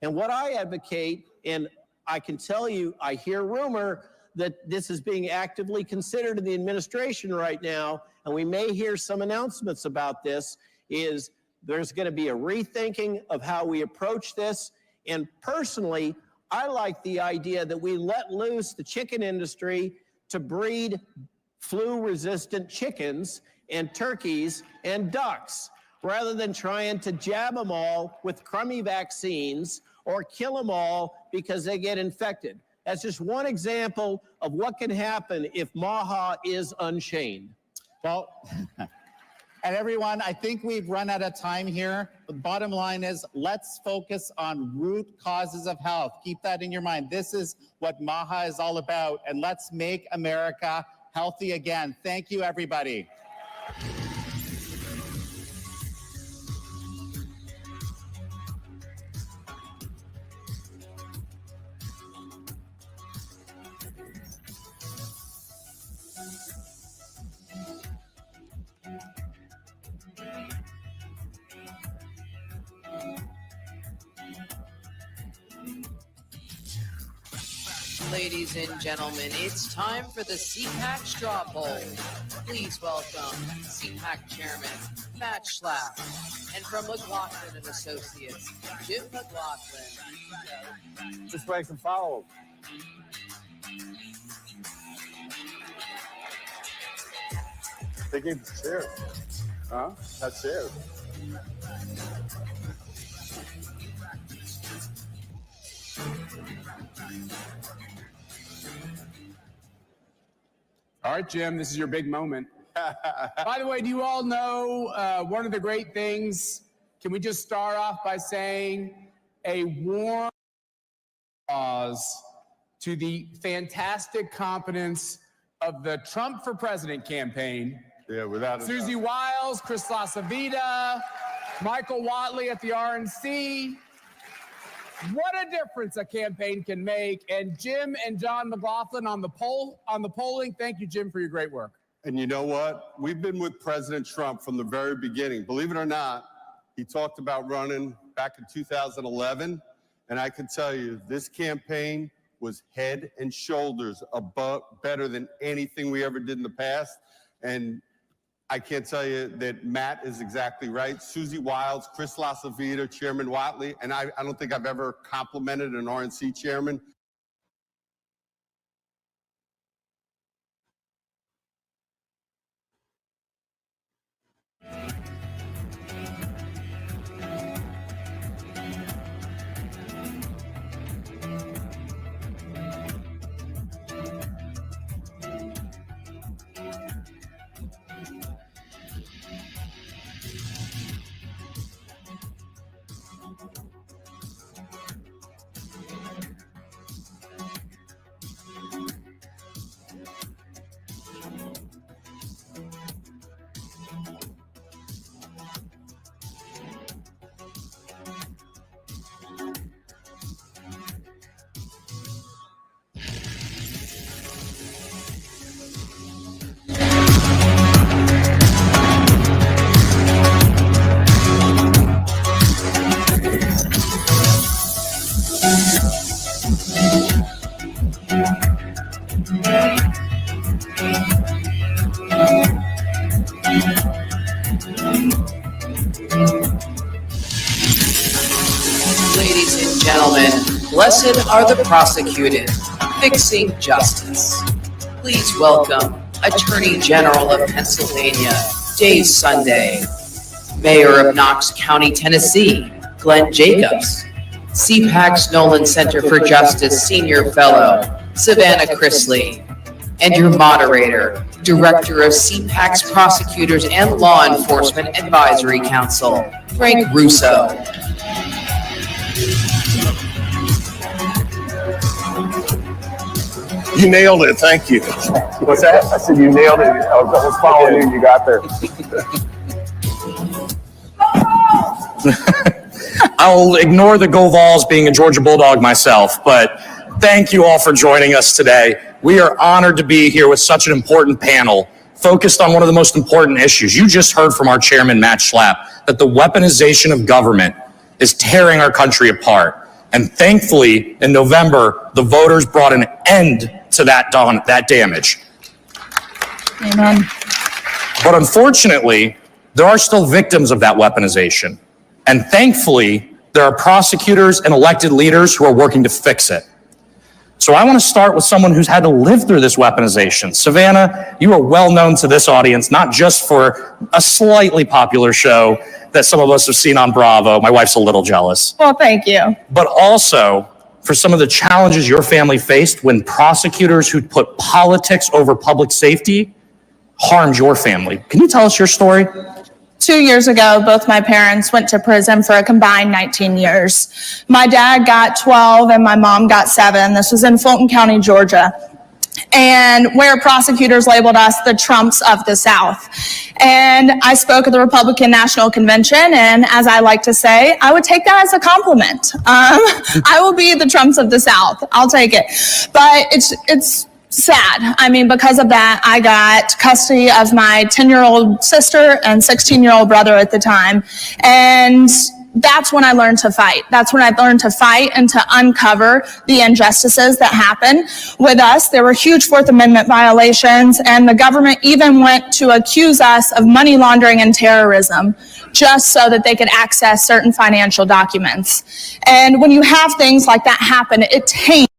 And what I advocate, and I can tell you, I hear rumor that this is being actively considered in the administration right now, and we may hear some announcements about this, is there's going to be a rethinking of how we approach this. And personally, I like the idea that we let loose the chicken industry to breed flu-resistant chickens and turkeys and ducks, rather than trying to jab them all with crummy vaccines or kill them all because they get infected. That's just one example of what can happen if Maha is unchained. Well, and everyone, I think we've run out of time here. The bottom line is, let's focus on root causes of health. Keep that in your mind. This is what Maha is all about, and let's make America healthy again. Thank you, everybody. Ladies and gentlemen, it's time for the CPAC straw poll. Please welcome CPAC Chairman Matt Schlapp, and from McLaughlin and Associates, Jim McLaughlin. Just make some follow. They gave the chair. Huh? That chair. All right, Jim, this is your big moment. By the way, do you all know one of the great things? Can we just start off by saying a warm applause to the fantastic competence of the Trump for President campaign. Yeah, without Susie Wiles, Chris LaCivita, Michael Whatley at the RNC. What a difference a campaign can make. And Jim and John McLaughlin on the polling. Thank you, Jim, for your great work. And you know what? We've been with President Trump from the very beginning. Believe it or not, he talked about running back in 2011. And I can tell you, this campaign was head and shoulders above, better than anything we ever did in the past. And I can't tell you that Matt is exactly right. Susie Wiles, Chris LaCivita, Chairman Whatley, and I don't think I've ever complimented an RNC chairman. Ladies and gentlemen, blessed are the prosecuted, fixing justice. Please welcome Attorney General of Pennsylvania, Dave Sunday, Mayor of Knox County, Tennessee, Glenn Jacobs, CPAC's Nolan Center for Justice Senior Fellow, Savannah Chrisley, and your moderator, Director of CPAC's Prosecutors and Law Enforcement Advisory Council, Frank Russo. You nailed it. Thank you. What's that? I said you nailed it. I was following you. You got there. I'll ignore the Go Vols being a Georgia Bulldog myself, but thank you all for joining us today. We are honored to be here with such an important panel focused on one of the most important issues. You just heard from our chairman, Matt Schlapp, that the weaponization of government is tearing our country apart. And thankfully, in November, the voters brought an end to that damage. Amen. But unfortunately, there are still victims of that weaponization. And thankfully, there are prosecutors and elected leaders who are working to fix it. So I want to start with someone who's had to live through this weaponization. Savannah, you are well known to this audience, not just for a slightly popular show that some of us have seen on Bravo. My wife's a little jealous. Well, thank you. But also for some of the challenges your family faced when prosecutors who put politics over public safety harmed your family. Can you tell us your story? 2 years ago, both my parents went to prison for a combined 19 years. My dad got 12 and my mom got 7. This was in Fulton County, Georgia, and where prosecutors labeled us the Trumps of the South. And I spoke at the Republican National Convention, and as I like to say, I would take that as a compliment. I will be the Trumps of the South. I'll take it. But it's sad. I mean, because of that, I got custody of my 10-year-old sister and 16-year-old brother at the time. And that's when I learned to fight. That's when I learned to fight and to uncover the injustices that happen with us. There were huge Fourth Amendment violations, and the government even went to accuse us of money laundering and terrorism just so that they could access certain financial documents. And when you have things like that happen, it taints